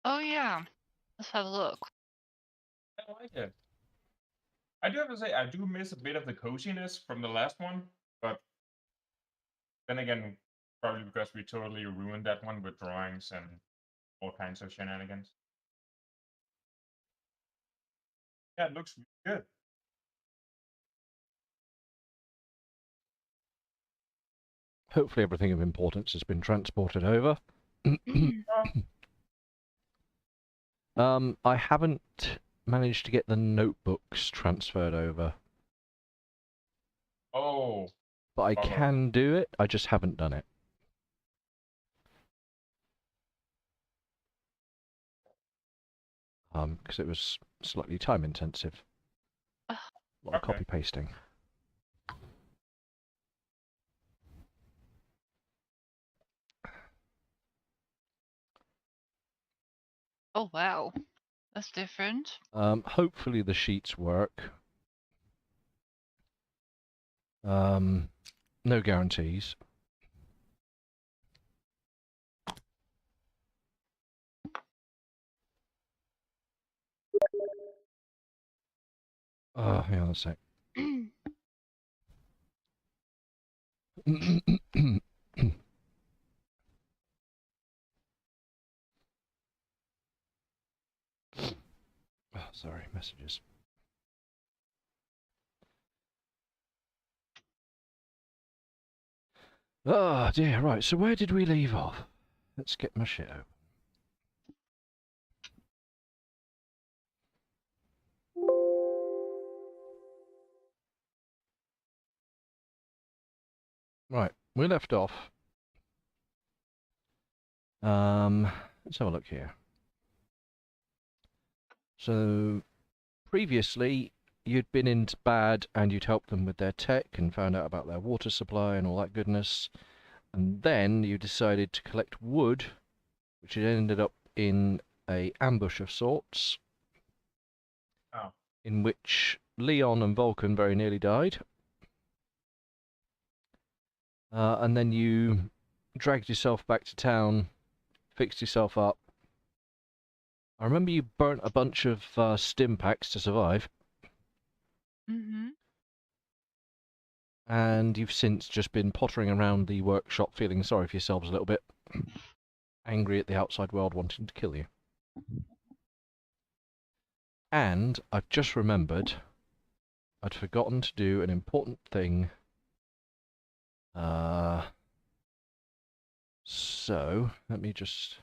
Oh yeah. Let's have a look. I like it. I do have to say, I do miss a bit of the coziness from the last one, but then again, probably because we totally ruined that one with drawings and all kinds of shenanigans. Yeah, it looks good. Hopefully everything of importance has been transported over. I haven't managed to get the notebooks transferred over. Oh, But I bummer. can do it, I just haven't done it. Because it was slightly time intensive. A lot of copy pasting. Oh wow. That's different. Hopefully the sheets work. No guarantees. Hang on a sec. Oh, sorry, messages. Oh dear, right, so where did we leave off? Let's get my shit open. Right, we left off. Let's have a look here. So, previously, you'd been in bad and you'd helped them with their tech and found out about their water supply and all that goodness. And then you decided to collect wood, which had ended up in a ambush of sorts. Oh. In which Leon and Vulcan very nearly died. And then you dragged yourself back to town, fixed yourself up. I remember you burnt a bunch of stim packs to survive. Mm-hmm. And you've since just been pottering around the workshop feeling sorry for yourselves a little bit. Angry at the outside world wanting to kill you. And I've just remembered I'd forgotten to do an important thing. So, let me just...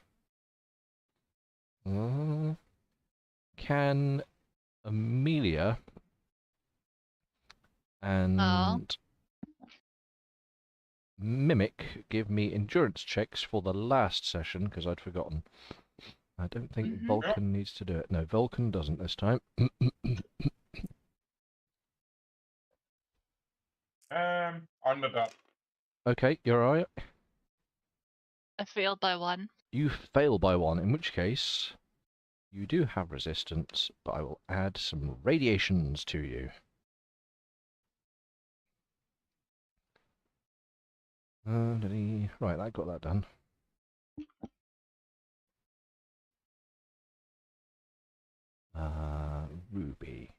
can Amelia and Mimic give me endurance checks for the last session, because I'd forgotten. I don't think Vulcan needs to do it. No, Vulcan doesn't this time. On the dot. Okay, you're alright. I failed by 1. You fail by 1, in which case you do have resistance, but I will add some radiations to you. Right, I got that done. Ruby.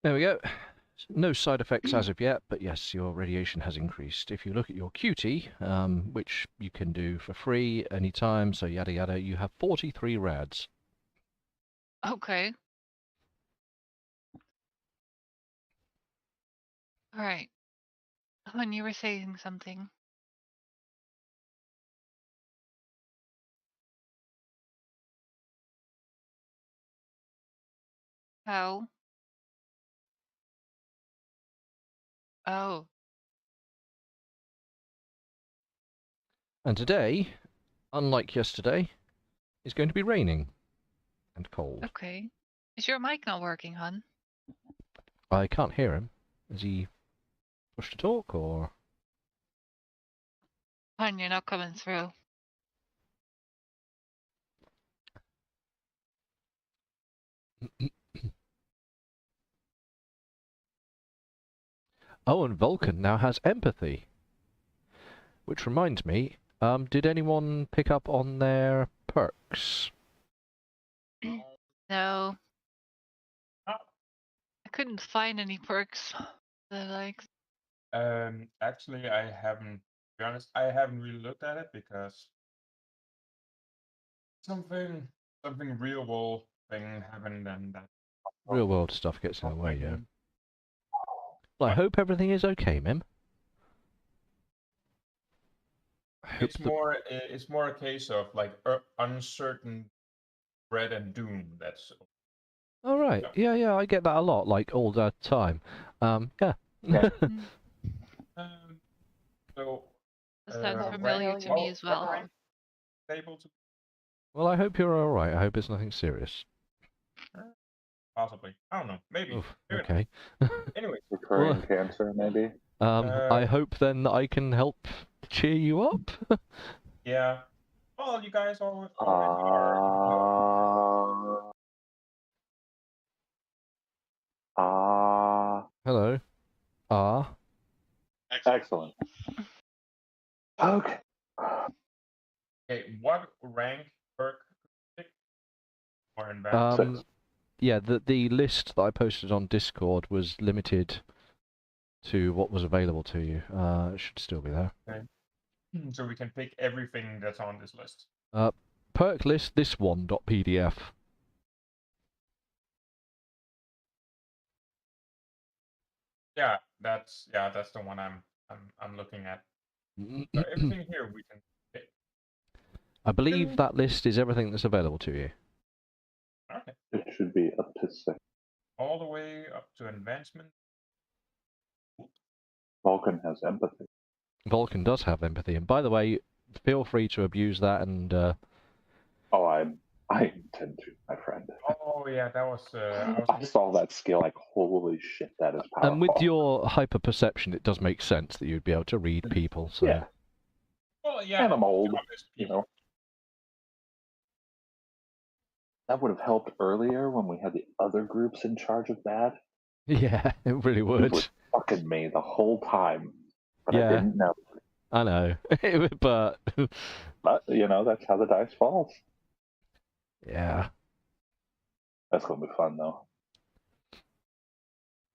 There we go. No side effects as of yet, but yes, your radiation has increased. If you look at your QT, which you can do for free anytime, so yada yada, you have 43 rads. Okay. Alright. When you were saying something. How? Oh. And today, unlike yesterday, is going to be raining and cold. Okay. Is your mic not working, hon? I can't hear him. Is he pushed to talk, or...? Hon, you're not coming through. Oh, and Vulcan now has empathy. Which reminds me, did anyone pick up on their perks? No, Ah, I couldn't find any perks that I liked. Actually, I haven't. To be honest, I haven't really looked at it because something real world thing happened, and that Real world stuff gets in the way, yeah. something. Well, I What? hope everything is okay, Mim. I hope It's more a case of like uncertain dread and doom. That's All right. Yeah, I get that a lot, like all the time. Yeah. Mm, um. So that sounds rank, familiar to me as well. rank able to Well, I hope you're all right. I hope it's nothing serious. possibly. I don't know. Maybe. Oof, Maybe not. okay. Anyway. Recurring cancer, maybe. I hope then that I can help cheer you up. Yeah. Well, you guys always Uh, are. Hello. Excellent. Okay. Okay, what rank perk or advanced? Six. Yeah, the list that I posted on Discord was limited to what was available to you. It should still be there. Okay. So we can pick everything that's on this list. Perk list this one.pdf. Yeah, that's the one I'm looking at. So everything here we can pick. I believe that list is everything that's available to you. Okay. It should be up to 6. All the way up to advancement. Vulcan has empathy. Vulcan does have empathy, and by the way, feel free to abuse that and Oh, I intend to, my friend. Oh yeah, that was I saw that skill like, holy shit, that is powerful. and with your hyper perception, it does make sense that you'd be able to read people. So Yeah. Well, yeah. And I'm old, honest you people. know. That would have helped earlier when we had the other groups in charge of that. yeah, it really It would. was fucking me the whole time, but Yeah. I didn't know. I know, but But you know, that's how the dice falls. yeah. That's gonna be fun though.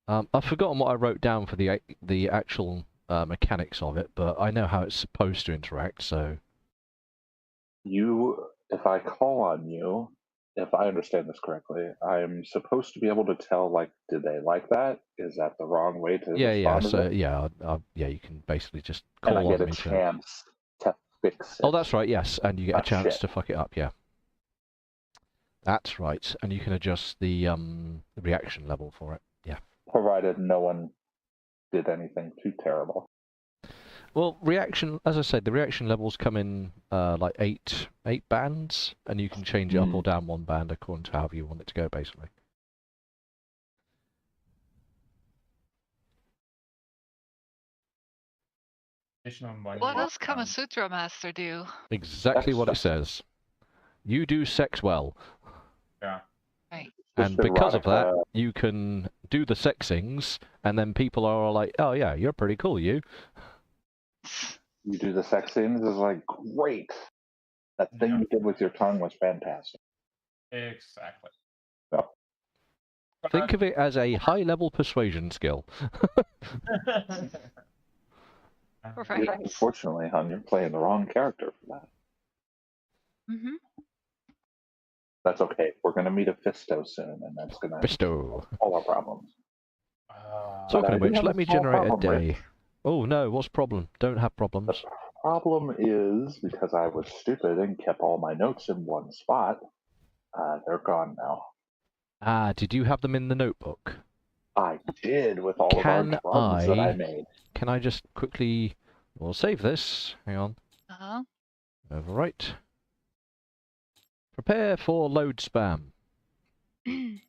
I've forgotten what I wrote down for the actual mechanics of it, but I know how it's supposed to interact. So You, if I call on you, if I understand this correctly, I'm supposed to be able to tell, like, did they like that? Is that the wrong way to yeah. respond to So them? yeah, you can basically just And I call get on a me to. chance to fix it. Oh, that's right. Yes, and you get a Ah, chance shit. to fuck it up. Yeah, that's right. And you can adjust the reaction level for it. Yeah. Provided no one did anything too terrible. Well, reaction, as I said, the reaction levels come in like eight bands, and you can change it up or down one band according to however you want it to go, basically. Additional money. What does Kama Sutra Master do? Exactly what it Sex. says. You do sex well. Yeah. Right. And because of that, erotica. you can do the sexings, and then people are all like, "Oh yeah, you're pretty cool, you." You do the sex scenes is like, great. That thing Yeah. you did with your tongue was fantastic. Exactly. So, Think of it as a high-level persuasion skill. Right. unfortunately, hon, you're playing the wrong character for that. Mm-hmm. That's okay. We're gonna meet a Fisto soon, and that's gonna Bristow. all our problems. Talking I of do which, have let a me small generate a problem, day. Rich. Oh no, what's the problem? Don't have problems. The problem is because I was stupid and kept all my notes in one spot. They're gone now. Ah, did you have them in the notebook? I did with all of our Can drums that I I- made. Can I just quickly... We'll save this. Hang on. Uh-huh. Overwrite. Prepare for load spam. And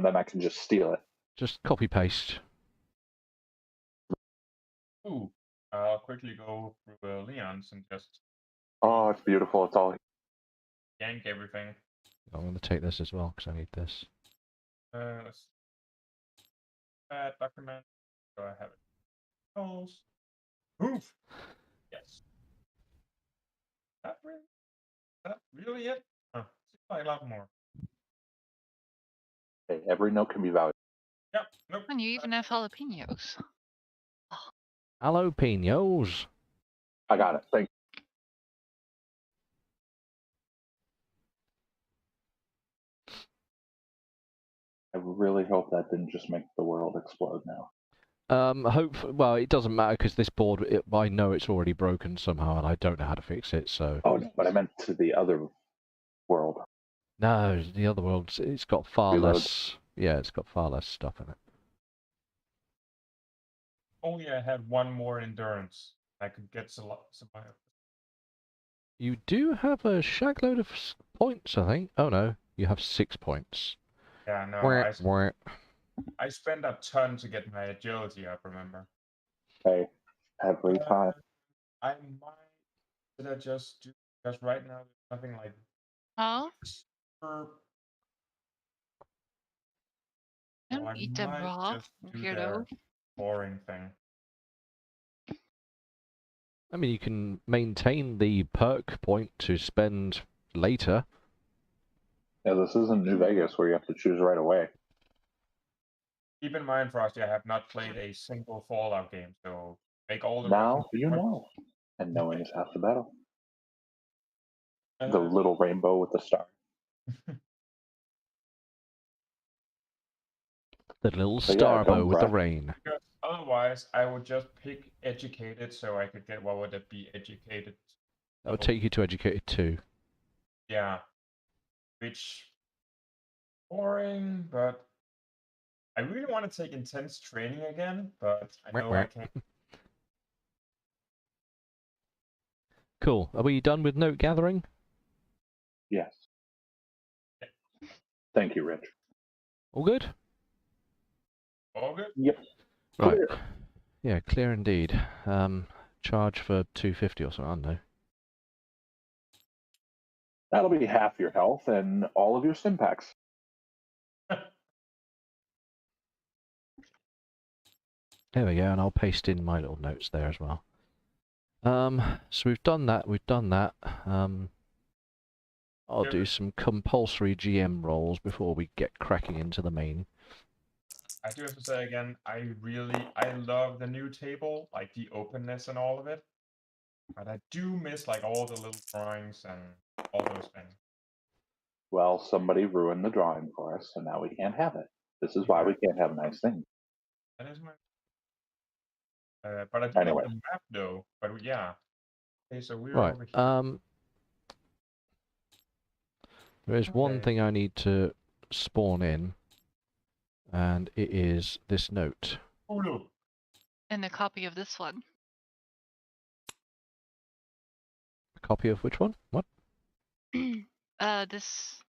then I can just steal it. Just copy-paste. Ooh, I'll quickly go through Leon's and just Oh, it's beautiful. It's all yank everything. I'm going to take this as well, because I need this. Let's document. Do I have it? Tools. Oof. Yes. That really it? Huh. Seems like a lot more. Hey, every note can be valued. Yep. Nope. And you even have jalapenos. Jalapenos. I got it. Thank I really hope that didn't just make the world explode now. Well, it doesn't matter because this board, I know it's already broken somehow, and I don't know how to fix it. So Oh, no, but I meant to the other world. no, the other world's it's got far Reload. less. Yeah, it's got far less stuff in it. Only I had one more endurance. I could get some. You do have a shagload of points, I think. Oh no, you have 6 points. Yeah, no. Wah, wah. I spent a ton to get my agility up. Remember? Hey, every time. I might. Did I just do? Because right now there's nothing like. Oh, Super. So don't I eat them might raw, just do weirdo. the boring thing. I mean, you can maintain the perk point to spend later. Yeah, this isn't New Vegas where you have to choose right away. Keep in mind, Frosty, I have not played a single Fallout game, so make all the Now references you work. know. And knowing is half the battle. Uh, The little rainbow with the star. The little But yeah, starbow don't with the cry. rain. Because otherwise, I would just pick educated, so I could get what would it be? Educated. That would level. take you to educated 2. Yeah. Which boring, but I really want to take intense training again, but I know I can't. Cool. Are we done with note gathering? Yes. Thank you, Rich. All good? All good? Yep. Right. Clear. Yeah, clear indeed. Charge for 250 or something, I don't know. That'll be half your health and all of your stim packs. There we go, and I'll paste in my little notes there as well. So we've done that, I'll do some compulsory GM rolls before we get cracking into the main. I do have to say again, I love the new table, like the openness and all of it. But I do miss like all the little drawings and all those things. Well, somebody ruined the drawing for us, so now we can't have it. This is why we can't have nice things. That is my. But I do Anyway. like the map though. But yeah. Okay, so we're Right, over here. there is one Okay. thing I need to spawn in, and it is this note. Hulu. And a copy of this one. A copy of which one? What? This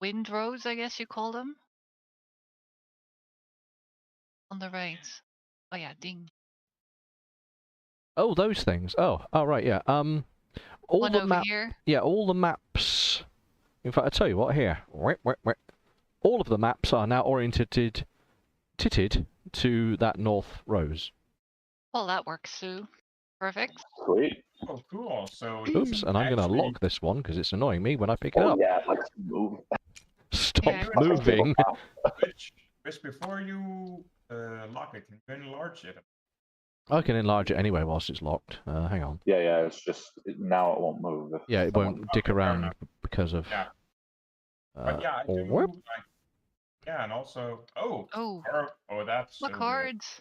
windrows, I guess you call them. On the right. Oh yeah, ding. Oh, those things. Oh, right, yeah. All One the over here. Yeah, all the maps. In fact, I tell you what. Here, all of the maps are now titted to that north rose. Well, that works, Sue. Perfect. Sweet. Oh, cool. So Oops, and I'm going to actually- lock this one because it's annoying me when I pick it Oh up. yeah, let's move. Stop Yeah. moving. Which before you lock it, can you enlarge it? I can enlarge it anyway whilst it's locked. Hang on. Yeah, it's just now it won't move. If Yeah, it someone- won't dick fair around enough. because of. Yeah. But yeah, I do whoop. like. Yeah, and also Oh, that's what so cards?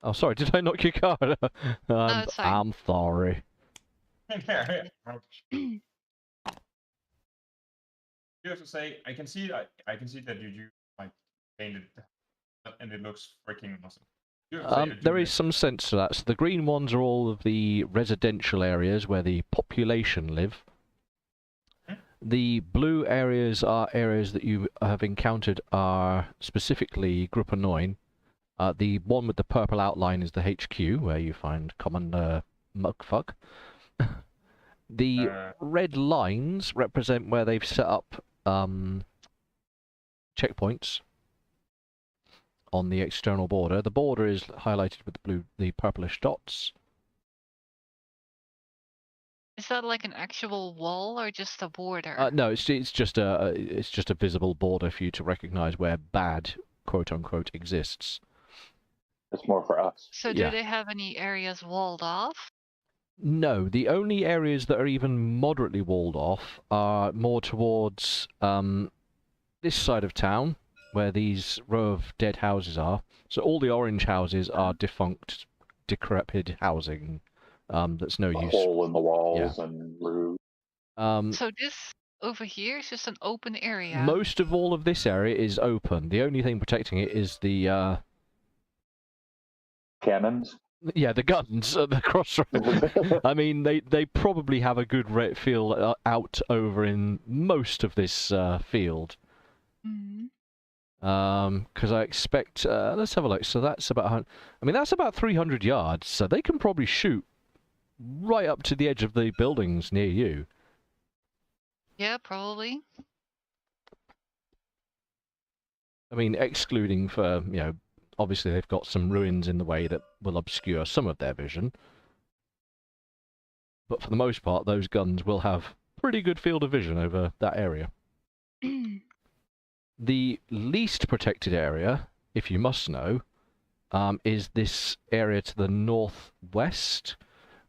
Oh, sorry, did I knock your card? it's fine. I'm sorry. Weird. You have to say, I can see that you like painted, and it looks freaking awesome. You have to say, I do There is miss- some sense to that. So the green ones are all of the residential areas where the population live. The blue areas are areas that you have encountered are specifically Gruppe 9. The one with the purple outline is the HQ, where you find Commander Mugfuck. The red lines represent where they've set up checkpoints. on the external border. The border is highlighted with the purplish dots. Is that like an actual wall or just a border? No, it's just a visible border for you to recognise where bad, quote unquote, exists. It's more for us. So yeah. do they have any areas walled off? No, the only areas that are even moderately walled off are more towards this side of town, where these row of dead houses are. So all the orange houses are defunct, decrepit housing that's no A use. hole in the walls and roof. So this over here is just an open area. Most of all of this area is open. The only thing protecting it is the Cannons. yeah, the guns at the crossroads. I mean, they probably have a good field out over in most of this field. Mhm. Because I expect, let's have a look. So that's about, I mean, that's about 300 yards. So they can probably shoot right up to the edge of the buildings near you. Yeah, probably. I mean, excluding for, you know, obviously they've got some ruins in the way that will obscure some of their vision. But for the most part, those guns will have pretty good field of vision over that area. The least protected area, if you must know, is this area to the northwest,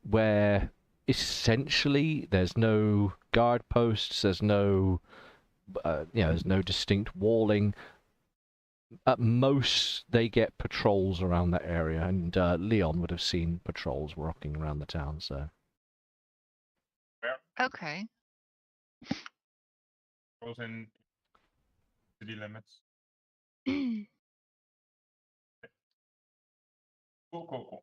where essentially there's no guard posts, there's no, there's no distinct walling. At most, they get patrols around that area, and Leon would have seen patrols rocking around the town. So Okay. Goes in city limits. Cool.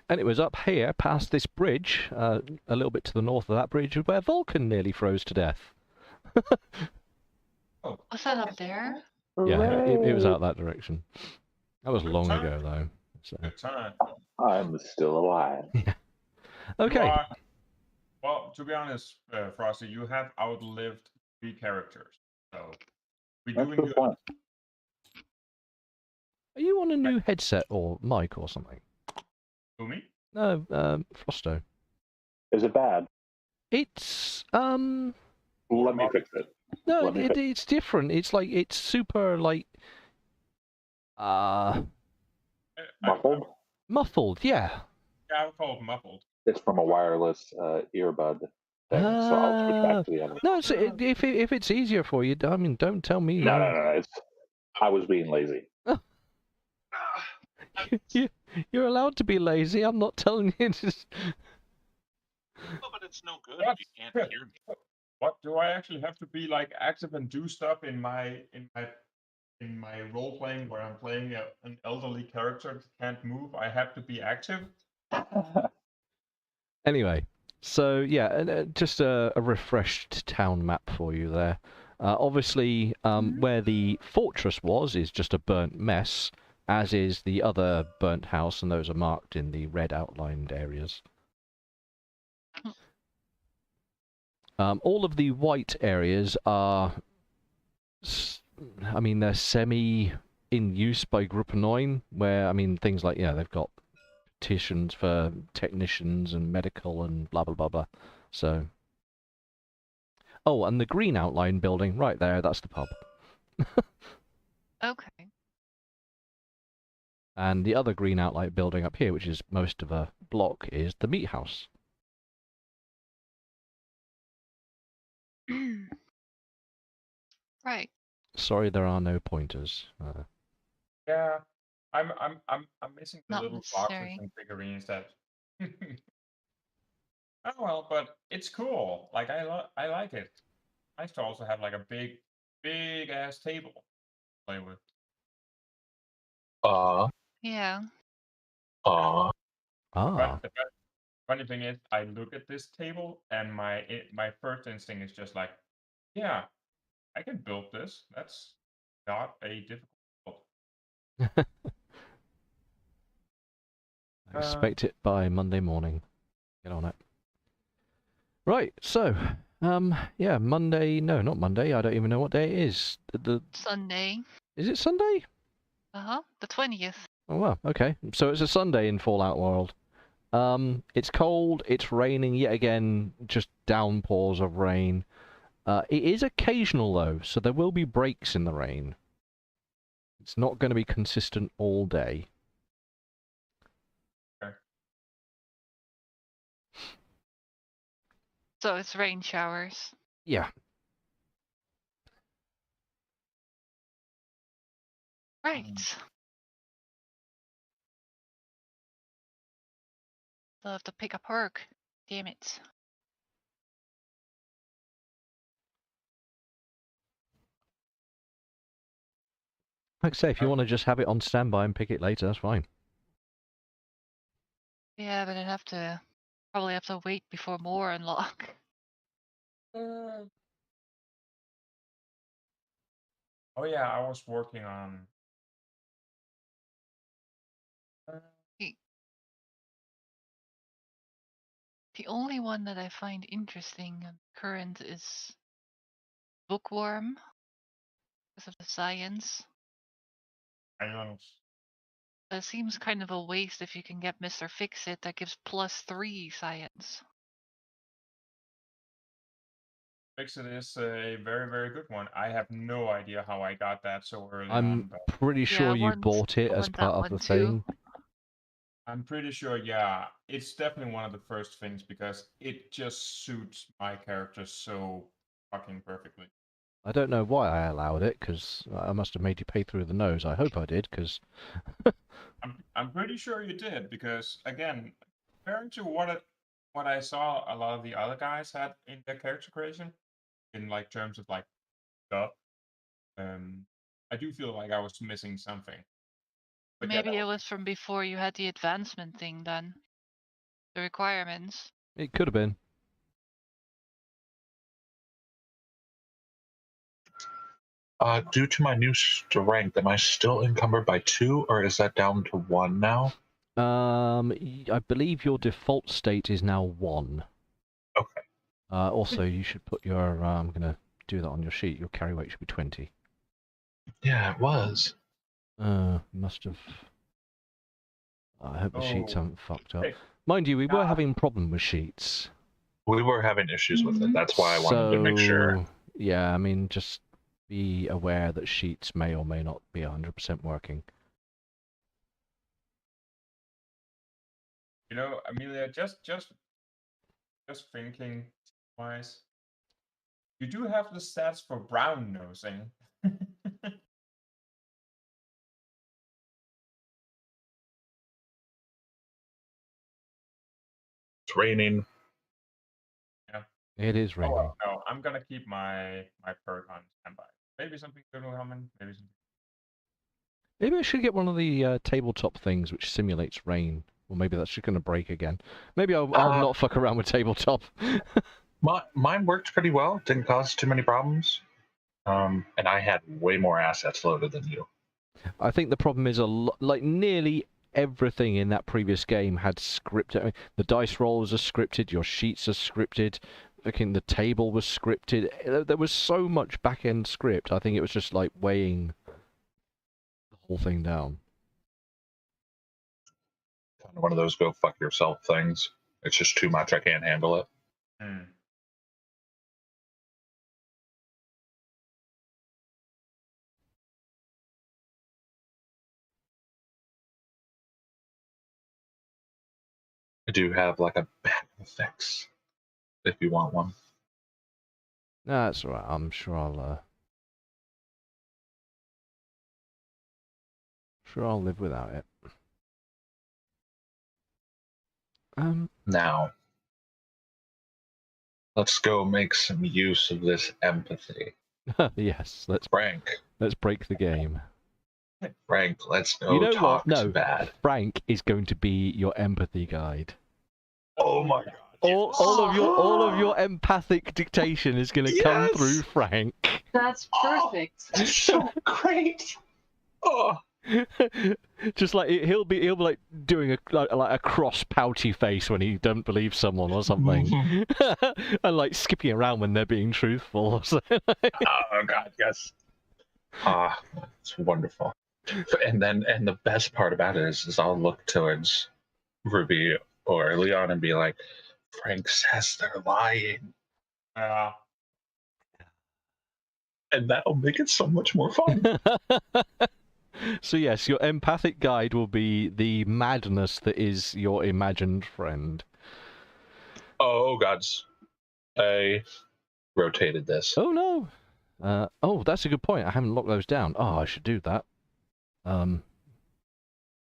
and it was up here, past this bridge, a little bit to the north of that bridge, where Vulcan nearly froze to death. Oh, Was that up there? Yeah, it was Hooray! out that direction. That was long ago, though. So. good time. I'm still alive. Okay. You are, well, to be honest, Frosty, you have outlived 3 characters. So we're That's a doing good point. Are you on a new headset or mic or something? To me? No, Frosto. Is it bad? It's Let me fix it. no, Let me fix it's different. It's like it's super like Muffled? muffled. Yeah. I would call it muffled. It's from a wireless earbud thing, so I'll switch back to the other. No, so if it's easier for you, I mean, don't tell me. No. It's I was being lazy. You're allowed to be lazy. I'm not telling you. Oh, but it's no good What? if you can't hear me. What do I actually have to be like active and do stuff in my role playing where I'm playing an elderly character that can't move? I have to be active. Anyway, so yeah, just a refreshed town map for you there. Obviously, where the fortress was is just a burnt mess, as is the other burnt house, and those are marked in the red outlined areas. All of the white areas are, I mean, they're semi in use by Group 9, where, I mean, things like, they've got petitions for technicians and medical and blah, blah, blah, blah. So, oh, and the green outline building right there, that's the pub. Okay. And the other green outline building up here, which is most of a block, is the meat house. Right. Sorry, there are no pointers. Yeah, I'm missing the Not little boxes necessary. and figurines that. Oh well, but it's cool. Like I like it. Nice to also have like a big ass table to play with. Yeah. Ah. But the funny thing is, I look at this table and my first instinct is just like, yeah, I can build this. That's not a difficult. Expect it by Monday morning. Get on it. Right, so Yeah, Monday. No, not Monday. I don't even know what day it is. Sunday. Is it Sunday? The 20th. Oh well, okay. So it's a Sunday in Fallout World. It's cold. It's raining yet again. Just downpours of rain. It is occasional though, so there will be breaks in the rain. It's not going to be consistent all day. Okay. So it's rain showers. Yeah. Right. I'll have to pick a perk. Damn it. Like I say, if you want to just have it on standby and pick it later, that's fine. Yeah, but I'd probably have to wait before more unlock. Oh yeah, I was working on. The only one that I find interesting and current is Bookworm, because of the science. Islands. It seems kind of a waste if you can get Mr. Fix-It that gives +3 science. Fix-It is a very, very good one. I have no idea how I got that so early on, I'm but pretty sure you bought it I as want that part of one the too. thing. I'm pretty sure, yeah, it's definitely one of the first things because it just suits my character so fucking perfectly. I don't know why I allowed it, because I must have made you pay through the nose. I hope I did, because... I'm pretty sure you did because, again, comparing to what I saw a lot of the other guys had in their character creation, in like terms of like stuff, I do feel like I was missing something. But yeah, Maybe it was from before you had the advancement thing then. The requirements. It could have been. Due to my new strength, am I still encumbered by 2, or is that down to 1 now? I believe your default state is now 1. Okay. Also, you should put your... I'm going to do that on your sheet. Your carry weight should be 20. Yeah, it was. Must have... I hope the sheets Oh. haven't fucked up. Hey. Mind you, we were Ah. having problem with sheets. We were having issues with it. That's why I wanted to make sure. Yeah, I mean, just be aware that sheets may or may not be 100% working. You know, Amelia, just thinking wise, you do have the stats for brown nosing. It's raining. Yeah. It is Oh, raining. well, no, I'm gonna keep my perk on standby. Maybe something good will happen. Maybe something. Maybe I should get one of the tabletop things which simulates rain. Or maybe that's just going to break again. Maybe I'll not fuck around with tabletop. Mine worked pretty well. Didn't cause too many problems. And I had way more assets loaded than you. I think the problem is like nearly everything in that previous game had scripted. I mean, the dice rolls are scripted, your sheets are scripted, the table was scripted. There was so much back-end script. I think it was just like weighing the whole thing down. Kind of one of those go fuck yourself things. It's just too much. I can't handle it. Hmm. I do have like a back effects if you want one. No, that's alright. I'm sure I'll live without it. Now, let's go make some use of this empathy. Yes, let's Frank, break the game. let's go You know talk what? No, to Bad. Frank is going to be your empathy guide. Oh my god. All of your empathic dictation is going to come through Frank. That's perfect. That's so great. Oh, Just like he'll be like doing a cross pouty face when he don't believe someone or something, and like skipping around when they're being truthful. Oh God, yes. Ah, it's wonderful. And the best part about it is I'll look towards Ruby or Leon and be like, Frank says they're lying, Yeah. and that'll make it so much more fun. So yes, your empathic guide will be the madness that is your imagined friend. Oh gods, I rotated this. Oh no. Oh, that's a good point. I haven't locked those down. Oh, I should do that.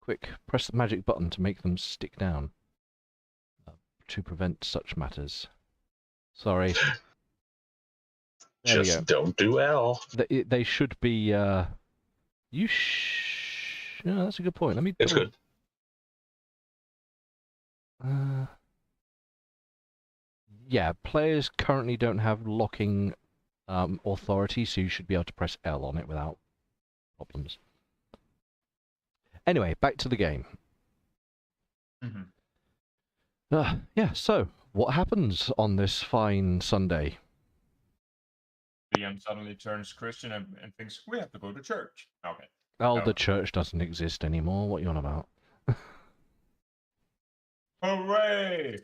Quick, press the magic button to make them stick down. To prevent such matters. Sorry. There we Just go. don't do L. They should be. No, that's a good point. Let me. It's good. Yeah, players currently don't have locking authority, so you should be able to press L on it without problems. Anyway, back to the game. Yeah, so what happens on this fine Sunday? Leon suddenly turns Christian and thinks, we have to go to church. Okay. Oh, No. the church doesn't exist anymore. What are you on about? Hooray!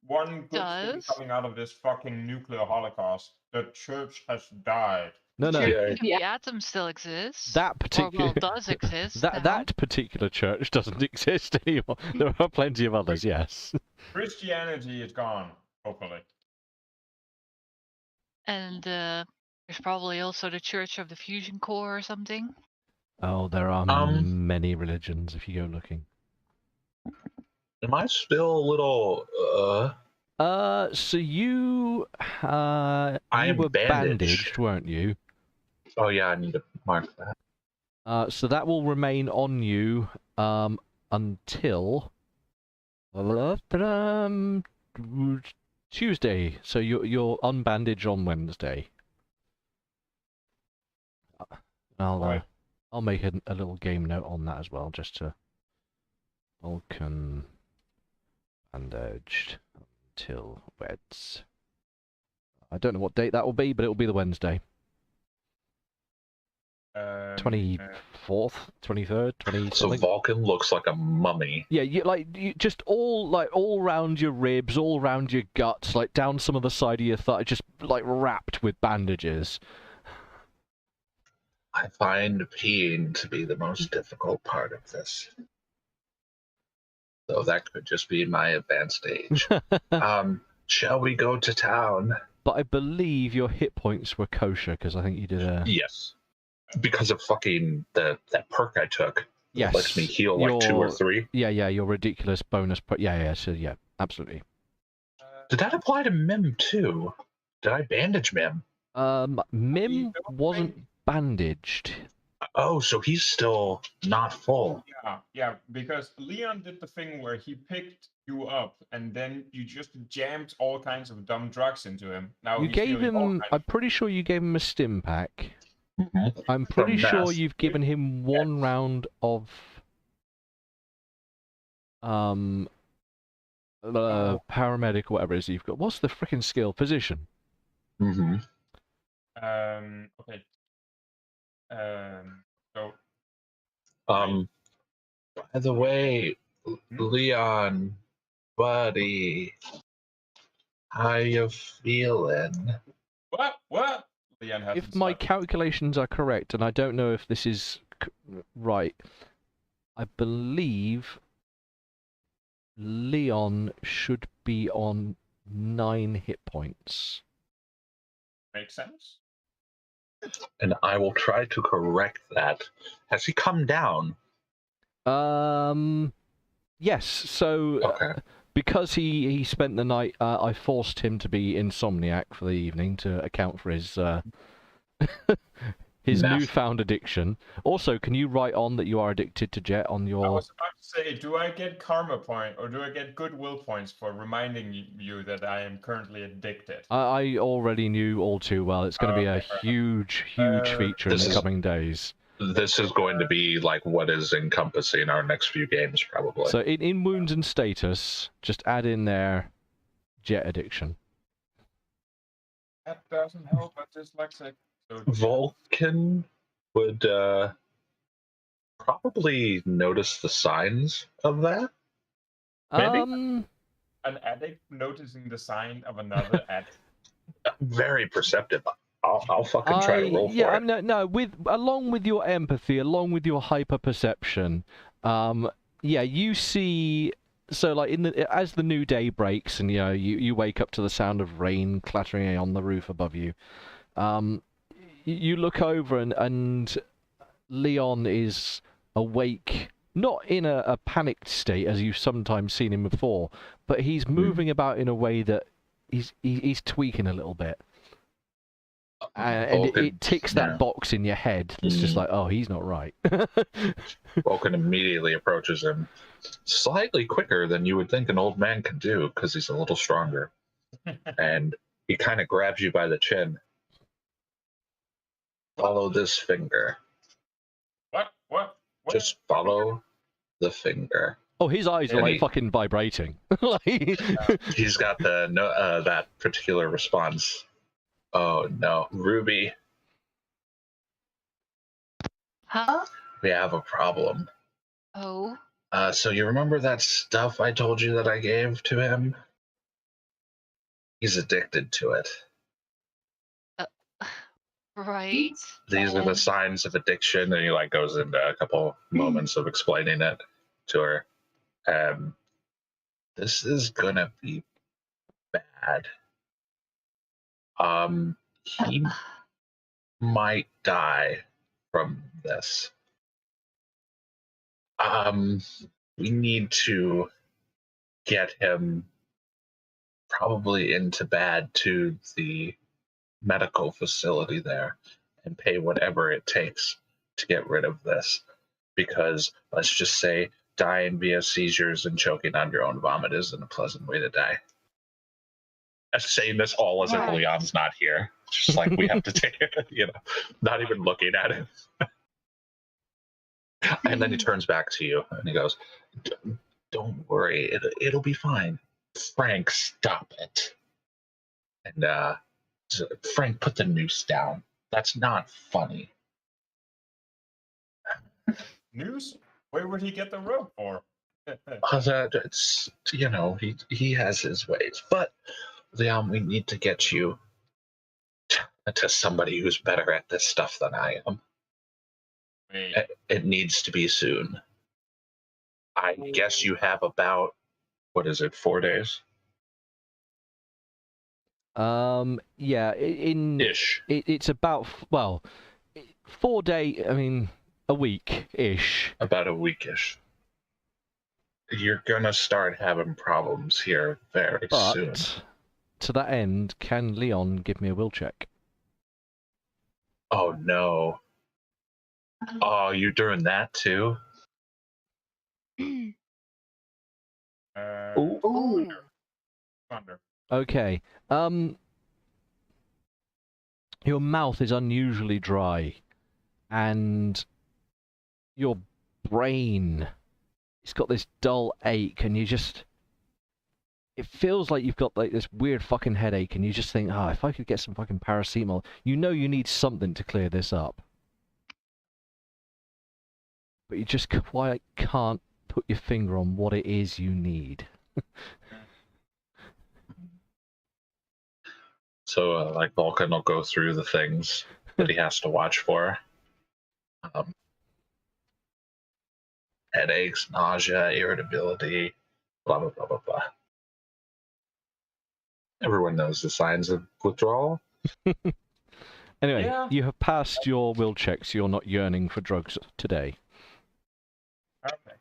One good thing Does? coming out of this fucking nuclear holocaust. The church has died. No. The atom still exists. That particular does exist. that particular church doesn't exist anymore. There are plenty of others, yes. Christianity is gone, hopefully. And there's probably also the Church of the Fusion Core or something. Oh, there are many religions if you go looking. Am I still a little So you were bandaged. bandaged, weren't you? Oh yeah, I need to mark that. So that will remain on you until Tuesday. So you're unbandaged on Wednesday. I'll make a little game note on that as well, just to Vulcan bandaged until Weds. I don't know what date that will be, but it will be the Wednesday. 24th, 23rd, 20 So something. Vulcan looks like a mummy. Yeah, you just all round your ribs, all round your guts, like down some of the side of your thigh, just like wrapped with bandages. I find peeing to be the most difficult part of this. So that could just be my advanced age. Shall we go to town? But I believe your hit points were kosher, because I think you did a... Yes. Because of fucking that perk I took. Yes. It lets me heal like 2 or 3. Yeah, your ridiculous bonus... so yeah, absolutely. Did that apply to Mim too? Did I bandage Mim? Mim wasn't bandaged. Oh, so he's still not full. Yeah, because Leon did the thing where he picked you up and then you just jammed all kinds of dumb drugs into him. Now You he's gave feeling all him... kinds I'm pretty sure you gave him a stim pack. Mm-hmm. I'm pretty From sure Mass. you've given him one round of paramedic or whatever it is you've got. What's the freaking skill? Physician. Mm-hmm. Okay. So By the way, Leon, buddy, how you feeling? what? Leon hasn't If my slept. calculations are correct, and I don't know if this is right, I believe Leon should be on 9 hit points. Makes sense. And I will try to correct that. Has he come down? Yes. So Okay. because he spent the night, I forced him to be insomniac for the evening to account for his his Meth. newfound addiction. Also, can you write on that you are addicted to Jet on I your? was about to say, do I get karma point or do I get goodwill points for reminding you that I am currently addicted? I already knew all too well. It's going to be a Okay, fair huge enough. feature in This the is- coming days. this is going to be like what is encompassing our next few games, probably. So in wounds and status, just add in there jet addiction. That doesn't help, but dyslexic. So Vulcan would probably notice the signs of that. Maybe? an addict noticing the sign of another addict. Very perceptive. I'll fucking try to roll for it. No. Along with your empathy, along with your hyper perception, you see. So, like as the new day breaks, and you wake up to the sound of rain clattering on the roof above you. You look over and Leon is awake, not in a panicked state as you've sometimes seen him before, but he's moving about in a way that he's tweaking a little bit. And it ticks that box in your head. It's just like, oh, he's not right. Vulcan immediately approaches him, slightly quicker than you would think an old man can do, because he's a little stronger. And he kind of grabs you by the chin. Follow this finger. What? Just follow the finger. Oh, his eyes are like fucking vibrating. He's got the that particular response. Oh no, Ruby. Huh? We have a problem. Oh. So you remember that stuff I told you that I gave to him? He's addicted to it. Right. These are the signs of addiction, and he like goes into a couple moments of explaining it to her. This is gonna be bad. He might die from this. We need to get him probably into bed to the medical facility there and pay whatever it takes to get rid of this, because let's just say dying via seizures and choking on your own vomit isn't a pleasant way to die. I'm saying this all as if Leon's not here. It's just like we have to take it, not even looking at him. And then he turns back to you and he goes, don't worry, it'll be fine. Frank, stop it. And Frank, put the noose down. That's not funny. Noose? Where would he get the rope for? It's, he has his ways. But, Leon, we need to get you to somebody who's better at this stuff than I am. Wait. It needs to be soon. I guess you have about, 4 days? Ish. It's about 4 day. I mean, a week-ish. About a week-ish. You're gonna start having problems here very soon. To that end, can Leon give me a will check? Oh no. Oh, you're doing that too? Ooh. Thunder. Okay. Your mouth is unusually dry, and your brain, it's got this dull ache, and it feels like you've got like this weird fucking headache, and you just think, if I could get some fucking paracetamol. You need something to clear this up. But you just quite can't put your finger on what it is you need. So, Vulcan will go through the things that he has to watch for. Headaches, nausea, irritability, blah, blah, blah, blah, blah. Everyone knows the signs of withdrawal. Anyway, You have passed your will checks. You're not yearning for drugs today. Okay.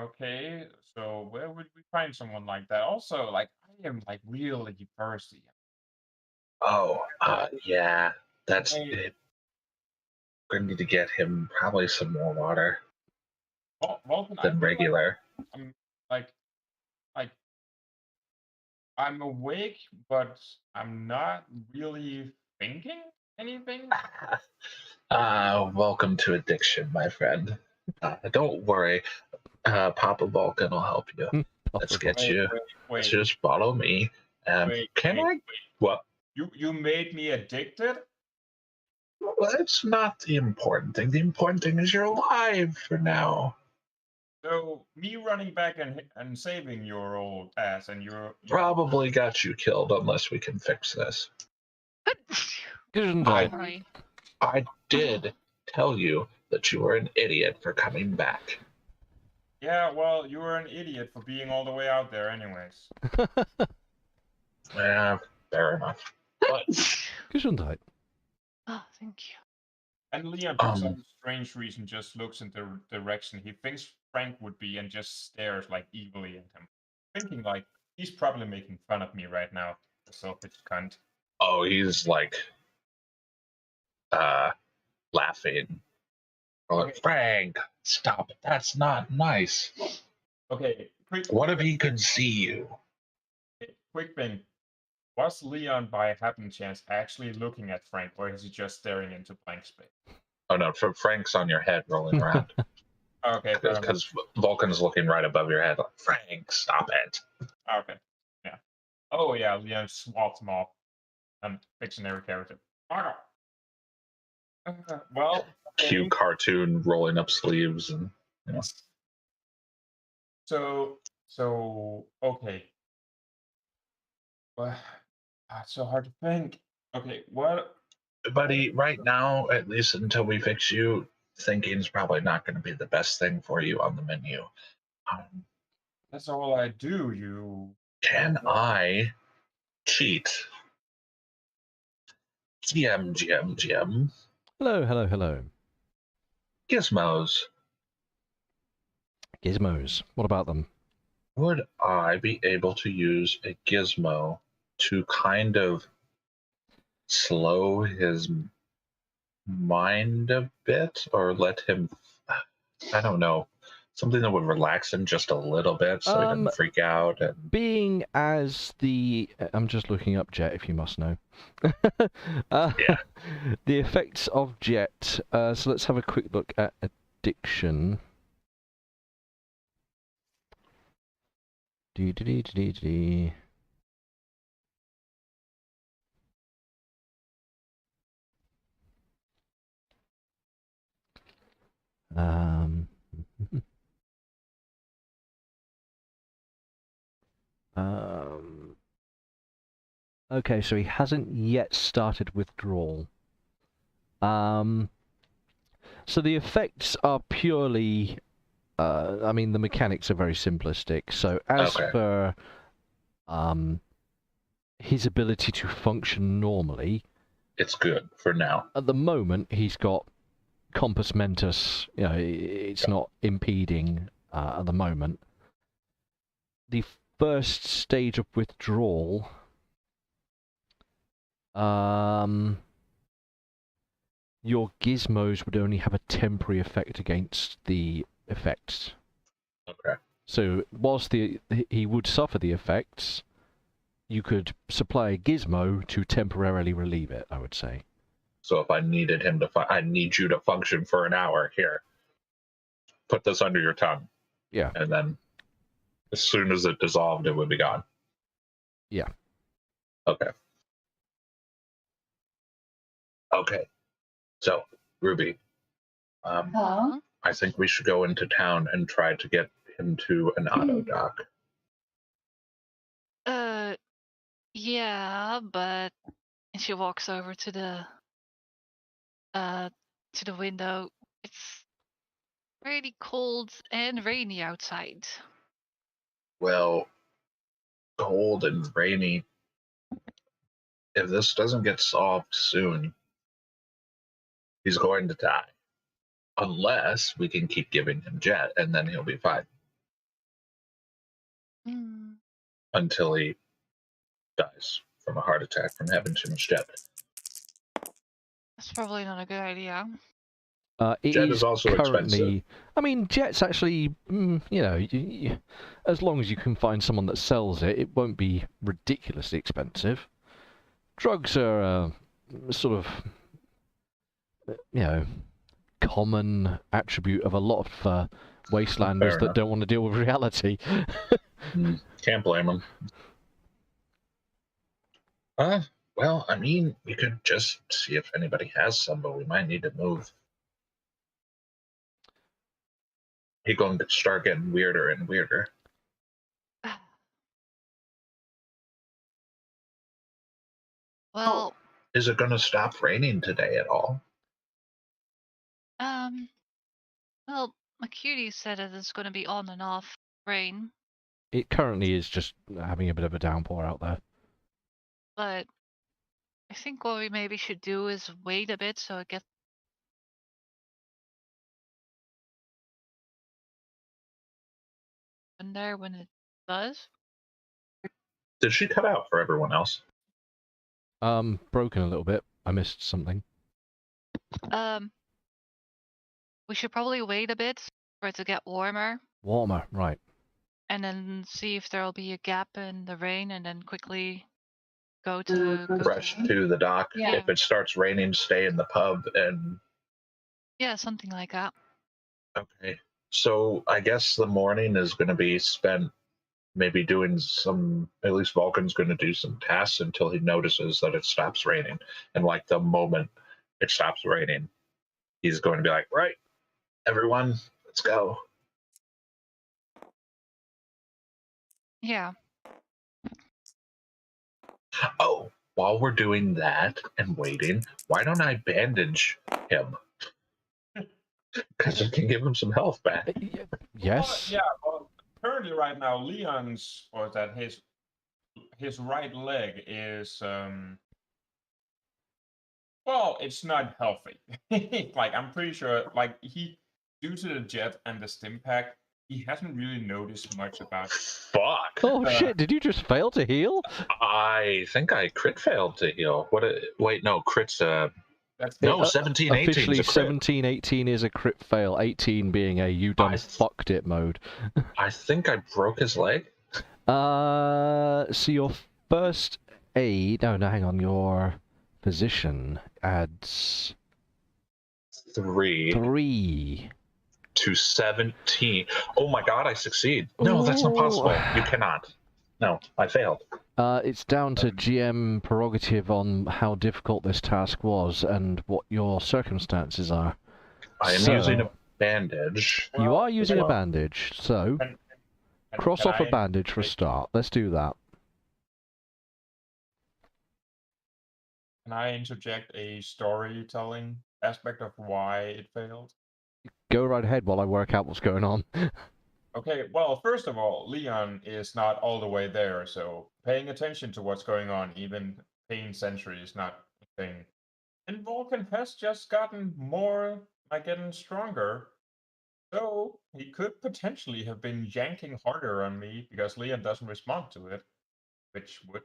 Okay, so where would we find someone like that? Also, I am really thirsty. Oh, yeah, that's it. We're gonna need to get him probably some more water than regular. I'm awake, but I'm not really thinking. Anything? Welcome to addiction, my friend. Don't worry. Papa Vulcan will help you. Let's get Wait, you. wait, Let's wait, just follow me. wait, Can wait, I? wait. What? You made me addicted? Well, that's not the important thing. The important thing is you're alive for now. So me running back and saving your old ass and your Probably got you killed unless we can fix this. Gesundheit. Right. I did tell you that you were an idiot for coming back. Yeah, well, you were an idiot for being all the way out there anyways. Yeah, fair enough. But Gesundheit. Oh, thank you. And Leon, for some strange reason, just looks in the direction he thinks Frank would be and just stares like evilly at him. Thinking like, he's probably making fun of me right now, the selfish cunt. oh, he's like laughing. Like, Frank, stop it. That's not nice. Okay, What if he could see you? quick thing. Was Leon by happen chance actually looking at Frank, or is he just staring into blank space? Oh no, Frank's on your head rolling around. Okay, fair enough. Because Vulcan's looking right above your head. Like, Frank, stop it. Okay, yeah. Oh yeah, Leon swapped him off. Fictionary character. Well, Cute cartoon rolling up sleeves and So okay. Well, it's so hard to think. Okay, what? buddy, right now, at least until we fix you, thinking's probably not going to be the best thing for you on the menu. That's all I do. You Can I cheat? GM. Hello, hello, hello. Gizmos. Gizmos. What about them? Would I be able to use a gizmo to kind of slow his mind a bit, or let him, I don't know, something that would relax him just a little bit so he doesn't freak out? And being as the... I'm just looking up Jet, if you must know. Yeah. The effects of Jet. So let's have a quick look at addiction. Okay, so he hasn't yet started withdrawal. So the effects are purely... I mean, the mechanics are very simplistic. So as for his ability to function normally... It's good for now. At the moment, he's got compos mentis. You know, it's not impeding at the moment. The first stage of withdrawal... your gizmos would only have a temporary effect against the effects. Okay. So whilst he would suffer the effects, you could supply a gizmo to temporarily relieve it, I would say. So if I needed him to, I need you to function for an hour here. Put this under your tongue. Yeah. And then as soon as it dissolved, it would be gone. Yeah. Okay. Okay. So, Ruby, Huh? I think we should go into town and try to get him to an auto dock. Yeah, but she walks over to the window. It's really cold and rainy outside. Well, cold and rainy. If this doesn't get solved soon, he's going to die. Unless we can keep giving him Jet, and then he'll be fine. Until he dies from a heart attack from having too much Jet. That's probably not a good idea. Jet is also currently expensive. I mean, Jet's actually, you know, as long as you can find someone that sells it, it won't be ridiculously expensive. Drugs are sort of you know, common attribute of a lot of wastelanders Fair that enough. don't want to deal with reality. Can't blame him. Well, I mean, we could just see if anybody has some, but we might need to move. He's going to start getting weirder and weirder. Well, Is it going to stop raining today at all? well, my cutie said that it's going to be on and off rain, It currently is just having a bit of a downpour out there. but I think what we maybe should do is wait a bit so it gets in there when it does. Did she cut out for everyone else? Broken a little bit. I missed something. We should probably wait a bit for it to get warmer Warmer, right. and then see if there'll be a gap in the rain and then quickly go to Rush to the dock. Yeah. If it starts raining, stay in the pub and Yeah, something like that. okay. So I guess the morning is going to be spent maybe doing some, at least Vulcan's going to do some tasks until he notices that it stops raining. And like the moment it stops raining, he's going to be like, right, everyone, let's go. Yeah. Oh, while we're doing that and waiting, why don't I bandage him? Because it can give him some health back. Yes. Well, yeah. Well, currently, right now, Leon's or that his right leg is well, it's not healthy. Like I'm pretty sure, like he due to the jet and the stim pack, he hasn't really noticed much about. Fuck. Oh shit! Did you just fail to heal? I think I crit failed to heal. What? Wait, no, crit's That's no, It, 17, 18 Officially, is a crit. 17, 18 is a crit fail. 18 being a you done fucked it mode. I think I broke his leg. So your first aid. No, hang on. Your physician adds 3 3. to 17. Oh my god, I succeed. No, that's not possible. You cannot. No, I failed. It's down to GM prerogative on how difficult this task was and what your circumstances are. I am using a bandage. You are using a well. bandage, so cross off a bandage for a start. Let's do that. Can I interject a storytelling aspect of why it failed? Go right ahead while I work out what's going on. Okay, well, first of all, Leon is not all the way there, so paying attention to what's going on, even paying sentry, is not a thing. And Vulcan has just gotten more, like getting stronger. So he could potentially have been yanking harder on me because Leon doesn't respond to it, which would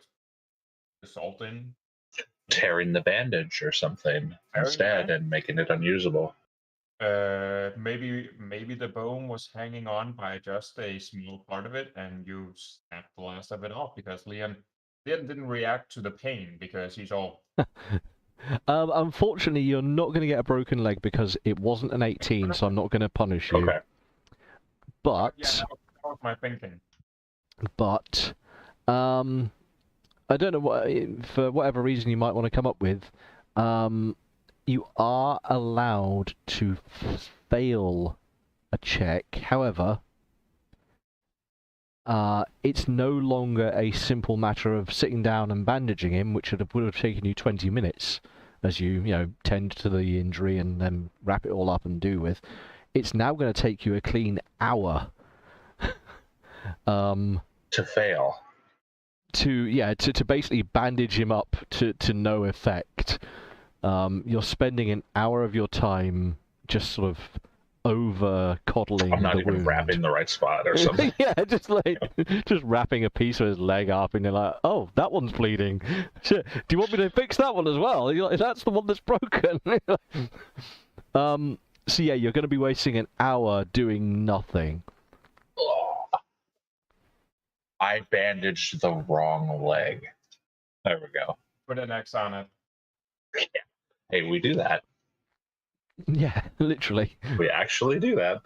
result in Tearing the bandage or something instead and making it unusable. maybe the bone was hanging on by just a small part of it, and you snapped the last of it off because Leon didn't react to the pain because he's all. Unfortunately, you're not going to get a broken leg because it wasn't an 18, so I'm not going to punish you. Okay. But Yeah, that was my thinking. But I don't know what, for whatever reason you might want to come up with. You are allowed to fail a check. However, it's no longer a simple matter of sitting down and bandaging him, which would have taken you 20 minutes as you tend to the injury and then wrap it all up and do with. It's now going to take you a clean hour. To fail. To basically bandage him up to no effect. You're spending an hour of your time just sort of over coddling I'm not the even wound. wrapping the right spot or something. Yeah, just wrapping a piece of his leg up, and you're like, oh, that one's bleeding. Shit, do you want me to fix that one as well? You're like, that's the one that's broken. So yeah, you're going to be wasting an hour doing nothing. I bandaged the wrong leg. There we go. Put an X on it. Hey, we do that. Yeah, literally. We actually do that.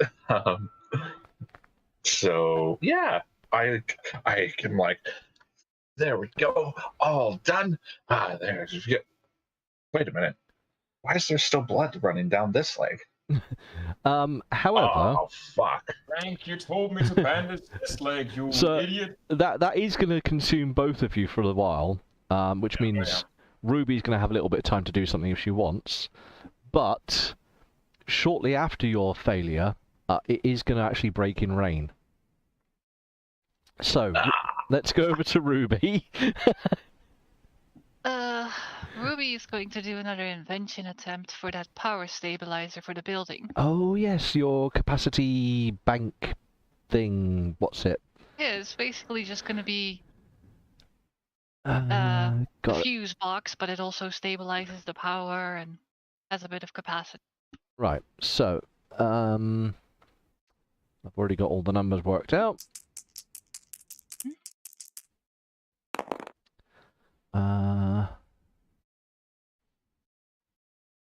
So yeah, I can like, there we go, all done. There's. Wait a minute. Why is there still blood running down this leg? However, Oh fuck. Frank, you told me to bandage this leg, you So- idiot. that is going to consume both of you for a while, which means Ruby's going to have a little bit of time to do something if she wants. But shortly after your failure, it is going to actually break in rain. So let's go over to Ruby. Ruby is going to do another invention attempt for that power stabilizer for the building. Oh yes, your capacity bank thing. What's it? Yeah, it's basically just going to be Got a it. fuse box, but it also stabilizes the power and has a bit of capacity. Right. So, I've already got all the numbers worked out.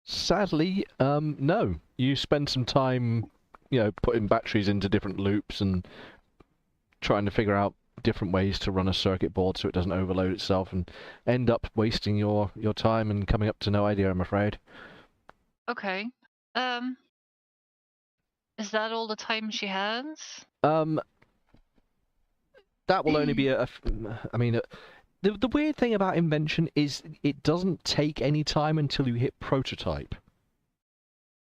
Sadly, no. You spend some time, putting batteries into different loops and trying to figure out different ways to run a circuit board so it doesn't overload itself, and end up wasting your time and coming up to no idea, I'm afraid. Okay. Is that all the time she has? That will only be I mean, the weird thing about invention is it doesn't take any time until you hit prototype.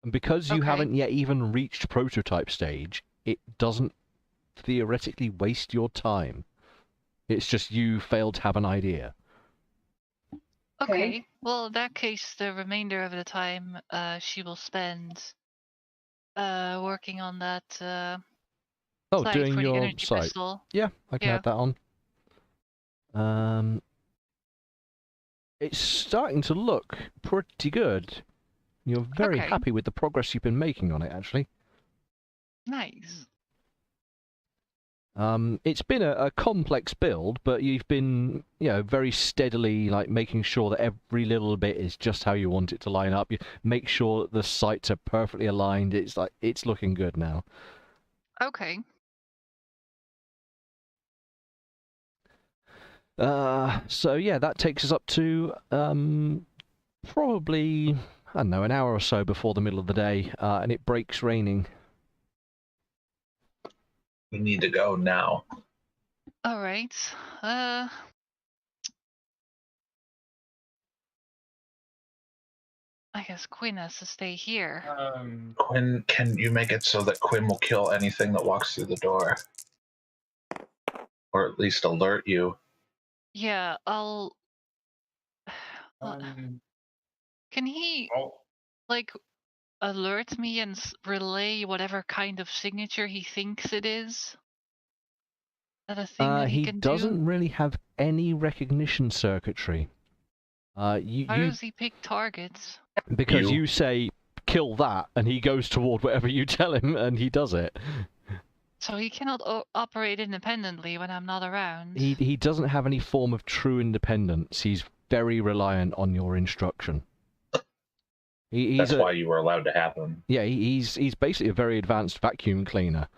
And because you Okay. haven't yet even reached prototype stage, it doesn't theoretically waste your time. It's just you failed to have an idea. Okay. Well, in that case, the remainder of the time, she will spend working on that Oh, site doing for the your energy site. crystal. Yeah, I can Yeah. add that on. It's starting to look pretty good. You're very Okay. happy with the progress you've been making on it, actually. Nice. It's been a complex build, but you've been, very steadily making sure that every little bit is just how you want it to line up. You make sure that the sites are perfectly aligned. It's looking good now. Okay. So yeah, that takes us up to probably, I don't know, an hour or so before the middle of the day, and it breaks raining. We need to go now. All right. I guess Quinn has to stay here. Quinn, can you make it so that Quinn will kill anything that walks through the door? Or at least alert you. Yeah, I'll. Um, Can he well, alert me and relay whatever kind of signature he thinks it is? Is that a thing that he can doesn't do? really have any recognition circuitry. How does he pick targets? Because You. you say kill that, and he goes toward whatever you tell him, and he does it. So he cannot operate independently when I'm not around. He doesn't have any form of true independence. He's very reliant on your instruction. That's why you were allowed to have him. Yeah, he's basically a very advanced vacuum cleaner.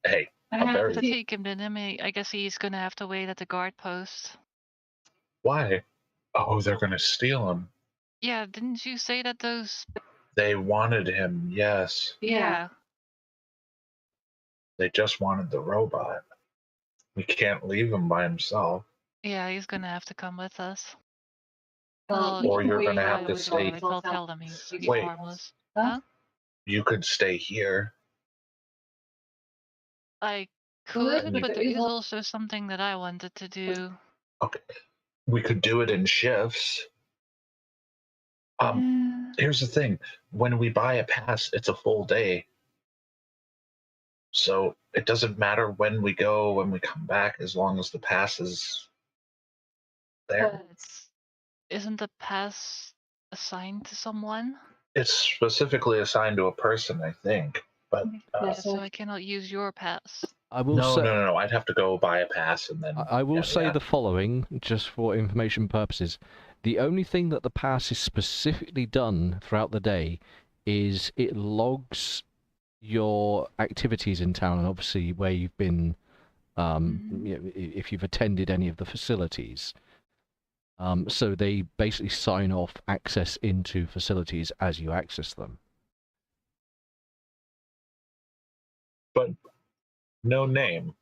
Hey, I how have very. to take him then. I guess he's gonna have to wait at the guard post. Why? Oh, they're gonna steal him. Yeah, didn't you say that those... They wanted him, yes. Yeah. They just wanted the robot. We can't leave him by himself. Yeah, he's gonna have to come with us. Or you're gonna have to stay. I'll tell them he's Wait. harmless. Huh? You could stay here. I could, but there is also something that I wanted to do. Okay. We could do it in shifts. Here's the thing. When we buy a pass, it's a full day. So it doesn't matter when we go, when we come back, as long as the pass is there. Isn't the pass assigned to someone? It's specifically assigned to a person, I think. But Yeah, so I cannot use your pass. I will No, say, no, no, no. I'd have to go buy a pass and then. I will say yeah. the following, just for information purposes. The only thing that the pass is specifically done throughout the day is it logs your activities in town, and obviously where you've been, if you've attended any of the facilities. So they basically sign off access into facilities as you access them. But no name.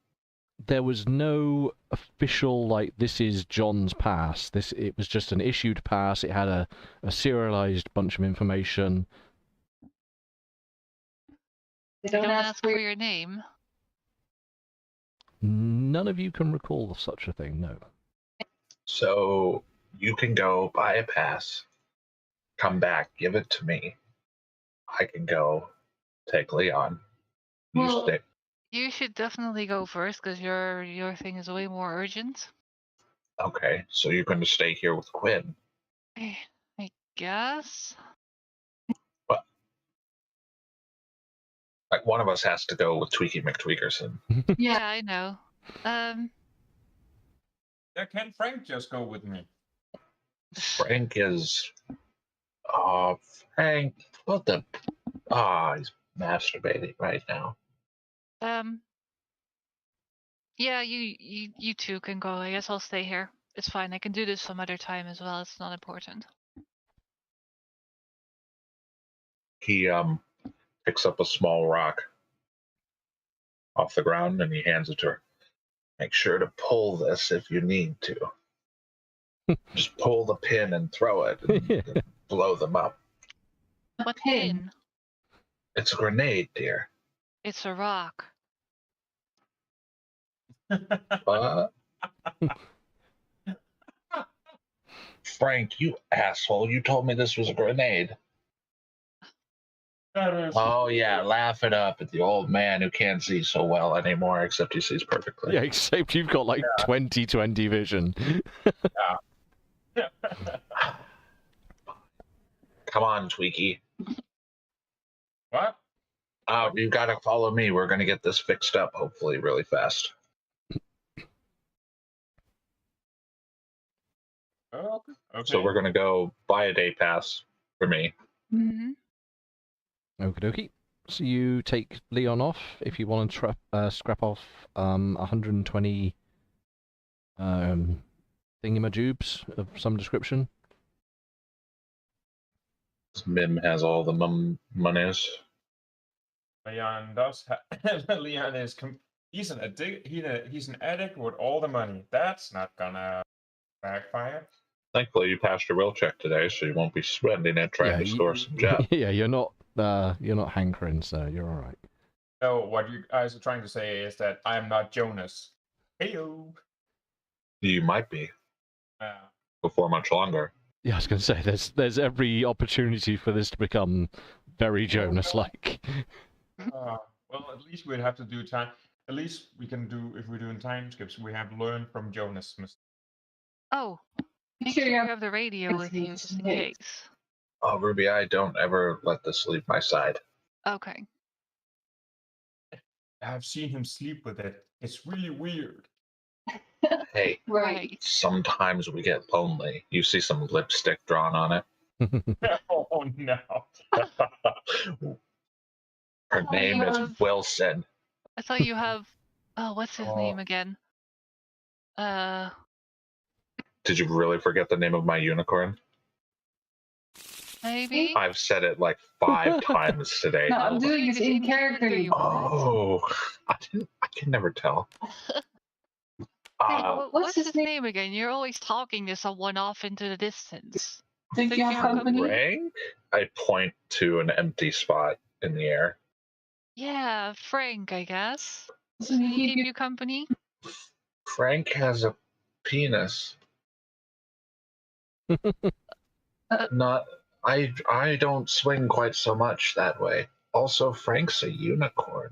There was no official, like, this is John's pass. It was just an issued pass. It had a serialized bunch of information. They don't ask for your name. None of you can recall such a thing, no. So you can go buy a pass, come back, give it to me. I can go take Leon. You stick. You should definitely go first, because your thing is way more urgent. Okay, so you're going to stay here with Quinn. I guess. But like one of us has to go with Tweaky McTweakerson. Yeah, I know. Yeah, can Frank just go with me? Frank is. Frank. What the? He's masturbating right now. Yeah, you two can go. I guess I'll stay here. It's fine. I can do this some other time as well. It's not important. He picks up a small rock off the ground and he hands it to her. Make sure to pull this if you need to. Just pull the pin and throw it and blow them up. What pin? It's a grenade, dear. It's a rock. Frank, you asshole. You told me this was a grenade. Oh, yeah, laugh it up at the old man who can't see so well anymore, except he sees perfectly. Yeah, except you've got like 20/20 vision. Come on, Tweaky. What? You gotta follow me. We're gonna get this fixed up, hopefully, really fast. Oh, okay. So we're gonna go buy a day pass for me. Mm-hmm. Okie dokie. So you take Leon off if you want to scrap off 120 thingamajubes of some description. Mim has all the monies. Leon does. Leon is. He's an addict. He's an addict with all the money. That's not gonna backfire. Thankfully, you passed your will check today, so you won't be spending it trying to score some jobs. Yeah, you're not hankering, so you're all right. So what you guys are trying to say is that I'm not Jonas. Heyo. You might be. Before much longer. Yeah, I was going to say there's every opportunity for this to become very Jonas-like. Well, at least we'd have to do time. At least we can do, if we're doing time skips, we have learned from Jonas. Oh, make sure you have the radio with you just in case. Oh, Ruby, I don't ever let this leave my side. Okay. I've seen him sleep with it. It's really weird. Hey, Right. Sometimes we get lonely. You see some lipstick drawn on it. Oh no. Her name is Wilson. I thought you have. Oh, what's his name again? Did you really forget the name of my unicorn? Maybe. I've said it like 5 times today. No, I'm doing it in character. Oh, I can never tell. What's his name again? You're always talking to someone off into the distance. Think you have company? Frank? I point to an empty spot in the air. Yeah, Frank, I guess. Does he keep you company? Frank has a penis. I don't swing quite so much that way. Also, Frank's a unicorn.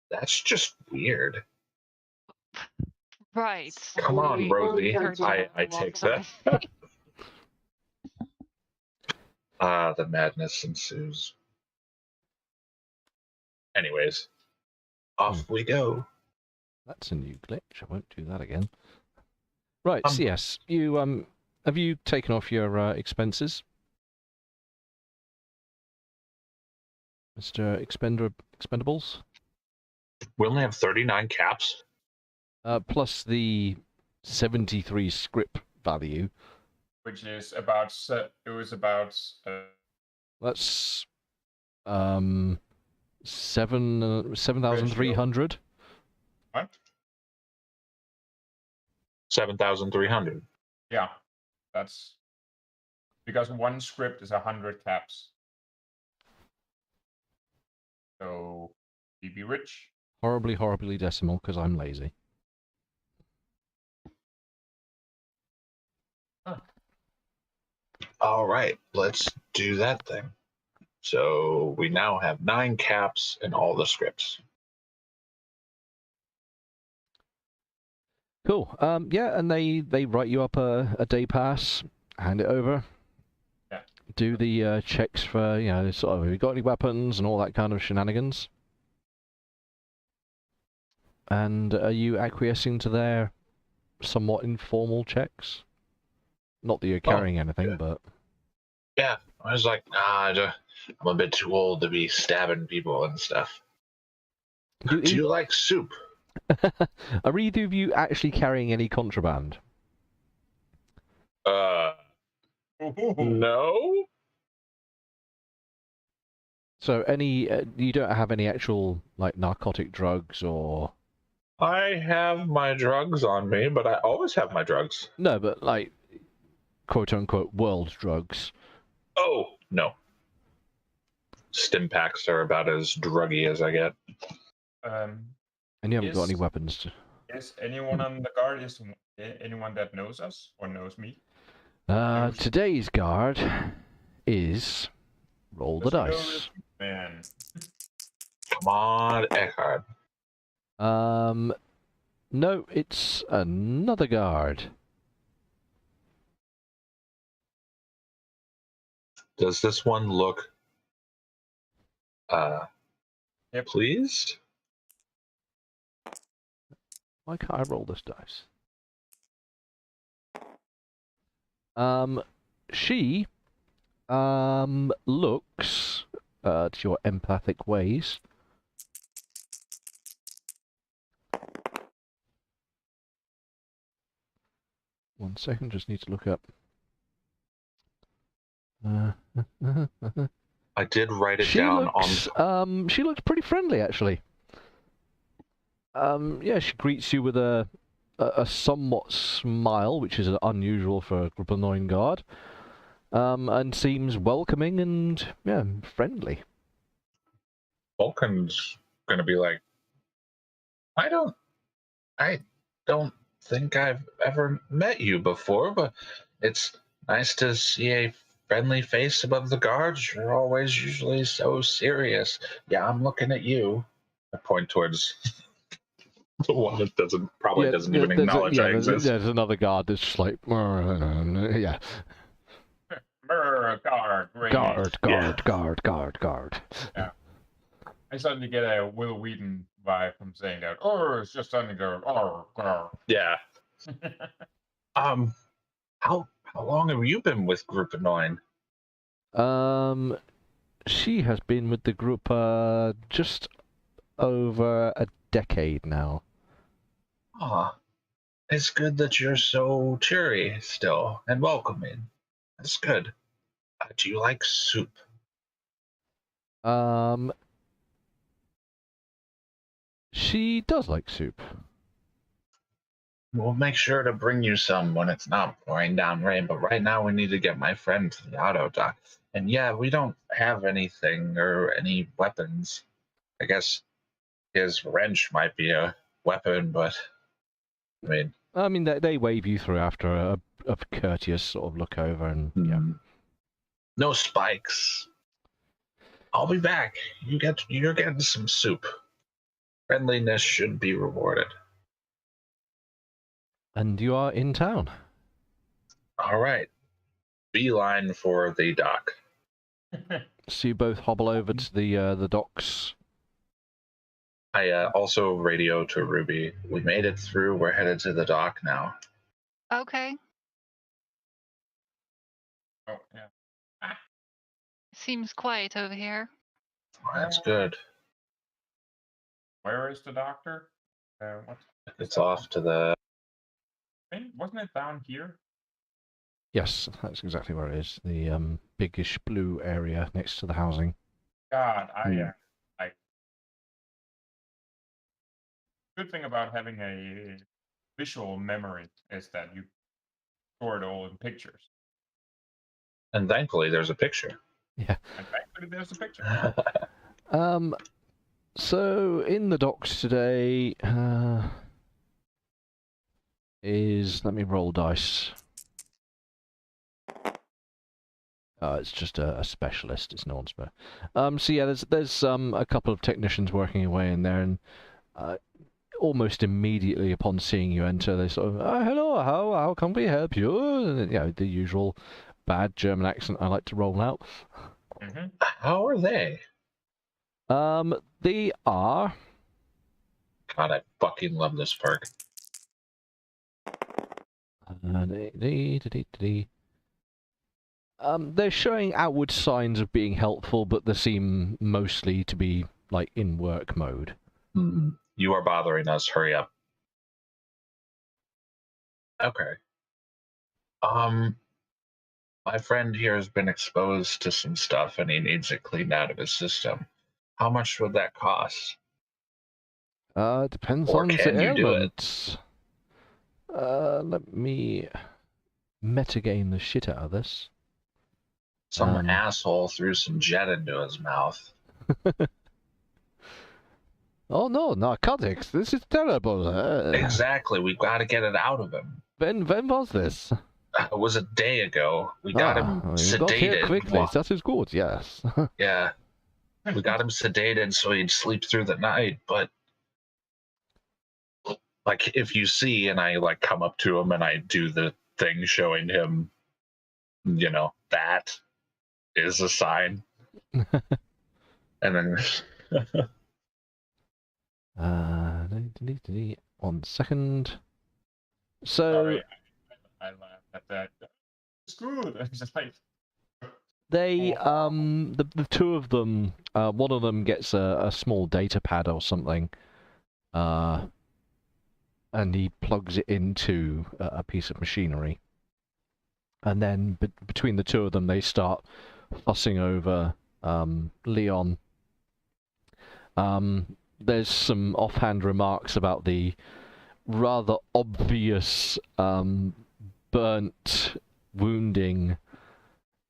That's just weird. Right. Come on, Rosie. I take that. The madness ensues. Anyways, off we go. That's a new glitch. I won't do that again. Right, Um, CS. You have you taken off your expenses, Mr. Expendables? We only have 39 caps. Plus the 73 script value. Which is about it was about That's 7,300. what? 7,300. Yeah, that's because one script is 100 caps. So we be rich. Horribly decimal because I'm lazy. All right, let's do that thing. So we now have 9 caps and all the scripts. Cool. Yeah, and they write you up a day pass, hand it over. Yeah. Do the checks for, you know, sort of, have you got any weapons and all that kind of shenanigans. And are you acquiescing to their somewhat informal checks? Not that you're carrying anything, yeah. but... Yeah, I was like, I'm a bit too old to be stabbing people and stuff. Do you like soup? Are either of you actually carrying any contraband? No. So any, you don't have any actual, like, narcotic drugs or... I have my drugs on me, but I always have my drugs. No, but, like, quote-unquote world drugs. Oh, no. Stim packs are about as druggy as I get. And you haven't got any weapons to... Is anyone on the guard is anyone that knows us or knows me? Today's guard is... Roll the dice. Man. Come on, Eckhart. No, it's another guard. Does this one look pleased? Why can't I roll this dice? She looks to your empathic ways. One second, just need to look up. I did write it She down looks, on. she looks pretty friendly, actually. Yeah, she greets you with a somewhat smile, which is unusual for a Group of 9 guard, and seems welcoming and, yeah, friendly. Vulcan's gonna be like, I don't think I've ever met you before, but it's nice to see a friendly face above the guards. You're always usually so serious. Yeah, I'm looking at you. I point towards the one that doesn't even acknowledge I exist. There's another guard that's just like, yeah. Guard. Yeah. I suddenly get a Will Wheaton vibe from saying that. Oh, it's just suddenly go. Oh. Yeah. How long have you been with Group of 9? She has been with the group just over a decade now. It's good that you're so cheery still and welcoming. That's good. Do you like soup? She does like soup. We'll make sure to bring you some when it's not pouring down rain, but right now we need to get my friend to the auto dock. And yeah, we don't have anything or any weapons. I guess his wrench might be a weapon, but I mean, they wave you through after a courteous sort of look over and yeah. No spikes. I'll be back. You're getting some soup. Friendliness should be rewarded. And you are in town. All right. Beeline for the dock. So you both hobble over to the docks. I also radio to Ruby. We made it through. We're headed to the dock now. Okay. Oh, yeah. Seems quiet over here. That's good. Where is the doctor? What? It's off to the... Wasn't it down here? Yes, that's exactly where it is. The biggish blue area next to the housing. God, Hmm. I good thing about having a visual memory is that you store it all in pictures. And thankfully, there's a picture. Yeah. And thankfully, there's a picture. So in the docks today is, let me roll dice. It's just a specialist. It's no one's better. So yeah, there's a couple of technicians working away in there, and almost immediately upon seeing you enter, they sort of, hello, how can we help you? And, you know, the usual bad German accent I like to roll out. Mm-hmm. How are they? They are. God, I fucking love this perk. They're showing outward signs of being helpful, but they seem mostly to be like in work mode. You are bothering us. Hurry up. Okay. My friend here has been exposed to some stuff and he needs it cleaned out of his system. How much would that cost? Depends Or on the can you do it? ailment. Let me metagame the shit out of this. Some asshole threw some jet into his mouth. Oh no, narcotics! This is terrible. Exactly. We've got to get it out of him. When was this? It was a day ago. We got him you got here sedated. quickly. That is good. Yes. Yeah. We got him sedated so he'd sleep through the night, but like if you see and I like come up to him and I do the thing showing him, you know, that is a sign. And then 1 second. So Sorry, I laughed at that. It's good. I'm just like, they the two of them, one of them gets a small data pad or something, and he plugs it into a piece of machinery, and then between the two of them they start fussing over Leon. There's some offhand remarks about the rather obvious burnt wounding,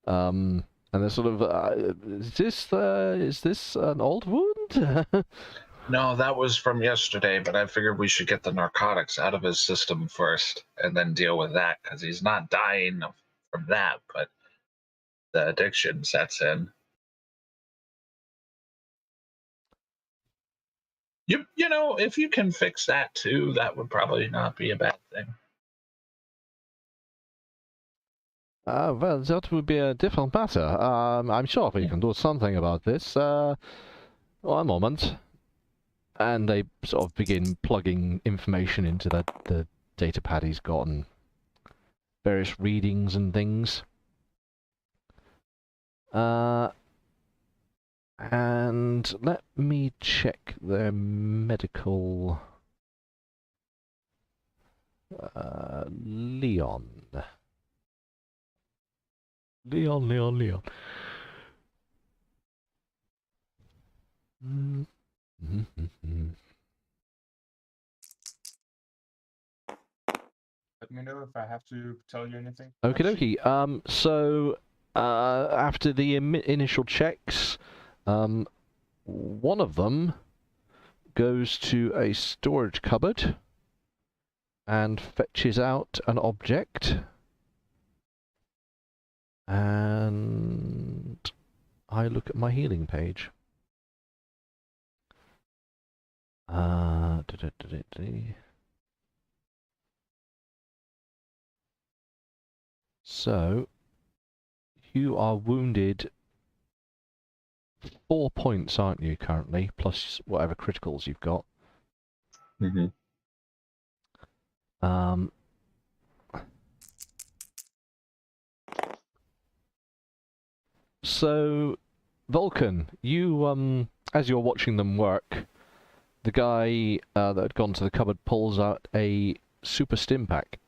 and they're sort of, is this an old wound? no, that was from yesterday, but I figured we should get the narcotics out of his system first and then deal with that because he's not dying from that, but the addiction sets in. You know, if you can fix that too, that would probably not be a bad thing. Well, that would be a different matter. I'm sure we can do something about this. 1 moment. And they sort of begin plugging information into the data pad he's got and various readings and things. And let me check their medical... Leon. Leon. let me know if I have to tell you anything. Okie dokie. So, after the initial checks, one of them goes to a storage cupboard and fetches out an object. And I look at my healing page. So, you are wounded 4 points, aren't you, currently? Plus whatever criticals you've got. Mm-hmm. So, Vulcan, you, as you're watching them work, the guy that had gone to the cupboard pulls out a super stim pack.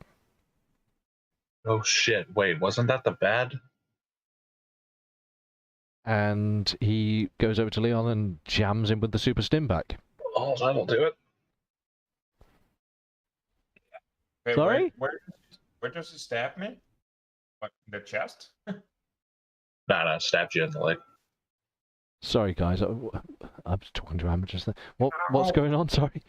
Oh shit! Wait, wasn't that the bad? And he goes over to Leon and jams him with the super stim pack. Oh, that'll do it. Wait, Sorry? Where does he stab me? What, in the chest? Nah, stabbed you in the leg. Sorry, guys, I was talking to amateurs there. What's going on? Sorry.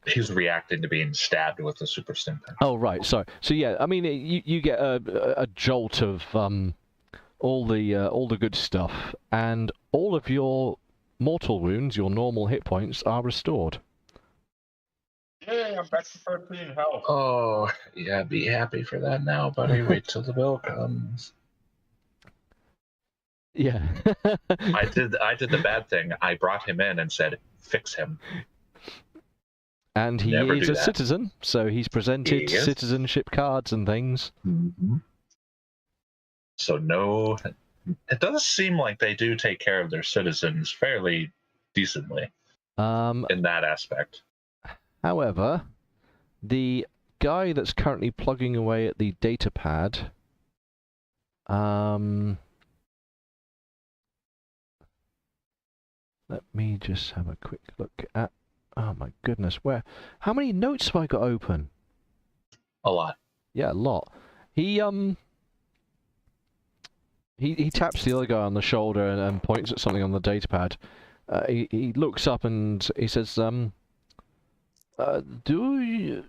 He's reacting to being stabbed with a super stim pack. Oh, right. Sorry. So yeah, I mean, you get a jolt of all the good stuff, and all of your mortal wounds, your normal hit points, are restored. Yeah, I'm back to 13 health. Oh, yeah, be happy for that now, buddy. Wait till the bill comes. Yeah. I did the bad thing. I brought him in and said, fix him. And he Never is do a that. citizen, so he's presented He is. citizenship cards and things. Mm-hmm. So no, it does seem like they do take care of their citizens fairly decently in that aspect. However, the guy that's currently plugging away at the data pad, let me just have a quick look at. Oh my goodness, how many notes have I got open? A lot. Yeah, a lot. He taps the other guy on the shoulder and points at something on the datapad. He looks up and he says, "Do you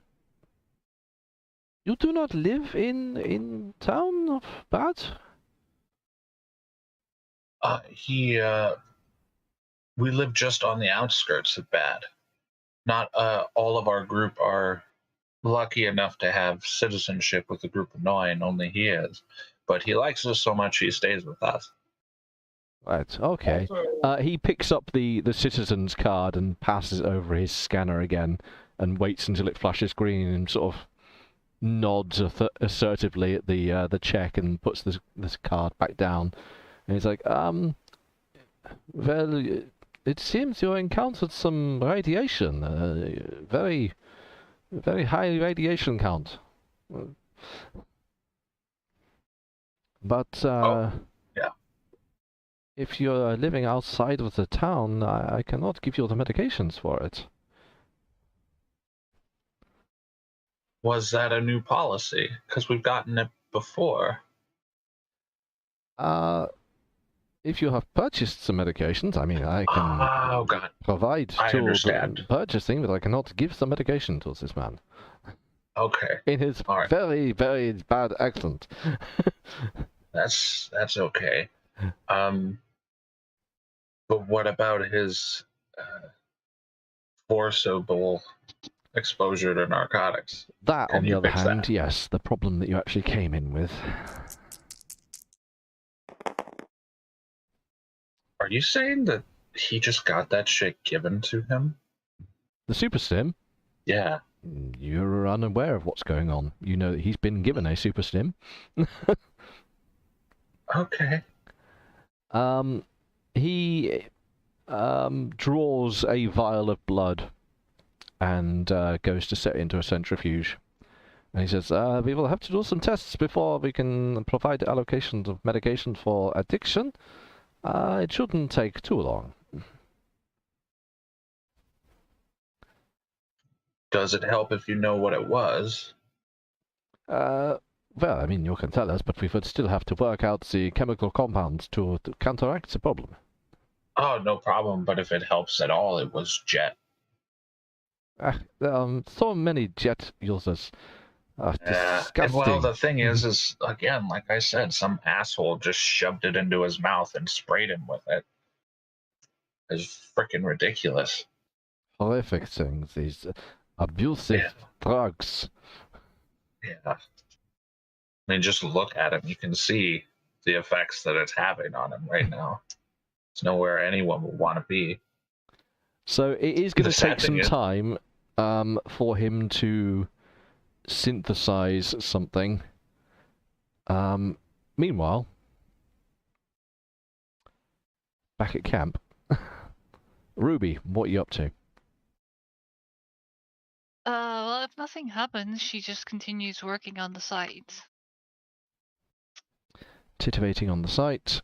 do not live in town of Bad?" We live just on the outskirts of Bad. Not all of our group are lucky enough to have citizenship with a group of 9. Only he is, but he likes us so much he stays with us. Right. Okay. Also, He picks up the citizen's card and passes it over his scanner again, and waits until it flashes green and sort of nods assertively at the check and puts this card back down. And he's like, well, it seems you encountered some radiation, very, very high radiation count. But yeah. if you're living outside of the town, I cannot give you the medications for it. Was that a new policy? Because we've gotten it before. If you have purchased some medications, I mean, I can provide I to understand. purchasing, but I cannot give the medication to this man. Okay. In his Right. very, very bad accent. That's okay. But what about his forcible exposure to narcotics? That, Can on the you other fix hand, that? yes, the problem that you actually came in with. Are you saying that he just got that shit given to him? The super stim, Yeah. you're unaware of what's going on. You know that he's been given a super stim. Okay. He draws a vial of blood and goes to set it into a centrifuge. And he says, we will have to do some tests before we can provide allocations of medication for addiction. It shouldn't take too long. Does it help if you know what it was? Well, I mean, you can tell us, but we would still have to work out the chemical compounds to counteract the problem. Oh, no problem. But if it helps at all, it was jet. So many jet users. Disgusting. Well, the thing is again, like I said, some asshole just shoved it into his mouth and sprayed him with it. It's freaking ridiculous. Horrific things. These abusive drugs. Yeah. I mean, just look at him. You can see the effects that it's having on him right now. It's nowhere anyone would want to be. So it is going The to sad take some thing is- time for him to synthesize something. Meanwhile, back at camp, Ruby, what are you up to? Well, if nothing happens, she just continues working on the site. Titivating on the site.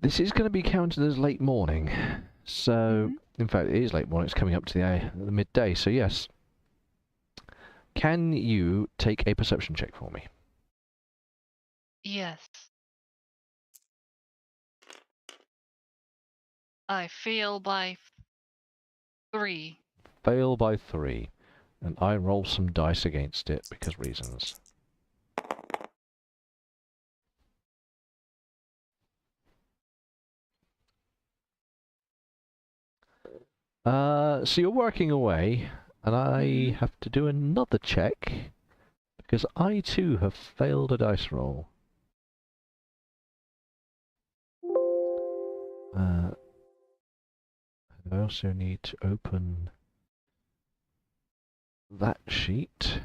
This is going to be counted as late morning. So, in fact, it is late morning. It's coming up to the midday. So, yes. Can you take a perception check for me? Yes. I fail by 3. Fail by 3. And I roll some dice against it because reasons. So you're working away, and I have to do another check because I too have failed a dice roll. I also need to open that sheet.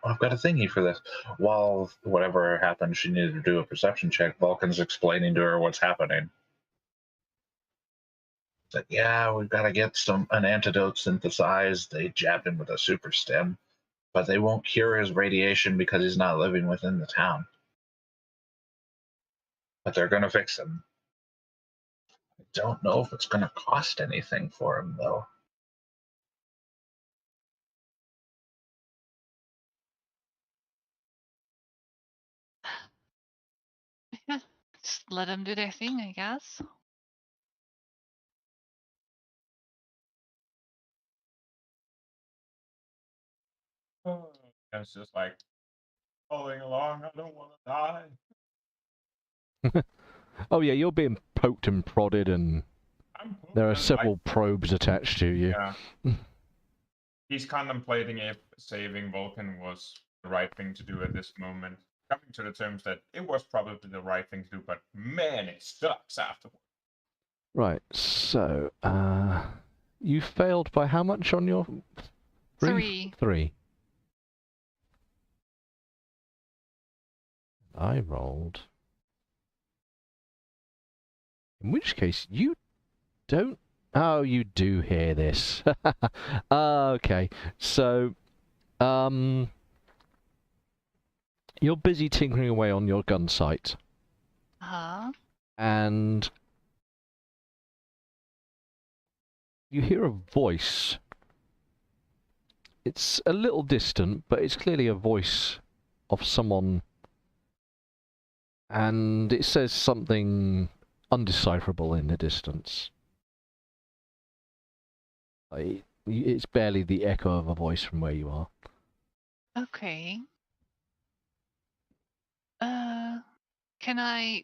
I've got a thingy for this. While whatever happened, she needed to do a perception check. Vulcan's explaining to her what's happening. It's like, yeah, we've got to get an antidote synthesized. They jabbed him with a super stem, but they won't cure his radiation because he's not living within the town. But they're going to fix him. I don't know if it's going to cost anything for him, though. Yeah, just let them do their thing, I guess. Oh, and it's just like following along. I don't want to die. Oh yeah, you're being poked and prodded, and there are Like, several probes attached to you. yeah. He's contemplating if saving Vulcan was the right thing to do at this moment. Coming to the terms that it was probably the right thing to do, but man, it sucks afterwards. Right, so, you failed by how much on your... 3. 3. I rolled... In which case, you don't... Oh, you do hear this. Okay, so, you're busy tinkering away on your gun sight, and you hear a voice. It's a little distant, but it's clearly a voice of someone, and it says something undecipherable in the distance. It's barely the echo of a voice from where you are. Okay. Can I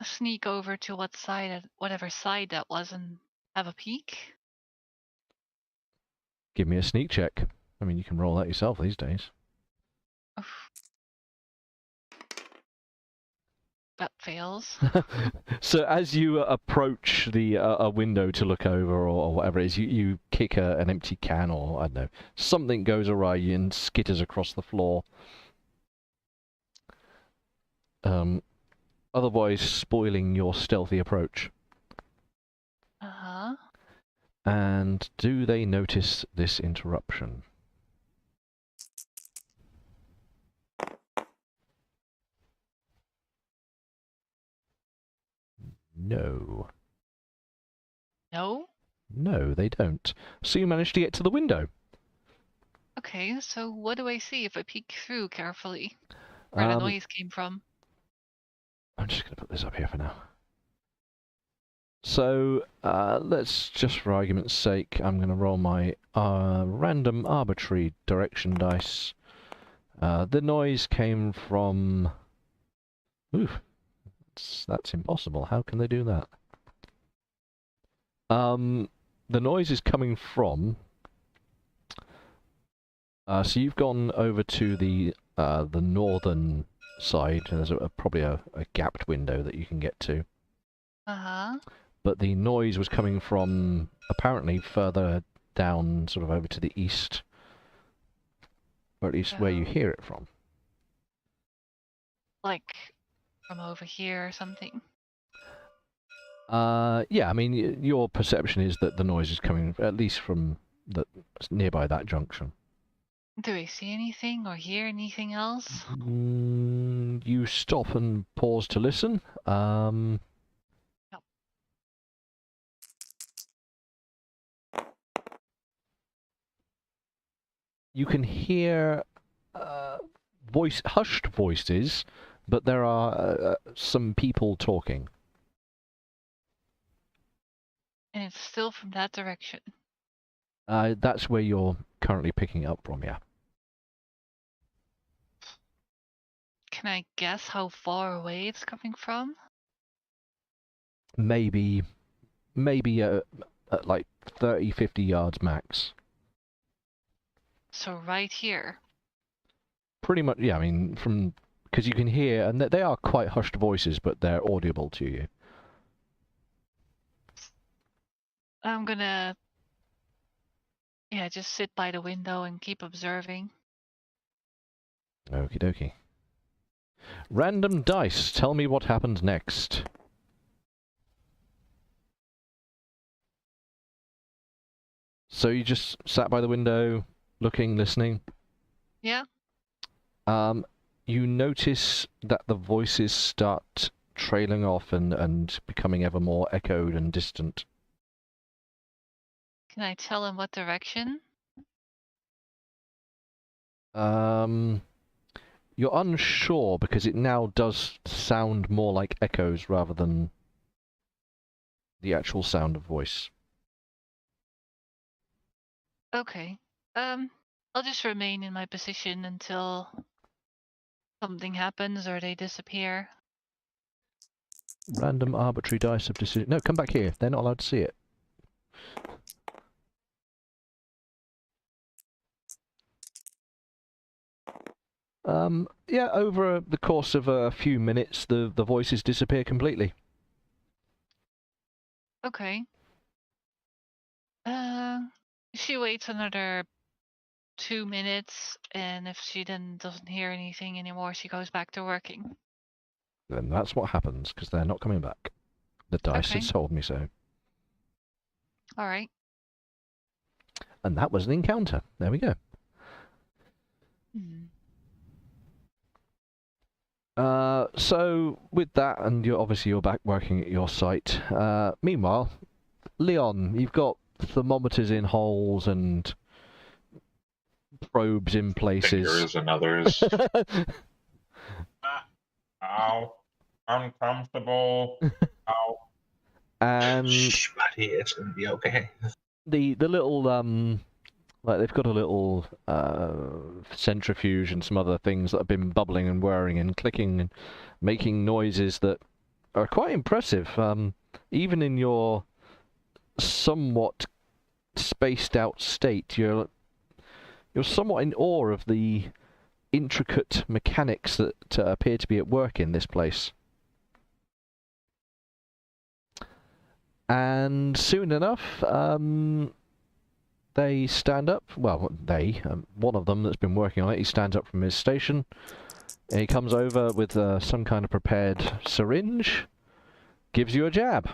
sneak over to whatever side that was and have a peek? Give me a sneak check. I mean, you can roll that yourself these days. Oof. That fails. So as you approach the a window to look over or whatever it is, you kick an empty can or, I don't know, something goes awry and skitters across the floor. Otherwise spoiling your stealthy approach. And do they notice this interruption? No. No? No, they don't. So you managed to get to the window. Okay, so what do I see if I peek through carefully? Where the noise came from? I'm just going to put this up here for now. So, let's just for argument's sake, I'm going to roll my random arbitrary direction dice. The noise came from... Ooh, that's impossible. How can they do that? The noise is coming from So you've gone over to the northern side. And there's probably a gapped window that you can get to. Uh-huh. But the noise was coming from apparently further down, sort of over to the east, or at least where you hear it from. Like from over here or something. Yeah, I mean, your perception is that the noise is coming at least from nearby that junction. Do we see anything or hear anything else? You stop and pause to listen. You can hear hushed voices, but there are some people talking. And it's still from that direction. That's where you're currently picking it up from, yeah. Can I guess how far away it's coming from? Maybe at like 30, 50 yards max. So right here. Pretty much, yeah, I mean, because you can hear, and they are quite hushed voices, but they're audible to you. I'm gonna, just sit by the window and keep observing. Okie dokie. Random dice, tell me what happened next. So you just sat by the window, looking, listening? Yeah. You notice that the voices start trailing off and becoming ever more echoed and distant. Can I tell in what direction? You're unsure because it now does sound more like echoes rather than the actual sound of voice. Okay. I'll just remain in my position until something happens or they disappear. Random arbitrary dice of decision. No, come back here. They're not allowed to see it. Yeah, over the course of a few minutes, the voices disappear completely. Okay. She waits another 2 minutes, and if she then doesn't hear anything anymore, she goes back to working. Then that's what happens, because they're not coming back. The dice Okay. has told me so. All right. And that was an encounter. There we go. So with that, and you're back working at your site. Meanwhile, Leon, you've got thermometers in holes and probes in places. Fingers and others. Ow. Uncomfortable. Ow. And Shh, buddy, it's gonna be okay. the little like they've got a little centrifuge and some other things that have been bubbling and whirring and clicking and making noises that are quite impressive. Even in your somewhat spaced out state, you're somewhat in awe of the intricate mechanics that appear to be at work in this place. And soon enough, they stand up. Well, one of them that's been working on it, he stands up from his station. And he comes over with some kind of prepared syringe, gives you a jab.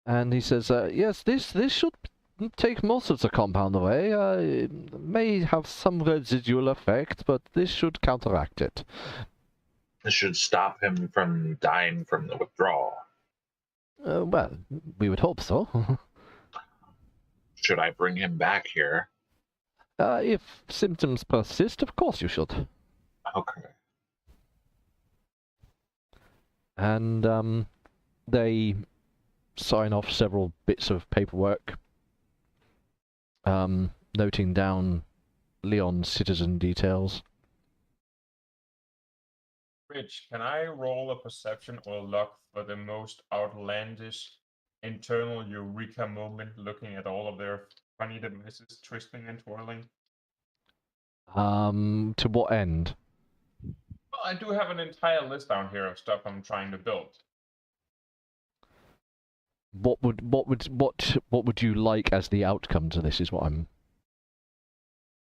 And he says, yes, this should take most of the compound away. It may have some residual effect, but this should counteract it. This should stop him from dying from the withdrawal. Well, we would hope so. Should I bring him back here? If symptoms persist, of course you should. Okay. And they sign off several bits of paperwork, noting down Leon's citizen details. Rich, can I roll a perception or luck for the most outlandish internal eureka moment looking at all of their funny devices twisting and twirling? To what end? Well, I do have an entire list down here of stuff I'm trying to build. What would you like as the outcome to this? Is what I'm.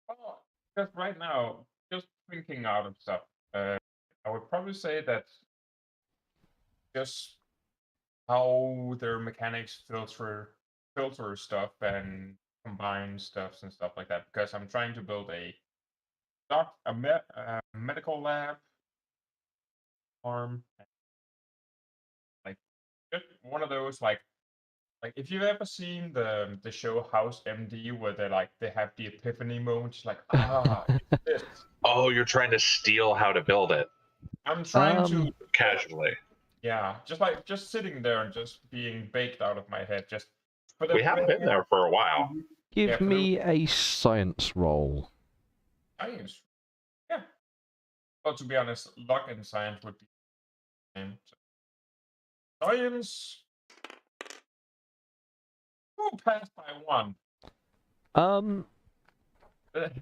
Well, just right now, just thinking out of stuff, I would probably say that just how their mechanics filter stuff and combine stuffs and stuff like that. Because I'm trying to build a medical lab farm, like just one of those like if you've ever seen the show House MD where they have the epiphany moments like it's this. Oh, you're trying to steal how to build it I'm trying to casually. Yeah, just sitting there and just being baked out of my head. Just We haven't been there for a while. Give me a science roll. Science. Yeah. Well, to be honest, luck and science would be the same. So. Science. Who passed by one?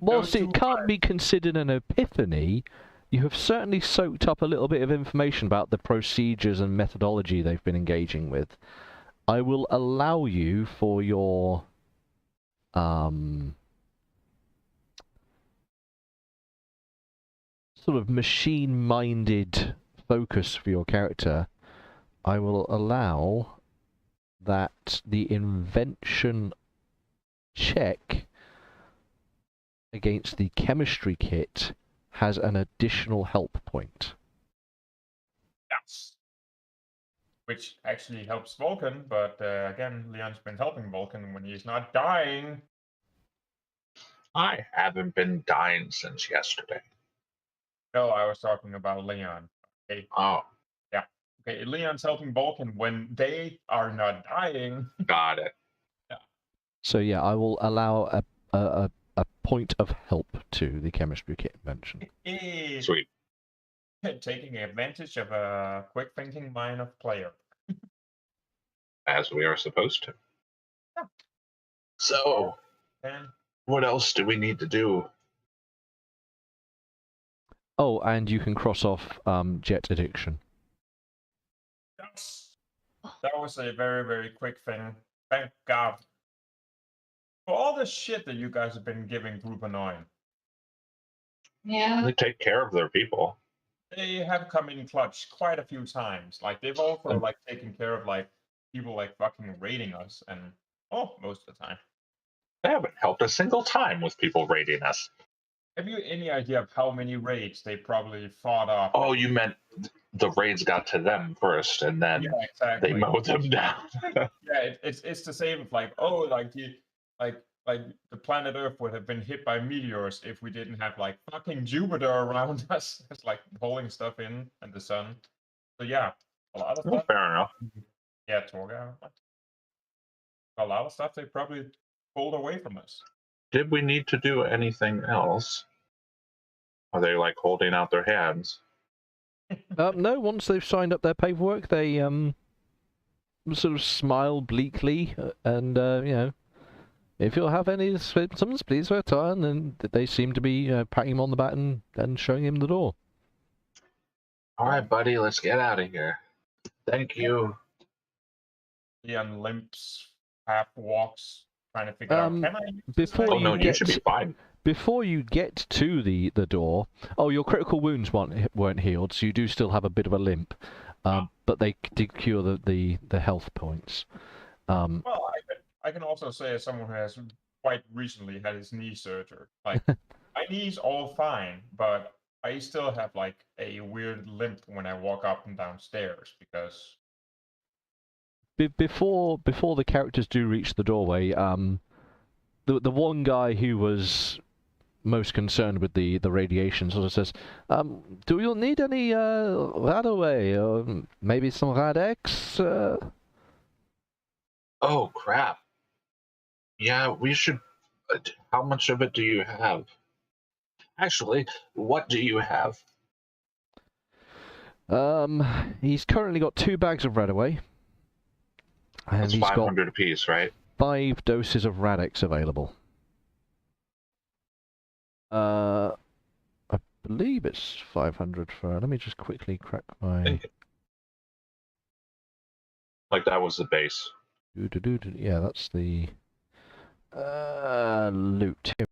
Whilst it can't be considered an epiphany, you have certainly soaked up a little bit of information about the procedures and methodology they've been engaging with. I will allow you for your sort of machine-minded focus for your character. I will allow that the invention check against the chemistry kit has an additional help point. Yes. Which actually helps Vulcan, but again, Leon's been helping Vulcan when he's not dying. I haven't been dying since yesterday. No, I was talking about Leon. Okay. Oh. Yeah. Okay, Leon's helping Vulcan when they are not dying. Got it. Yeah. So yeah, I will allow a point of help to the chemistry kit invention. Sweet. Taking advantage of a quick thinking mind of player. As we are supposed to. Yeah. So, And what else do we need to do? Oh, and you can cross off jet addiction. that was a very, very quick thing. Thank God. For all the shit that you guys have been giving Group Annoying. Yeah. They take care of their people. They have come in clutch quite a few times. Like they've also taken care of people fucking raiding us and most of the time. They haven't helped a single time with people raiding us. Have you any idea of how many raids they probably fought off? Oh, you meant the raids got to them first, and then exactly. they mowed them down. Yeah, it's the same. The planet Earth would have been hit by meteors if we didn't have fucking Jupiter around us. It's pulling stuff in and the sun. So yeah, a lot of stuff. Fair enough. Yeah, Torga. A lot of stuff they probably pulled away from us. Did we need to do anything else? Are they holding out their hands? No, once they've signed up their paperwork, they sort of smile bleakly and if you'll have any symptoms, please return. And they seem to be patting him on the back and showing him the door. All right, buddy, let's get out of here. Thank you. Leon limps, half walks, trying to figure out, can I use before you should be fine. Before you get to the door, your critical wounds weren't healed, so you do still have a bit of a limp. But they did cure the health points. Well, I can also say, as someone who has quite recently had his knee surgery, my knee's all fine, but I still have a weird limp when I walk up and down stairs because. Before the characters do reach the doorway, the one guy who was most concerned with the radiation sort of says, "Do you need any Radaway or maybe some Radex?" Oh crap! Yeah, we should. How much of it do you have? Actually, what do you have? He's currently got 2 bags of Radaway. And That's he's got 500 apiece, right? 5 doses of Radix available. I believe it's 500 for... Let me just quickly crack my... Like that was the base. Yeah, that's the... loot. Here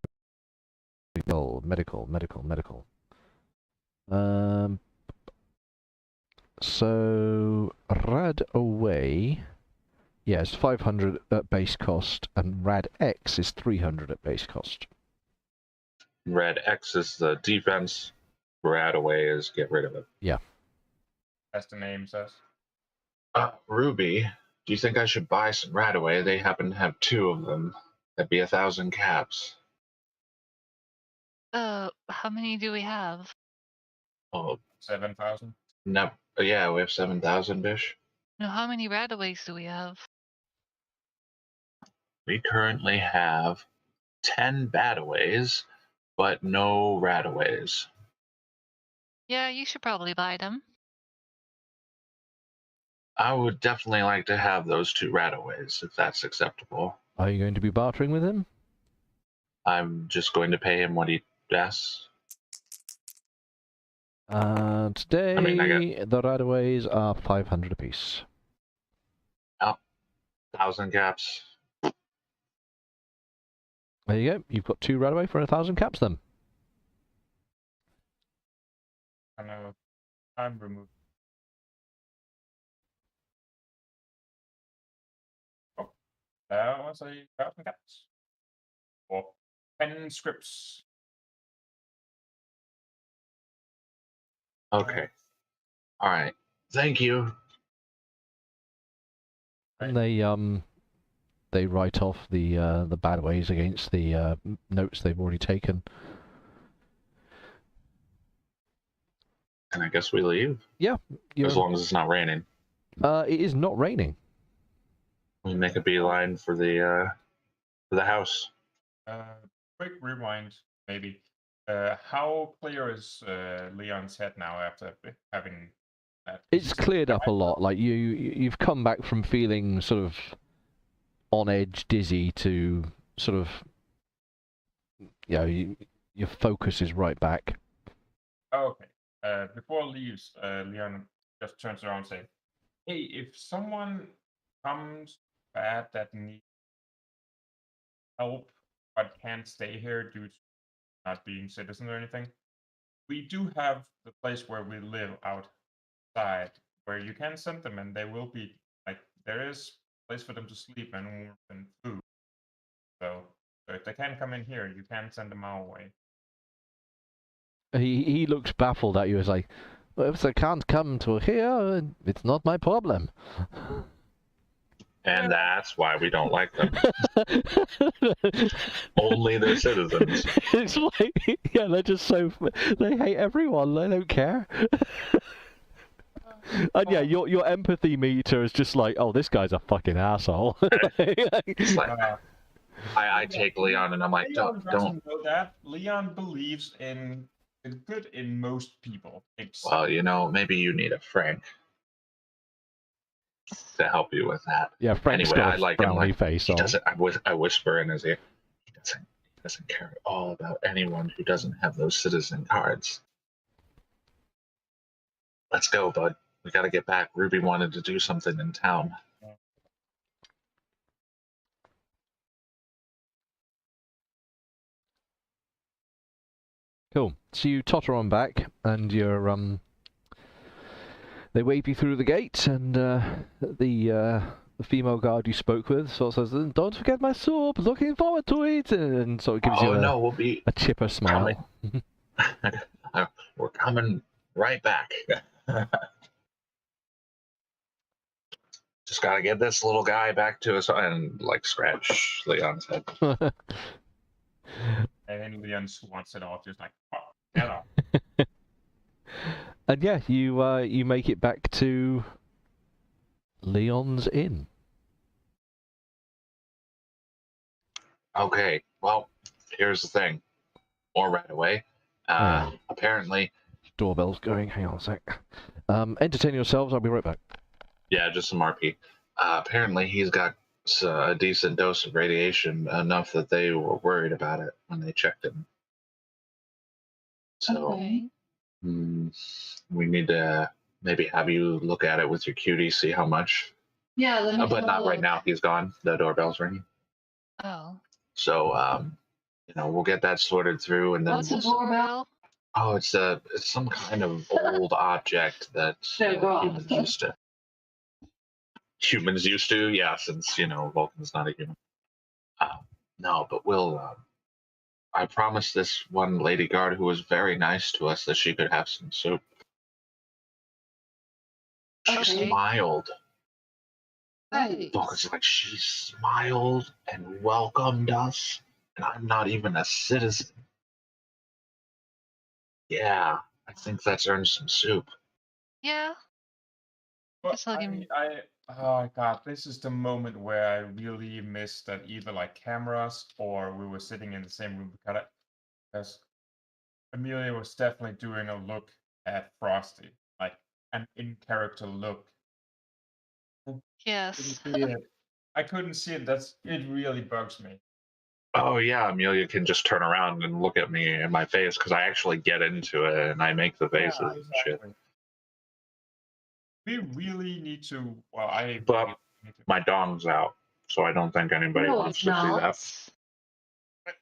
we go. Medical. So... Rad away... Yeah, it's 500 at base cost, and Rad X is 300 at base cost. Red X is the defense. Rad away is get rid of it. Yeah. As the name says. Ruby, do you think I should buy some Rad away? They happen to have 2 of them. That'd be 1,000 caps. How many do we have? Oh, 7,000. no. Yeah, we have 7,000 bish. No, how many radaways do we have? We currently have 10 badaways, but no radaways. Yeah, you should probably buy them. I would definitely like to have those 2 radaways, if that's acceptable. Are you going to be bartering with him? I'm just going to pay him what he asks. Today, I the Radaways are 500 apiece. 1,000 caps. There you go. You've got 2 Radaway for 1,000 caps then. I know. I'm removed. Oh, that was 1,000 caps. Or 10 scripts. Okay. All right. Thank you. And they write off the Badaways against the notes they've already taken. And I guess we leave. Yeah. As long as it's not raining. It is not raining. We make a beeline for the house. Quick rewind, maybe. How clear is Leon's head now after having that? It's cleared up a lot. Like you've come back from feeling sort of on edge, dizzy, to sort of, you know, your focus is right back. Okay. Before leaves, Leon just turns around and says, "Hey, if someone comes bad that needs help but can't stay here due to not being citizen or anything, we do have the place where we live outside where you can send them and they will be, like, there is a place for them to sleep and warmth and food. So if they can't come in here, you can send them our way." He looks baffled at you as like, well, if they can't come to here, it's not my problem. And that's why we don't like them. Only the citizens. It's like, yeah, they're just so, they hate everyone, they don't care. And yeah, your empathy meter is just like, oh, this guy's a fucking asshole. It's like, I take Leon and I'm like, Leon don't. doesn't know that. Leon believes in the good in most people. Well, you know, maybe you need a Frank to help you with that. Yeah, Frank's Anyway, got I a like him. frowny Like, face he on. doesn't. I whisper in his ear. He doesn't care at all about anyone who doesn't have those citizen cards. Let's go, bud. We got to get back. Ruby wanted to do something in town. Cool. So you totter on back, and you're they wave you through the gate, and the female guard you spoke with sort of says, "Don't forget my soup. Looking forward to it," and sort of gives you we'll be a chipper smile. We're coming right back. Just gotta get this little guy back to us and like scratch Leon's head. And then Leon swats it off, just like, oh, get off. And yeah, you make it back to Leon's Inn. Okay, well, here's the thing. More right away. Apparently. Doorbell's going. Hang on a sec. Entertain yourselves. I'll be right back. Yeah, just some RP. Apparently, he's got a decent dose of radiation, enough that they were worried about it when they checked him. So Okay. we need to maybe have you look at it with your cutie, see how much. Yeah, let me But have a not right look. now. He's gone. The doorbell's ringing. Oh. So we'll get that sorted through, and then What's a doorbell? oh, it's some kind of old object that Oh, God. humans used to. Yeah, since Vulcan's not a human. No, but we'll. I promised this one lady guard who was very nice to us that she could have some soup. She Okay. smiled. Right. Vulcan's like, she smiled and welcomed us, and I'm not even a citizen. Yeah, I think that's earned some soup. Yeah. But Guess I'll give him- oh god, this is the moment where I really missed that either like cameras or we were sitting in the same room because Amelia was definitely doing a look at Frosty, like an in-character look. Yes. I couldn't see it. It really bugs me. Oh yeah, Amelia can just turn around and look at me in my face because I actually get into it and I make the faces Yeah, and shit. exactly. We really need to. Well, But need to. my dong's out, so I don't think anybody No, wants it's to see that. Nuts.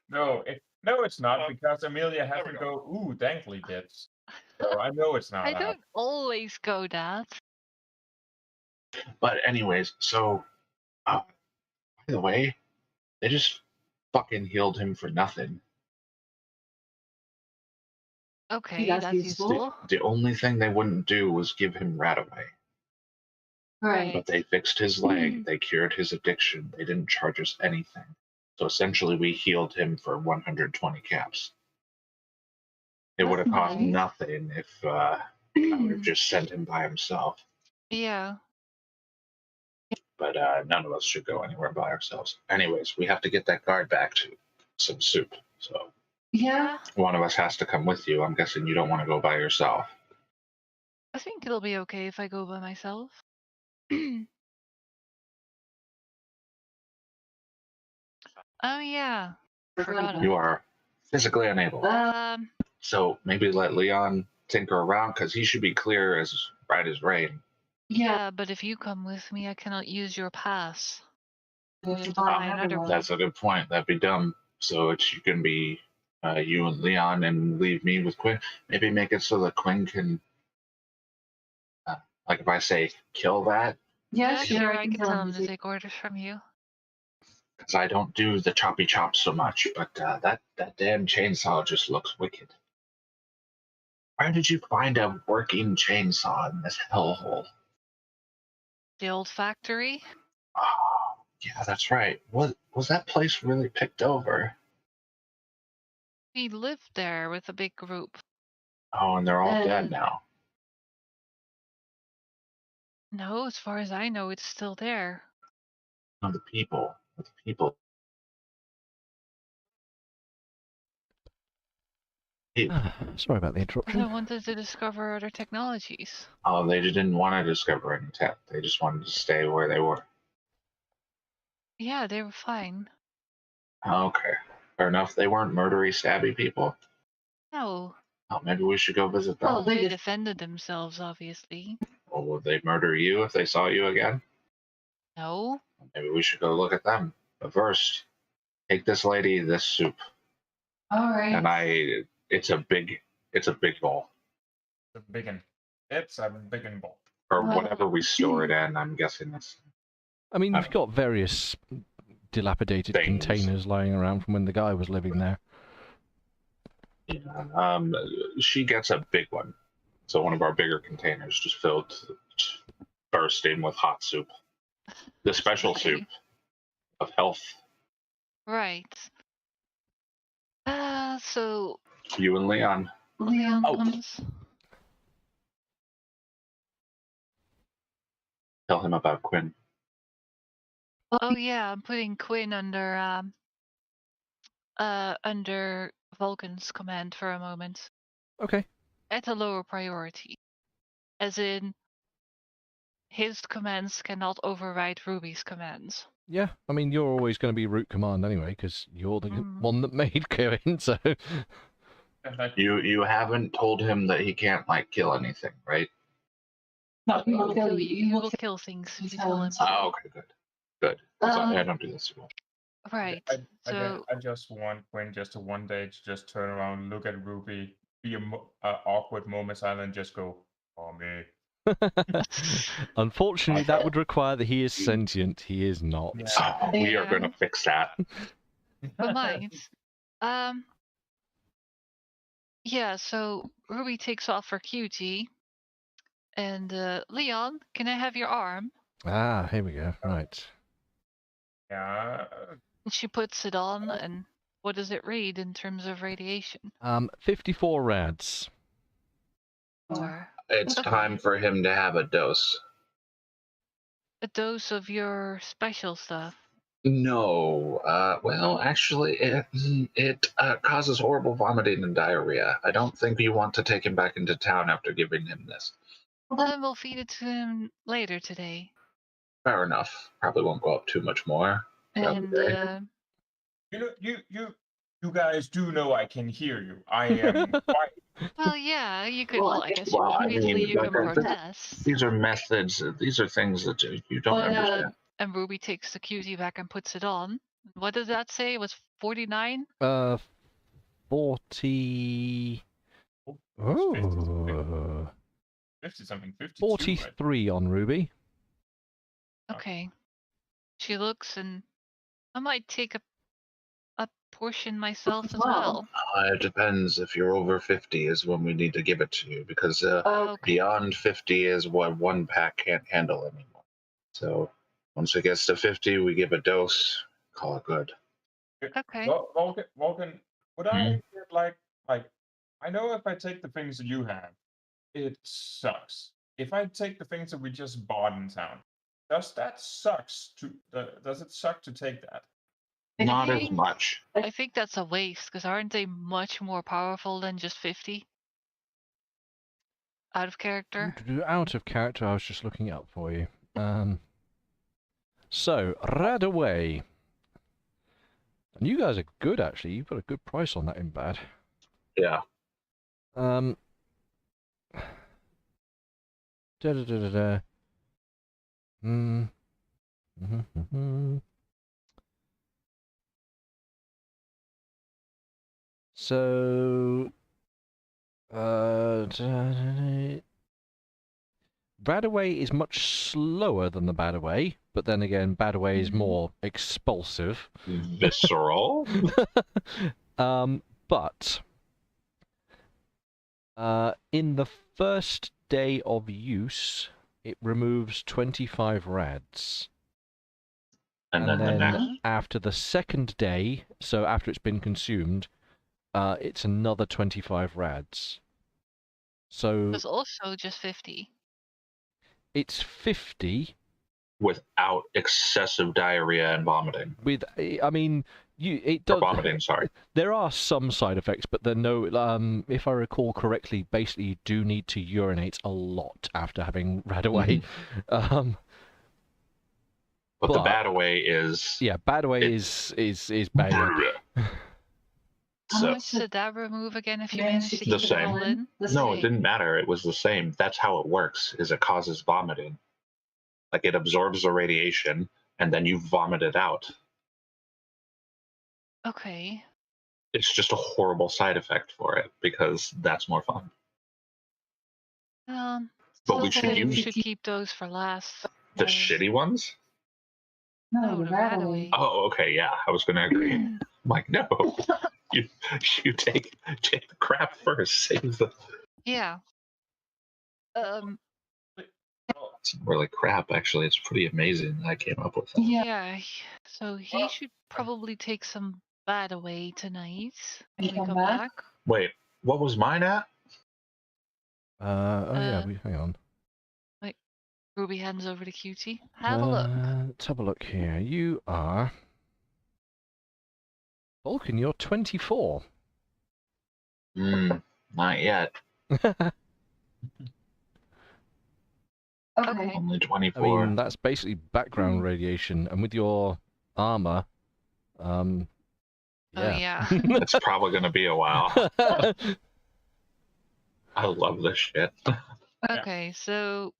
No, it's not because Amelia has to go. Ooh, dankly bits. So I know it's not. I don't always go that. But anyways, so by the way, they just fucking healed him for nothing. Okay, That's that's useful. useful. The only thing they wouldn't do was give him Rataway. Right. But they fixed his leg, they cured his addiction, they didn't charge us anything. So essentially, we healed him for 120 caps. It would have That's cost nice. nothing if I would have just sent him by himself. Yeah. But none of us should go anywhere by ourselves. Anyways, we have to get that guard back to some soup. So Yeah. one of us has to come with you. I'm guessing you don't want to go by yourself. I think it'll be okay if I go by myself. Oh yeah. Forgot You about are physically unable. that. So maybe let Leon tinker around because he should be clear as bright as rain. Yeah, but if you come with me, I cannot use your pass. We have to buy another one. That's a good point. That'd be dumb. So it's going to be you and Leon and leave me with Quinn. Maybe make it so that Quinn can, like if I say kill that, Yeah, Sure, I can tell him to take orders from you. because I don't do the choppy chop so much, but that damn chainsaw just looks wicked. Where did you find a working chainsaw in this hellhole? The old factory? Oh, yeah, that's right. Was that place really picked over? We lived there with a big group. Oh, and they're all dead now. No, as far as I know, it's still there. No, the people. Sorry about the I interruption. wanted to discover other technologies. Oh, they didn't want to discover any tech. They just wanted to stay where they were. Yeah, they were fine. Okay, fair enough. They weren't murdery, stabby people. No. Oh, maybe we should go visit them. Well, they defended themselves, obviously. Or would they murder you if they saw you again? No. Maybe we should go look at them. But first, take this lady this soup. All right. And it's a big bowl. It's a biggin. It's a biggin bowl. Or whatever we store it in, I'm guessing it's. I mean, you've got various dilapidated Things. containers lying around from when the guy was living there. Yeah, she gets a big one. So one of our bigger containers just filled, bursting with hot soup. The special soup of health. Right. So You and Leon. Leon Oh. comes. Tell him about Quinn. Oh yeah, I'm putting Quinn under Vulcan's command for a moment. Okay. At a lower priority. As in, his commands cannot override Ruby's commands. Yeah, I mean, you're always going to be root command anyway, because you're the Mm. one that made Kirin, so... And like, You haven't told him that he can't like kill anything, right? No, He he will kill you. He will kill things if you tell him. Oh, okay, good. Good. 'Cause I don't do this too much. Right. So I just want Quinn just to one day to just turn around, look at Ruby, be a awkward moment silent, and just go, "Oh me." Unfortunately, that would require that he is sentient. He is not. Yeah. Oh, we are Yeah. going to fix that. but mine. Yeah, so Ruby takes off her cutie. And Leon, can I have your arm? Ah, here we go. Right. Yeah. And she puts it on, and what does it read in terms of radiation? 54 rads. Or It's time for him to have a dose. a dose of your special stuff. No, well, actually, it causes horrible vomiting and diarrhea. I don't think you want to take him back into town after giving him this. Well, then we'll feed it to him later today. Fair enough. Probably won't go up too much more. And You know, you guys do know I can hear you. I am quite. well, yeah, you could. Well, Well, I guess well, I obviously mean, you can like, protest. These are methods. These are things that you don't But, understand. and Ruby takes the cutie back and puts it on. What does that say? It was 49? 40... Oh, Oh. 50 something, 52. 43 on Ruby. Okay. She looks, and I might take a portion myself as well. It depends. If you're over 50 is when we need to give it to you, because Okay. beyond 50 is what one pack can't handle anymore. So once it gets to 50, we give a dose, call it good. Okay. Well, Vulcan, would I get like I know if I take the things that you have, it sucks. If I take the things that we just bought in town, does it suck to take that? Not as think- much. I think that's a waste, because aren't they much more powerful than just 50? Out of character? Out of character, I was just looking it up for you. So, Radaway. And you guys are good, actually. You've got a good price on that in bad. Yeah. Da-da-da-da-da. So, Badaway is much slower than the Badaway, but then again, Badaway is more expulsive. Visceral. But in the first day of use, it removes 25 rads. And then the next. After the second day, so after it's been consumed, it's another 25 rads. So It's also just 50. it's 50 Without excessive diarrhea and vomiting. with, I mean, it Or does. vomiting, sorry. There are some side effects, but there no. If I recall correctly, basically you do need to urinate a lot after having Radaway. But the Badaway is... Yeah, Badaway is bad. How So, much did that remove again if you managed to keep The it all same. in? no, it didn't matter. It was the same. That's how it works, is it causes vomiting. Like, it absorbs the radiation, and then you vomit it out. Okay. It's just a horrible side effect for it, because that's more fun. But we still should think we use should keep those for last. the shitty ones? No, the Radaway. Oh, okay, yeah. I was going to agree. I'm like, no. You take the crap first. Save the... Yeah. It's not really crap, actually. It's pretty amazing that I came up with that. Yeah. So he should probably take some Badaway tonight when we come back. Wait, what was mine at? Hang on. Ruby hands over the cutie. Have a look. Let's have a look here. You are Vulcan. You're 24. Not yet. Okay. Only I 24. mean, that's basically background radiation, and with your armor, Oh, yeah. yeah. It's probably going to be a while. I love this shit. Okay, so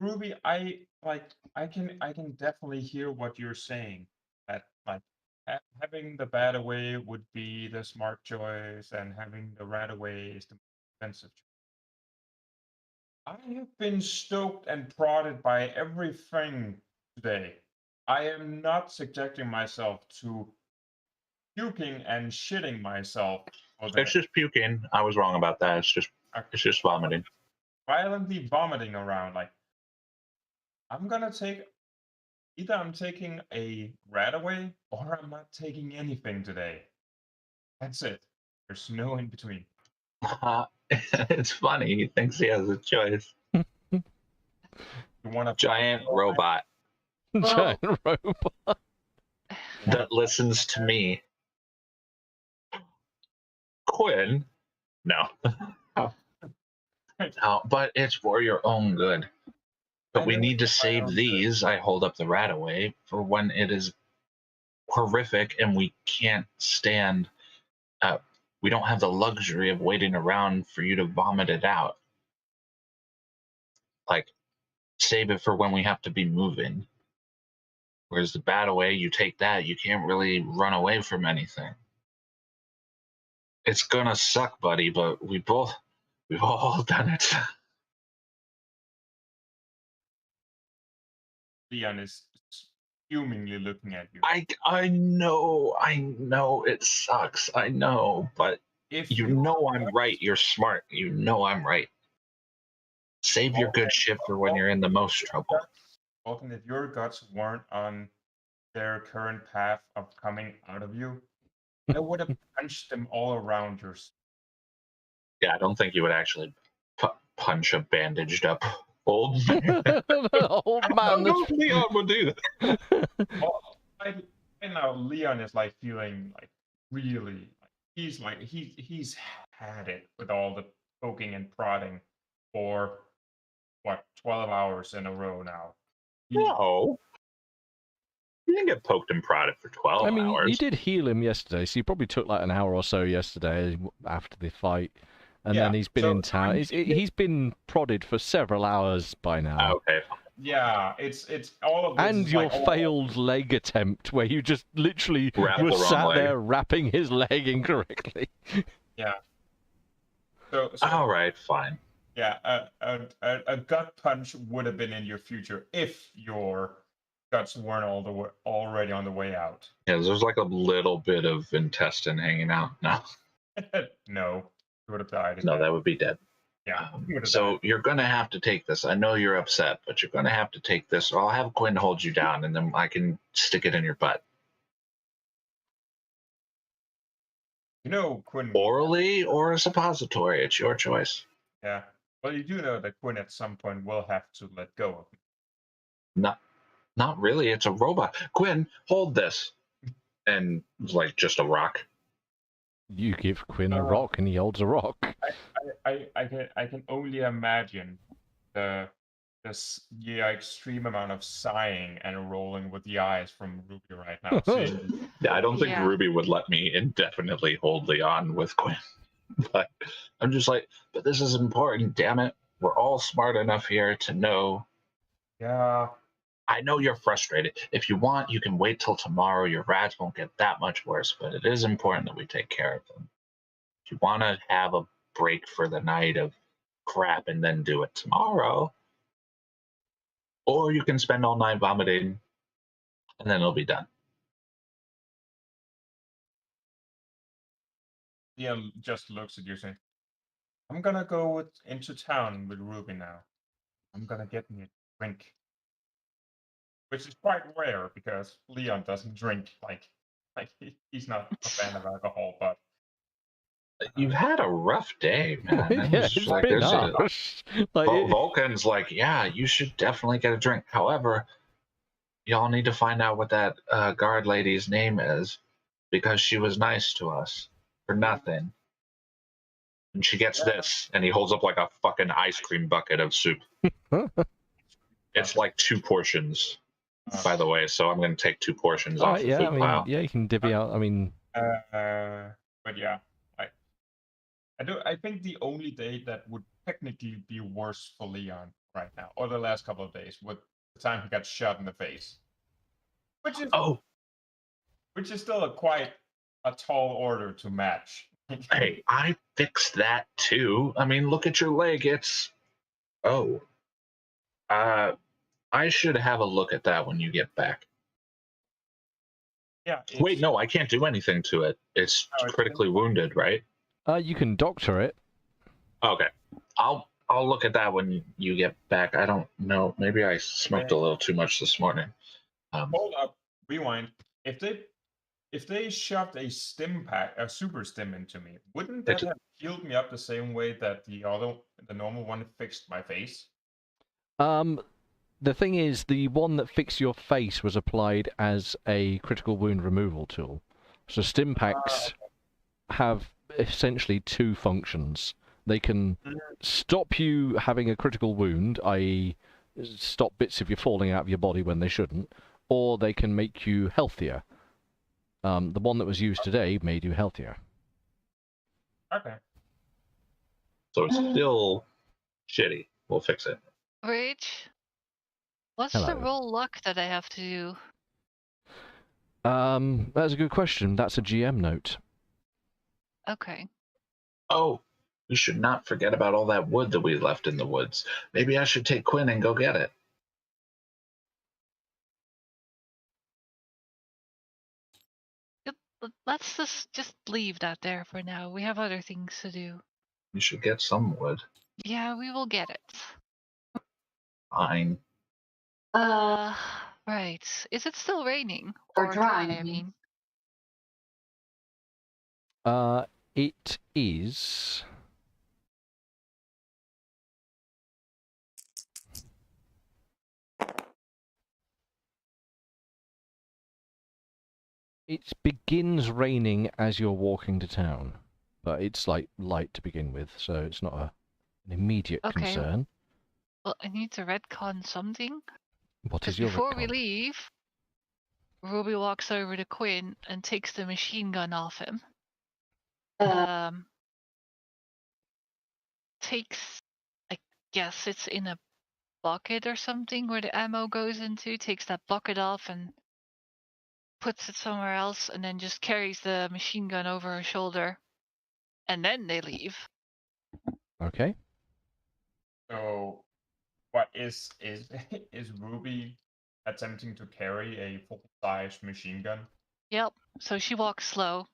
Ruby, I can definitely hear what you're saying. That like having the bat away would be the smart choice, and having the rat away is the expensive choice. I have been stoked and prodded by everything today. I am not subjecting myself to puking and shitting myself for It's just puking. I was wrong about that. It's just vomiting. violently vomiting around. Like I'm taking a rat away or I'm not taking anything today. That's it. There's no in between. It's funny. He thinks he has a choice. You want a Giant robot Giant robot. that listens to me. Quinn? No. No, but it's for your own good. But we need to save these. I hold up the rat away for when it is horrific and we can't stand. We don't have the luxury of waiting around for you to vomit it out. Like, save it for when we have to be moving. Whereas the bat away, you take that, you can't really run away from anything. It's gonna suck, buddy, but we've all done it. Leon is fumingly looking at you. I know it sucks. I know, but If you know I'm right. You're smart. You know I'm right. Save your good shit for when you're in the most trouble. Vulcan, if your guts weren't on their current path of coming out of you, I would have punched them all around your. Yeah, I don't think you would actually punch a bandaged up old man. Old I man. don't know if Leon would do that. Well, right now Leon is like feeling like really like he's had it with all the poking and prodding for what 12 hours in a row now. No. You didn't get poked and prodded for 12 I mean, hours. you did heal him yesterday, so you probably took like an hour or so yesterday after the fight, and then he's been in town. He's been prodded for several hours by now. Okay. Yeah, it's all of this. And is your like, failed leg attempt, where you just literally Wrapped were the wrong sat leg. there wrapping his leg incorrectly. Yeah. So All right, fine. yeah, a gut punch would have been in your future if your guts weren't already on the way out. Yeah, there's like a little bit of intestine hanging out. No, No, you would have died. no, that would be dead. Yeah. you would have So died. you're gonna have to take this. I know you're upset, but you're gonna have to take this, or I'll have Quinn hold you down, and then I can stick it in your butt. You know Quinn. Orally or a suppository, it's your choice. Yeah. Well, you do know that Quinn at some point will have to let go of me. Not really. It's a robot. Quinn, hold this. And like just a rock. You give Quinn a rock, and he holds a rock. I can only imagine the extreme amount of sighing and rolling with the eyes from Ruby right now. Yeah, I don't think Yeah. Ruby would let me indefinitely hold Leon with Quinn. But I'm just like, but this is important, damn it. We're all smart enough here to know. Yeah. I know you're frustrated. If you want, you can wait till tomorrow. Your rats won't get that much worse, but it is important that we take care of them. If you want to have a break for the night of crap and then do it tomorrow, or you can spend all night vomiting and then it'll be done. Leon just looks at you saying, I'm gonna go into town with Ruby now. I'm gonna get me a drink. Which is quite rare because Leon doesn't drink like he's not a fan of alcohol, but You've had a rough day, man. Yeah, it's been harsh. Vulcan's like, yeah, you should definitely get a drink. However, y'all need to find out what that guard lady's name is because she was nice to us for nothing. And she gets this, and he holds up like a fucking ice cream bucket of soup. It's like 2 portions, by the way, so I'm going to take 2 portions off the yeah, food I mean, pile. yeah, you can divvy out. I mean, But yeah, I think the only day that would technically be worse for Leon right now, or the last couple of days, was the time he got shot in the face, which is still quite a tall order to match. Hey, I fixed that too. I mean, look at your leg. It's I should have a look at that when you get back. Yeah. Wait, no, I can't do anything to it. It's critically wounded, right? you can doctor it. Okay, I'll look at that when you get back. I don't know. Maybe I smoked a little too much this morning. Hold up, rewind. If they shoved a super stim into me, wouldn't that have healed me up the same way that the normal one fixed my face? The thing is, the one that fixed your face was applied as a critical wound removal tool. So stim packs have essentially 2 functions. They can stop you having a critical wound, i.e. stop bits of you falling out of your body when they shouldn't, or they can make you healthier. The one that was used today made you healthier. Okay. So it's still shitty. We'll fix it. Rage, what's Hello. the roll luck that I have to do? That's a good question. That's a GM note. Okay. Oh, we should not forget about all that wood that we left in the woods. Maybe I should take Quinn and go get it. Let's just leave that there for now. We have other things to do. We should get some wood. Yeah, we will get it. Fine. Right. Is it still raining? Or dry, I mean. It is. It begins raining as you're walking to town, but it's like light to begin with, so it's not an immediate concern. Well, I need to retcon something. What is your before retcon? we leave, Ruby walks over to Quinn and takes the machine gun off him. Takes, I guess it's in a bucket or something where the ammo goes into, takes that bucket off and puts it somewhere else, and then just carries the machine gun over her shoulder, and then they leave. Okay. So, what is Ruby attempting to carry a full-size machine gun? Yep. So she walks slow.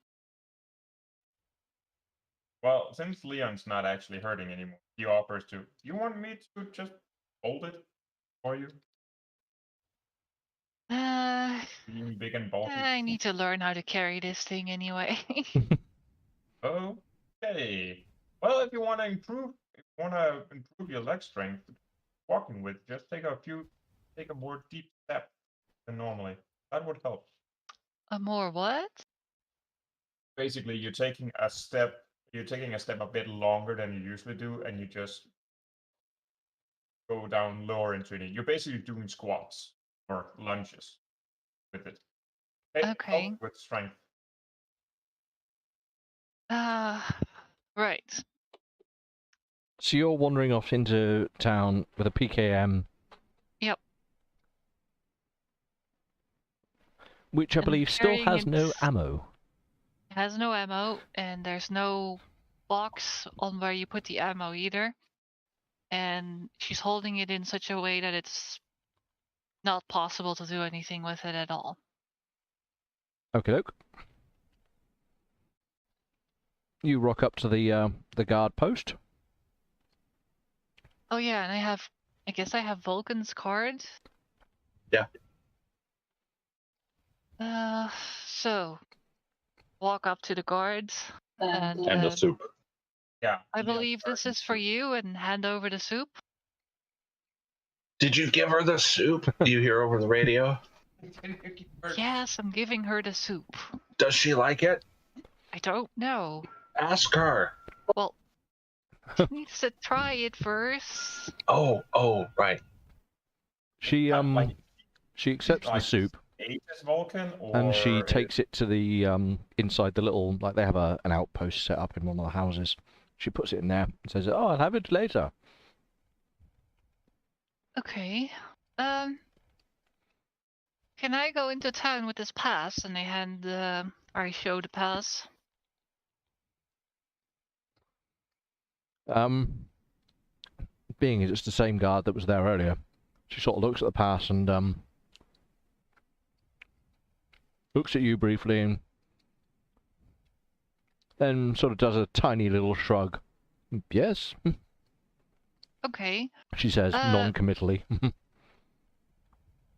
Well, since Leon's not actually hurting anymore, he offers to. Do you want me to just hold it for you? Being big and bulky. I need to learn how to carry this thing anyway. Okay. Well, if you want to improve your leg strength, walking with, just take a more deep step than normally. That would help. A more what? Basically, you're taking a step a bit longer than you usually do, and you just go down lower into it. You're basically doing squats or lunges with it. Okay. Help with strength. Right. So you're wandering off into town with a PKM. Yep. Which I And believe still carrying has no its- ammo. It has no ammo, and there's no box on where you put the ammo either. And she's holding it in such a way that it's not possible to do anything with it at all. Okay, doke. You rock up to the guard post. Oh yeah, and I guess I have Vulcan's card. Yeah. So walk up to the guards and And the soup. Yeah. I believe this is for you, and hand over the soup. Did you give her the soup? Do you hear over the radio? Yes, I'm giving her the soup. Does she like it? I don't know. Ask her. Well, She needs to try it first. Oh, right. She Like, she accepts the like soup ages Vulcan, or and she takes it to the inside the little, like, they have an outpost set up in one of the houses. She puts it in there and says, "Oh, I'll have it later." Okay. Can I go into town with this pass? And I hand or I show the pass. Being it's the same guard that was there earlier, she sort of looks at the pass and looks at you briefly and then sort of does a tiny little shrug. "Yes," Okay. she says non-committally.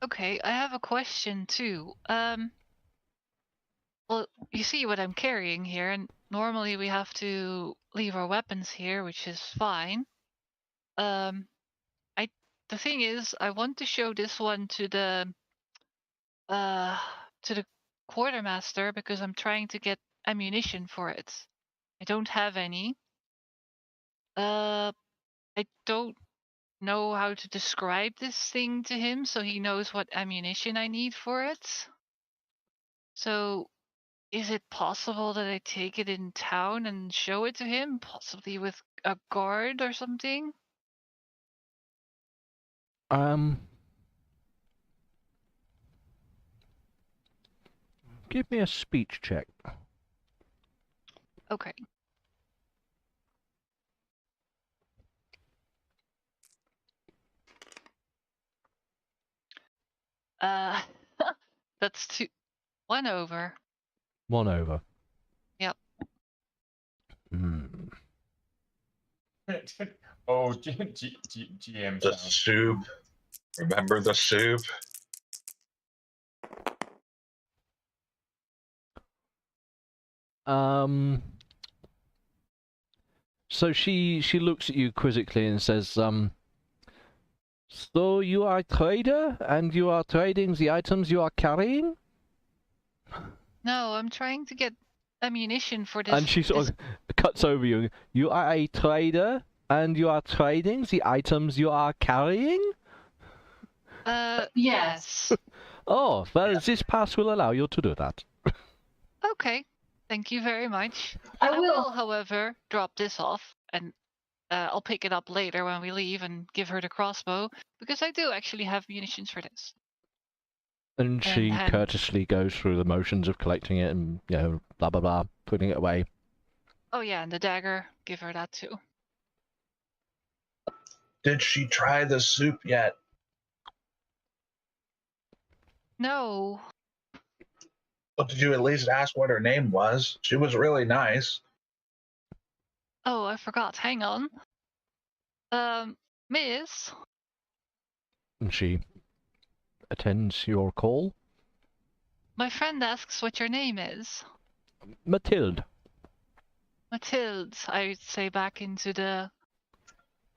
Okay, I have a question too. Well, you see what I'm carrying here, and normally we have to leave our weapons here, which is fine. The thing is, I want to show this one to the quartermaster because I'm trying to get ammunition for it. I don't have any. I don't know how to describe this thing to him so he knows what ammunition I need for it. So, is it possible that I take it in town and show it to him, possibly with a guard or something? Give me a speech check. Okay. That's 1 over. 1 over. Yep. oh, GM The sound. soup. Remember the soup? So she looks at you quizzically and says, "So you are a trader, and you are trading the items you are carrying?" No, I'm trying to get ammunition for this. And she sort of cuts over you. "You are a trader, and you are trading the items you are carrying?" Yes. "Oh, well, this pass will allow you to do that." Okay. Thank you very much. I I will. will, however, drop this off and I'll pick it up later when we leave and give her the crossbow because I do actually have munitions for this. And she hand- courteously goes through the motions of collecting it and, you know, blah, blah, blah, putting it away. Oh yeah, and the dagger, give her that too. Did she try the soup yet? No. Well, did you at least ask what her name was? She was really nice. Oh, I forgot. Hang on. Miss? And she attends your call. My friend asks what your name is. "Mathilde." Mathilde, I say back into the...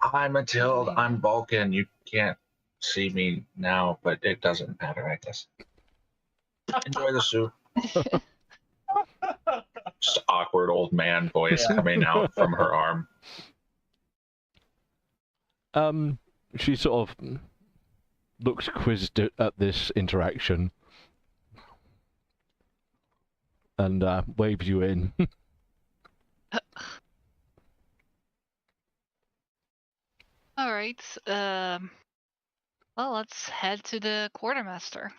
Hi, Mathilde. I'm Vulcan. You can't see me now, but it doesn't matter, I guess. Enjoy the soup. Just awkward old man voice coming out from her arm. She sort of looks quizzed at this interaction and waves you in. All right. Well, let's head to the quartermaster.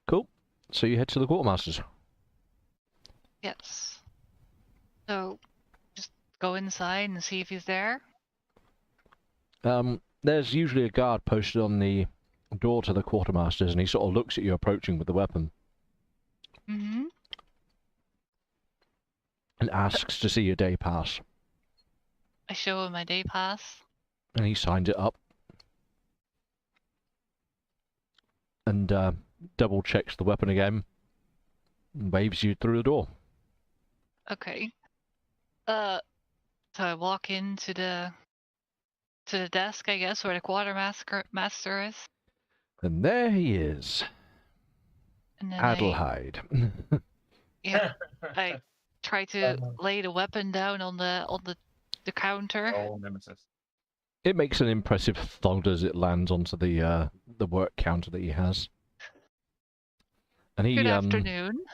Cool. So you head to the quartermaster's. Yes. So, just go inside and see if he's there. There's usually a guard posted on the door to the quartermaster's, and he sort of looks at you approaching with the weapon. Mm-hmm. And asks to see your day pass. I show him my day pass. And he signs it up. And double checks the weapon again. And waves you through the door. Okay. So I walk into the desk, I guess, where the quartermaster is. And there he is. And then Adelheid. I try to lay the weapon down on the counter. Oh, nemesis. It makes an impressive thud as it lands onto the work counter that he has. And Good afternoon.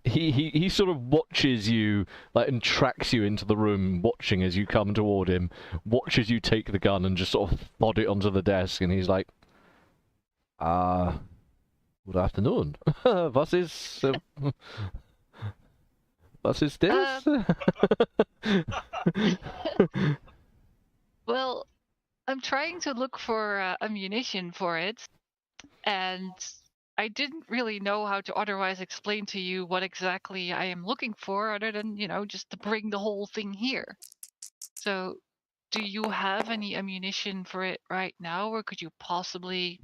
he sort of watches you, like, and tracks you into the room, watching as you come toward him, watches you take the gun and just sort of thud it onto the desk, and he's like, good afternoon. Was ist this? Well, I'm trying to look for ammunition for it, and I didn't really know how to otherwise explain to you what exactly I am looking for, other than, just to bring the whole thing here. So, do you have any ammunition for it right now, or could you possibly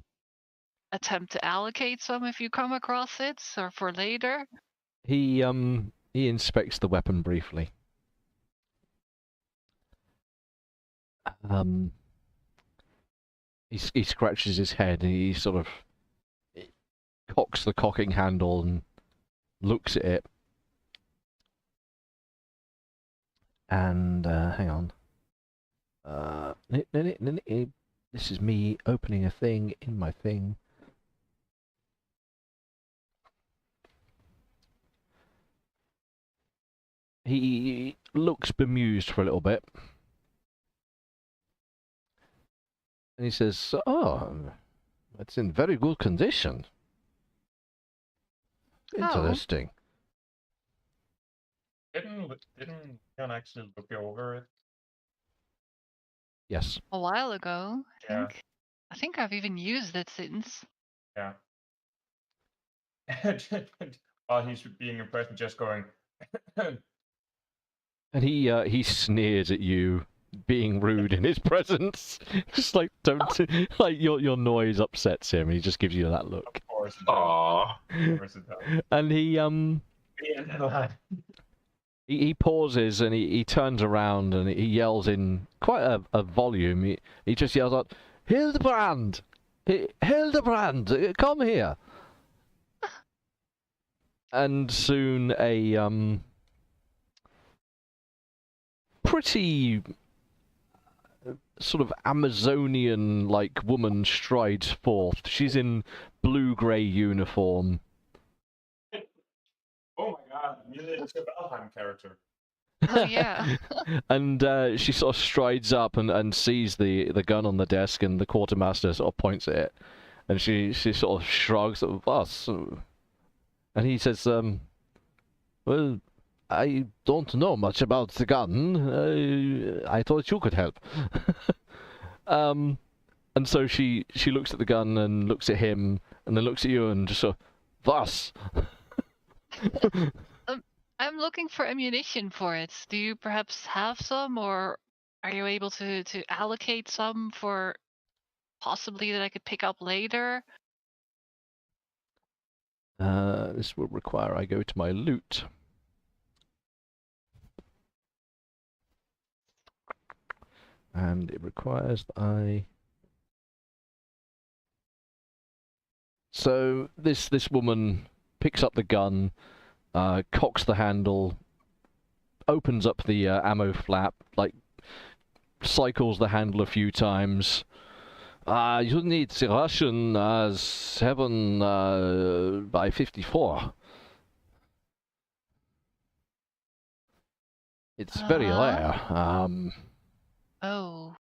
attempt to allocate some if you come across it, or for later? He inspects the weapon briefly. He scratches his head and he sort of cocks the cocking handle and looks at it. And hang on. This is me opening a thing in my thing. He looks bemused for a little bit. And he says, "Oh, it's in very good condition. Interesting." Didn't Leon actually look over it? Yes. A while ago, I Yeah. think. I think I've even used it since. Yeah. While he's being impressed, just going. And he sneers at you, being rude in his presence. Just like, don't, like, your noise upsets him. He just gives you that look. Of course. Aww. Of course it does. And he pauses and he turns around and he yells in quite a volume. He just yells out, "Hildebrand! Hildebrand, come here!" And soon a pretty sort of Amazonian-like woman strides forth. She's in blue-grey uniform. Oh my god, it's a Valheim character. Oh yeah. And she sort of strides up and sees the gun on the desk, and the quartermaster sort of points at it, and she sort of shrugs at us, and he says, "Well, I don't know much about the gun. I thought you could help." And so she looks at the gun and looks at him and then looks at you and just sort of, "Was?" I'm looking for ammunition for it. Do you perhaps have some, or are you able to allocate some for possibly that I could pick up later? This will require I go to my loot. And it requires that I... So this woman picks up the gun, cocks the handle, opens up the ammo flap, like cycles the handle a few times. You need the Russian 7 by 54. It's very rare. Oh.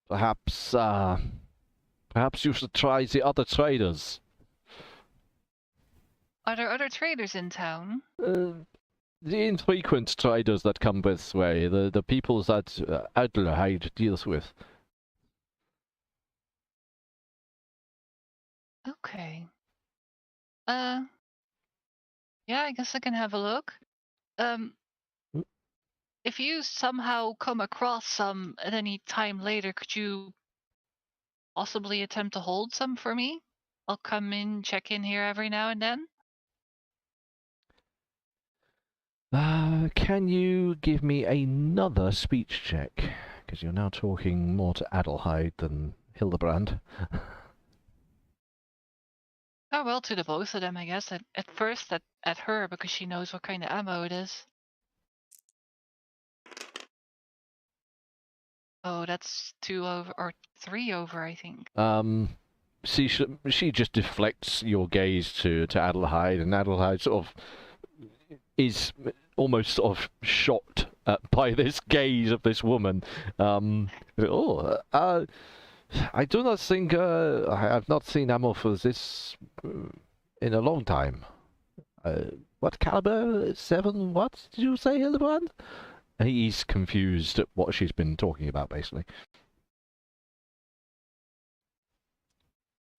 Perhaps you should try the other traders. Are there other traders in town? The infrequent traders that come this way, the people that Adlerheid deals with. Okay. Yeah, I guess I can have a look. If you somehow come across some at any time later, could you possibly attempt to hold some for me? I'll come in, check in here every now and then. Can you give me another speech check? because you're now talking more to Adelheid than Hildebrand. Oh well, to the both of them, I guess. At first, at her because she knows what kind of ammo it is. Oh, that's 2 over or 3 over, I think. She just deflects your gaze to Adelheid, and Adelheid sort of is almost sort of shocked by this gaze of this woman. I do not think I have not seen ammo for this in a long time. What caliber? 7? What did you say, Hildebrand? And he's confused at what she's been talking about, basically.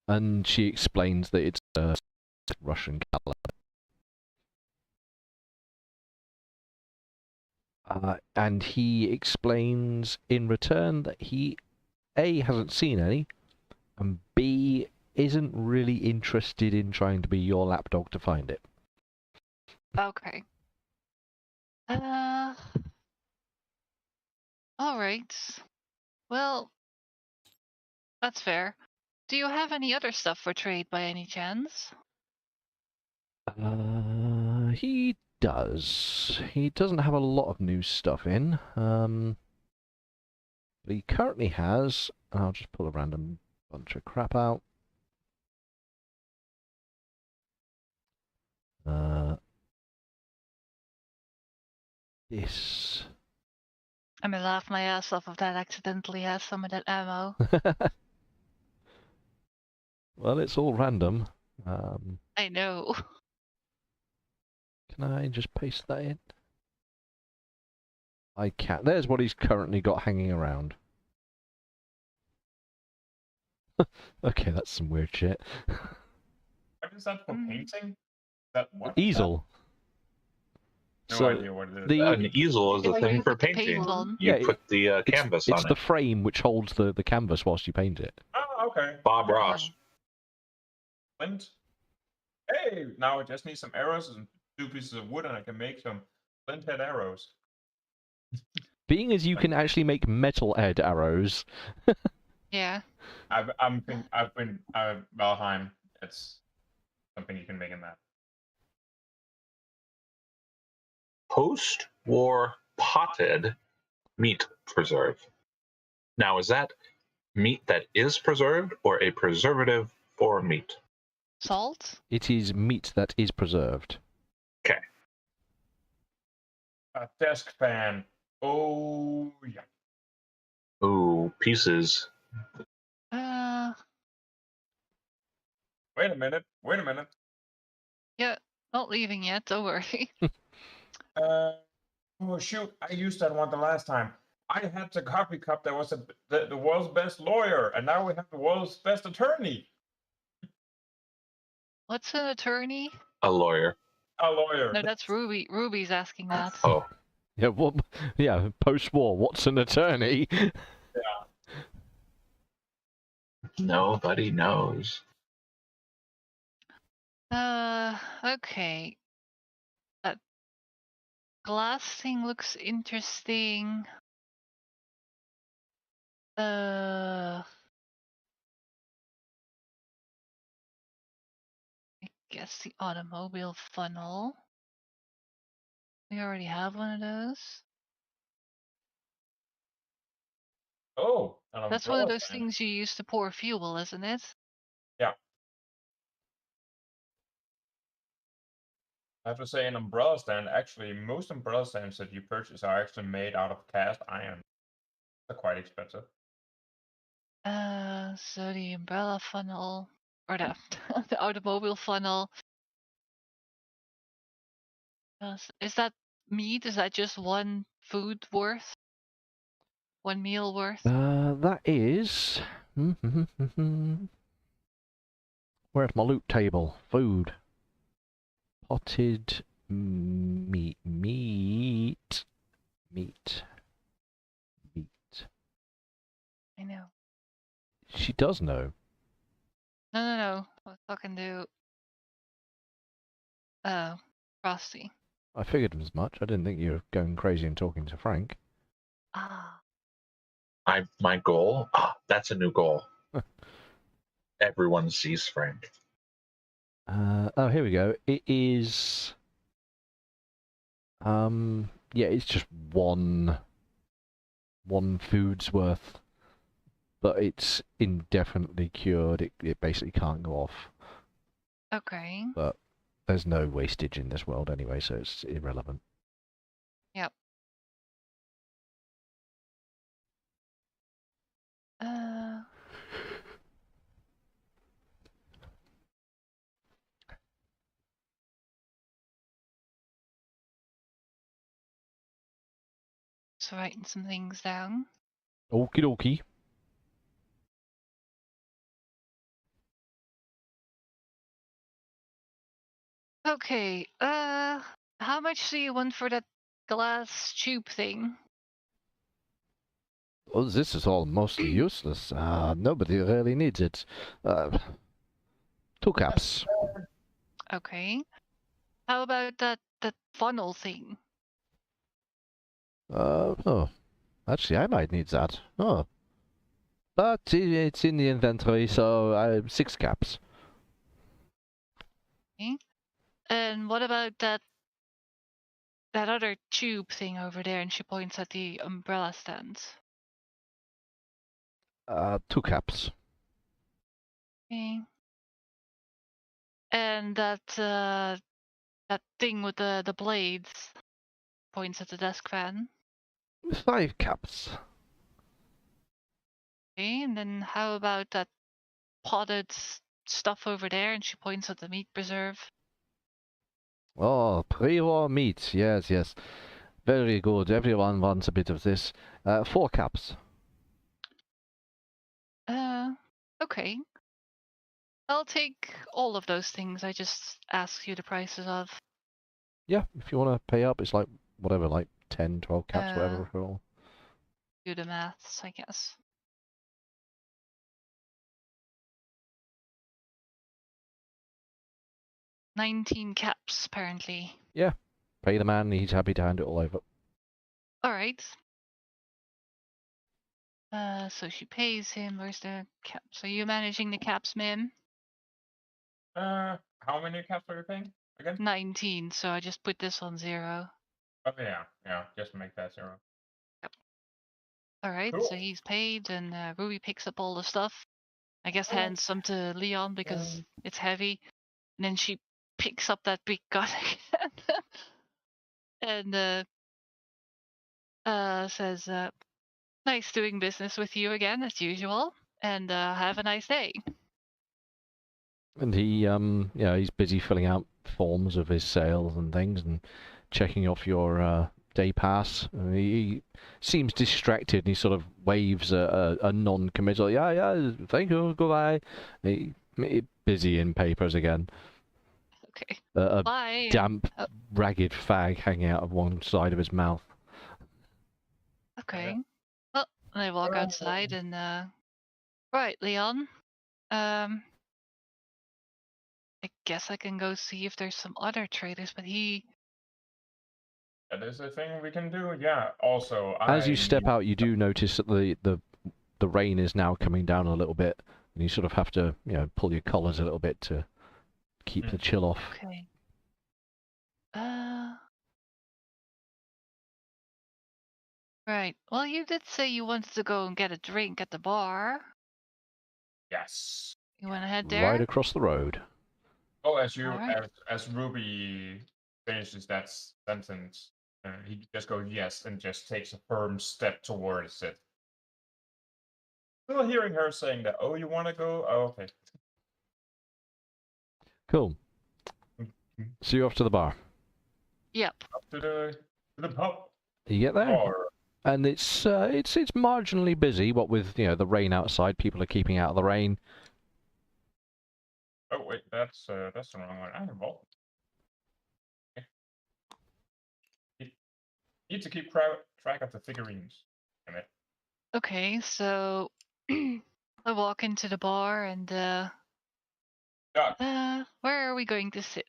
And she explains that it's a Russian caliber. And he explains in return that he, A, hasn't seen any, and B, isn't really interested in trying to be your lapdog to find it. Okay. Alright. Well, that's fair. Do you have any other stuff for trade by any chance? He does. He doesn't have a lot of new stuff in. But he currently has, and I'll just pull a random bunch of crap out. This. I'm gonna laugh my ass off if that accidentally has some of that ammo. Well, it's all random. I know. Can I just paste that in? I can. There's what he's currently got hanging around. Okay, that's some weird shit. What is that for painting? That what? Easel. No idea what it is. An easel is a Where thing you for put the painting. paint on. You Yeah, put the canvas it's on the it. frame which holds the canvas whilst you paint it. Oh, okay. Bob Ross. Flint. Hey, now I just need some arrows and 2 pieces of wood, and I can make some flint head arrows. Being as you can actually make metal head arrows. Yeah. Valheim. It's something you can make in that. Post-war potted meat preserve. Now, is that meat that is preserved or a preservative for meat? Salt? It is meat that is preserved. Okay. A desk fan. Oh, yeah. Ooh, pieces. Wait a minute. Yeah, not leaving yet, don't worry. Oh, shoot. I used that one the last time. I had the coffee cup that was the world's best lawyer, and now we have the world's best attorney. What's an attorney? A lawyer. A lawyer. No, that's Ruby. Ruby's asking that. Oh, Yeah, what? Yeah, post-war. What's an attorney? nobody knows. Okay. That glass thing looks interesting. I guess the automobile funnel. We already have one of those. Oh, That's one of those things you use to pour fuel, isn't it? Yeah. I have to say, an umbrella stand, actually, most umbrella stands that you purchase are actually made out of cast iron. They're quite expensive. So the umbrella funnel, or the, the automobile funnel. Is that meat? Is that just one food worth? One meal worth? That is... Where's my loot table? Food. Potted meat. I know. She does know. No. What fucking do? Oh, Frosty. I figured as much. I didn't think you were going crazy and talking to Frank. Ah. My goal. That's a new goal. Everyone sees Frank. Oh, here we go. It is. Yeah, it's just one food's worth, but it's indefinitely cured. It basically can't go off. Okay. But there's no wastage in this world anyway, so it's irrelevant. Yep. So writing some things down. Okie dokie. Okay, how much do you want for that glass tube thing? Oh, this is all mostly useless. Nobody really needs it. 2 caps. Okay. How about that funnel thing? Oh. Actually, I might need that. Oh. But it's in the inventory, so 6 caps. Okay. And what about that other tube thing over there? And she points at the umbrella stand. 2 caps. Okay. And that thing with the blades points at the desk fan. 5 caps. Okay. And then how about that potted stuff over there? And she points at the meat preserve. Oh, pre-war meat. Yes, yes. Very good. Everyone wants a bit of this. 4 caps. Okay. I'll take all of those things I just asked you the prices of. Yeah, if you want to pay up, it's like, whatever, like 10, 12 caps, whatever for all. Do the maths, I guess. $19 caps, apparently. Yeah. Pay the man, he's happy to hand it all over. Alright. So she pays him. Where's the caps? Are you managing the caps, ma'am? How many caps are you paying again? 19, so I just put this on 0. Oh yeah, just make that 0. Alright, Cool. so he's paid, and Ruby picks up all the stuff. I guess hands some to Leon because it's heavy. And then she picks up that big gun again. And says, nice doing business with you again, as usual. And have a nice day. And he, he's busy filling out forms of his sales and things and checking off your day pass. He seems distracted and he sort of waves a non-committal, yeah, thank you, goodbye. Busy in papers again. Okay. A Bye. damp, ragged fag hanging out of one side of his mouth. Okay. Well, they walk outside and, right, Leon. I guess I can go see if there's some other traders, but That is a thing we can do. Yeah. Also, as you step out, you do notice that the rain is now coming down a little bit, and you sort of have to, pull your collars a little bit to keep the chill off. Okay. Right. Well, you did say you wanted to go and get a drink at the bar. Yes. You want to head there? Right across the road. Oh, Alright. as Ruby finishes that sentence, he just goes yes and just takes a firm step towards it. Still hearing her saying that. Oh, you want to go? Oh, okay. Cool. So you're off to the bar. Yep. Up to the pub. You get there, Or and it's marginally busy. What with the rain outside, people are keeping out of the rain. oh wait, that's the wrong one. I have vault. Need to keep track of the figurines. Damn it. Okay, so I walk into the bar and where are we going to sit?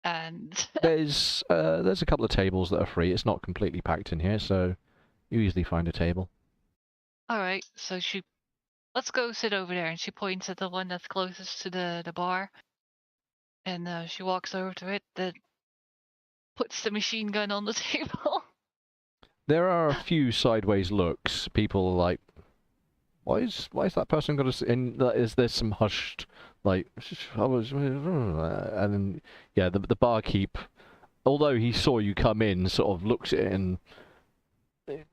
And There's a couple of tables that are free. It's not completely packed in here, so you easily find a table. All right, so let's go sit over there, and she points at the one that's closest to the bar, and she walks over to it, then puts the machine gun on the table. There are a few sideways looks. People are like, why is that person got to? And there's some hushed, like, and then yeah, the barkeep, although he saw you come in, sort of looks at it and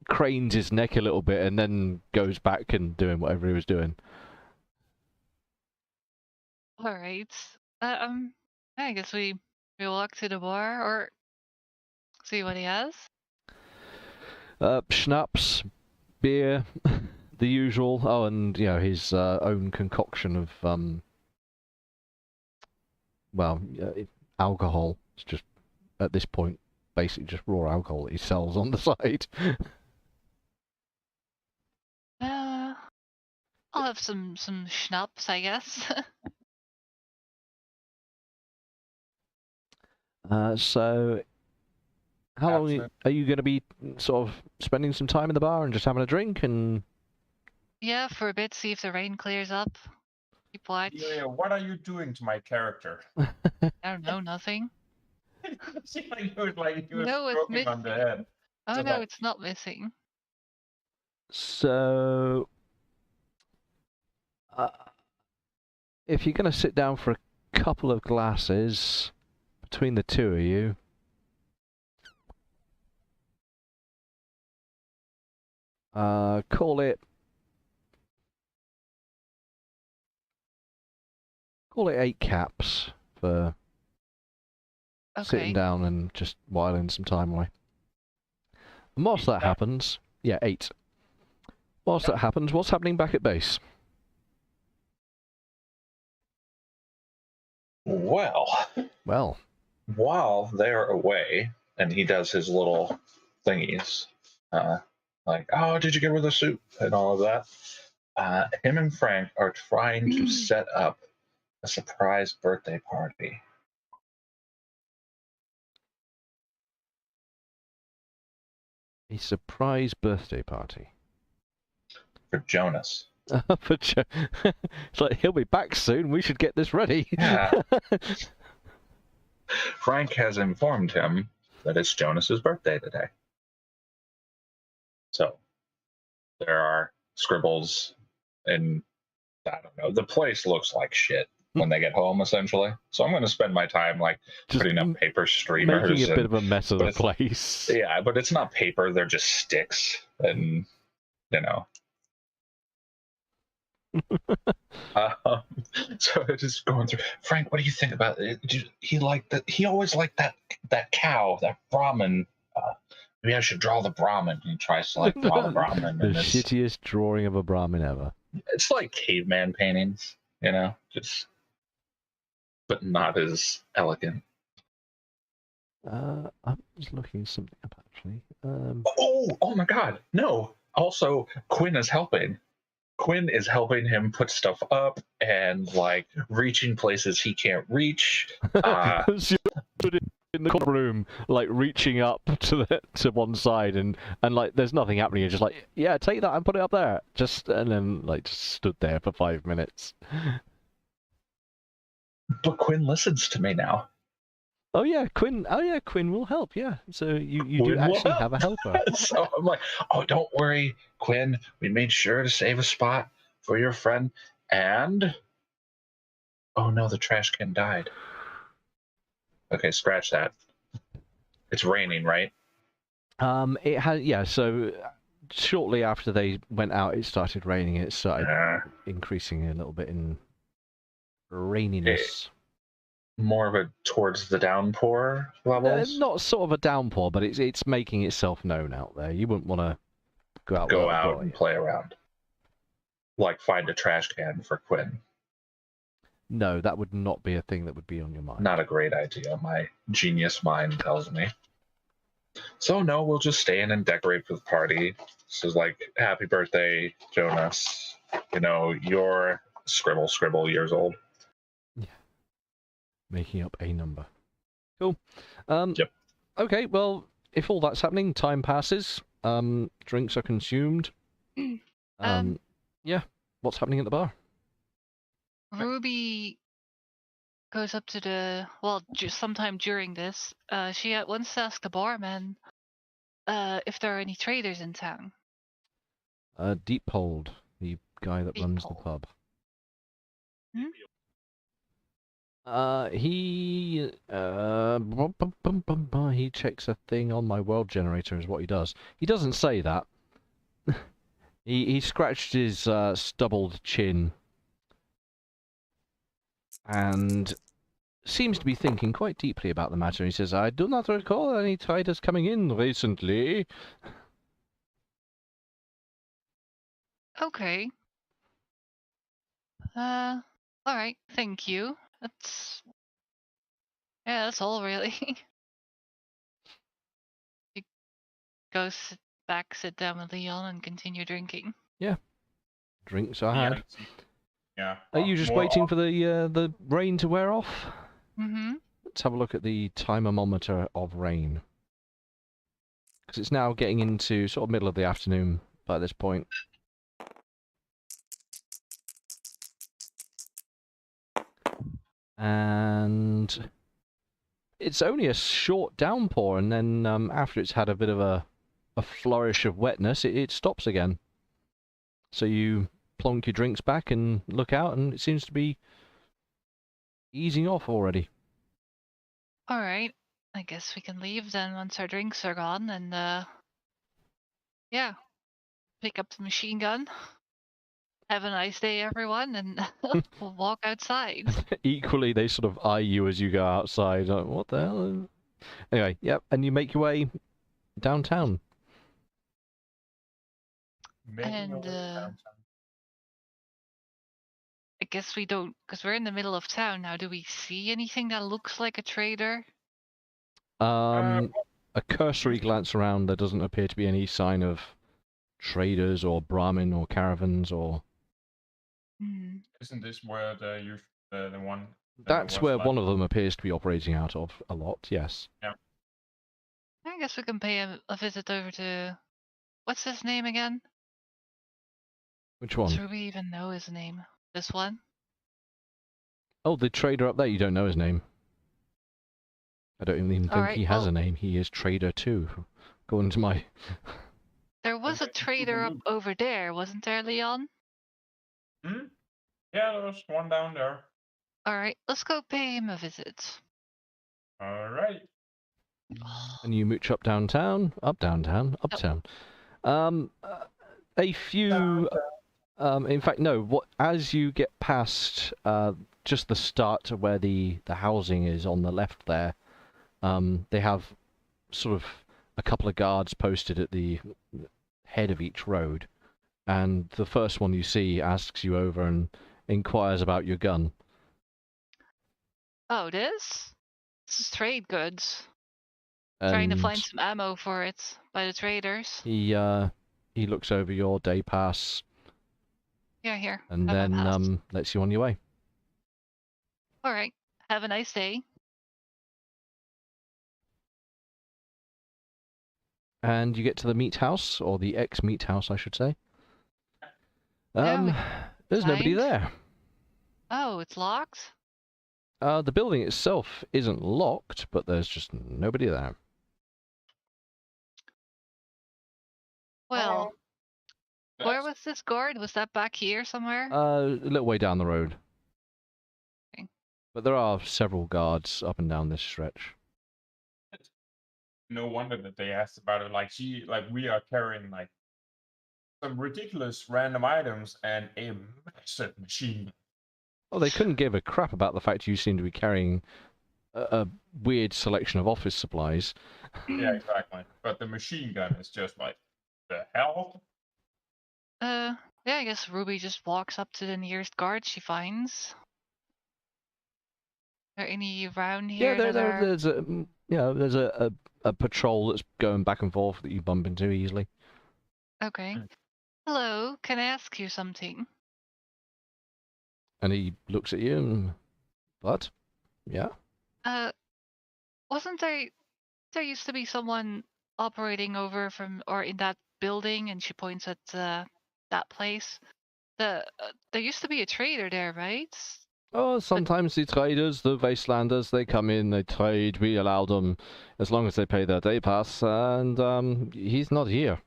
cranes his neck a little bit, and then goes back and doing whatever he was doing. All right, I guess we walk to the bar or see what he has. Schnapps, beer, the usual. Oh, and his own concoction of alcohol. It's just at this point basically just raw alcohol that he sells on the side. I'll have some schnapps, I guess. So how long are you going to be sort of spending some time in the bar and just having a drink and? Yeah, for a bit, see if the rain clears up. Keep watch. Yeah, what are you doing to my character? I don't know, nothing. It seemed like he was No, it's stroking on the head. Oh So no, like- it's not missing. So, if you're going to sit down for a couple of glasses between the two of you, call it 8 caps for sitting Okay. down and just whiling some time away. And whilst that happens, 8. Whilst that happens, what's happening back at base? Well, while they're away, and he does his little thingies, like, oh, did you get rid of the soup and all of that? Him and Frank are trying to set up a surprise birthday party. A surprise birthday party. For Jonas. It's like, he'll be back soon, we should get this ready. Yeah. Frank has informed him that it's Jonas's birthday today. So there are scribbles, and I don't know, the place looks like shit when they get home, essentially. So I'm going to spend my time like Just putting up paper streamers. making a bit of a mess of but the it's- place. Yeah, but it's not paper, they're just sticks, and so it is going through. Frank, what do you think about it? He always liked that cow, that Brahmin. Maybe I should draw the Brahmin. He tries to like draw the Brahmin. The And shittiest drawing of a Brahmin ever. it's like caveman paintings, just but not as elegant. I'm just looking something up actually. Oh my God, no! Also, Quinn is helping. Quinn is helping him put stuff up and like reaching places he can't reach. So you're in the corner room, like reaching up to one side, and like there's nothing happening. You're just like, yeah, take that and put it up there. And then like just stood there for 5 minutes. But Quinn listens to me now. Oh yeah, Quinn will help. Yeah, so you do Quinn will actually help. have a helper. So I'm like, oh, don't worry, Quinn. We made sure to save a spot for your friend. And oh no, the trash can died. Okay, scratch that. It's raining, right? It has, so shortly after they went out, it started raining. It started increasing a little bit in raininess. More of a towards the downpour levels. Not sort of a downpour, but it's making itself known out there. You wouldn't want to go out and play around. Like find a trash can for Quinn. No, that would not be a thing that would be on your mind. Not a great idea. My genius mind tells me. So no, we'll just stay in and decorate for the party. This is like, happy birthday, Jonas. You're scribble years old. Yeah. Making up a number. Cool. Yep. Okay, well, if all that's happening, time passes. Drinks are consumed. Yeah. What's happening at the bar? Ruby goes up to the just sometime during this. She wants to ask the barman if there are any traders in town. Deephold, the guy that runs the Deephold. pub. Hmm? He checks a thing on my world generator is what he does. He doesn't say that. He scratched his stubbled chin and seems to be thinking quite deeply about the matter. He says, I do not recall any traders coming in recently. Okay. All right. Thank you. That's all really. You go sit down with Leon and continue drinking. Drinks are Yeah, had. let's see. Yeah. Are you just more waiting for the rain to wear off? Mm-hmm. Let's have a look at the timeometer of rain. Because it's now getting into sort of middle of the afternoon by this point. And it's only a short downpour, and then after it's had a bit of a flourish of wetness, it stops again. So you plonk your drinks back and look out, and it seems to be easing off already. All right. I guess we can leave then once our drinks are gone, and yeah, pick up the machine gun. Have a nice day, everyone, and we'll walk outside. Equally, they sort of eye you as you go outside. Like, what the hell? Anyway, yep, and you make your way downtown. making And our way downtown. I guess we don't, because we're in the middle of town now. Do we see anything that looks like a trader? A cursory glance around, there doesn't appear to be any sign of traders or Brahmin or caravans or... Hmm. Isn't this where the one? That's was where like- one of them appears to be operating out of a lot, yes. I guess we can pay a visit over to, what's his name again? Which Does one? Ruby even know his name? This one? Oh, the trader up there, you don't know his name. I don't even think Alright, he has well- a name. He is Trader 2. Going to my... There was a Okay, trader up loop. over there, wasn't there, Leon? Hmm? Yeah, there was one down there. Alright, let's go pay him a visit. All right. And you mooch up downtown, uptown. A few... in fact, no. As you get past just the start to where the housing is on the left there, they have sort of a couple of guards posted at the head of each road, and the first one you see asks you over and inquires about your gun. Oh, this? This is trade goods. Trying to find And some ammo for it by the traders. he looks over your day pass Yeah, here. and have my pass. then lets you on your way. Alright, have a nice day. And you get to the meat house, or the ex-meat house, I should say. Yeah, There's nobody signed. there. Oh, it's locked? The building itself isn't locked, but there's just nobody there. Well, where That's- was this guard? Was that back here somewhere? A little way down the road. Okay. But there are several guards up and down this stretch. No wonder that they asked about it. Like we are carrying like some ridiculous random items and a massive machine. Well, they couldn't give a crap about the fact you seem to be carrying a weird selection of office supplies. Yeah, exactly. But the machine gun is just like, the hell? Yeah, I guess Ruby just walks up to the nearest guard she finds. Are there any around here Yeah, that are... there's a patrol that's going back and forth that you bump into easily. Okay. Mm. Hello, can I ask you something? And he looks at you and... What? Yeah? Wasn't there used to be someone operating over from, or in that building, and she points at the that place. There used to be a trader there, right? Oh, sometimes the traders, the wastelanders, they come in, they trade, we allow them, as long as they pay their day pass, and he's not here.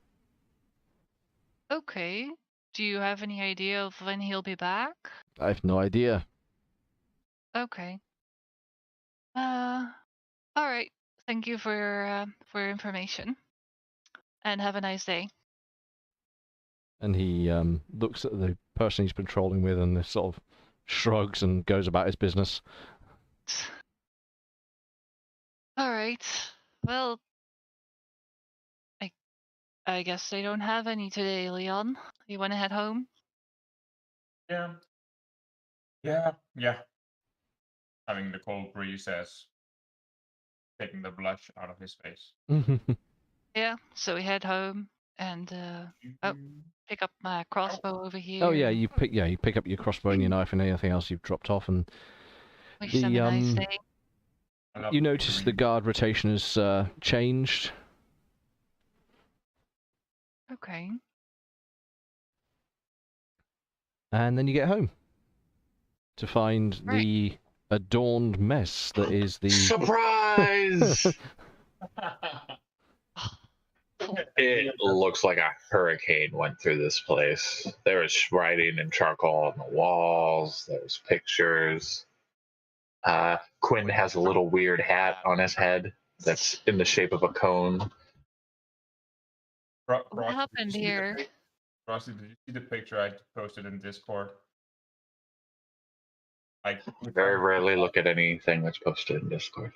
Okay. Do you have any idea of when he'll be back? I have no idea. Okay. All right. Thank you for your information, and have a nice day. And he looks at the person he's been trolling with and sort of shrugs and goes about his business. All right. Well, I guess they don't have any today, Leon. You want to head home? Yeah. Having the cold breeze as taking the blush out of his face. Yeah. So we head home and pick up my crossbow over here. Oh yeah, you pick up your crossbow and your knife and anything else you've dropped off, and Wish them a nice day. you notice the guard rotation has changed. Okay. And then you get home to find the adorned mess that is the Surprise! It looks like a hurricane went through this place. There was writing in charcoal on the walls. There's pictures. Quinn has a little weird hat on his head that's in the shape of a cone. What happened here? Frosty, did you see the picture I posted in Discord? Like, Very rarely look at anything that's posted in Discord.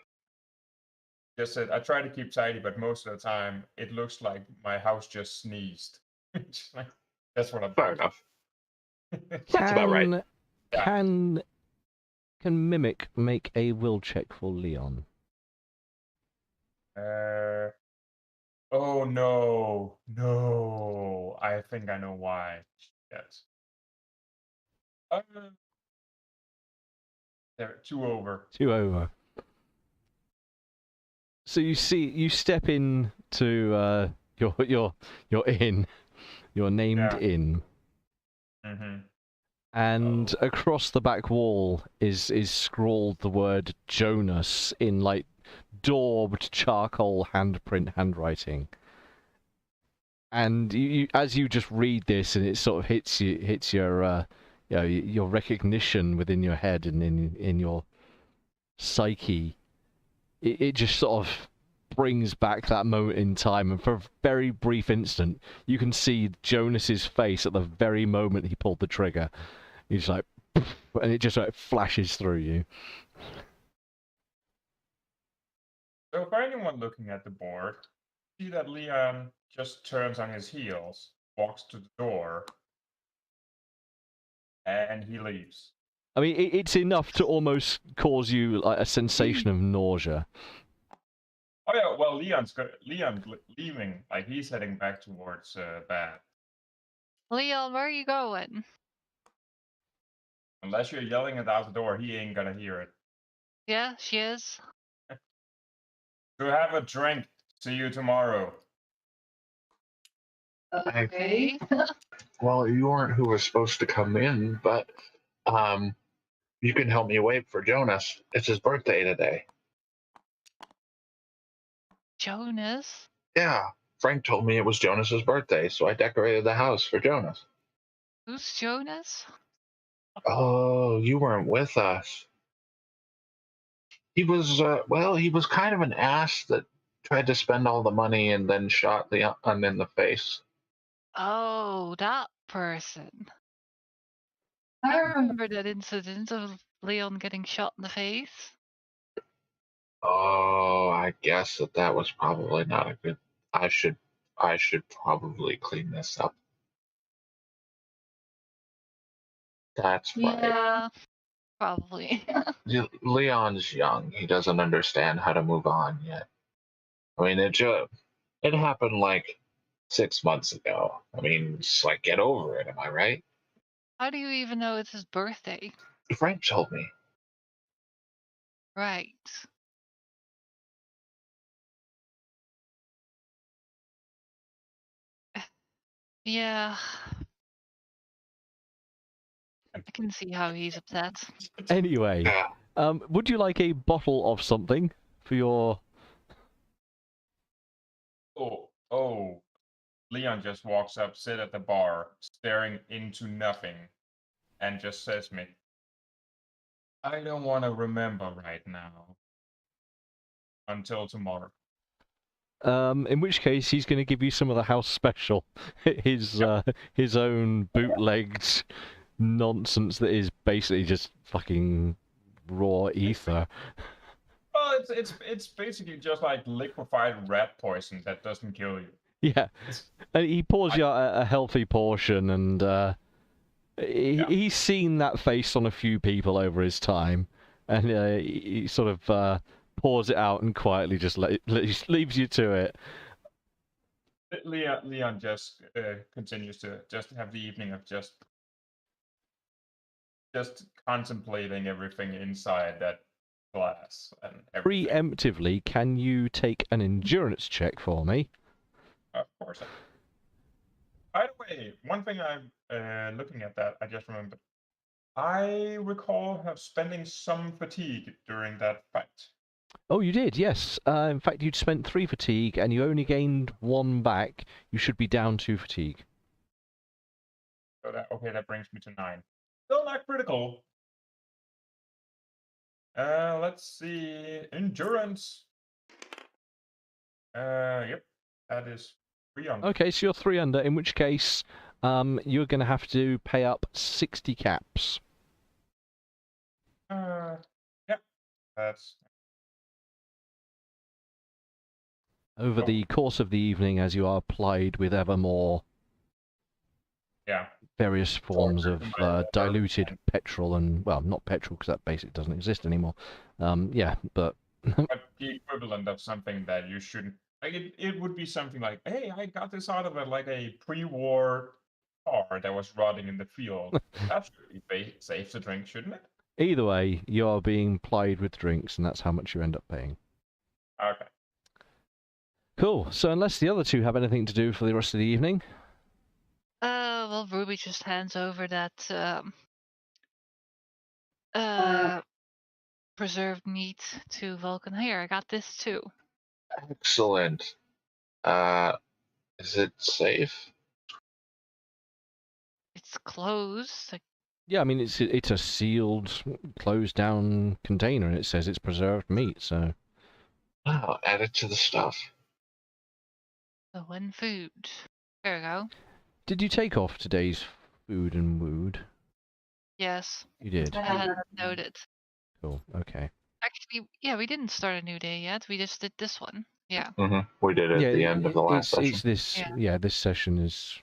just said, I try to keep tidy, but most of the time it looks like my house just sneezed. That's what I'm Fair enough. That's about right. Can Mimic make a will check for Leon? Oh no. I think I know why. Yes. There, 2 over. 2 over. So you step in to your inn, your named inn. Mm-hmm. And across the back wall is scrawled the word Jonas in like daubed charcoal handwriting. And you as you just read this, and it sort of hits your your recognition within your head and in your psyche. It just sort of brings back that moment in time, and for a very brief instant, you can see Jonas's face at the very moment he pulled the trigger. He's like, and it just like flashes through you. So for anyone looking at the board, see that Leon just turns on his heels, walks to the door, and he leaves. I mean, it's enough to almost cause you like a sensation of nausea. Oh yeah, well Leon's leaving, like he's heading back towards Bath. Leon, where are you going? Unless you're yelling it out the door, he ain't gonna hear it. Yeah, she is. To have a drink. See you tomorrow. Okay. Well, you aren't who was supposed to come in, but you can help me wait for Jonas. It's his birthday today. Jonas? Yeah, Frank told me it was Jonas's birthday, so I decorated the house for Jonas. Who's Jonas? Oh, you weren't with us. He was, he was kind of an ass that tried to spend all the money and then shot Leon in the face. Oh, that person. I remember that incident of Leon getting shot in the face. Oh, I guess that was probably not a good. I should probably clean this up. That's right. Yeah, probably. Leon's young. He doesn't understand how to move on yet. I mean, it happened like 6 months ago. I mean, it's like, get over it. Am I right? How do you even know it's his birthday? Frank told me. Right. Yeah. I can see how he's upset. Anyway, Yeah. would you like a bottle of something for your... Oh. Leon just walks up, sit at the bar, staring into nothing, and just says me, I don't want to remember right now. Until tomorrow. In which case, he's going to give you some of the house special, his own bootlegged nonsense that is basically just fucking raw ether. Well, it's basically just like liquefied rat poison that doesn't kill you. Yeah, and he pours you out a healthy portion, and he's seen that face on a few people over his time, and he sort of pours it out and quietly just leaves you to it. Leon just continues to just have the evening of just contemplating everything inside that glass and everything. Preemptively, can you take an endurance check for me? Of course. By the way, one thing I'm looking at that I just remembered. I recall spending some fatigue during that fight. Oh, you did, yes. In fact, you'd spent 3 fatigue, and you only gained 1 back. You should be down 2 fatigue. So that brings me to 9. Still not critical. Let's see. Endurance. Yep. That is 3 under. Okay, so you're 3 under, in which case you're going to have to pay up 60 caps. Yep. That's... Over the course of the evening, as you are plied with ever more various forms of diluted petrol and, well, not petrol because that basically doesn't exist anymore. Yeah, but... but the equivalent of something that you shouldn't... Like, it would be something like, hey, I got this out of a pre-war car that was rotting in the field. That should be safe to drink, shouldn't it? Either way, you are being plied with drinks, and that's how much you end up paying. Okay. Cool. So unless the other two have anything to do for the rest of the evening... Well, Ruby just hands over that preserved meat to Vulcan. Here, I got this too. Excellent. Is it safe? It's closed. Yeah, I mean, it's a sealed, closed-down container, and it says it's preserved meat, so... Oh, add it to the stuff. The one food. There we go. Did you take off today's food and wood? Yes. You did? I had noted. Cool, okay. Actually, yeah, we didn't start a new day yet. We just did this one. Yeah. We did it at the end of the last session. It's this, this session is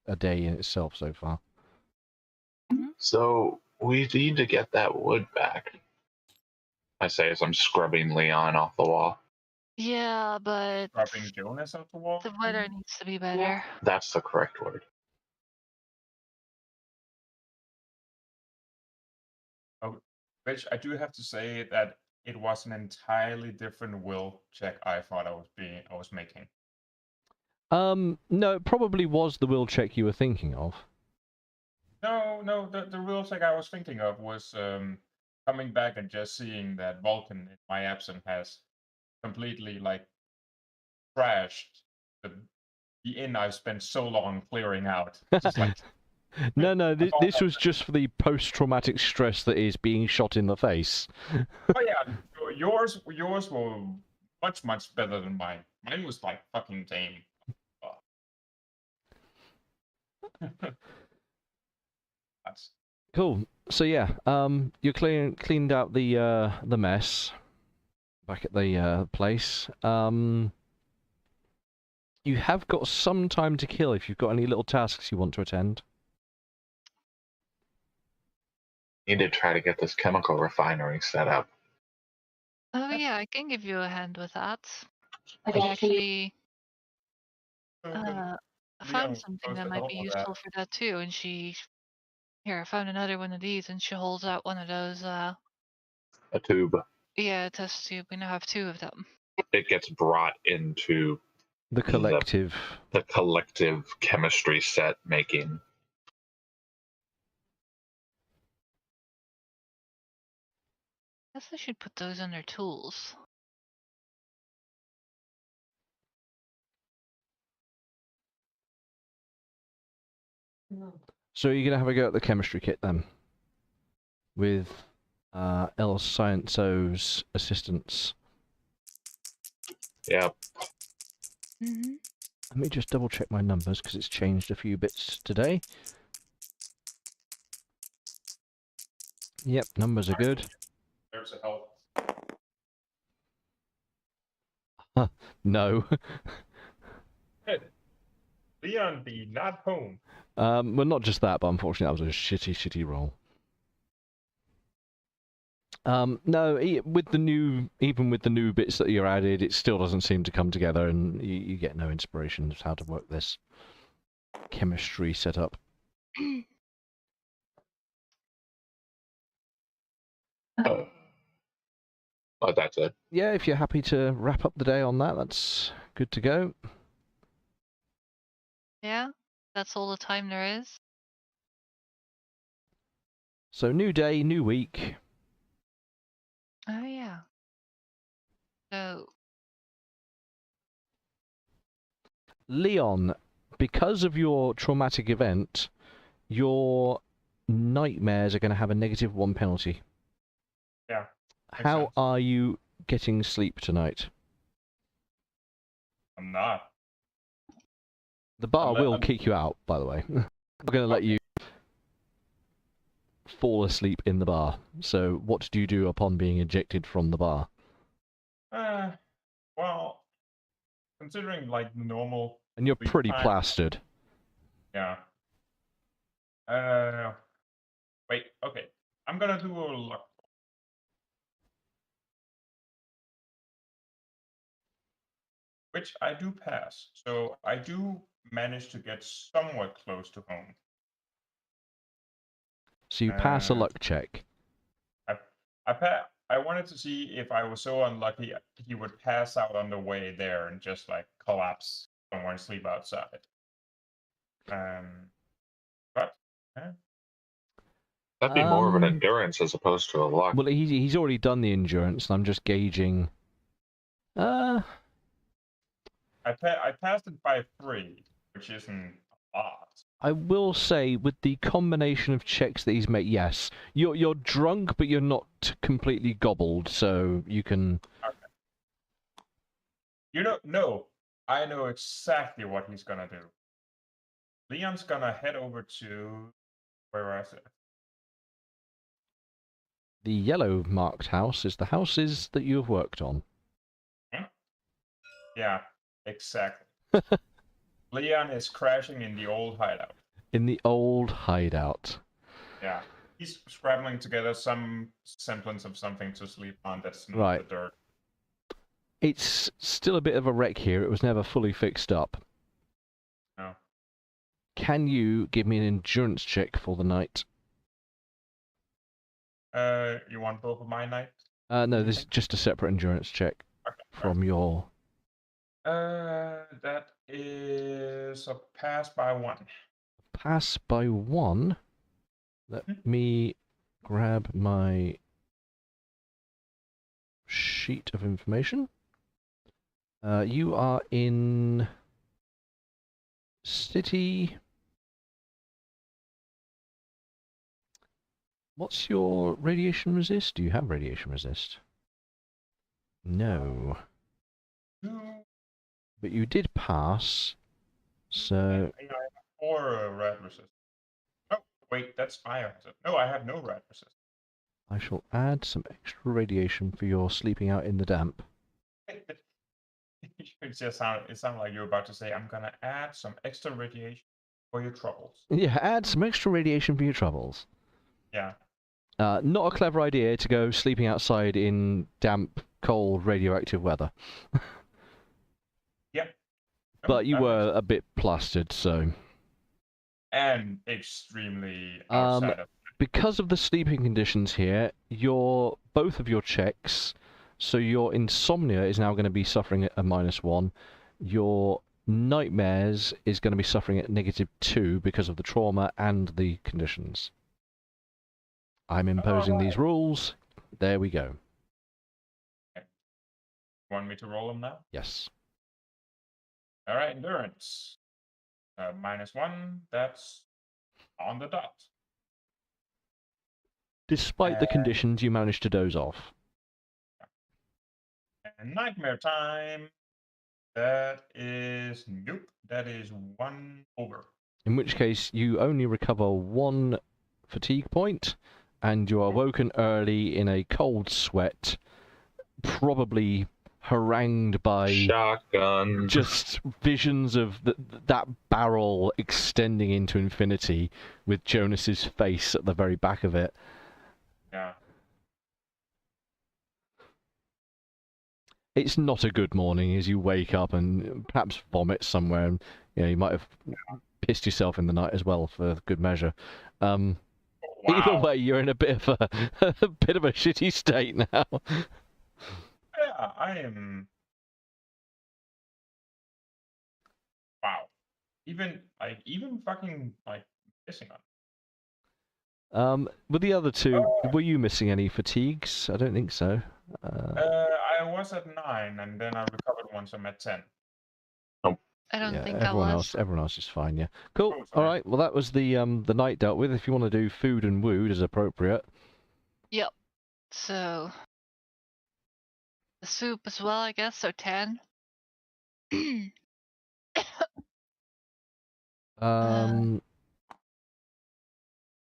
a day in itself so far. So, we need to get that wood back. I say as I'm scrubbing Leon off the wall. Yeah, but Scrubbing Jonas off the wall? the weather needs to be better. That's the correct word. Oh, which I do have to say that it was an entirely different will check I thought I was making. No, it probably was the will check you were thinking of. No, the will check I was thinking of was coming back and just seeing that Vulcan, in my absence, has completely trashed the inn I've spent so long clearing out. Just No, this was just for the post-traumatic stress that is being shot in the face. Oh yeah, yours were much better than mine. Mine was fucking tame. That's Cool. So yeah, you cleaned out the mess back at the place. You have got some time to kill if you've got any little tasks you want to attend. Need to try to get this chemical refinery set up. Oh yeah, I can give you a hand with that. I actually found something that might be useful for that too, and I found another one of these, and she holds out one of those A tube. yeah, a test tube. We now have 2 of them. It gets brought into The collective. the collective chemistry set making. Guess I should put those under tools. So you're going to have a go at the chemistry kit then? With El Scienzo's assistance. Yeah. Mm-hmm. Let me just double check my numbers because it's changed a few bits today. Yep, numbers are good. There's a help. No. Leon, be not home. Well, not just that, but unfortunately that was a shitty roll. No, even with the new bits that you're added, it still doesn't seem to come together, and you get no inspiration as how to work this chemistry setup. Oh, that's it. Yeah, if you're happy to wrap up the day on that, that's good to go. Yeah, that's all the time there is. So new day, new week. Oh yeah. So Leon, because of your traumatic event, your nightmares are going to have a -1 penalty. Yeah. How sense. are you getting sleep tonight? I'm not. The bar will I'm- kick you out, by the way. I'm going to let you fall asleep in the bar. So what do you do upon being ejected from the bar? Well, considering like normal. And you're sleep pretty time- plastered. Yeah. Wait. Okay. I'm gonna do a luck. Which I do pass, so I do manage to get somewhat close to home. So you pass a Uh, luck check. I wanted to see if I was so unlucky he would pass out on the way there and just like collapse somewhere and sleep outside. But That'd be more of an Um, endurance as opposed to a luck. Well, he's already done the endurance, and I'm just gauging. I passed it by 3, which isn't a lot. I will say, with the combination of checks that he's made, yes, you're drunk, but you're not completely gobbled, so you can. Okay. No, I know exactly what he's gonna do. Leon's gonna head over to where I said. The yellow marked house is the houses that you have worked on. Yeah, exactly. Leon is crashing in the old hideout. In the old hideout. Yeah, he's scrabbling together some semblance of something to sleep on that's not Right. the dirt. It's still a bit of a wreck here. It was never fully fixed up. No. Can you give me an endurance check for the night? You want both of my nights? No, this is just a separate endurance check Okay. from your. That is a pass by 1. Pass by 1. Let me grab my sheet of information. You are in city. What's your radiation resist? Do you have radiation resist? No. 2. But you did pass, so I have 4 red resist. Oh, wait, that's fire resist. No, I have no red resist. I shall add some extra radiation for your sleeping out in the damp. It sounded like you were about to say, I'm gonna add some extra radiation for your troubles. Yeah, add some extra radiation for your troubles. Yeah. Not a clever idea to go sleeping outside in damp, cold, radioactive weather. Yep. No, But you that were a bit plastered, so... and extremely outside of. Because of the sleeping conditions here, both of your checks, so your insomnia is now going to be suffering at a -1. Your nightmares is going to be suffering at -2 because of the trauma and the conditions. I'm imposing these rules. There we go. Want me to roll them now? Yes. All right, endurance. -1. That's on the dot. Despite the conditions, you managed to doze off. And nightmare time. That is nope. That is 1 over. In which case, you only recover 1 fatigue point, and you are woken early in a cold sweat, probably harangued by Shotgun. just visions of that barrel extending into infinity with Jonas's face at the very back of it. Yeah. It's not a good morning as you wake up and perhaps vomit somewhere, and you might have pissed yourself in the night as well for good measure. Either Wow. way, you're in a bit of a bit of a shitty state now. Yeah, I am. Wow. Even fucking missing on. With the other two, were you missing any fatigues? I don't think so. I was at 9, and then I recovered once I'm at 10. I don't Yeah, think everyone I was. everyone else is fine. Yeah, cool. Cool, All sorry. right. Well, that was the night dealt with. If you want to do food and wood as appropriate. Yep. So the soup as well, I guess. So 10.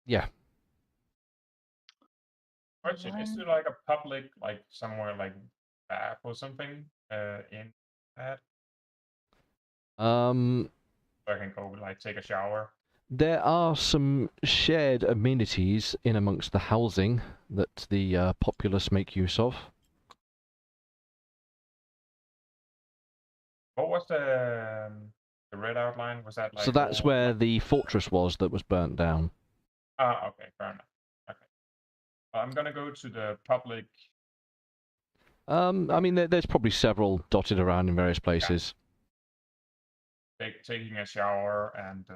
Yeah. Question: Is there like a public, like somewhere like bath or something in that? So I can go like take a shower. There are some shared amenities in amongst the housing that the populace make use of. What was the red outline? Was that like? So that's all, where like... the fortress was that was burnt down. Ah, okay, fair enough. Okay, well, I'm gonna go to the public. I mean, there's probably several dotted around in various places. Yeah. Taking a shower and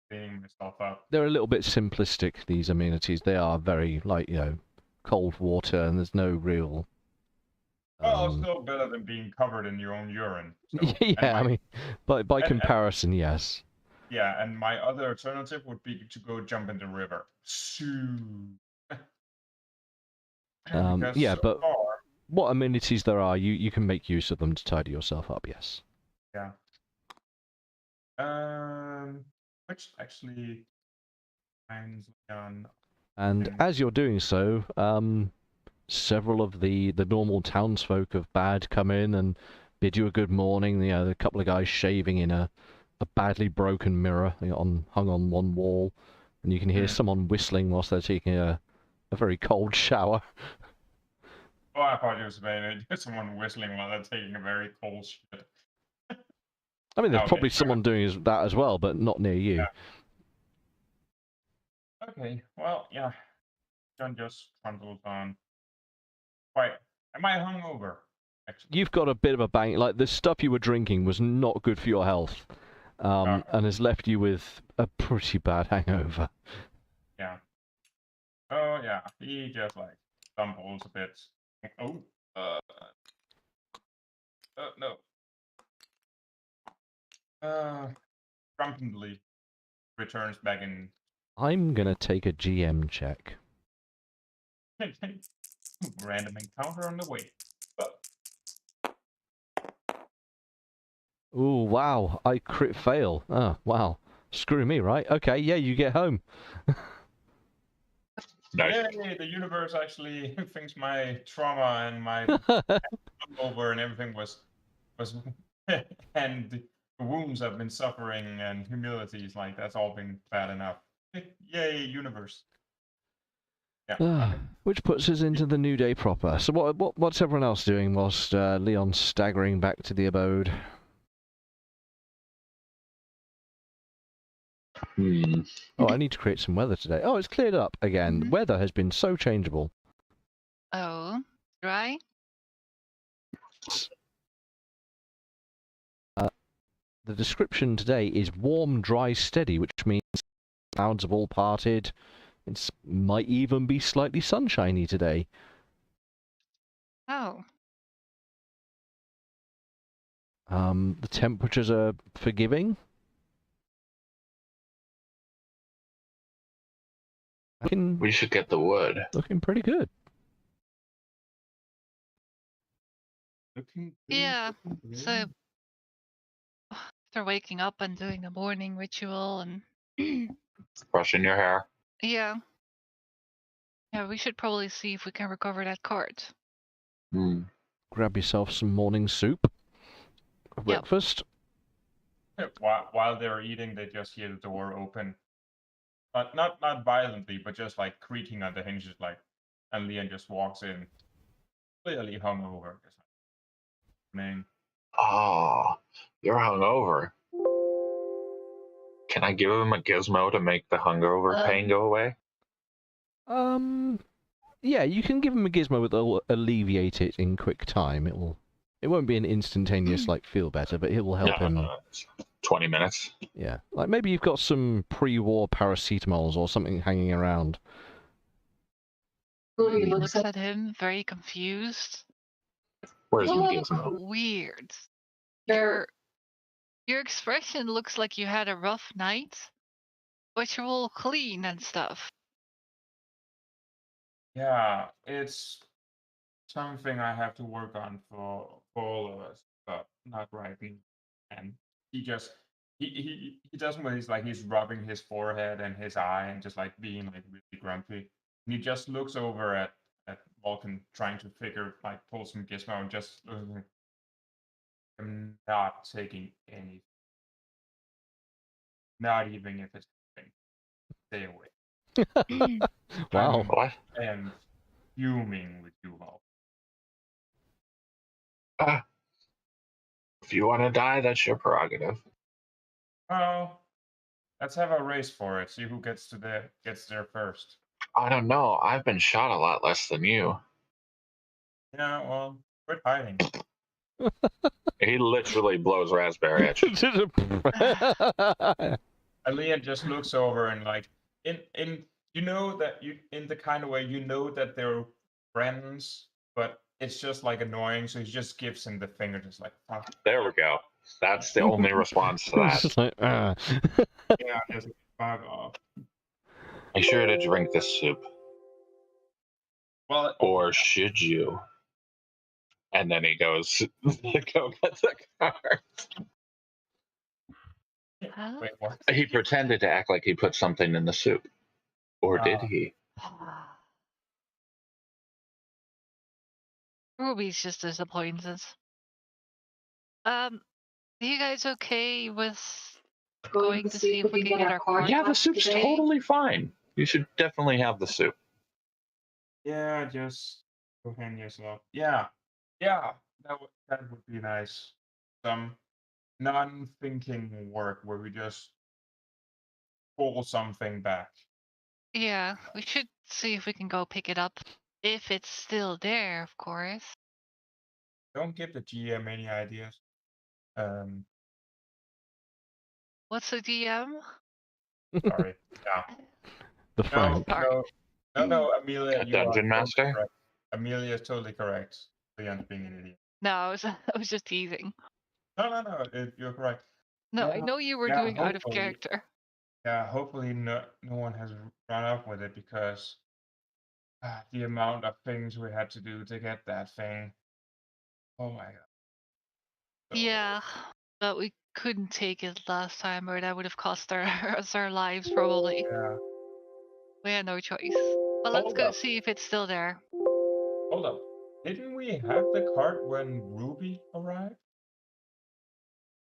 cleaning myself up. They're a little bit simplistic, these amenities. They are very, like, cold water, and there's no real... Well, still better than being covered in your own urine. So, yeah, I mean, by comparison, yes. Yeah, and my other alternative would be to go jump in the river. Yeah, but what amenities there are, you can make use of them to tidy yourself up, yes. Yeah. Which actually finds on. And as you're doing so, several of the normal townsfolk of Bad come in and bid you a good morning. A couple of guys shaving in a badly broken mirror hung on one wall, and you can hear someone whistling whilst they're taking a very cold shower. Oh, I thought you were saying someone whistling while they're taking a very cold shit. I mean, there's probably someone doing that as well, but not near you. Yeah. Okay, well, yeah. John just trundles on. Wait, am I hungover? Actually? You've got a bit of a bang. Like, the stuff you were drinking was not good for your health, and has left you with a pretty bad hangover. Yeah. Oh, yeah. He just, like, stumbles a bit. Oh, no. Drunkenly returns back in. I'm gonna take a GM check. Random encounter on the way. Ooh, wow. I crit fail. Oh, wow. Screw me, right? Okay, yeah, you get home. Nice. Yay, the universe actually thinks my trauma and my over and everything was and the wounds I've been suffering and humilities, like, that's all been bad enough. Yay, universe. Yeah. Which puts us into the new day proper. So what's everyone else doing whilst Leon's staggering back to the abode? Oh, I need to create some weather today. Oh, it's cleared up again. The weather has been so changeable. Oh, dry? The description today is warm, dry, steady, which means clouds have all parted. It might even be slightly sunshiny today. Oh. The temperatures are forgiving. We should get the wood. Looking pretty good. Looking Yeah, good. so after waking up and doing the morning ritual and Brushing your hair. yeah. Yeah, we should probably see if we can recover that card. Hmm. Grab yourself some morning soup. For Yep. breakfast. While they're eating, they just hear the door open. Not violently, but just like creaking on the hinges, like, and Leon just walks in, clearly hungover. Just like, man, Oh, you're hungover. Can I give him a gizmo to make the hungover pain go away? Yeah, you can give him a gizmo that'll alleviate it in quick time. It won't be an instantaneous like feel better, but it will help him. 20 minutes. Yeah, like maybe you've got some pre-war paracetamols or something hanging around. Ruby He looks looks at him, very confused. Where's the Well, gizmo? Weird. Your Your expression looks like you had a rough night, but you're all clean and stuff. yeah, it's something I have to work on for all of us, but not right now. And he just he doesn't really, he's like he's rubbing his forehead and his eye and just like being like really grumpy. And he just looks over at Vulcan trying to pull some gizmo and just like, I'm not taking any, not even if it's something. Stay away. Wow. What? And fuming with you all. If you want to die, that's your prerogative. Oh, let's have a race for it. See who gets there first. I don't know. I've been shot a lot less than you. Yeah, well, quit hiding. He literally blows raspberry at you. Aaliyah just looks over and like in you know that you in the kind of way you know that they're friends, but it's just like annoying, so he just gives him the finger, just like fuck. There we go. That's the only response to It's that. just like, Yeah, just fuck off. Make sure to drink this soup. Well, Or should you? And then he goes, go get the card. Huh? wait, what? He pretended to act like he put something in the soup. Or did he? Ruby's just disappointed. Are you guys okay with going to see if we can get our card Yeah, the back soup's today? totally fine. You should definitely have the soup. Yeah, just go hang yourself. Yeah, that would be nice. Some non-thinking work where we just pull something back. Yeah, we should see if we can go pick it up. If it's still there, of course. Don't give the GM any ideas. What's the DM? Sorry. Yeah. the No, Frank. no, Amelia, A you are dungeon totally master? correct. Amelia is totally correct. Leon's being an idiot. No, I was just teasing. No, you're correct. No, Yeah, I know you were yeah, doing out of hopefully. character. Yeah, hopefully no one has run up with it, because the amount of things we had to do to get that thing. Oh my god. So, Yeah, but we couldn't take it last time, or that would have cost us our lives probably. Yeah. We had no choice. But let's Hold go up. see if it's still there. Hold up. Didn't we have the cart when Ruby arrived?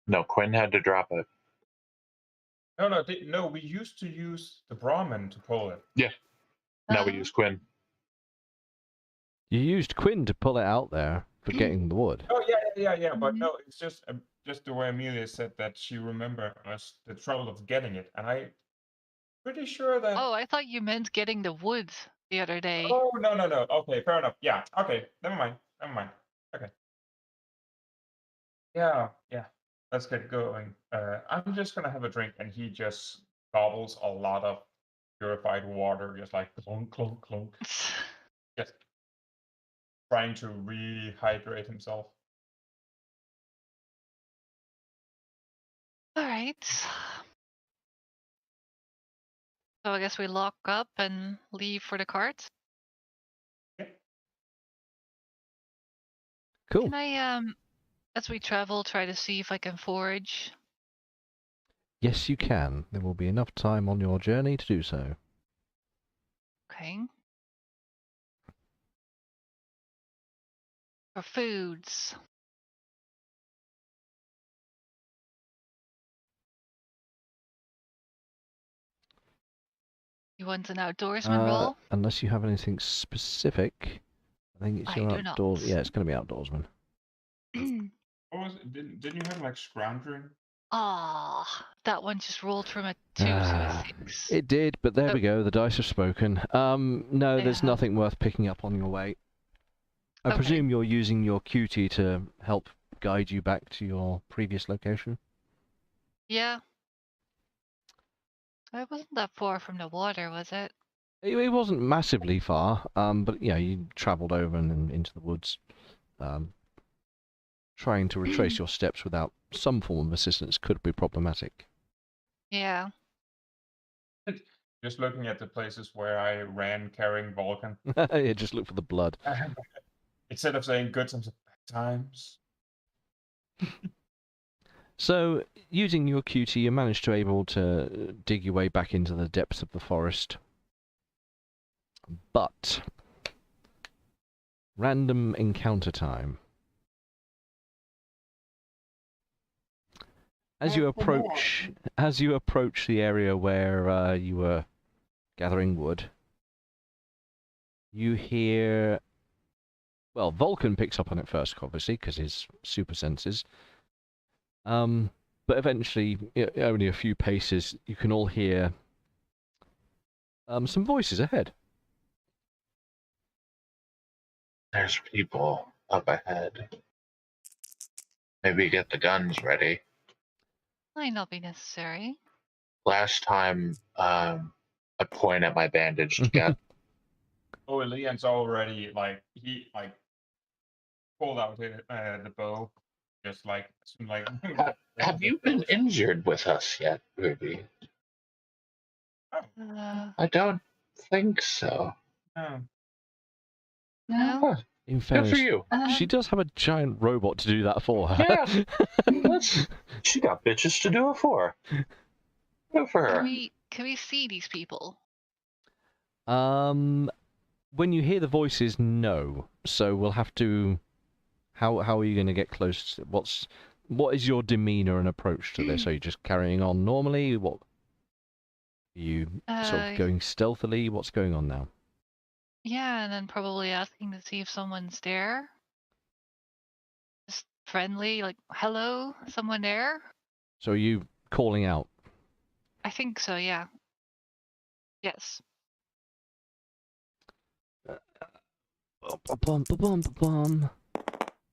No, Quinn had to drop it. No, we used to use the Brahmin to pull it. Yeah. Now we Uh-huh. use Quinn. You used Quinn to pull it out there for getting the wood. Oh yeah. But Mhm. no, it's just the way Amelia said that she remembered us the trouble of getting it, and I'm pretty sure that. Oh, I thought you meant getting the wood the other day. Oh no. Okay, fair enough. Yeah. Okay. Never mind. Okay. Yeah. Let's get going. I'm just gonna have a drink, and he just gobbles a lot of purified water, just like clunk, clunk, clunk. Just trying to rehydrate himself. All right. So I guess we lock up and leave for the cart. Cool. Can I as we travel, try to see if I can forage? Yes, you can. There will be enough time on your journey to do so. Okay. For foods. You want an outdoorsman roll? Unless you have anything specific. I think it's I your do not. outdoors. Yeah, it's going to be outdoorsman. What was it? Didn't you have like scrounging? Ah, that one just rolled from a 2 to a 6. It did, but there Oh. we go. The dice have spoken. No, They there's have. nothing worth picking up on your way. I Okay. presume you're using your cutie to help guide you back to your previous location? Yeah. It wasn't that far from the water, was it? It wasn't massively far, but yeah, you travelled over and then into the woods. Trying to retrace your steps without some form of assistance could be problematic. Yeah. Just looking at the places where I ran carrying Vulcan. Yeah, just look for the blood. Instead of saying good times, bad times. So, using your cutie, you managed to able to dig your way back into the depths of the forest. But random encounter time. As you approach the area where you were gathering wood, you hear. Well, Vulcan picks up on it first, obviously, because his super senses. But eventually, only a few paces, you can all hear some voices ahead. There's people up ahead. Maybe get the guns ready. Might not be necessary. Last time, I point at my bandaged gut. Oh, Leon's already he pulled out the bow, just like Have you been injured with us yet, Ruby? I don't think so. Oh. No. Huh. In Good fairness, for you. she does have a giant robot to do that for her. Yeah. She got bitches to do it for. Good for her. Can we see these people? When you hear the voices, no. So we'll have to. How are you going to get close? What is your demeanor and approach to this? Are you just carrying on normally? What? Are you sort of going stealthily? What's going on now? Yeah, and then probably asking to see if someone's there. Just friendly, like, hello, someone there? So are you calling out? I think so, yeah. Yes.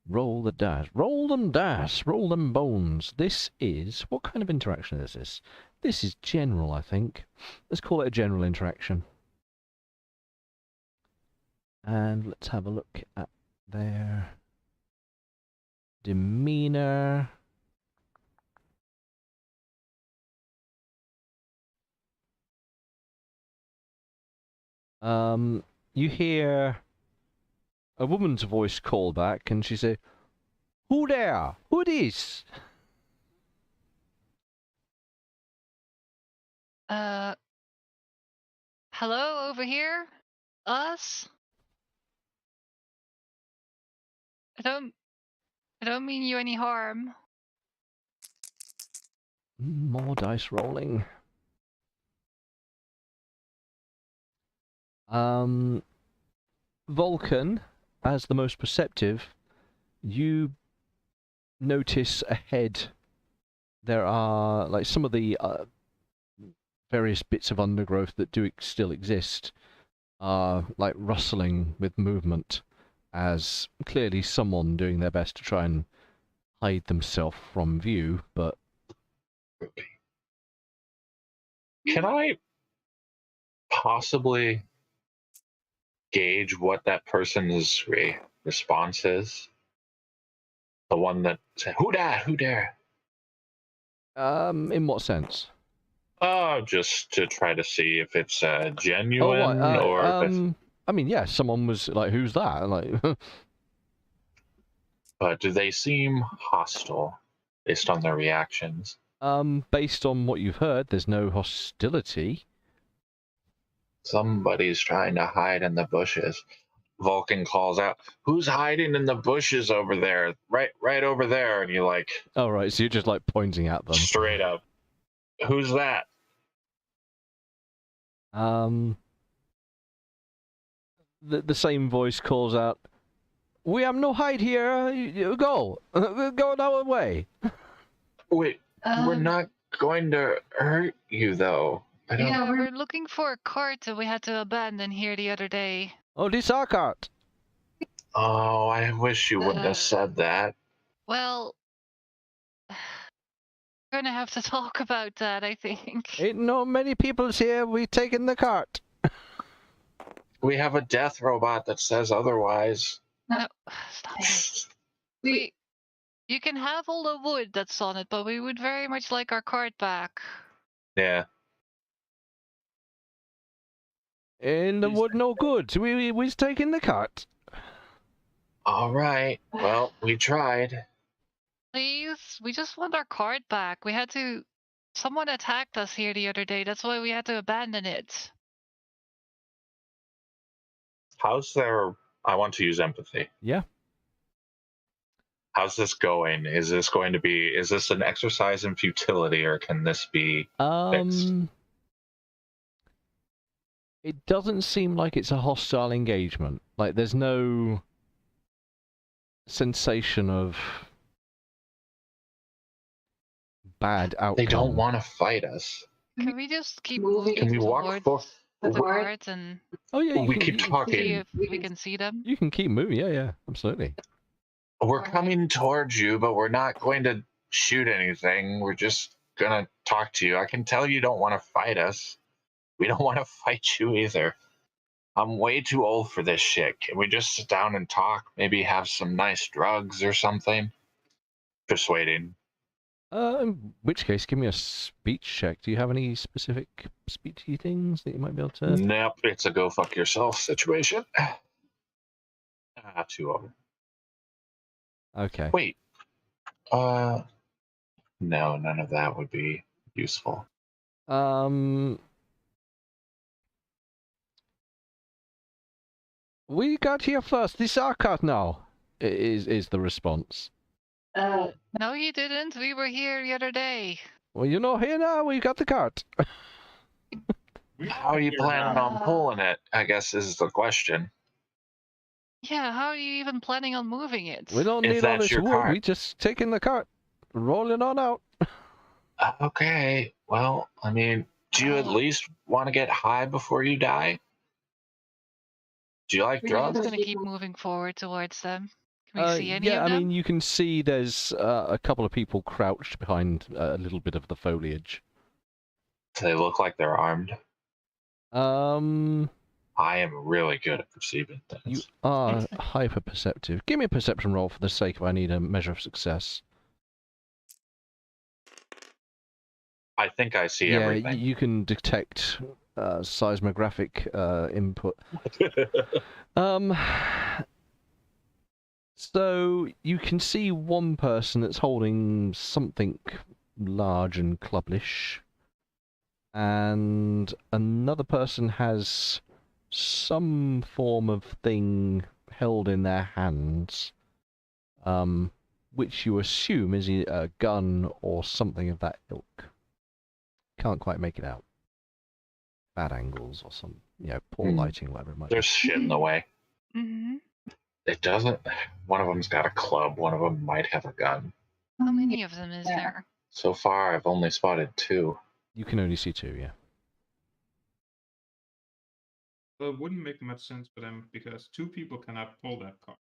Roll the dice. Roll them dice. Roll them bones. This is... What kind of interaction is this? This is general, I think. Let's call it a general interaction. And let's have a look at their demeanor. You hear a woman's voice call back, and she say, "Who there? Who this?" Hello, over here? Us? I don't mean you any harm. More dice rolling. Vulcan, as the most perceptive, you notice ahead there are, like, some of the various bits of undergrowth that do still exist are, like, rustling with movement, as clearly someone doing their best to try and hide themselves from view, but... Can I possibly gauge what that person's response is? The one that said, "Who that? Who dare?" In what sense? Just to try to see if it's Oh, genuine right. or if it's... I mean, yeah, someone was like, "Who's that?" Like, But do they seem hostile based on their reactions? based on what you've heard, there's no hostility. Somebody's trying to hide in the bushes. Vulcan calls out, "Who's hiding in the bushes over there? Right over there." And you like, Oh, right. So you're just like pointing at them. straight up, "Who's that?" The same voice calls out, "We have no hide here. You go, go that way." Wait, we're Um, not going to hurt you though. I don't. Yeah, We're looking for a cart that we had to abandon here the other day. Oh, this our cart. Oh, I wish you wouldn't have said that. Well, we're gonna have to talk about that, I think. Ain't no many people's here. We taken the cart. We have a death robot that says otherwise. No, stop it. You can have all the wood that's on it, but we would very much like our cart back. Yeah. And the wood no good. We was taking the cart. All right. Well, we tried. Please, we just want our cart back. Someone attacked us here the other day. That's why we had to abandon it. How's their... I want to use empathy. Yeah. How's this going? Is this going to be... Is this an exercise in futility, or can this be fixed? It doesn't seem like it's a hostile engagement. Like, there's no sensation of bad outcome. They don't want to fight us. Can we just keep Moving moving Can we walk towards the forward? cart and Oh yeah, We keep see talking. if we can see them? You can keep moving. Yeah, absolutely. We're coming towards you, but we're not going to shoot anything. We're just gonna talk to you. I can tell you don't want to fight us. We don't want to fight you either. I'm way too old for this shit. Can we just sit down and talk? Maybe have some nice drugs or something? Persuading. In which case, give me a speech check. Do you have any specific speechy things that you might be able to? Nope, it's a go fuck yourself situation. 2 of them. Okay. Wait. No, none of that would be useful. We got here first. This is our cart now. Is the response. No, you didn't. We were here the other day. Well, you're not here now. We got the cart. How are you planning on pulling it, I guess, is the question. Yeah, how are you even planning on moving it? We don't If need all that's this your wood. cart. We just taking the cart, rolling on out. Okay, well, I mean, do you at least want to get high before you die? Do you like We're drugs? just gonna keep moving forward towards them. Can we see any Yeah, of I them? mean, you can see there's a couple of people crouched behind a little bit of the foliage. Do they look like they're armed? I am really good at perceiving things. You are hyper perceptive. Give me a perception roll for the sake of I need a measure of success. I think I see Yeah, everything. you can detect seismographic input. So you can see one person that's holding something large and clubblish, and another person has some form of thing held in their hands, which you assume is a gun or something of that ilk. Can't quite make it out. Bad angles or some, poor lighting, whatever it might be. There's shit in the way. Mm-hmm. It doesn't. One of them's got a club. One of them might have a gun. How many of them is there? So far, I've only spotted 2. You can only see 2, yeah. Well, it wouldn't make much sense for them because 2 people cannot pull that car.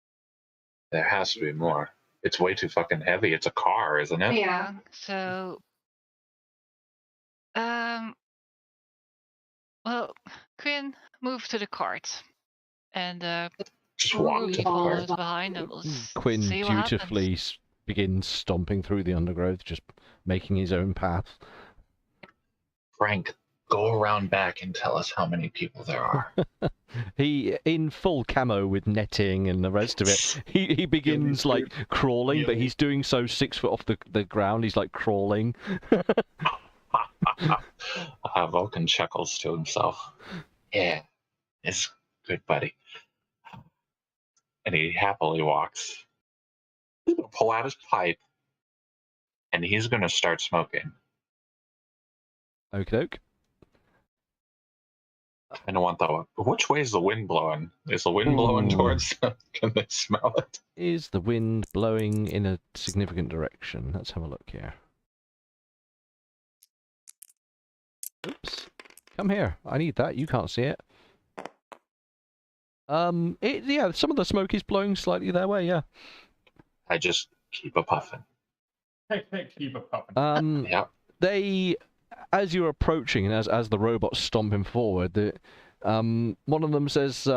There has to be more. It's way too fucking heavy. It's a car, isn't it? Yeah. So, well, Quinn, move to the cart, and Just walk to Ruby the follows car. behind, and we'll Quinn see what dutifully happens. begins stomping through the undergrowth, just making his own path. Frank, go around back and tell us how many people there are. He, in full camo with netting and the rest of it, he begins like crawling, but he's doing so 6 foot off the ground. He's like crawling. Vulcan chuckles to himself. Yeah, it's good, buddy. And he happily walks. He's going to pull out his pipe, and he's going to start smoking. Okie doke. I don't want that. Which way is the wind blowing? Is the wind blowing towards them? Can they smell it? Is the wind blowing in a significant direction? Let's have a look here. Oops. Come here. I need that. You can't see it. Yeah, some of the smoke is blowing slightly their way, yeah. I just keep a puffing. Keep a puffing. Yeah. They, as you're approaching and as the robots stomping forward, one of them says, "We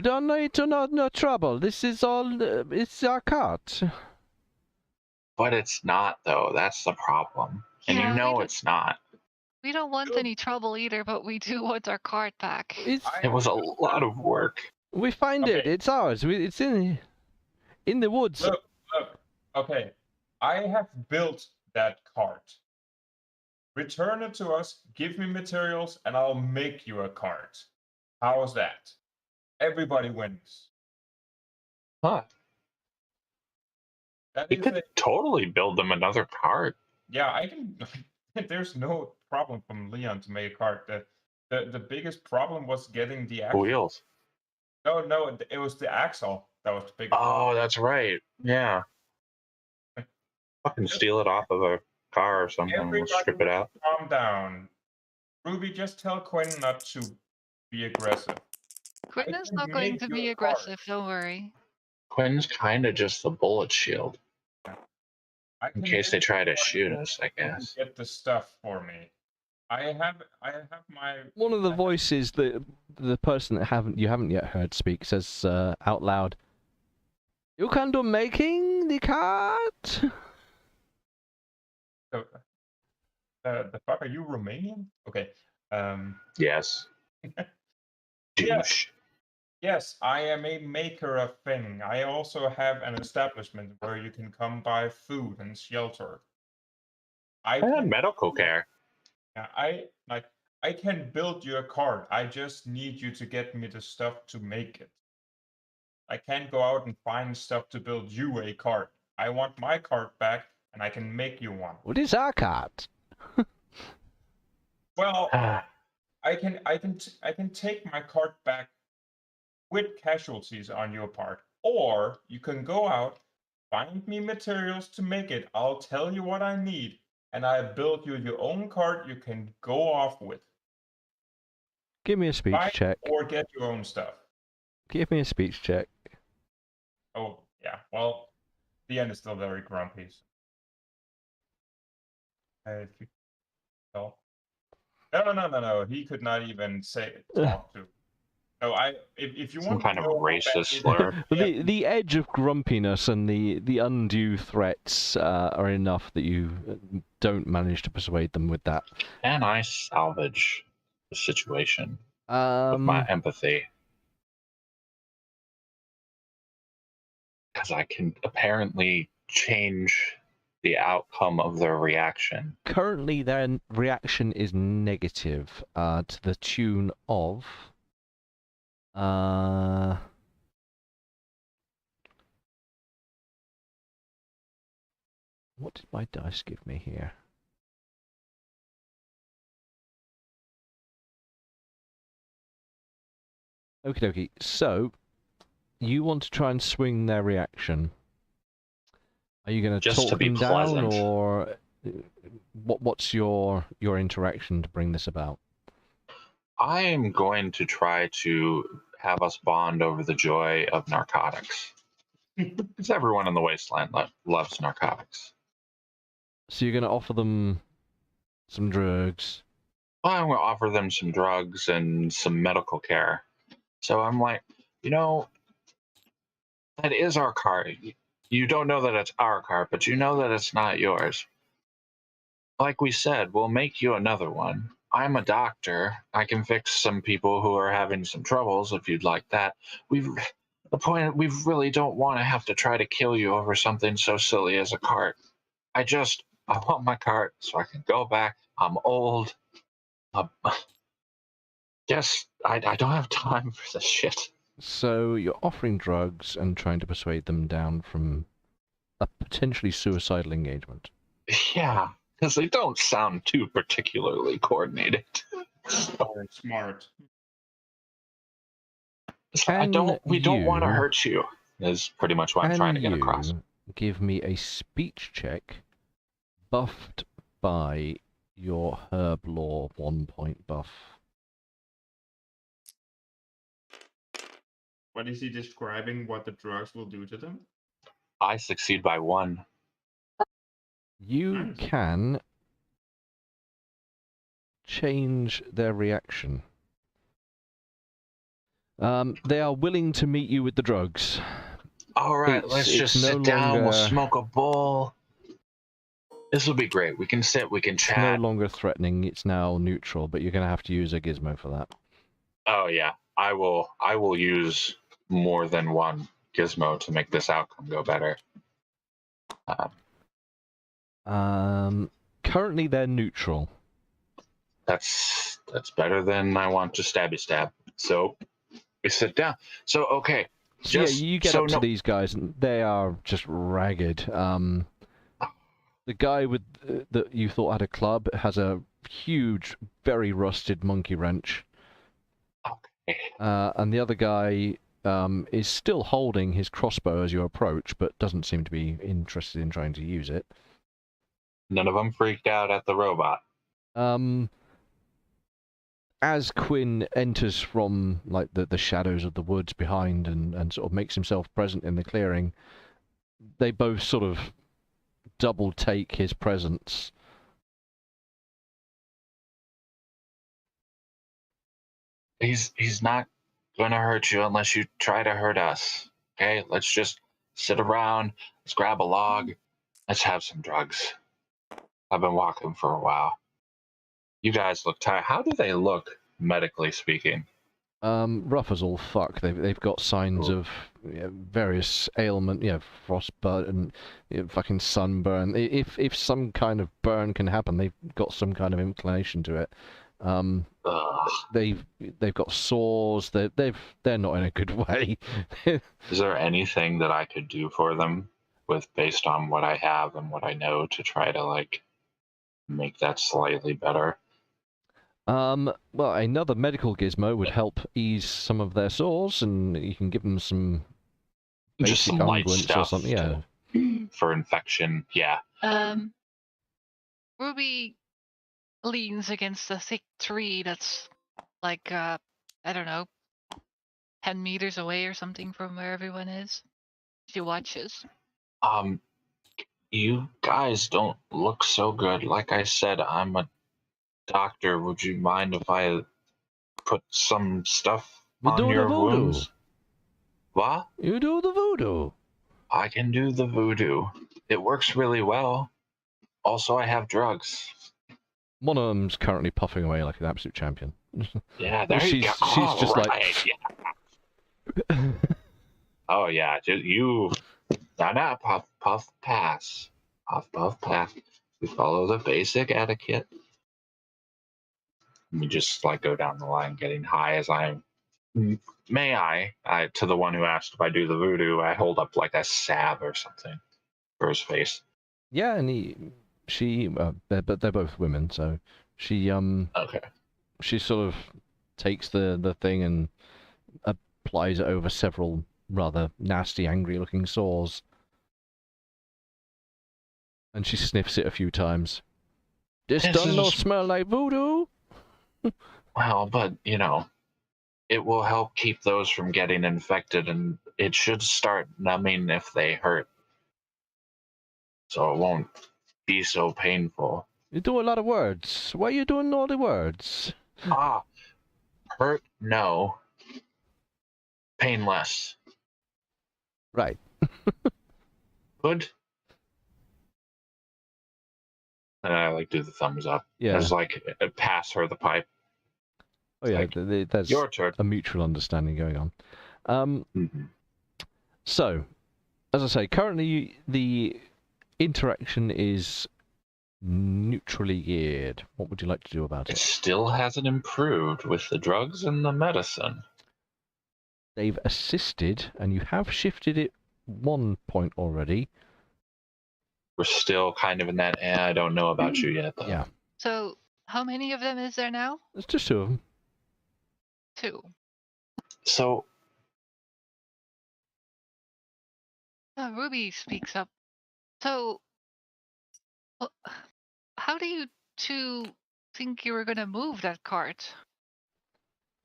don't need to know no trouble. This is all, it's our cart." But it's not, though. That's the problem. And Yeah, you know it's not. We don't want any trouble either, but we do want our cart back. It's, It was a lot of work. we find it. Okay. It's ours. It's in the woods. Look. Okay, I have built that cart. Return it to us, give me materials, and I'll make you a cart. How's that? Everybody wins. Huh. That We is could a, totally build them another cart. yeah, I can. There's no problem from Leon to make a cart. The biggest problem was getting the axle. Wheels. No, it was the axle that was the biggest. Oh, that's right. Yeah. Fucking steal it off of a car or something. We'll Everybody strip it out. Calm down. Ruby, just tell Quinn not to be aggressive. Quinn I is can not going make to you be a cart. aggressive, don't worry. Quinn's kind of just the bullet shield I in can case they make try to you shoot one us, I who can guess. Get the stuff for me. I have my. One of the voices that the person that you haven't yet heard speak says out loud, "You can do making the cart." The fuck, are you Romanian? Okay. Yes. Douche. Yes, I am a maker of thing. I also have an establishment where you can come buy food and shelter. And medical care. Yeah, I can build you a cart. I just need you to get me the stuff to make it. I can't go out and find stuff to build you a cart. I want my cart back, and I can make you one. What is our cart? Well, I can take my cart back with casualties on your part, or you can go out, find me materials to make it. I'll tell you what I need, and I build you your own cart you can go off with. Give me a speech Buy check. or get your own stuff. Give me a speech check. Oh yeah, well, the end is still very grumpy. So. No. He could not even talk to. So if you Some want kind to of know how bad racist it slur. is, The edge of grumpiness and the undue threats are enough that you don't manage to persuade them with that. Can I salvage the situation with my empathy? Because I can apparently change the outcome of their reaction. Currently, their reaction is negative to the tune of... What did my dice give me here? Okie dokie. So, you want to try and swing their reaction. Are you going to Just talk to be them down, pleasant. or what's your interaction to bring this about? I am going to try to have us bond over the joy of narcotics. Because everyone in the wasteland loves narcotics. So you're going to offer them some drugs. Well, I'm going to offer them some drugs and some medical care. So I'm like, that is our cart. You don't know that it's our cart, but you know that it's not yours. Like we said, we'll make you another one. I'm a doctor. I can fix some people who are having some troubles if you'd like that. We really don't want to have to try to kill you over something so silly as a cart. I want my cart so I can go back. I'm old. Guess I don't have time for this shit. So you're offering drugs and trying to persuade them down from a potentially suicidal engagement. Yeah, because they don't sound too particularly coordinated. Or smart. We don't want to hurt you, is pretty much what I'm trying to get across. Give me a speech check buffed by your herb law 1-point buff. What is he describing what the drugs will do to them? I succeed by 1. You Nice. can change their reaction. They are willing to meet you with the drugs. All right, let's just sit down. We'll smoke a bowl. This will be great. We can sit. We can chat. It's no longer threatening. It's now neutral. But you're going to have to use a gizmo for that. Oh yeah, I will use more than one gizmo to make this outcome go better. Currently they're neutral. That's better than I want to stabby stab. So we sit down. So okay. So yeah, you get up to these guys, and they are just ragged. The guy with that you thought had a club has a huge, very rusted monkey wrench. Okay. And the other guy is still holding his crossbow as you approach, but doesn't seem to be interested in trying to use it. None of them freaked out at the robot. As Quinn enters from like the shadows of the woods behind and sort of makes himself present in the clearing, they both sort of double take his presence. He's not gonna hurt you unless you try to hurt us. Okay, let's just sit around. Let's grab a log. Let's have some drugs. I've been walking for a while. You guys look tired. How do they look, medically speaking? Rough as all fuck. They've got signs of various ailment, frostbite and fucking sunburn. If some kind of burn can happen, they've got some kind of inclination to it. They've got sores. They're not in a good way. Is there anything that I could do for them based on what I have and what I know to try to like make that slightly better? Well, another medical gizmo would help ease some of their sores, and you can give them some just some light stuff or something. Yeah, for infection. Yeah. Ruby leans against a thick tree that's like I don't know, 10 meters away or something from where everyone is. She watches. You guys don't look so good. Like I said, I'm a doctor. Would you mind if I put some stuff on your wounds? What? You do the voodoo. I can do the voodoo. It works really well. Also, I have drugs. One of them's currently puffing away like an absolute champion. Yeah, there you go. She's just right. like... Yeah. Oh, yeah. No, puff, puff, pass. Puff, puff, pass. We follow the basic etiquette. We just like go down the line getting high as may I to the one who asked if I do the voodoo, I hold up like a salve or something for his face. Yeah, and but they're both women, so she okay. She sort of takes the thing and applies it over several rather nasty, angry-looking sores, and she sniffs it a few times. This does not smell like voodoo. Well, but it will help keep those from getting infected, and it should start numbing if they hurt, so it won't be so painful. You do a lot of words. Why are you doing all the words? Hurt, no. Painless. Right. Good. And I like do the thumbs up. Yeah. There's like pass her the pipe. Oh yeah, like, there's Your turn. a mutual understanding going on. Mhm. So, as I say, currently the interaction is neutrally geared. What would you like to do about It it? still hasn't improved with the drugs and the medicine. They've assisted, and you have shifted it 1 point already. We're still kind of in that, I don't know about you yet, though. Yeah, So, how many of them is there now? it's just 2 of them. 2. So, Ruby speaks up. So, how do you two think you were gonna move that cart?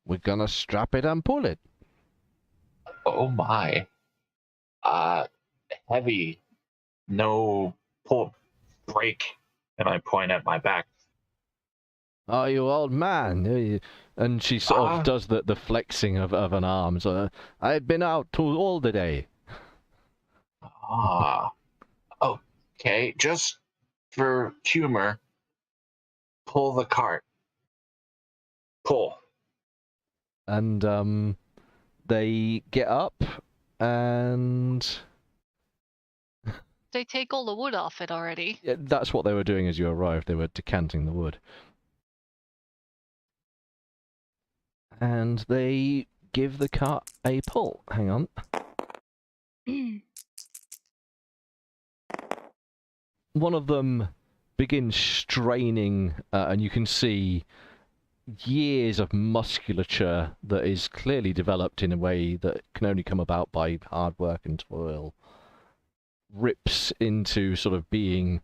We're gonna strap it and pull it. oh my. Heavy. No pull, brake. And I point at my back. Oh, you old man. And she sort of does the flexing of an arm. So, I've been out all the day. Okay, just for humor, pull the cart. Pull. And they get up and They take all the wood off it already. yeah, that's what they were doing as you arrived. They were decanting the wood. And they give the cart a pull. Hang on. One of them begins straining, and you can see years of musculature that is clearly developed in a way that can only come about by hard work and toil. Rips into sort of being,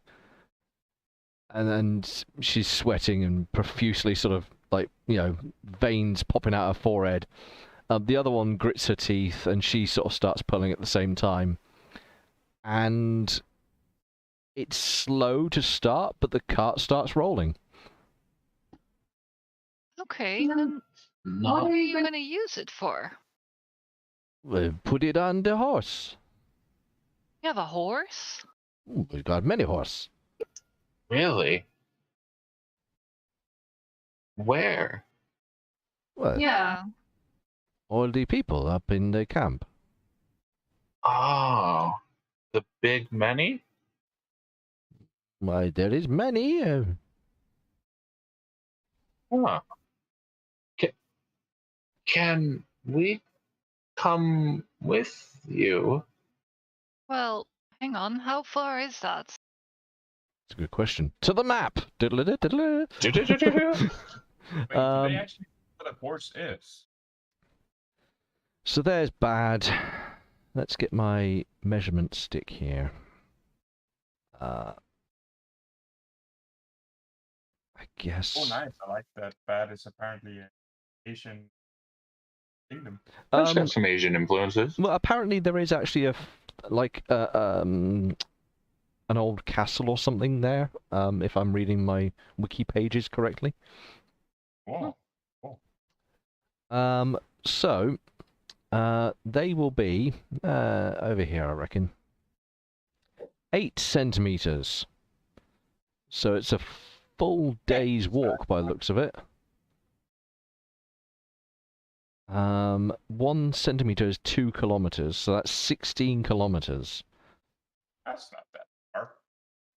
and she's sweating and profusely sort of like, you know, veins popping out her forehead. The other one grits her teeth and she sort of starts pulling at the same time. And it's slow to start, but the cart starts rolling. Okay, then what are you gonna use it for? We'll put it on the horse. You have a horse? Ooh, we've got many horse. Really? Where? Well, Yeah. all the people up in the camp. Oh, the big many? Why, there is many. Huh. Can we come with you? Well, hang on, how far is that? It's a good question. To the map! Diddle-a-diddle-a. Wait, do they Um, actually know what a horse is? So there's bad. Let's get my measurement stick here. I guess. Oh, nice. I like that. Bad is apparently an Asian kingdom. It's got some Asian influences. Well, apparently there is actually an old castle or something there. If I'm reading my wiki pages correctly. Whoa. So, they will be over here, I reckon. 8 centimeters. So it's a full day's walk by the looks of it. 1 centimeter is 2 kilometers, so that's 16 kilometers. That's not that far.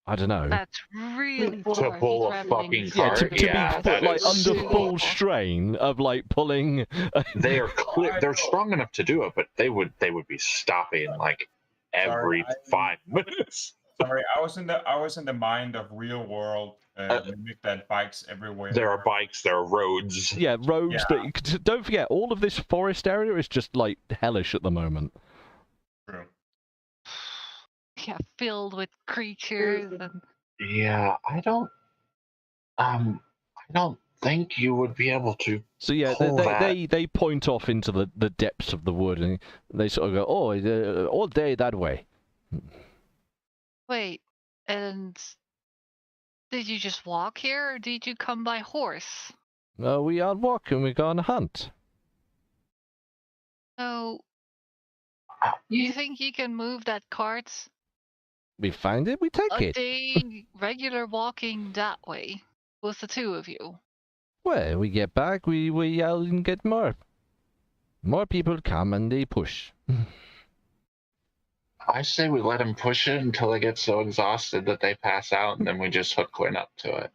I don't know. That's really To far. pull a traveling fucking this cart? To far. be Yeah, that like is under so full far. strain of like pulling. They are they're strong enough to do it, but they would be stopping like every Sorry, 5 minutes. Sorry, I was in the mind of real world. Mimic that bikes everywhere. There are bikes, there are roads. Yeah, roads. Don't forget, all of this forest area is just like hellish at the moment. True. Yeah, filled with creatures and Yeah, I don't think you would be able to. So yeah, pull that. they point off into the depths of the wood, and they sort of go, "Oh, all day that way." wait, and did you just walk here or did you come by horse? No, we are walking. We go on a hunt. So you think you can move that cart We find it, we take A it. day regular walking that way with the two of you. Well, we get back, we yell and get more. More people come and they push. I say we let them push it until they get so exhausted that they pass out, and then we just hook Quinn up to it.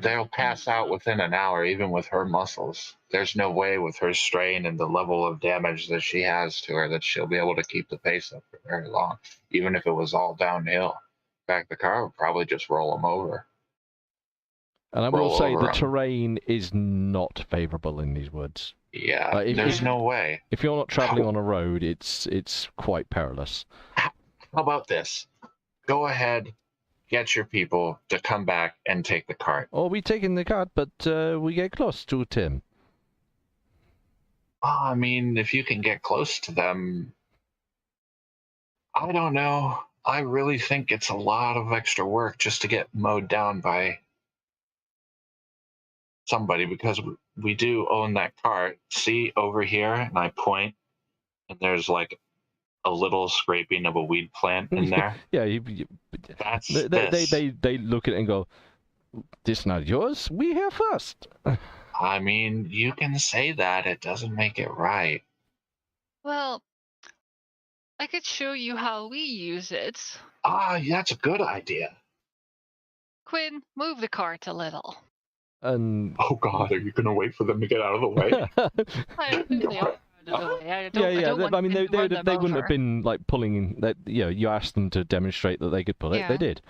They'll pass out within an hour, even with her muscles. There's no way with her strain and the level of damage that she has to her that she'll be able to keep the pace up for very long, even if it was all downhill. In fact, the car would probably just roll them over. And I will Roll say over the 'em. terrain is not favourable in these woods. Yeah, Like, there's no way. If you're not travelling on a road, it's quite perilous. How about this? Go ahead, get your people to come back and take the cart. Or we take in the cart, but we get close to Tim. I mean, if you can get close to them, I don't know. I really think it's a lot of extra work just to get mowed down by somebody, because we do own that cart. See over here, and I point, and there's like a little scraping of a weed plant in there. Yeah, That's they look at it and go, "This not yours? We here first." I mean, you can say that. It doesn't make it right. Well, I could show you how we use it. That's a good idea. Quinn, move the cart a little. And Oh God, are you gonna wait for them to get out of the way? I think they are out of the way. I don't want I mean, them to run them they wouldn't have over. been like pulling that. You know, you asked them to demonstrate that they could pull it. Yeah. They did.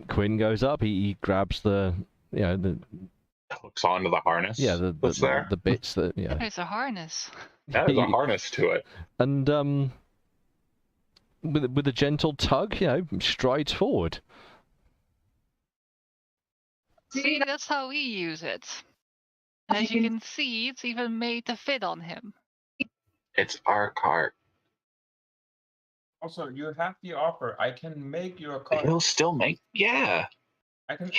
Quinn goes up. He grabs the Hooks onto the harness. the What's there? the bits that There's a harness. Yeah, there's a harness to it. and with a gentle tug, strides forward. See, that's how we use it. And as you can see, it's even made to fit on him. It's our cart. Also, you have the offer. I can make your cart. He'll still make. Yeah. I can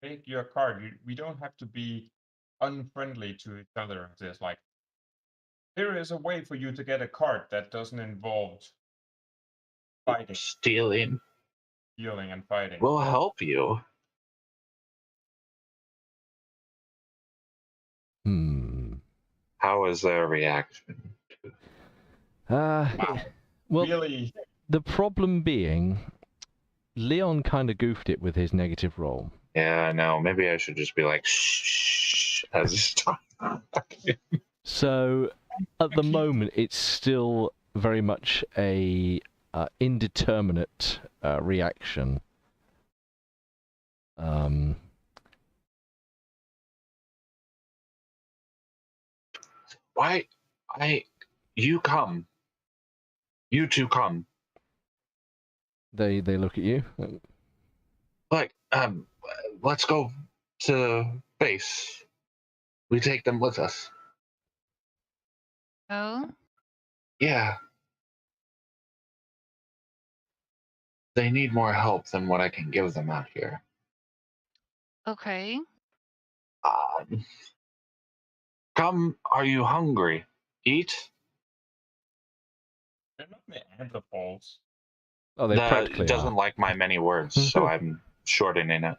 make your cart. We don't have to be unfriendly to each other. There's like, there is a way for you to get a cart that doesn't involve fighting, Stealing. stealing, and fighting. We'll help you. How is their reaction? Wow. Well, Really? the problem being, Leon kind of goofed it with his negative roll. Yeah, no, maybe I should just be like, shh, as he's talking. So, at the moment, it's still very much a indeterminate reaction. You come. You two come. They look at you. Like, let's go to base. We take them with us. Oh? Yeah. They need more help than what I can give them out here. Okay. Come, are you hungry? Eat? They're not Neanderthals. Oh, they practically That doesn't like my many words, so I'm shortening it.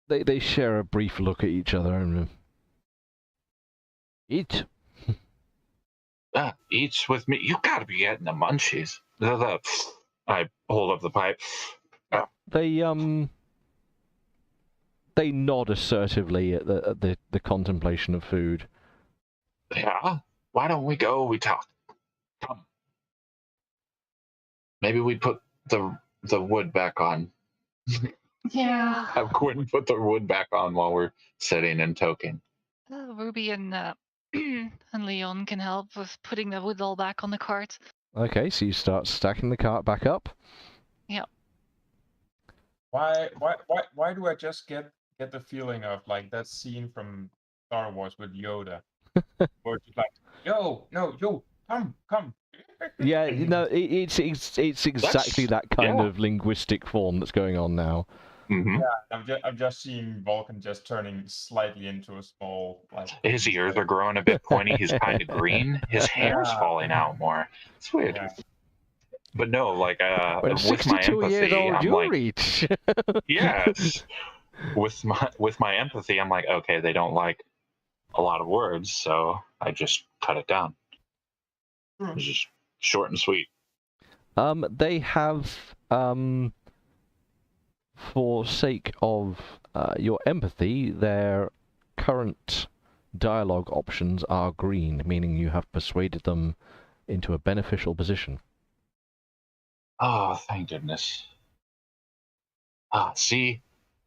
They share a brief look at each other and eat. Eats with me. You gotta be getting the munchies. I hold up the pipe. They nod assertively at the contemplation of food. Yeah. Why don't we go? We talk. Come. Maybe we put the wood back on. Yeah. Have Quinn put the wood back on while we're sitting and toking. Ruby and and Leon can help with putting the wood all back on the cart. Okay, so you start stacking the cart back up. Why do I just get the feeling of like that scene from Star Wars with Yoda? Where it's like, yo, come. Yeah, it's exactly that kind of linguistic form that's going on now. Mm-hmm. I'm just seeing Vulcan just turning slightly into a small like. His ears are growing a bit pointy. He's kind of green. His hair's falling out more. It's weird. Yeah. But no, like When with my 62 years empathy, old, I'm you'll like, reach. yes. With my empathy, I'm like, okay, they don't like a lot of words, so I just cut it down. It's just short and sweet. They have, for sake of your empathy, their current dialogue options are green, meaning you have persuaded them into a beneficial position. Oh, thank goodness. See,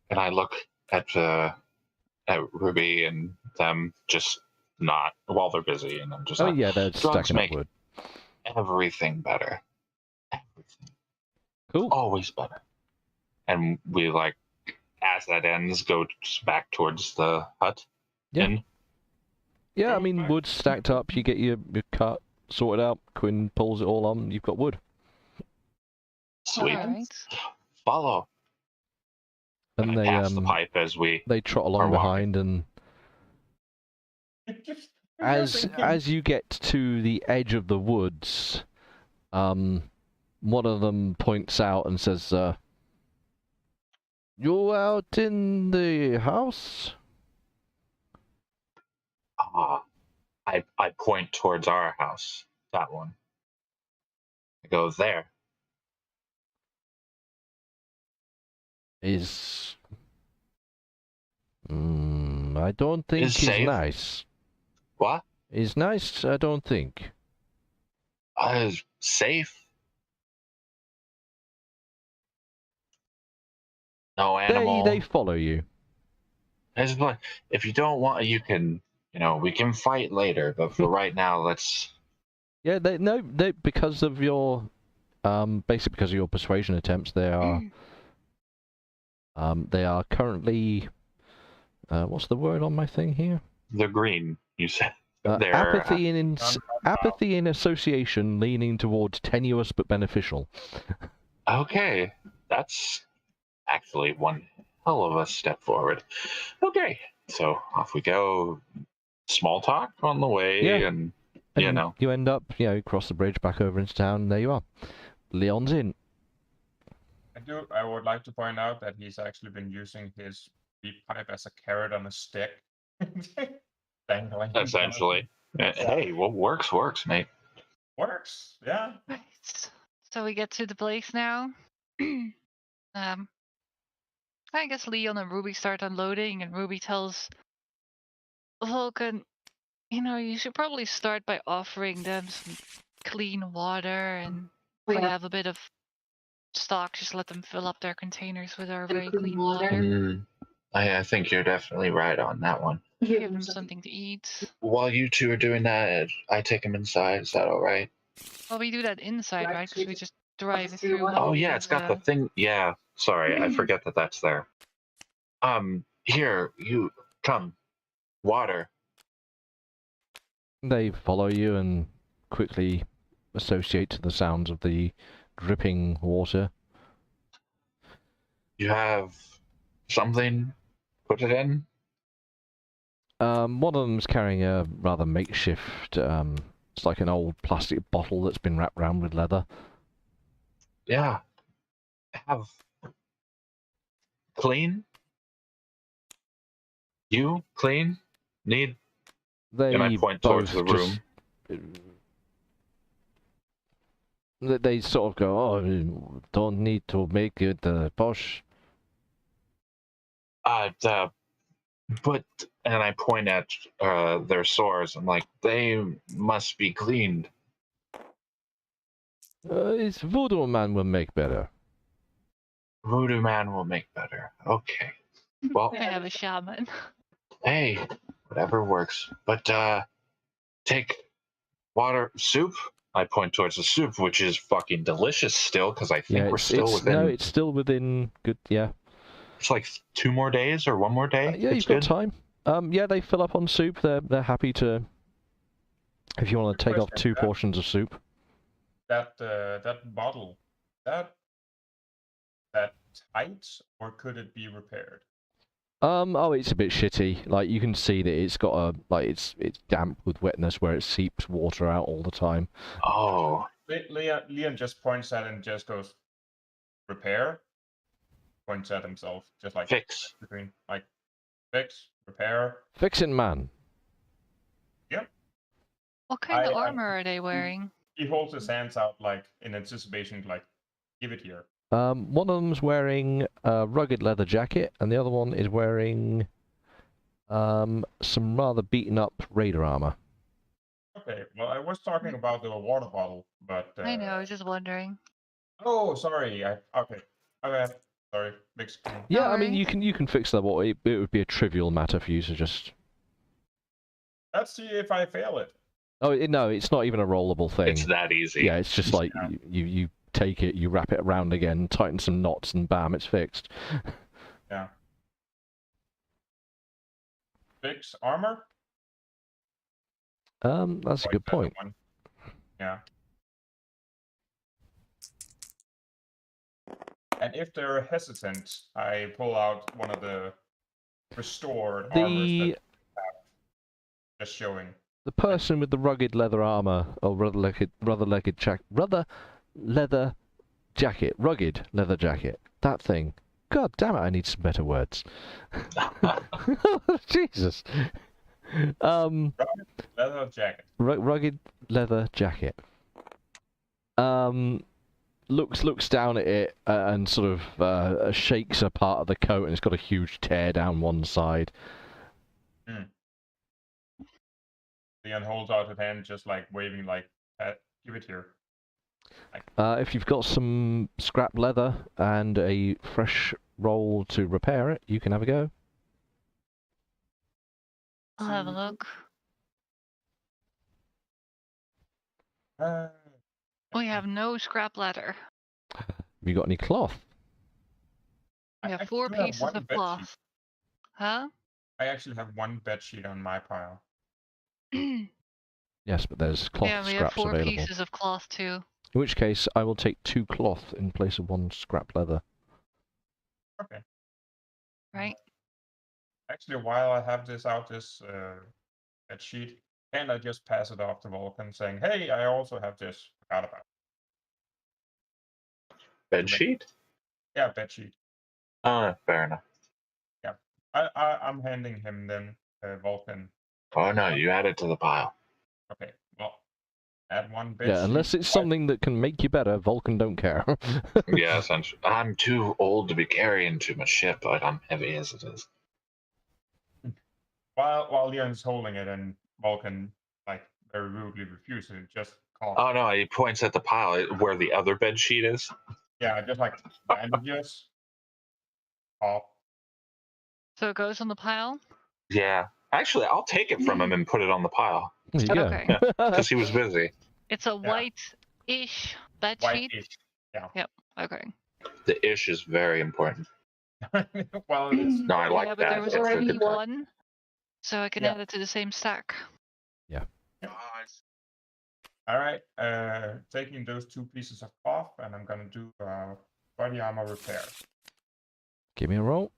and I look at Ruby and them just not while they're busy, and I'm just Oh like, yeah, they're drugs stacking up make wood. everything better. Everything. Cool. Always better. And we like, as that ends, go back towards the hut. Yeah. Inn. Yeah, I mean, wood's stacked up, you get your cut sorted out, Quinn pulls it all on, you've got wood. Sweet. Alright. Follow. And I they, pass the pipe as we they trot are along walking. behind, and as you get to the edge of the woods, one of them points out and says, "You out in the house?" I point towards our house. That one. I go there. Is... I don't think Is he's safe. nice. What? He's nice, I don't think. Safe. No animal. They follow you. It's like, if you don't want, you can, we can fight later. But for right now, let's. Yeah, they because of your basically because of your persuasion attempts, they are currently what's the word on my thing here? They're green. You said. Apathy in association, leaning towards tenuous but beneficial. Okay, that's actually one hell of a step forward. Okay, so off we go. Small talk on the way, Yeah. and you end up, cross the bridge back over into town, and there you are. Leon's in. I would like to point out that he's actually been using his beat pipe as a carrot on a stick. Dangling. essentially. Hey, what works, mate. Works, yeah. Right. So we get to the place now. I guess Leon and Ruby start unloading, and Ruby tells Vulcan, you should probably start by offering them some clean water, and if we have a bit of stock, just let them fill up their containers with our very clean water. I think you're definitely right on that one. Give them something to eat. While you two are doing that, I take them inside. Is that all right? Well, we do that inside, right? Because we just drive it through. Oh yeah, it's got the thing. Yeah, sorry, I forget that that's there. Here, you come. Water. They follow you and quickly associate to the sounds of the dripping water. You have something? Put it in? One of them's carrying a rather makeshift, it's like an old plastic bottle that's been wrapped around with leather. Yeah. Have clean? You clean? Need? They And I point towards the both room. They sort of go, "Oh, don't need to make it posh." But, and I point at their sores. I'm like, they must be cleaned. It's Voodoo Man will make better. Voodoo Man will make better. Okay. Well, I have a shaman. hey, whatever works. But take water, soup. I point towards the soup, which is fucking delicious still, because I think we're still within. No, it's still within good. Yeah. It's like 2 more days or 1 more day. Yeah, you've got time. Yeah, they fill up on soup. They're happy to. If you want to take off 2 portions of soup. That bottle, that tight, or could it be repaired? Oh, it's a bit shitty. Like, you can see that it's got a, like, it's damp with wetness where it seeps water out all the time. Oh, Leon just points at it and just goes, repair? Points at himself, just like fix. between, like, fix, repair. Fix it, man. What kind of I- armor are they wearing? He holds his hands out, like, in anticipation, like, give it here. One of them's wearing a rugged leather jacket, and the other one is wearing some rather beaten up raider armor. Okay, well, I was talking about the water bottle, but... I know, I was just wondering. Oh, sorry, okay. Okay, sorry, mix. Yeah, I No mean, you worries. can fix that. It would be a trivial matter for you to just... Let's see if I fail it. Oh, no, it's not even a rollable thing. It's that easy. Yeah, it's just like, Yeah. you take it, you wrap it around again, tighten some knots, and bam, it's fixed. Yeah. Fix armor? That's a Quite good better point. one. Yeah. And if they're hesitant, I pull out one of the restored armors that The have, just showing. the person with the rugged leather armor, or rugged leather jacket, that thing. God damn it, I need some better words. Jesus. Leather jacket. Rugged leather jacket. Looks down at it and sort of shakes a part of the coat, and it's got a huge tear down one side. Leon holds out his hand, just like waving, like, give it here. Like, If you've got some scrap leather and a fresh roll to repair it, you can have a go. I'll have a look. We have no scrap leather. Have you got any cloth? We I have 4 actually have pieces one of bed sheet. cloth. Huh? I actually have one bed sheet on my pile. Yes, but there's cloth Yeah, we have scraps 4 available. pieces of cloth too. In which case, I will take 2 cloth in place of 1 scrap leather. Okay. Right. Actually, while I have this bed sheet, can I just pass it off to Vulcan, saying, "Hey, I also have this. Forgot about it." Bed sheet? Yeah, bed sheet. Fair enough. I'm handing him then Vulcan. Oh no, you add it to the pile. Okay, well, add one bed Yeah, sheet. unless it's something that can make you better, Vulcan don't care. Yeah, essentially. I'm too old to be carrying too much shit, like I'm heavy as it is. While Leon's holding it, and Vulcan, like, very rudely refuses it, just calls. Oh no, he points at the pile where the other bed sheet is. Yeah, just like bandages. Off. So it goes on the pile? Yeah. Actually, I'll take it from him and put it on the pile. There you go. Okay. Because he was busy. It's a Yeah. white-ish bed sheet? White-ish. Okay. The ish is very important. Well, it is. No, I like yeah, but that. there was It's a already good part. one, so I can Yeah. add it to the same stack. All right, taking those 2 pieces of cloth, and I'm gonna do body armor repair. Give me a roll.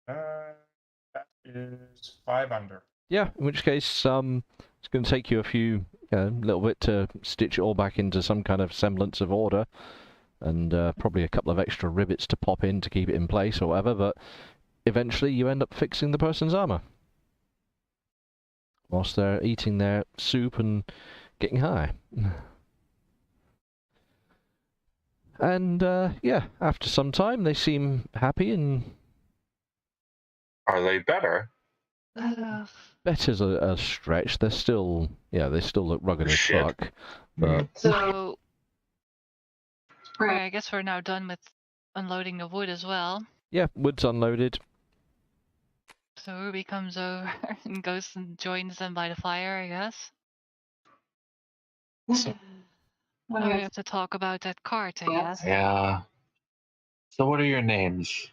That is 5 under. Yeah, in which case, it's going to take you a little bit to stitch it all back into some kind of semblance of order, and probably a couple of extra rivets to pop in to keep it in place or whatever, but eventually you end up fixing the person's armor. Whilst they're eating their soup and getting high. And, yeah, after some time, they seem happy, and Are they better? better's a stretch. They're still, they still look rugged as Shit. fuck. But So, right, I guess we're now done with unloading the wood as well. yeah, wood's unloaded. So Ruby comes over and goes and joins them by the fire, I guess. What Now we else? have to talk about that cart, I Yes. guess. Yeah. So what are your names?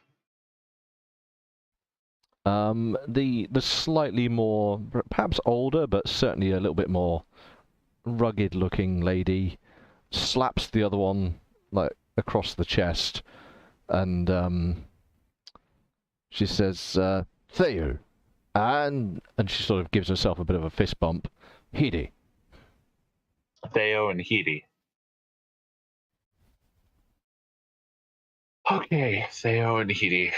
The slightly more, perhaps older, but certainly a little bit more rugged-looking lady slaps the other one like across the chest and she says, Theo, and she sort of gives herself a bit of a fist bump. Hidi. Theo and Hedi. Okay, Theo and Hedi.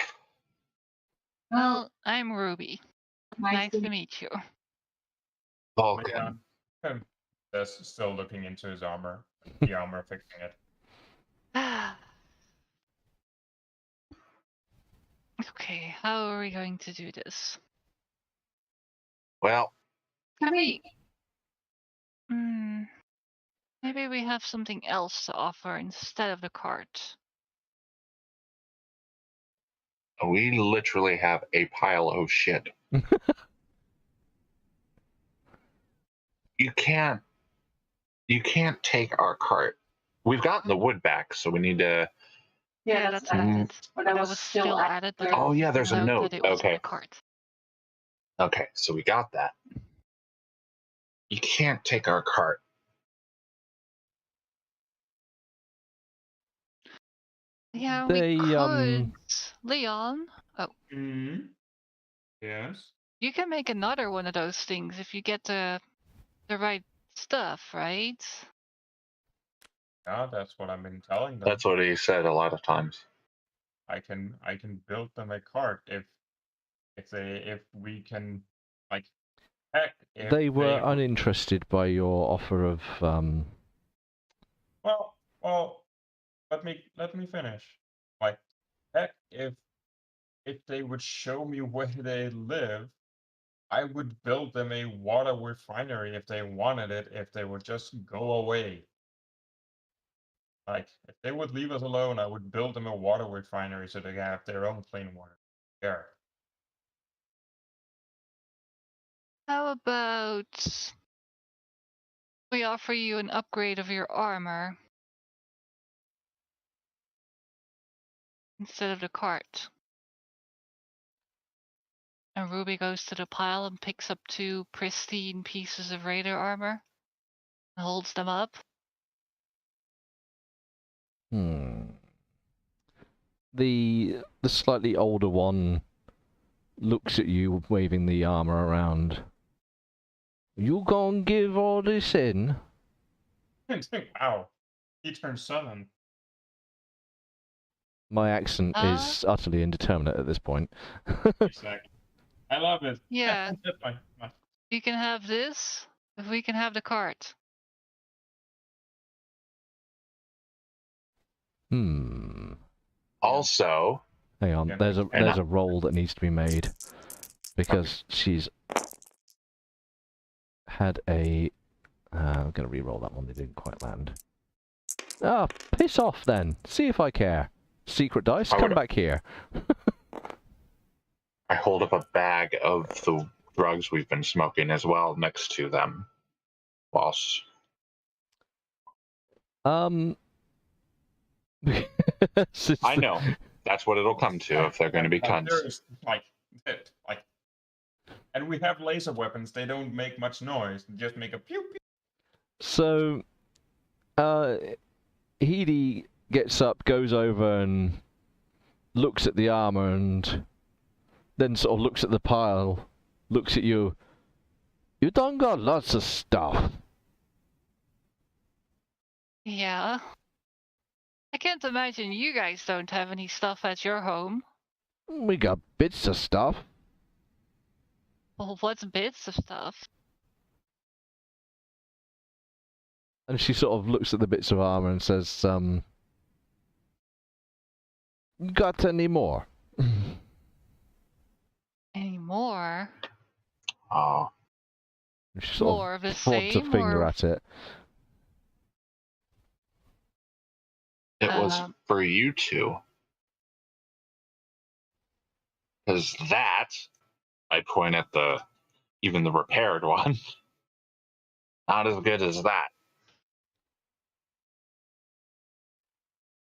Well, I'm Ruby. Nice to to meet you. Vulcan. That's still looking into his armor. The armor fixing it. Okay, how are we going to do this? Well, Maybe we have something else to offer instead of the cart. we literally have a pile of shit. You can't take our cart. We've gotten the wood back, so we need to. Yeah, that's added. But that was still added. Oh yeah, there's a note. That it was in Okay. the cart. Okay, so we got that. You can't take our cart. Yeah, They, we could. Leon, Yes. you can make another one of those things if you get the right stuff, right? Yeah, that's what I've been telling them. That's what he said a lot of times. I can build them a cart if we can, like, heck, if They were uninterested by your offer of Well, let me finish. Like, heck, if they would show me where they live, I would build them a water refinery if they wanted it, if they would just go away. Like, if they would leave us alone, I would build them a water refinery so they have their own clean water. There. How about we offer you an upgrade of your armor instead of the cart? And Ruby goes to the pile and picks up 2 pristine pieces of raider armor and holds them up. The slightly older one looks at you, waving the armor around. You gonna give all this in? Wow. He turned 7. My accent is utterly indeterminate at this point. Exactly. I love it. Yeah. Fine. You can have this if we can have the cart. Also, Hang on, Yeah. there's a roll that needs to be made because she's had a. I'm gonna re-roll that one. They didn't quite land. Ah, piss off then. See if I care. Secret dice, come back here. I hold up a bag of the drugs we've been smoking as well next to them. Whilst Um, I know that's what it'll come to if they're going to be cunts. There's like, and we have laser weapons. They don't make much noise. They just make a pew pew. So, Hedi gets up, goes over and looks at the armor and then sort of looks at the pile, looks at you. You done got lots of stuff. Yeah. I can't imagine you guys don't have any stuff at your home. We got bits of stuff. Well, what's bits of stuff? And she sort of looks at the bits of armor and says, got any more? Any more? Oh, She sort More of the prods a same, finger or at it. it was for you two. Because that, I point at even the repaired one, not as good as that.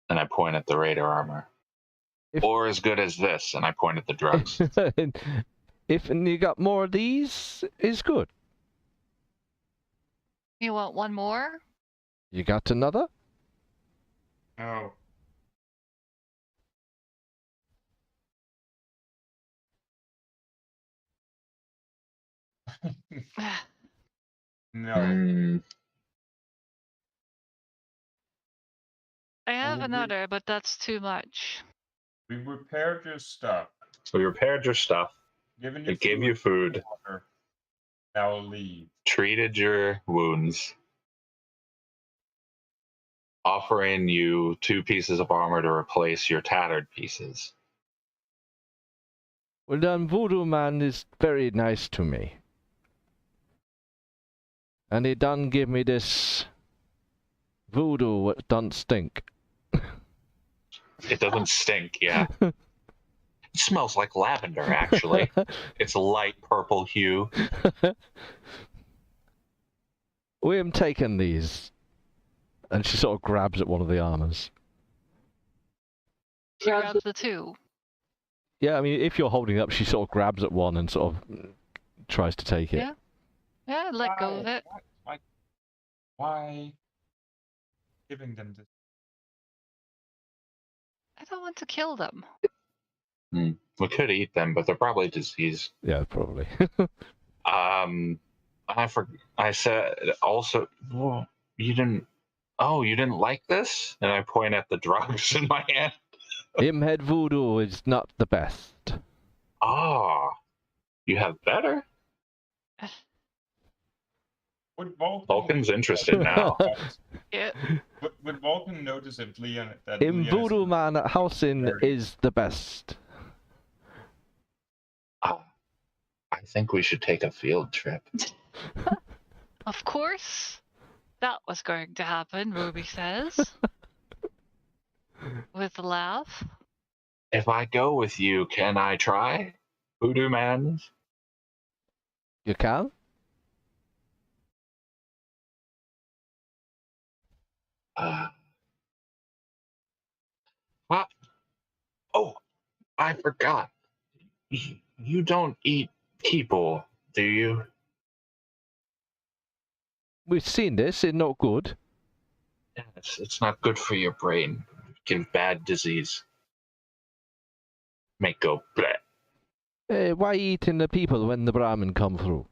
And I point at the raider armor. Or as good as this, and I point at the drugs. If you got more of these, it's good. you want one more? You got another? No. No. I have Well, another, but that's too much. We repaired your stuff. So we repaired your stuff, Given you it gave you food, water. Now leave. treated your wounds, offering you 2 pieces of armor to replace your tattered pieces. Well, then Voodoo Man is very nice to me. And he done give me this voodoo what don't stink. It doesn't stink, yeah. It smells like lavender, actually. It's a light purple hue. We am taking these. And she sort of grabs at one of the armors. She grabs the 2. Yeah, I mean, if you're holding up, she sort of grabs at one and sort of tries to take it. Yeah. Yeah, let go of it. Why giving them this? I don't want to kill them. We could eat them, but they're probably diseased. Yeah, probably. I said also, well, you didn't like this? And I point at the drugs in my hand. Him head voodoo is not the best. Ah, you have better? Would Vulcan Vulcan's interested now. Yeah. would Vulcan notice if Leon that Him Leon voodoo is man at housing dirty? is the best. I think we should take a field trip. Of course. That was going to happen, Ruby says. With a laugh. If I go with you, can I try? Voodoo Man? You can? What? Oh, I forgot. You don't eat people, do you? We've seen this, it's not good. Yes, it's not good for your brain. Give bad disease. Make go bleh. Why eating the people when the Brahmin come through?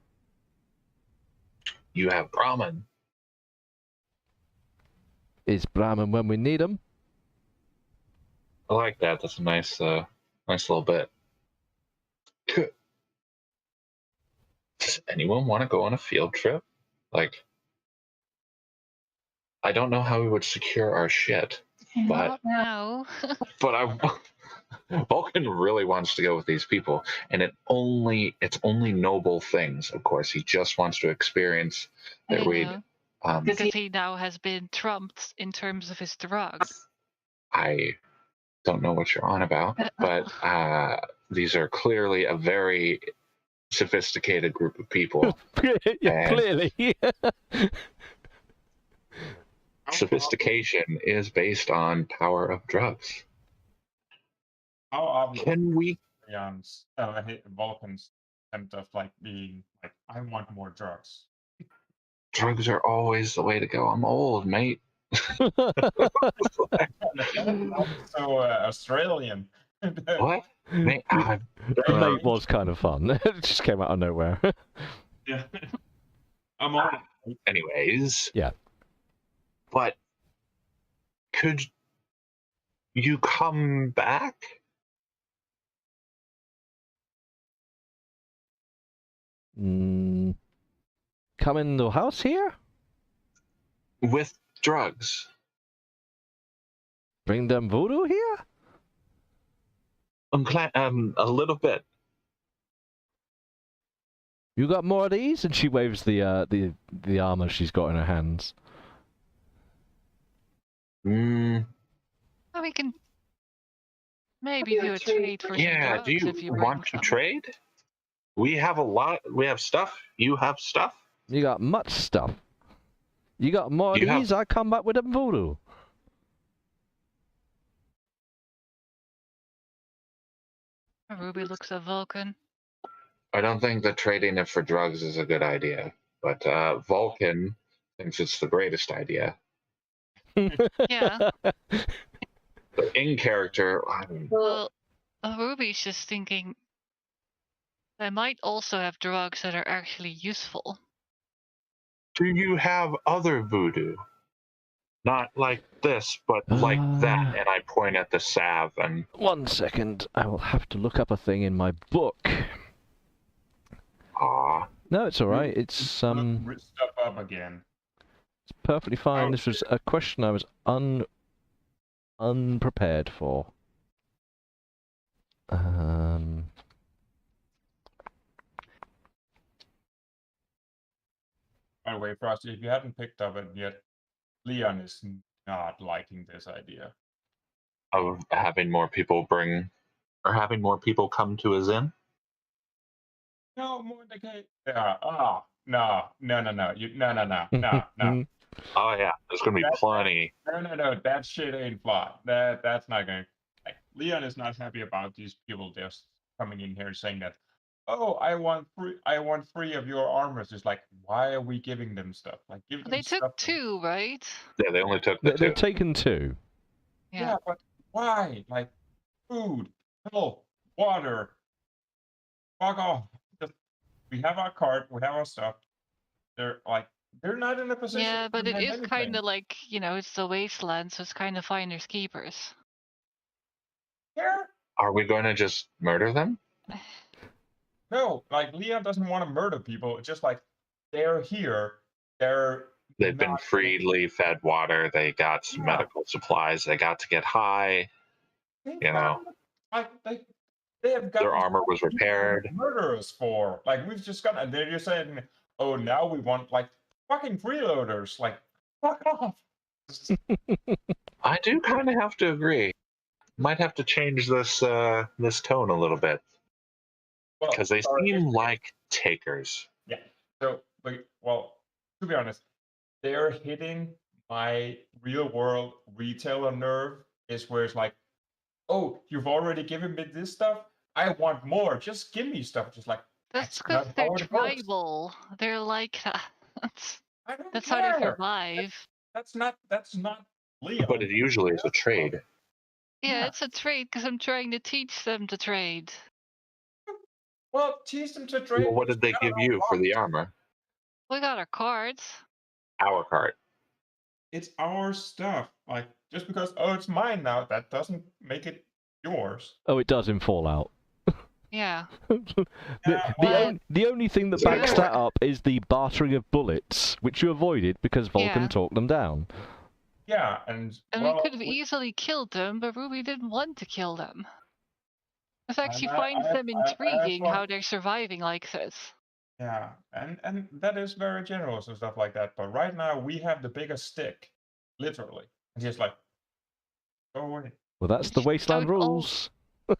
You have Brahmin. Is Brahmin when we need him? I like that. That's a nice little bit. Does anyone want to go on a field trip? Like, I don't know how we would secure our shit, but No. Vulcan really wants to go with these people, and it's only noble things. Of course, he just wants to experience that I we'd. know. Because he now has been trumped in terms of his drugs. I don't know what you're on about, but these are clearly a very sophisticated group of people. Yeah, clearly. Sophistication is based on power of drugs. How obvious Can we? Vulcan's attempt of like being like, I want more drugs. Drugs are always the way to go. I'm old, mate. So Australian. What? Mate, Mate was kind of fun. It just came out of nowhere. Yeah. I'm on. anyways. Yeah. But could you come back? Come in the house here? With drugs? Bring them voodoo here? A little bit. You got more of these? And she waves the armor she's got in her hands. Mm, Well, we can maybe do a trade for some yeah, drugs do you if you bring want to some. trade? We have a lot. We have stuff. You have stuff. You got much stuff. You got more of these? I come back with them voodoo. Ruby looks at Vulcan. I don't think that trading it for drugs is a good idea, but Vulcan thinks it's the greatest idea. Yeah. But in character, Well, Ruby's just thinking I might also have drugs that are actually useful. Do you have other voodoo? Not like this, but like that. And I point at the salve and 1 second, I will have to look up a thing in my book. No, it's all right. It's Stuff up again. It's perfectly fine. Oh, This was a question I was unprepared for. By the way, Frosty, if you haven't picked up it yet, Leon is not liking this idea. of having more people having more people come to his inn. No, more the case. Yeah. No. No. Oh yeah, there's gonna be plenty. No. That shit ain't fly. That's not gonna. Like, Leon is not happy about these people just coming in here saying that. Oh, I want three of your armors. It's like, why are we giving them stuff? Like, give them They stuff. took 2, right? Yeah, they only took the 2. They've taken 2. Yeah, but why? Like, food, health, water. Fuck off. We have our cart. We have our stuff. They're not in a position. Yeah, but to it demand is kind anything. of like, it's the wasteland, so it's kind of finders keepers. Yeah. Are we going to just murder them? No, like Leon doesn't want to murder people. It's just like they're here. They've been freely fed water. They got some medical supplies. They got to get high. Like they have got Their armor was repaired. Murderers for like we've just got, and they're just saying, oh, now we want like fucking freeloaders. Like, fuck off. I do kind of have to agree. Might have to change this this tone a little bit because they seem like takers. Yeah. So, well, to be honest, they're hitting my real world retailer nerve. Is where it's like, oh, you've already given me this stuff. I want more. Just give me stuff. Just like that's because they're tribal. They're like that. That's how they survive. That's not Leon. But it usually is a trade. Yeah, it's a trade because I'm trying to teach them to trade. Well, teach them to trade. Well, what did they give you for the armor? We got our cards. Our card. It's our stuff. Like, just because, oh, it's mine now, that doesn't make it yours. Oh, it does in Fallout. Yeah. The only thing that backs that up is the bartering of bullets, which you avoided because Vulcan talked them down. Yeah, and we could have easily killed them, but Ruby didn't want to kill them. In fact, she finds them intriguing how they're surviving like this. Yeah, and that is very generous and stuff like that. But right now we have the biggest stick, literally, and just like, go away. Well, that's the wasteland rules. You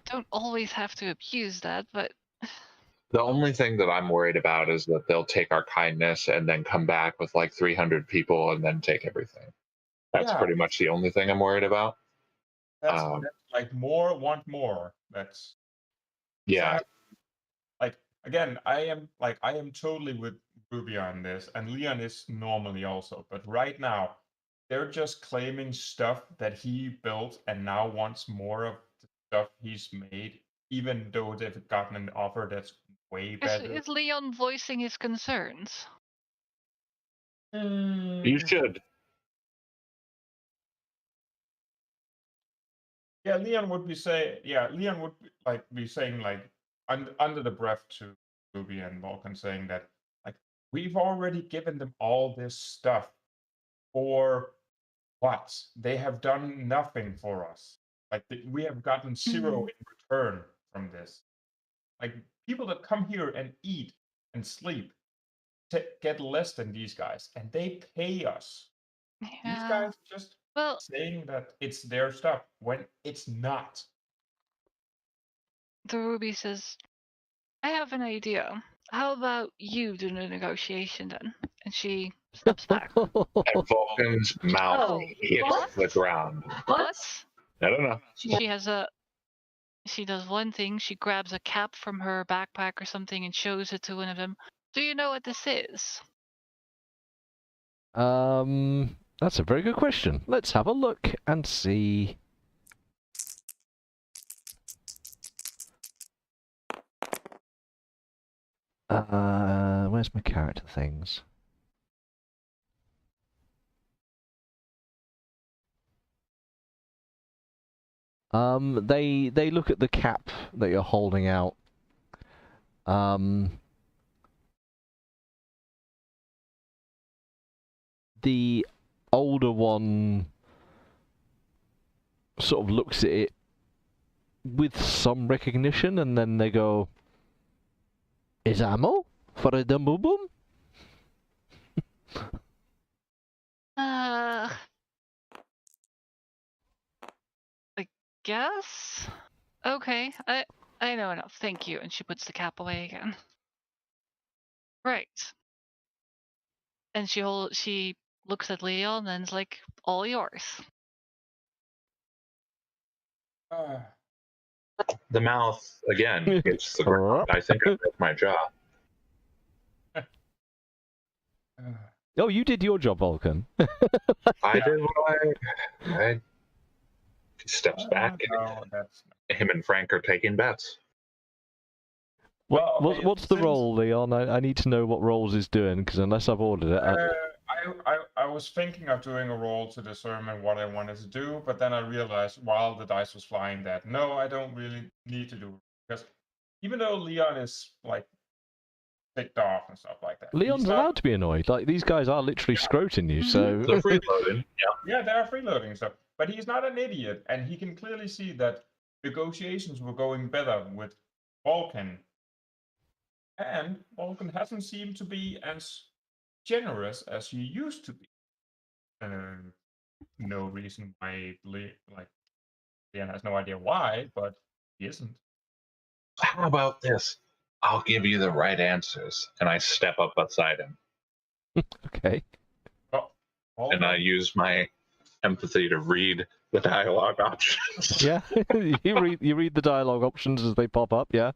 don't always have to abuse that, but the only thing that I'm worried about is that they'll take our kindness and then come back with like 300 people and then take everything. That's pretty much the only thing I'm worried about. That's like more, want more. That's like, again, I am totally with Ruby on this, and Leon is normally also, but right now they're just claiming stuff that he built and now wants more of the stuff he's made, even though they've gotten an offer that's way better. Is Leon voicing his concerns? You should. Yeah, Leon would be saying like under the breath to Ruby and Vulcan, saying that like we've already given them all this stuff for what? They have done nothing for us. Like we have gotten 0 in return from this. Like people that come here and eat and sleep get less than these guys, and they pay us. Yeah. These guys just saying that it's their stuff when it's not. The Ruby says, I have an idea. How about you do the negotiation then? And she steps back. And Vulcan's mouth hits the ground. What? I don't know. She does one thing. She grabs a cap from her backpack or something and shows it to one of them. Do you know what this is? That's a very good question. Let's have a look and see. Where's my character things? They look at the cap that you're holding out. The older one sort of looks at it with some recognition, and then they go, "Is ammo for a dumbo boom?" I guess. Okay, I know enough. Thank you. And she puts the cap away again. Right. And she looks at Leon and is like, "All yours." The mouth again hits the ground. I think I did my job. Oh, you did your job, Vulcan. I did what I he steps back, No, that's and him and Frank are taking bets. Well, okay, What's the since- role, Leon? I need to know what roles he's doing, because unless I've ordered it... I was thinking of doing a roll to determine what I wanted to do, but then I realized while the dice was flying that no, I don't really need to do it, because even though Leon is like ticked off and stuff like that, Leon's he's not- allowed to be annoyed. Like, these guys are literally scroting you, so... They're freeloading. Yeah, they are freeloading stuff, but he's not an idiot, and he can clearly see that negotiations were going better with Vulcan, and Vulcan hasn't seemed to be as generous as he used to be. No reason why, like, Leon has no idea why, but he isn't. How about this? I'll give you the right answers, and I step up beside him, Okay. Oh, and I use my empathy to read the dialogue options. Yeah, you read the dialogue options as they pop up, yeah?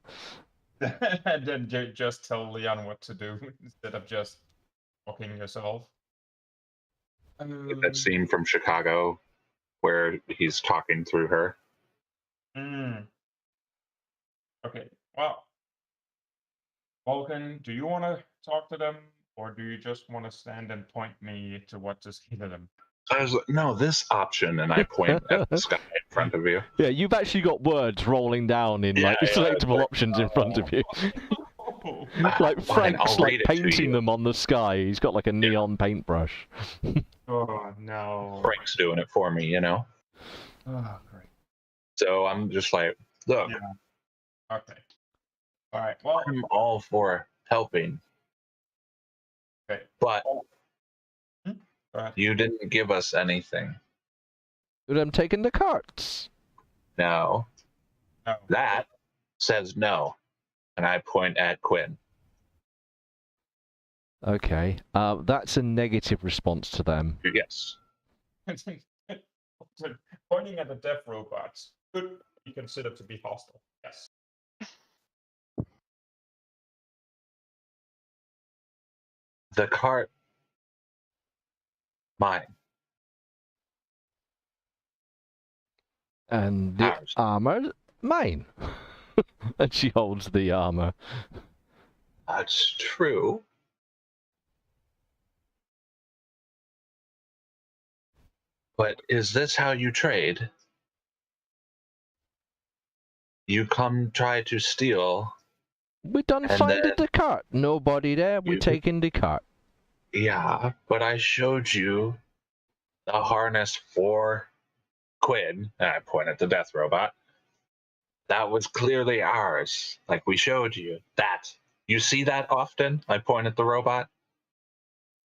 and then just tell Leon what to do instead of just talking yourself. That scene from Chicago where he's talking through her. Okay, well, Vulcan, do you want to talk to them, or do you just want to stand and point me to what to say to them? I was like, no, this option, and I point at the sky in front of you. Yeah, you've actually got words rolling down in, like, selectable options in front of you. Like, Fine, Frank's, I'll like, read it to painting you. them on the sky. He's got, like, a neon paintbrush. Oh, no. Frank's doing it for me, you know? Oh, great. So I'm just like, look, Yeah. Okay. All right, well, I'm all for helping, okay. but Go ahead. you didn't give us anything. But I'm taking the carts. No. No. That says no. And I point at Quinn. Okay, that's a negative response to them. Yes. Pointing at the deaf robots could be considered to be hostile. Yes. The cart. Mine. And the Ours. armor, mine. And she holds the armor. That's true. But is this how you trade? You come try to steal. We done And finded then the cart. Nobody there. We you- taking the cart. Yeah, but I showed you the harness for Quinn, and I point at the death robot. That was clearly ours. Like we showed you. That. You see that often? I point at the robot.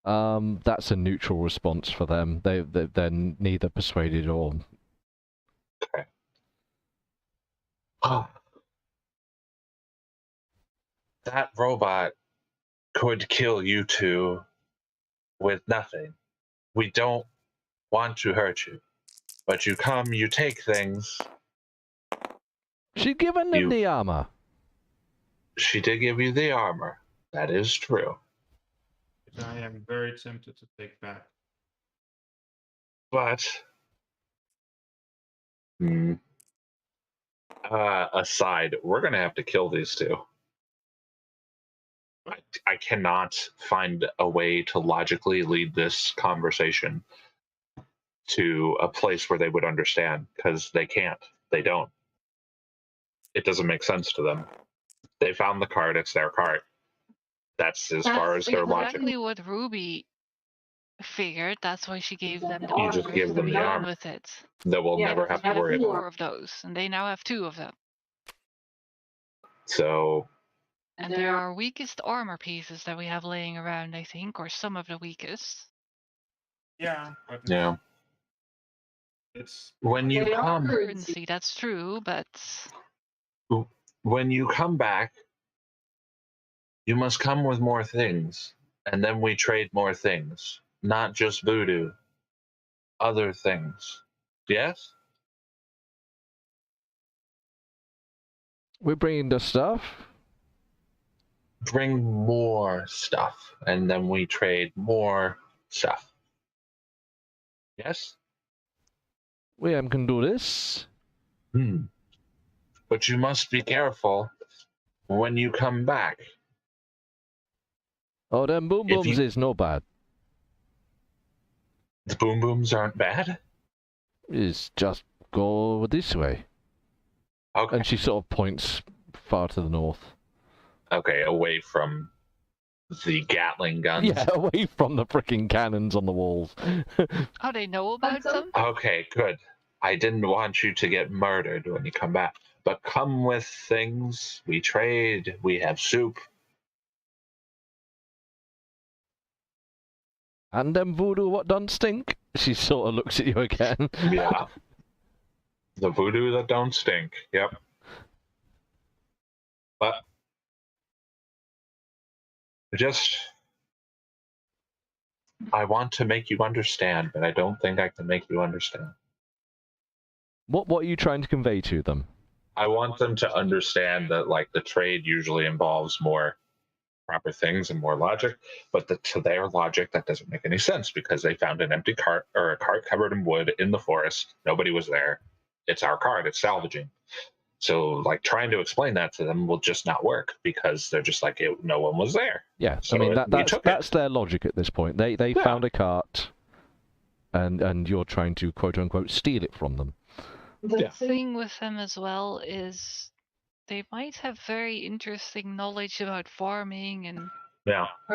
That's a neutral response for them. They're neither persuaded or... Okay. That robot could kill you two with nothing. We don't want to hurt you. But you come, you take things. She'd given them You- the armor. She did give you the armor. That is true. Which I am very tempted to take back. But aside, we're gonna have to kill these two. I cannot find a way to logically lead this conversation to a place where they would understand, because they can't. They don't. It doesn't make sense to them. They found the card. It's their card. That's as far as their logic. Exactly what Ruby figured. That's why she gave them the You just armor give to them the begin armor. with it. That we'll never have to Had worry about. 4 of those, and they now have 2 of them. So, And there are weakest armor pieces that we have laying around, I think, or some of the weakest. Yeah, but yeah. it's When you come, Currency, that's true, but when you come back, you must come with more things, and then we trade more things, not just voodoo, other things. Yes? We're bringing the stuff. Bring more stuff, and then we trade more stuff. Yes? We can do this. But you must be careful when you come back. Oh, them boom If booms you- is no bad. The boom booms aren't bad? It's just go this way. Okay. And she sort of points far to the north. Okay, away from the Gatling guns. Yeah, away from the freaking cannons on the walls. oh, they know about them? Okay, good. I didn't want you to get murdered when you come back. But come with things. We trade. We have soup. And them voodoo what don't stink? She sort of looks at you again. Yeah. The voodoo that don't stink. Yep. But I want to make you understand, but I don't think I can make you understand. What are you trying to convey to them? I want them to understand that, like, the trade usually involves more proper things and more logic, but to their logic, that doesn't make any sense because they found an empty cart or a cart covered in wood in the forest. Nobody was there. It's our cart. It's salvaging. So, like, trying to explain that to them will just not work because they're just like, no one was there. Yeah, So I mean that's it. their logic at this point. They found a cart, and you're trying to quote unquote steal it from them. The thing with them as well is they might have very interesting knowledge about farming and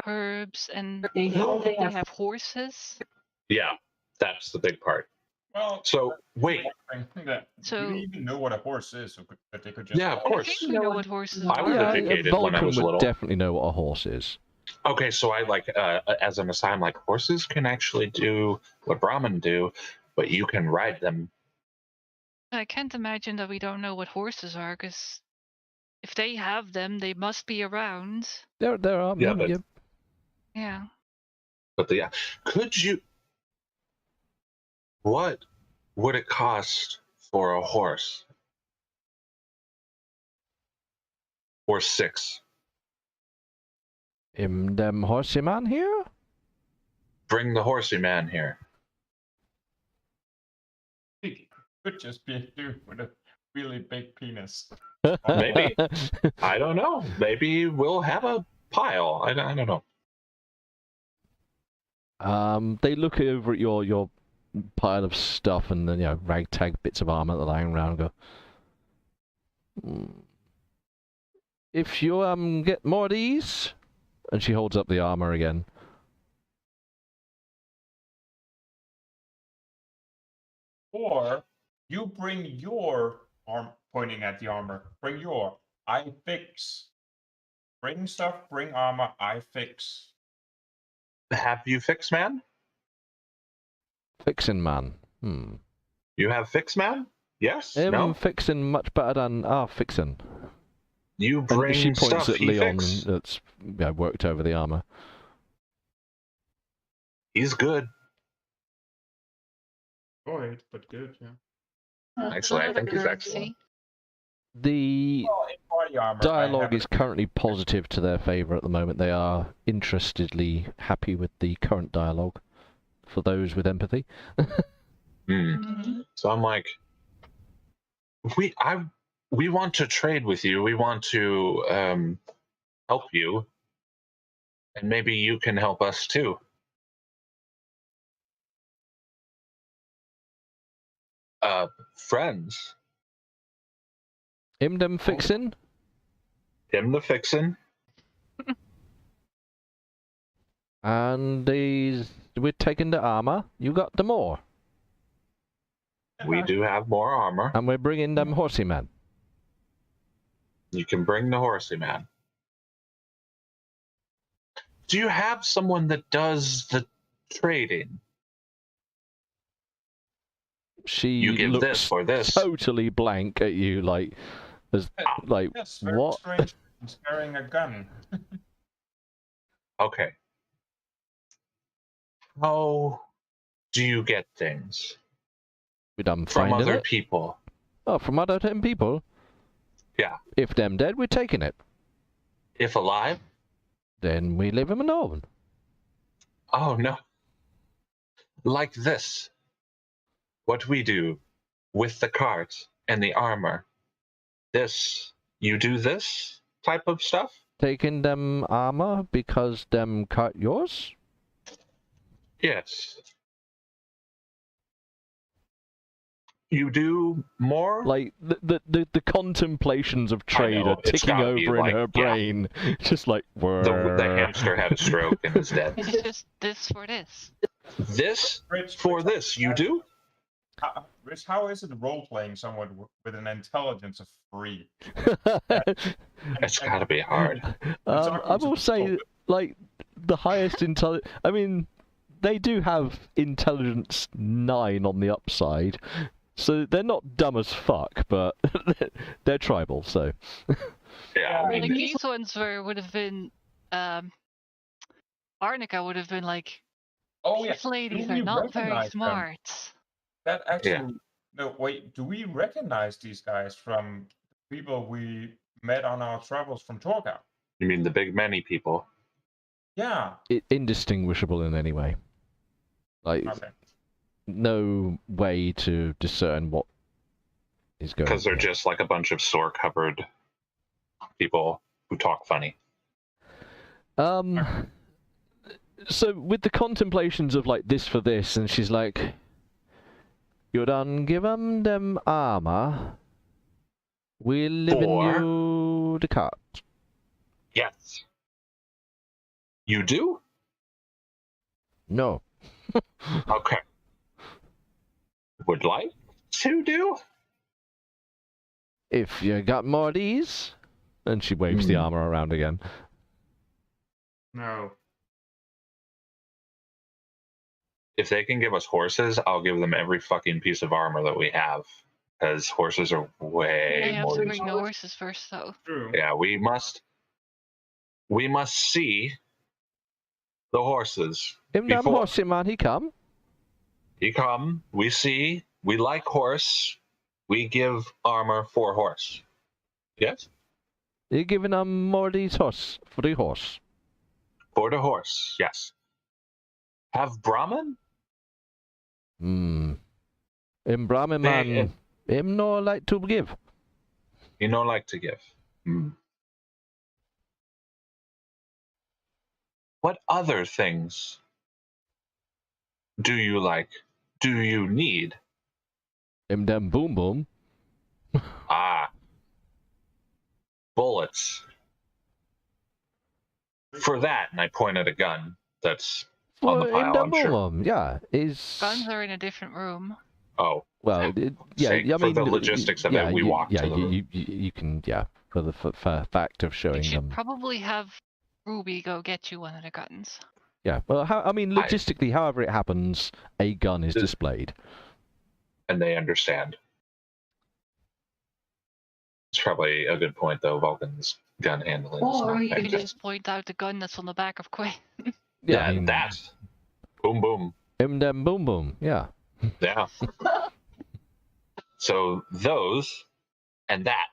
herbs, and they have horses. Yeah, that's the big part. well. So wait. So do you even know what a horse is? So that they could just. Yeah, of I course. think we know what horses I was are. educated when I Vulcan was would little. definitely know what a horse is. Okay, so I like as an aside, I'm like, horses can actually do what Brahmin do, but you can ride them. I can't imagine that we don't know what horses are, because if they have them, they must be around. There are. Yeah, but- Yeah. But could you? What would it cost for a horse? Or 6? Them horsey man here? Bring the horsey man here. It could just be a dude with a really big penis. Maybe. I don't know. Maybe we'll have a pile. I don't know. They look over at your pile of stuff and then ragtag bits of armor that are lying around and go, if you get more of these, and she holds up the armor again. Or you bring your arm, pointing at the armor. Bring your. I fix. Bring stuff. Bring armor. I fix. Have you fix man? Fixin' man. You have fix man? Yes? No? Fixin' much better than our fixin'. You bring And she points stuff at he Leon fix. that's worked over the armor. He's good. Alright, but good, yeah. Actually, I Another think he's currency. excellent. The Well, in body armor, I dialogue have is currently positive to their favour at the moment. They are interestedly happy with the current dialogue, for those with empathy. So I'm like, we want to trade with you. We want to help you. And maybe you can help us too. Friends. Him them fixin'? Him the fixin'. And we're taking the armor. You got the more. We do have more armor. And we're bringing them horsey men. You can bring the horsey man. Do you have someone that does the trading? She You give looks this for this. totally blank at you, like, Yes, very what? strange. He's carrying a gun. Okay. How do you get things We done from finding other it. people? Oh, from other 10 people? Yeah. If them dead, we're taking it. If alive? Then we leave them alone. Oh, no. Like this. What we do with the cart and the armor. This. You do this type of stuff? Taking them armor because them cut yours? Yes. You do more? Like, the contemplations of trade know, are it's ticking gotta be over in like- her yeah. brain. Just like, The hamster had a stroke and is dead. It's just this for this. This Rich, for Rich, this, you do? Rich, how is it role-playing someone with an intelligence of 3? It's gotta be hard. I will say, like, the highest I mean, they do have intelligence 9 on the upside, so they're not dumb as fuck, but they're tribal, so. Yeah, I Like mean, these ones would have been Arnica would have been like, Oh yeah, these ladies do are we not very recognize them? smart. That actually, no, wait, do we recognize these guys from people we met on our travels from Torgau? you mean the big many people? Yeah. Indistinguishable in any way. Like, Okay. no way to discern what is going on. Because they're just like a bunch of sore-covered people who talk funny. So with the contemplations of like this for this, and she's like, "You done give them armor. We're leaving For- you the cart." Yes. You do? No. Okay. Would like to do? If you got more of these, and she waves the armor around again. No. If they can give us horses, I'll give them every fucking piece of armor that we have. Because horses are way They have more to bring the useful. horses first, though. True. Yeah, we must see the horses. Him damn Before- horsey man, he come. He come, we see, we like horse, we give armor for horse. Yes? You giving them more of these horse for the horse. For the horse, yes. Have Brahmin? Him Brahmin They- man, him no like to give. You know, like to give. What other things do you like? Do you need? Him them boom boom. Ah. Bullets. For that, and I point at a gun that's on the Well, pile, him them I'm boom sure. boom, yeah. Is Guns are in a different room. Oh, well, yeah. Sake I for mean, the logistics of yeah, it, we walk yeah, to the room. you can, yeah, for the fact of You showing should them. probably have Ruby go get you one of the guns. Yeah, well, I mean, logistically, however it happens, a gun is displayed. And they understand. It's probably a good point, though. Vulcan's gun handling is Oh, not you You that can good. just point out the gun that's on the back of Quay. Yeah, I mean, that. Boom, boom. him them boom boom, yeah. Yeah. So those and that,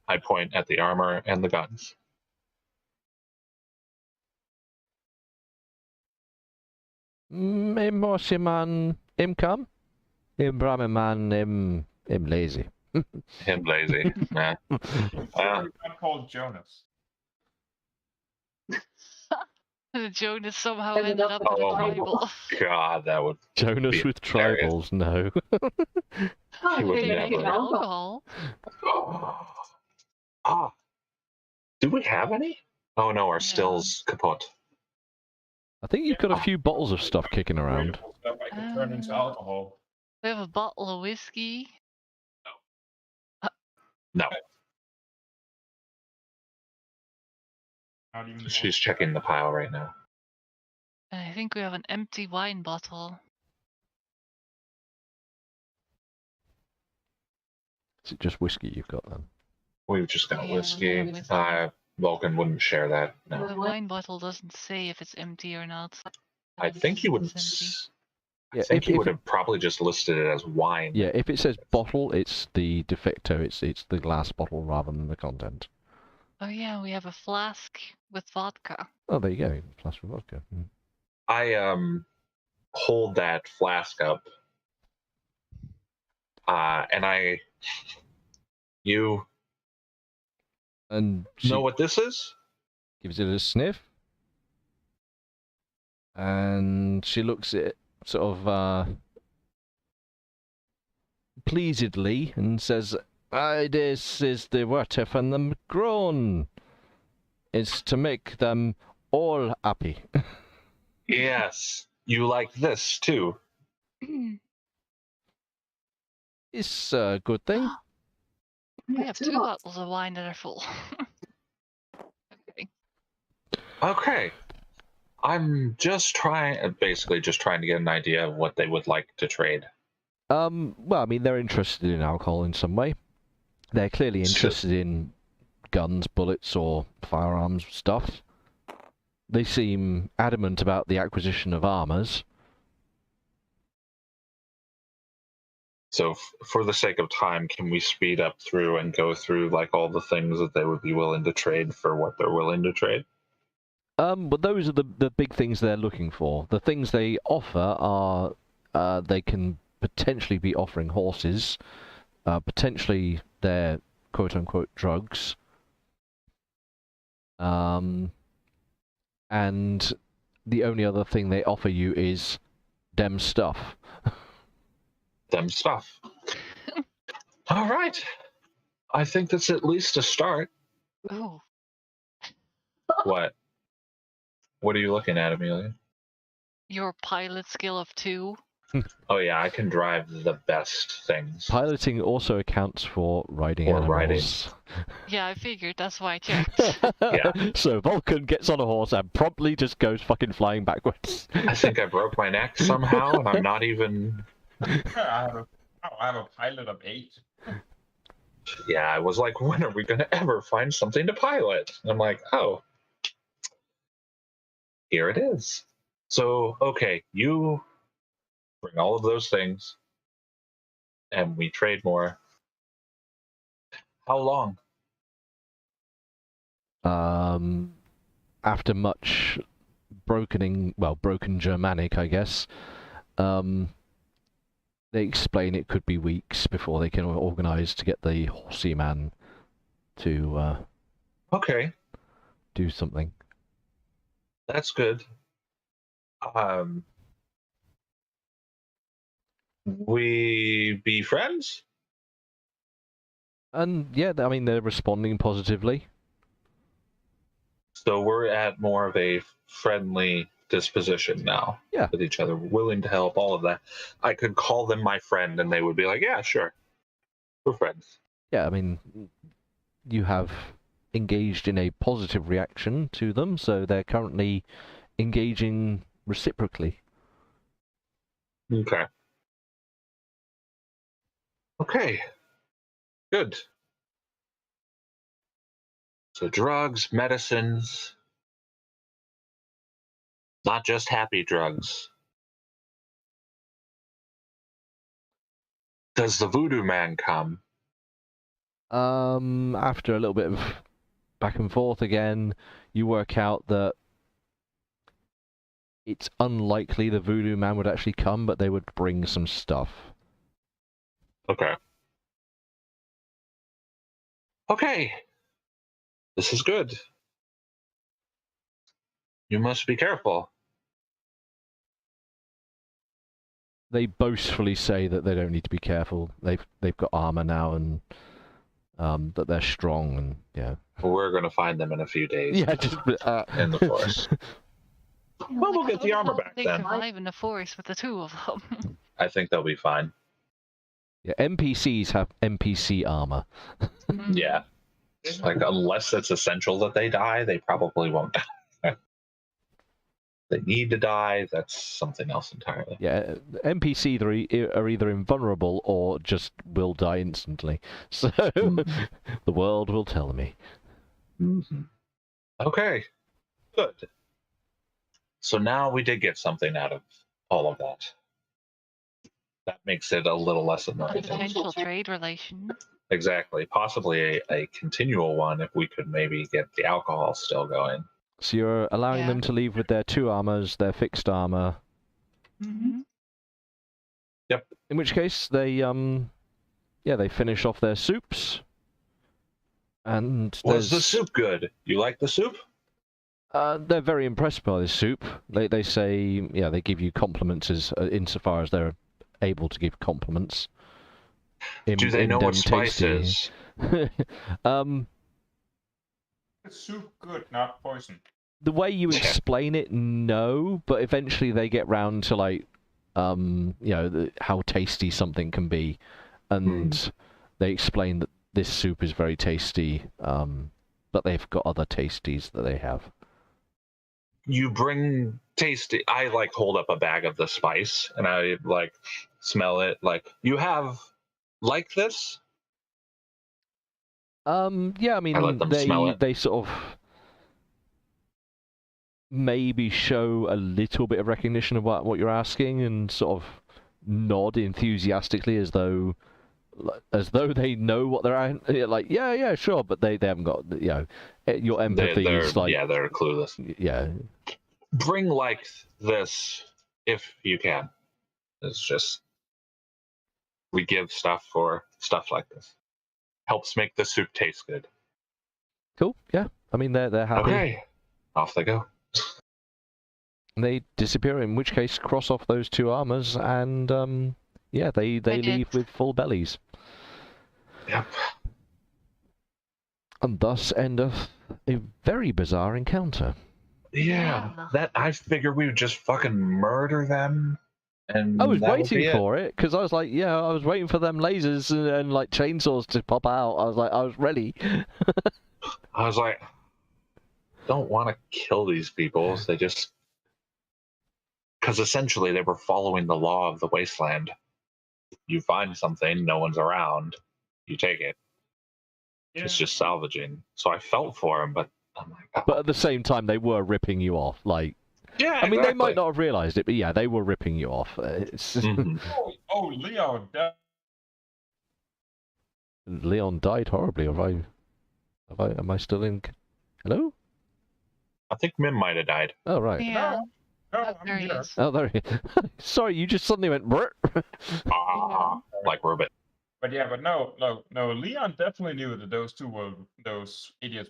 I point at the armor and the guns. Him horsey man, him come. Him Brahmin man, him lazy. Him lazy. Nah. I'm called Jonas. Jonas somehow Ended ended up up with with a Oh my tribal. God, that would Jonas be with hilarious. tribals, no. He would They never. make alcohol. Ah, do we have any? Oh no, our No. still's kaput. I think you've got a few bottles of stuff kicking around. Stuff I can turn into alcohol. We have a bottle of whiskey. No, Not even she's checking the pile right now. And I think we have an empty wine bottle. Is it just whiskey you've got then? We've just got Yeah, whiskey. whiskey. Vulcan wouldn't share that. No, The wine bottle doesn't say if it's empty or not. I think he wouldn't. It's empty. I Yeah, think he if would it- have probably just listed it as wine. Yeah, if it says bottle, it's the defecto. It's the glass bottle rather than the content. Oh yeah, we have a flask with vodka. Oh, there you go. Plus for vodka. Mm. I hold that flask up, and you And she know what this is? gives it a sniff. And she looks at it sort of pleasedly and says, this is the water from them grown. It's to make them all happy. Yes, you like this too. It's a good thing. We have 2 bottles of wine that are full. Okay. Okay. I'm basically just trying to get an idea of what they would like to trade. Well, I mean, they're interested in alcohol in some way. They're clearly interested in guns, bullets, or firearms stuff. They seem adamant about the acquisition of armors. So for the sake of time, can we speed up through and go through like all the things that they would be willing to trade for what they're willing to trade? But those are the big things they're looking for. The things they offer are they can potentially be offering horses, potentially their quote-unquote drugs, and the only other thing they offer you is dem stuff. Them stuff. All right. I think that's at least a start. Ooh. What? What are you looking at, Amelia? Your pilot skill of 2. Oh yeah, I can drive the best things. Piloting also accounts for riding Or animals. Yeah, I figured. That's why I checked. Yeah. So Vulcan gets on a horse and promptly just goes fucking flying backwards. I think I broke my neck somehow, and I'm not even. I have a pilot of 8. Yeah, I was like, when are we gonna ever find something to pilot? And I'm like, oh, here it is. So, okay, you bring all of those things, and we trade more. How long? After much broken Germanic, I guess, they explain it could be weeks before they can organize to get the horsey man to Okay, do something. that's good. We be friends? And yeah, I mean, they're responding positively. So we're at more of a friendly disposition now. Yeah. With each other, willing to help, all of that. I could call them my friend, and they would be like, yeah, sure. We're friends. Yeah, I mean, you have engaged in a positive reaction to them, so they're currently engaging reciprocally. Okay. Okay. Good. So drugs, medicines, not just happy drugs. Does the voodoo man come? After a little bit of back and forth again, you work out that it's unlikely the voodoo man would actually come, but they would bring some stuff. Okay. Okay. This is good. You must be careful. They boastfully say that they don't need to be careful. They've got armor now, and that they're strong, and yeah. We're going to find them in a few days. Yeah, just in the forest. Well, we'll get the armor back They then. survive in the forest with the two of them. I think they'll be fine. Yeah, NPCs have NPC armor. Yeah. Like, unless it's essential that they die, they probably won't die. They need to die, that's something else entirely. Yeah, NPCs are either invulnerable or just will die instantly. So the world will tell me. Mm-hmm. Okay, good. So now we did get something out of all of that. That makes it a little less annoying. Potential trade relation. Exactly. Possibly a continual one if we could maybe get the alcohol still going. So you're allowing them to leave with their 2 armors, their fixed armor. Mm-hmm. Yep. In which case they they finish off their soups. And was the soup good? You like the soup? They're very impressed by this soup. They say, yeah, they give you compliments insofar as they're able to give compliments. Do they know what spice is? It's soup good, not poison. The way you explain it, no, but eventually they get round to, like, how tasty something can be, and they explain that this soup is very tasty, but they've got other tasties that they have. You bring tasty. I like hold up a bag of the spice and I like smell it. Like, you have like this? Yeah, I mean, I let them smell it. They sort of maybe show a little bit of recognition of what you're asking and sort of nod enthusiastically as though they know what they're like. Yeah, sure, but they haven't got your empathy is like they're clueless. Yeah. Bring like this if you can. It's just we give stuff for stuff like this. Helps make the soup taste good. Cool. Yeah. I mean, they're happy. Okay. Off they go. They disappear, in which case cross off those 2 armors and they leave with full bellies. Yep. And thus endeth a very bizarre encounter. Yeah. That I figured we would just fucking murder them. And I was waiting for it because I was like, I was waiting for them lasers and like chainsaws to pop out. I was ready. I was like, don't want to kill these people. They just, because essentially they were following the law of the wasteland. You find something, no one's around, you take it. Yeah. It's just salvaging. So I felt for them, but I'm like, oh. But at the same time, they were ripping you off. Like, yeah, I mean, they might not have realized it, but yeah, they were ripping you off. Leon. Leon died horribly. Am I still in? Hello? I think Mim might have died. Oh, right. Yeah. No, I'm here. Oh, there he is. Sorry, you just suddenly went like Robot. But yeah, but no. Leon definitely knew that those idiots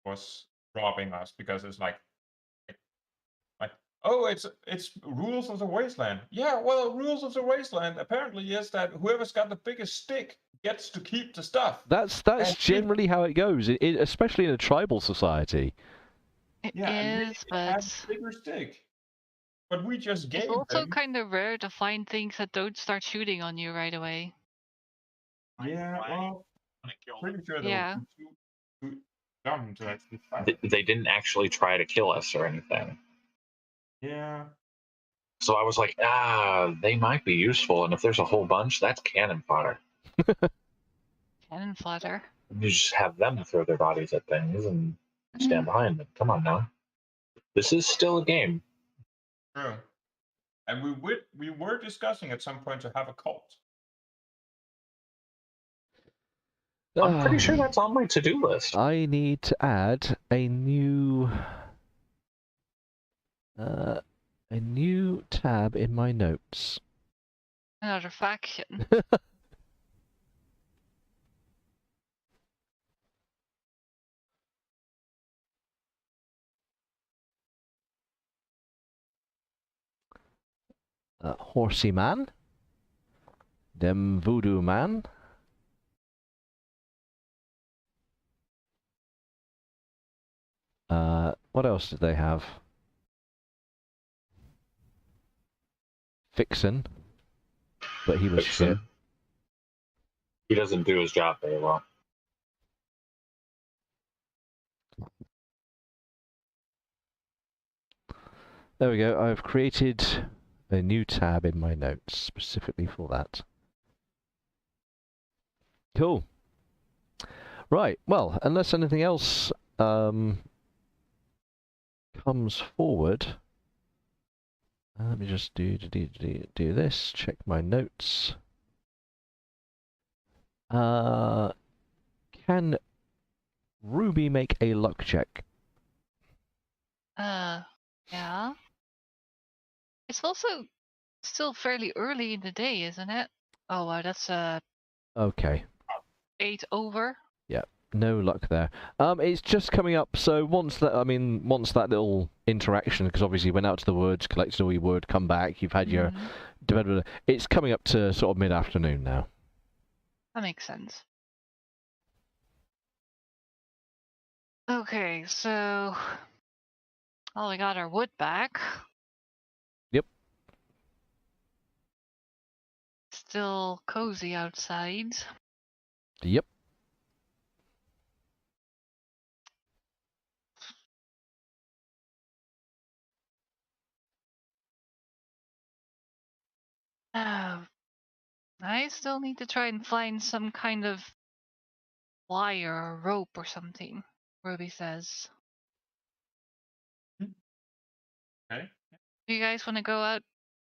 was robbing us because it's like, oh, it's rules of the wasteland. Yeah, well, rules of the wasteland apparently is that whoever's got the biggest stick gets to keep the stuff. That's generally how it goes, especially in a tribal society. It is, but bigger stick. But we just gave it's also them. kind of rare to find things that don't start shooting on you right away. Yeah, well, pretty sure Yeah. they were too dumb to actually fight. They didn't actually try to kill us or anything. Yeah. So I was like, they might be useful, and if there's a whole bunch, that's cannon fodder. Cannon fodder. You just have them throw their bodies at things and stand behind them. Come on now. This is still a game. True. And we were discussing at some point to have a cult. I'm pretty sure that's on my to-do list. I need to add a new tab in my notes. Another faction. Horsey man. Dem voodoo man. What else did they have? Vixen. But he was shit. Vixen. He doesn't do his job very well. There we go. I've created a new tab in my notes specifically for that. Cool. Right. Well, unless anything else comes forward, let me just do this. Check my notes. Can Ruby make a luck check? Yeah. It's also still fairly early in the day, isn't it? Oh, wow, that's Okay. 8 over. Yeah, no luck there. It's just coming up. So once that little interaction, because obviously you went out to the woods, collected all your wood, come back, you've had your development. It's coming up to sort of mid-afternoon now. That makes sense. Okay, so well, we got our wood back. Yep. Still cozy outside. Yep. I still need to try and find some kind of wire or rope or something, Ruby says. Okay. Do you guys want to go out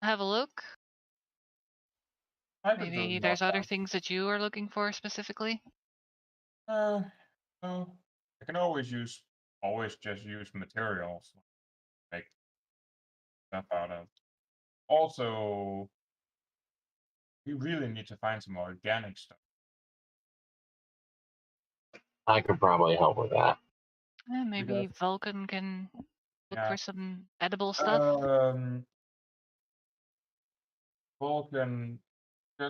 and have a look? I could Maybe totally there's walk other down. things that you are looking for specifically? No. I can always just use materials, make stuff out of. Also, we really need to find some organic stuff. I could probably help with that. Maybe Vulcan can look Yeah. for some edible stuff. Vulcan, I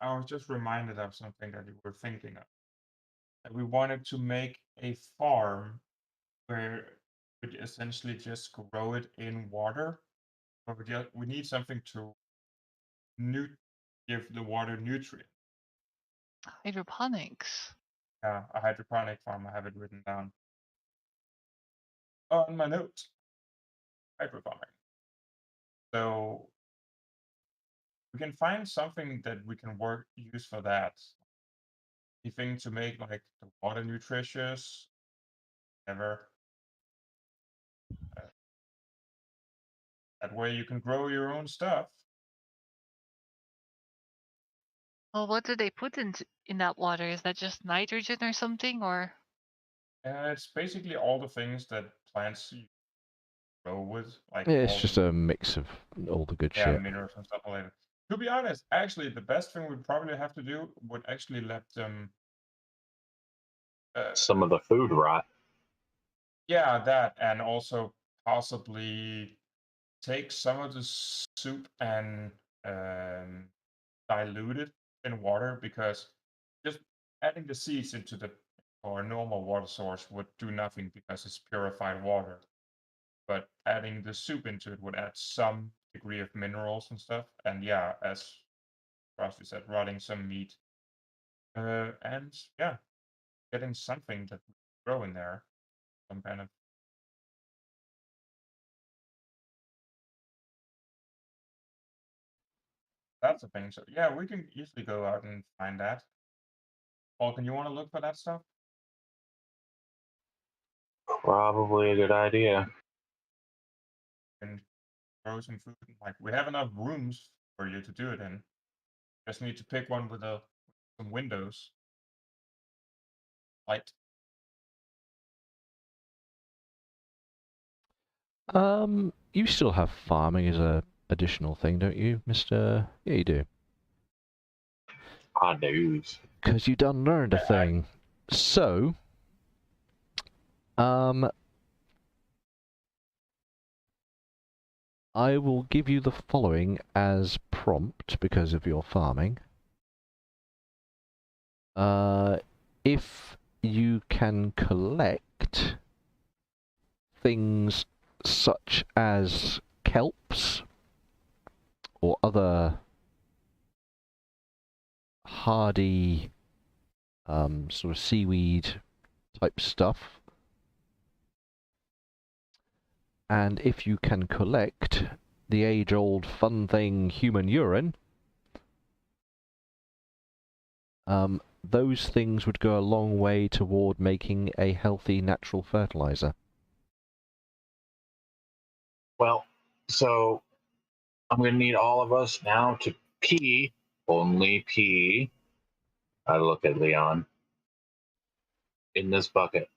was just reminded of something that you were thinking of. That we wanted to make a farm where we essentially just grow it in water, but we need something to give the water nutrients. Hydroponics. Yeah, a hydroponic farm. I have it written down on my notes. Hydroponic. So we can find something that we can use for that. Anything to make like the water nutritious, ever. That way you can grow your own stuff. Well, what do they put in that water? Is that just nitrogen or something, or? It's basically all the things that plants grow with, like Yeah, it's all just the, a mix of all the good yeah, shit. minerals and stuff like that. To be honest, actually, the best thing we'd probably have to do would actually let them. Some of the food rot. Yeah, that, and also possibly take some of the soup and dilute it in water, because just adding the seeds into the or normal water source would do nothing because it's purified water. But adding the soup into it would add some degree of minerals and stuff. And yeah, as Frosty said, rotting some meat. And yeah, getting something that we grow in there, some kind of. That's the thing. So yeah, we can easily go out and find that. Falcon, you want to look for that stuff? Probably a good idea. And grow some food. Like, we have enough rooms for you to do it in. Just need to pick one with some windows. Light. You still have farming as a additional thing, don't you, Mr. Yeah, you do. Hot news. Because you done learned a thing. So, I will give you the following as prompt because of your farming. If you can collect things such as kelps or other hardy sort of seaweed type stuff, and if you can collect the age-old fun thing human urine, those things would go a long way toward making a healthy natural fertilizer. Well, so I'm going to need all of us now to pee, only pee. I look at Leon. In this bucket.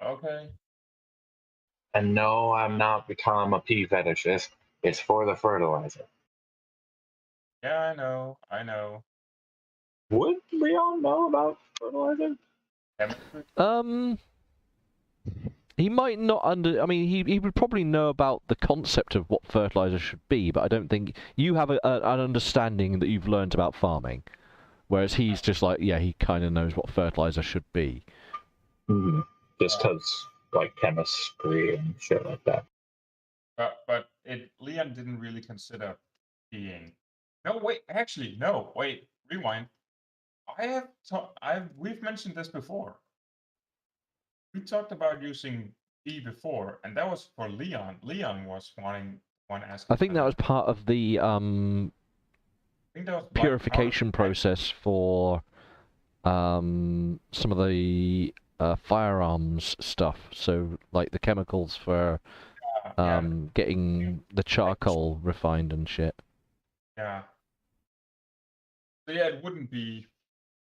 Okay. And no, I'm not become a pee fetishist. It's for the fertilizer. Yeah, I know. I know. Would Leon know about fertilizer? Chemistry? He might not I mean, he would probably know about the concept of what fertilizer should be, but I don't think you have an understanding that you've learned about farming, whereas he's just like, yeah, he kind of knows what fertilizer should be. Mm-hmm. Just because, like, chemistry and shit like that. But Leon didn't really consider being. No, wait. Actually, no. Wait. Rewind. We've mentioned this before. We talked about using P before, and that was for Leon. Leon was one asking. I think that was part of the I think that was purification process for some of the firearms stuff. So, like the chemicals for getting the charcoal refined and shit. Yeah. So yeah, it wouldn't be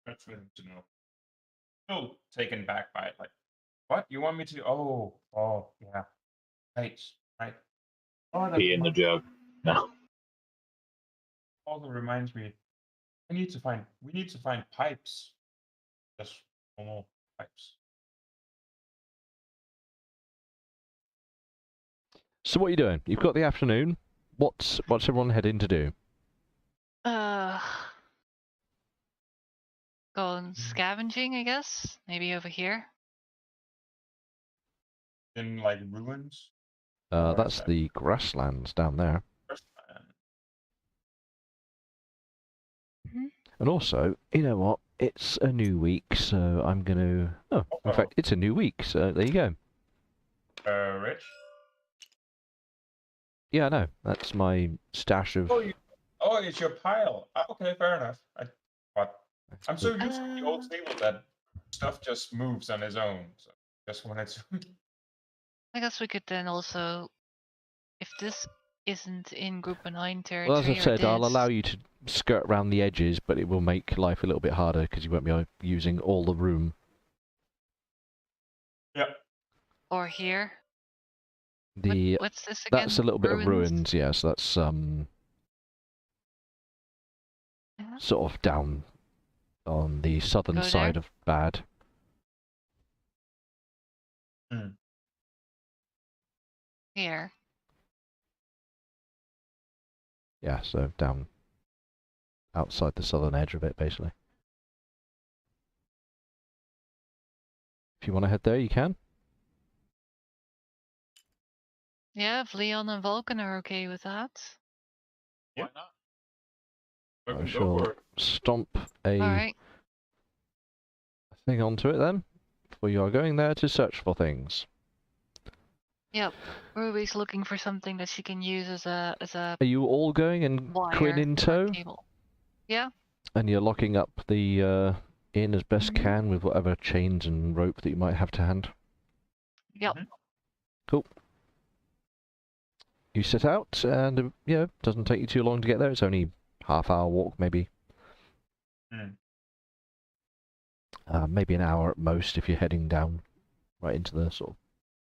bad for him to know. Still taken back by it, like, what? You want me to? Oh, yeah. Right. Oh, Pee in the jug. No. also reminds me, we need to find pipes. Just normal pipes. So what are you doing? You've got the afternoon. What's everyone heading to do? Going scavenging, I guess. Maybe over here. In like ruins. That's the grasslands down there. Mm-hmm. And also, you know what? It's a new week, so I'm gonna. Oh, in fact, it's a new week, so there you go. Rich. Yeah, I know. That's my stash of. Oh, it's your pile. Okay, fair enough. I'm so used to the old table that stuff just moves on its own. So just wanted to. I guess we could then also, if this isn't in Group 9 territory, Well, as I've said, I'll this, allow you to skirt around the edges, but it will make life a little bit harder because you won't be using all the room. Yep. Or here. What's this again? That's a little bit of ruins, yes. That's sort of down on the southern side of bad. Here. Yeah, so down outside the southern edge of it, basically. If you want to head there, you can. Yeah, if Leon and Vulcan are okay with that. Yeah. Why not? I shall stomp a thing onto it then, for you are going there to search for things. Yep, Ruby's looking for something that she can use as a. Are you all going and Quinn in tow? Yeah. And you're locking up the inn as best can with whatever chains and rope that you might have to hand. Yep. Cool. You set out, and yeah, it doesn't take you too long to get there. It's only half-hour walk, maybe. Maybe an hour at most if you're heading down right into the sort of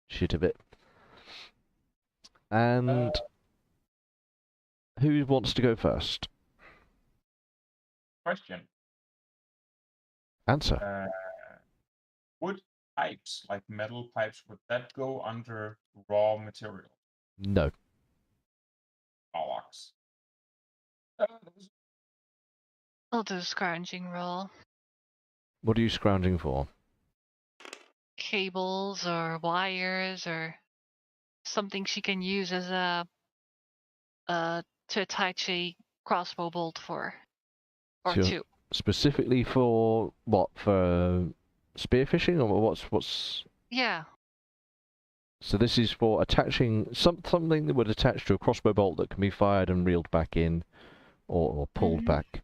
shit of it. And who wants to go first? Question. Answer. Would pipes, like metal pipes, would that go under raw material? No. Bollocks. I'll do a scrounging roll. What are you scrounging for? Cables or wires or something she can use as a to attach a crossbow bolt for, or Sure. two. Specifically for what? For spearfishing, or what's? Yeah. So this is for attaching something that would attach to a crossbow bolt that can be fired and reeled back in, or pulled back.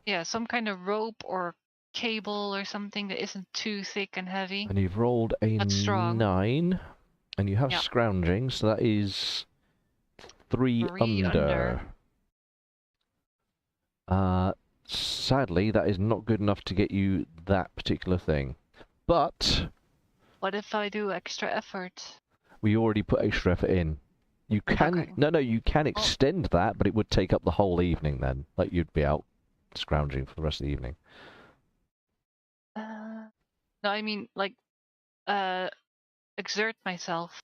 Yeah, some kind of rope or cable or something that isn't too thick and heavy. And you've rolled a That's strong. 9, and you have Yep. scrounging, so that is 3 3 under. Sadly, that is not good enough to get you that particular thing. But What if I do extra effort? we already put extra effort in. You can Okay. no, you can extend that, but it would take up the whole evening then. Like you'd be out scrounging for the rest of the evening. No, I mean like exert myself.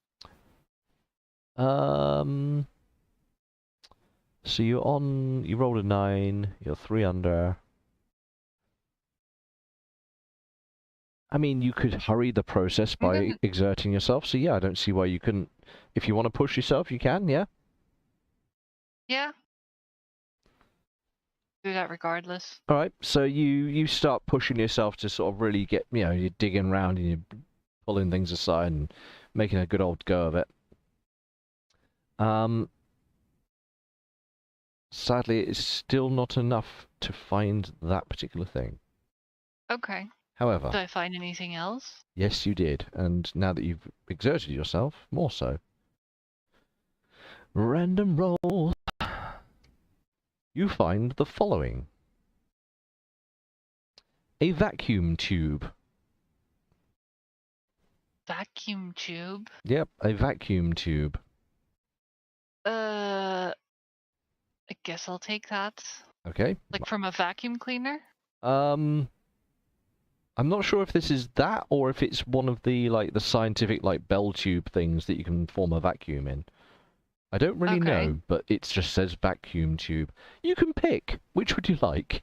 So you rolled a 9, you're 3 under. I mean, you could hurry the process by exerting yourself, so yeah, I don't see why you couldn't. If you want to push yourself, you can, yeah? Yeah. Do that regardless. Alright, so you start pushing yourself to sort of really get, you're digging around and you're pulling things aside and making a good old go of it. Sadly, it's still not enough to find that particular thing. Okay. However, Did I find anything else? yes, you did, and now that you've exerted yourself, more so. Random roll. You find the following. A vacuum tube. Vacuum tube? Yep, a vacuum tube. I guess I'll take that. Okay. Like from a vacuum cleaner? I'm not sure if this is that or if it's one of the the scientific bell tube things that you can form a vacuum in. I don't really know, but it just says vacuum tube. You can pick. Which would you like?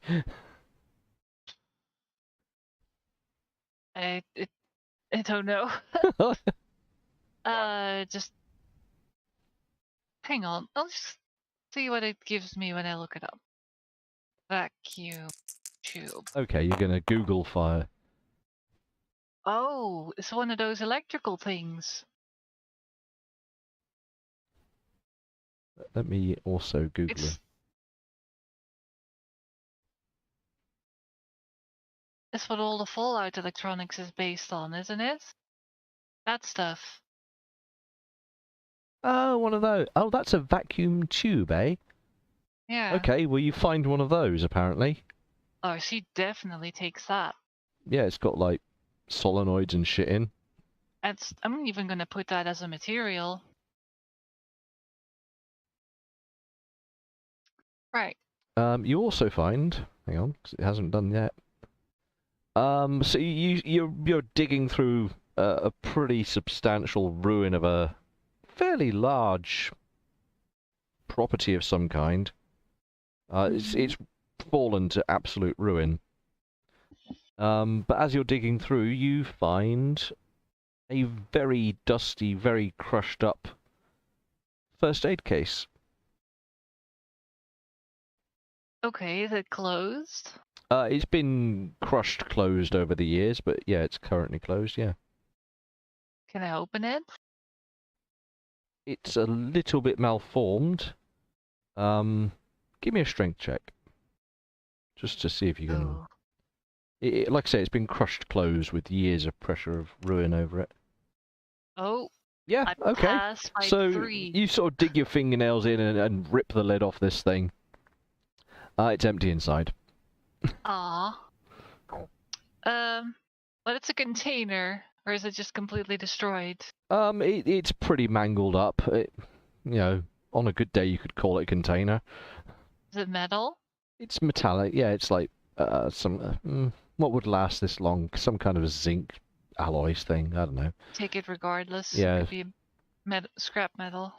I don't know. Just hang on. I'll just see what it gives me when I look it up. Vacuum tube. Okay, you're gonna Google fire. Oh, it's one of those electrical things. Let me also Google it. It's what all the Fallout electronics is based on, isn't it? That stuff. Oh, one of those. Oh, that's a vacuum tube, eh? Yeah. Okay, well you find one of those apparently. Oh, she definitely takes that. Yeah, it's got solenoids and shit in. I'm even gonna put that as a material. Right. You also find, hang on, 'cause it hasn't done yet. So you're digging through a pretty substantial ruin of a fairly large property of some kind. It's fallen to absolute ruin. But as you're digging through, you find a very dusty, very crushed up first aid case. Okay, is it closed? It's been closed over the years, but yeah, it's currently closed, yeah. Can I open it? It's a little bit malformed. Give me a strength check. Just to see if you can... Oh. Like I say, it's been closed with years of pressure of ruin over it. Oh. Yeah, I okay. passed by So 3. you sort of dig your fingernails in and rip the lid off this thing. It's empty inside. Aw. But it's a container, or is it just completely destroyed? It's pretty mangled up. On a good day you could call it a container. Is it metal? It's metallic, yeah, it's like some... what would last this long? Some kind of zinc alloys thing. I don't know. Take it regardless. Yeah. It could be scrap metal.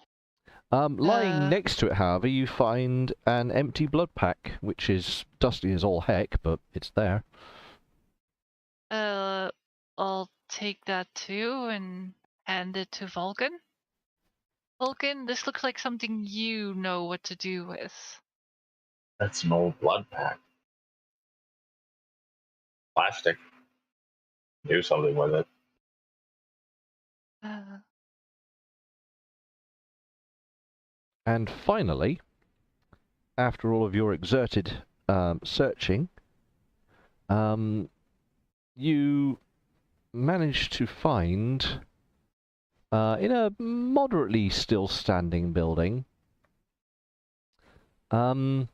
Lying next to it, however, you find an empty blood pack, which is dusty as all heck, but it's there. I'll take that too and hand it to Vulcan. Vulcan, this looks like something you know what to do with. That's an old blood pack. Plastic. Do something with it. And finally, after all of your exerted searching, you manage to find, in a moderately still standing building, there's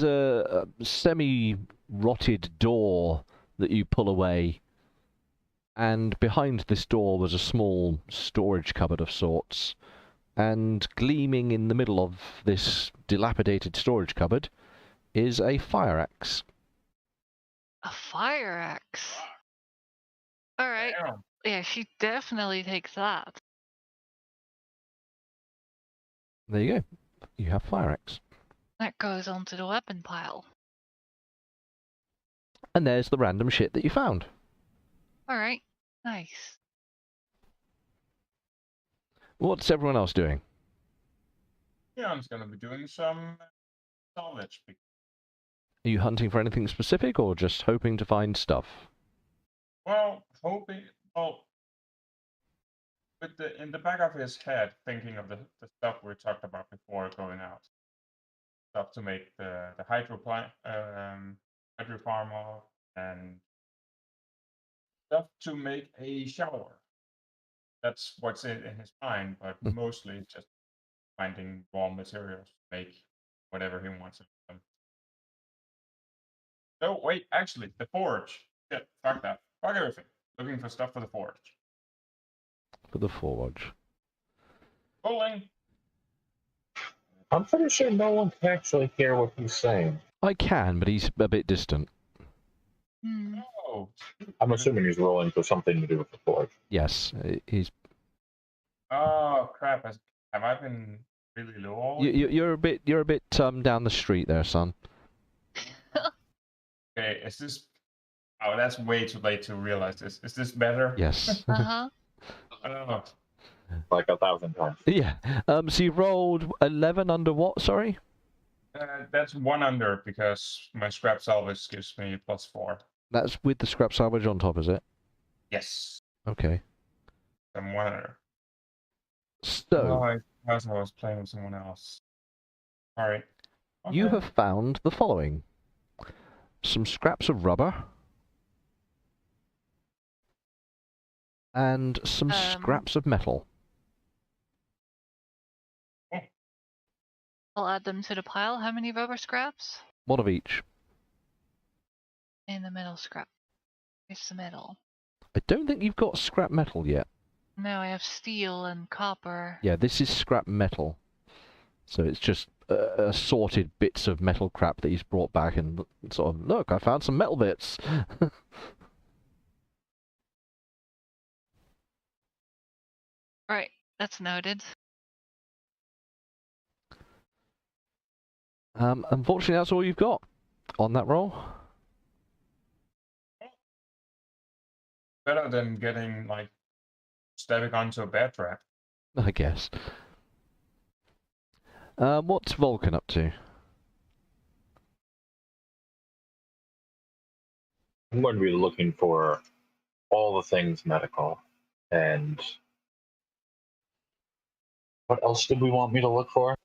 a semi-rotted door that you pull away, and behind this door was a small storage cupboard of sorts, and gleaming in the middle of this dilapidated storage cupboard is a fire axe. A fire axe? Alright. Damn. Yeah, she definitely takes that. There you go. You have fire axe. That goes onto the weapon pile. And there's the random shit that you found. Alright. Nice. What's everyone else doing? Yeah, I'm just gonna be doing some salvage. Are you hunting for anything specific, or just hoping to find stuff? Well, hoping. Well, with in the back of his head, thinking of the stuff we talked about before going out. Stuff to make the hydro plant, hydro farm off, and stuff to make a shower. That's what's in his mind, but mostly it's just finding raw materials to make whatever he wants of them. So wait, actually, the forge. Shit, fuck that. Fuck everything. Looking for stuff for the forge. For the forge. Rolling. I'm pretty sure no one can actually hear what he's saying. I can, but he's a bit distant. Hmm. Oh. I'm assuming he's rolling for something to do with the forge. Yes, he's. Oh crap! Have I been really low? You're a bit down the street there, son. Okay, is this? Oh, that's way too late to realize this. Is this better? Yes. Uh-huh. Oh. Like 1,000 times. Yeah. So you rolled 11 under what? Sorry. That's 1 under because my scrap salvage gives me +4. That's with the scrap salvage on top, is it? Yes. Okay. I'm 1 under. So Oh, I was playing with someone else. All right. you Okay. have found the following: some scraps of rubber and some scraps of metal. I'll add them to the pile. How many rubber scraps? One of each. And the metal scrap. It's the metal. I don't think you've got scrap metal yet. No, I have steel and copper. Yeah, this is scrap metal. So it's just assorted bits of metal crap that he's brought back and sort of, look, I found some metal bits. Right, that's noted. Unfortunately, that's all you've got on that roll. Better than getting like stepping onto a bear trap. I guess. What's Vulcan up to? I'm going to be looking for all the things medical. And what else did we want me to look for?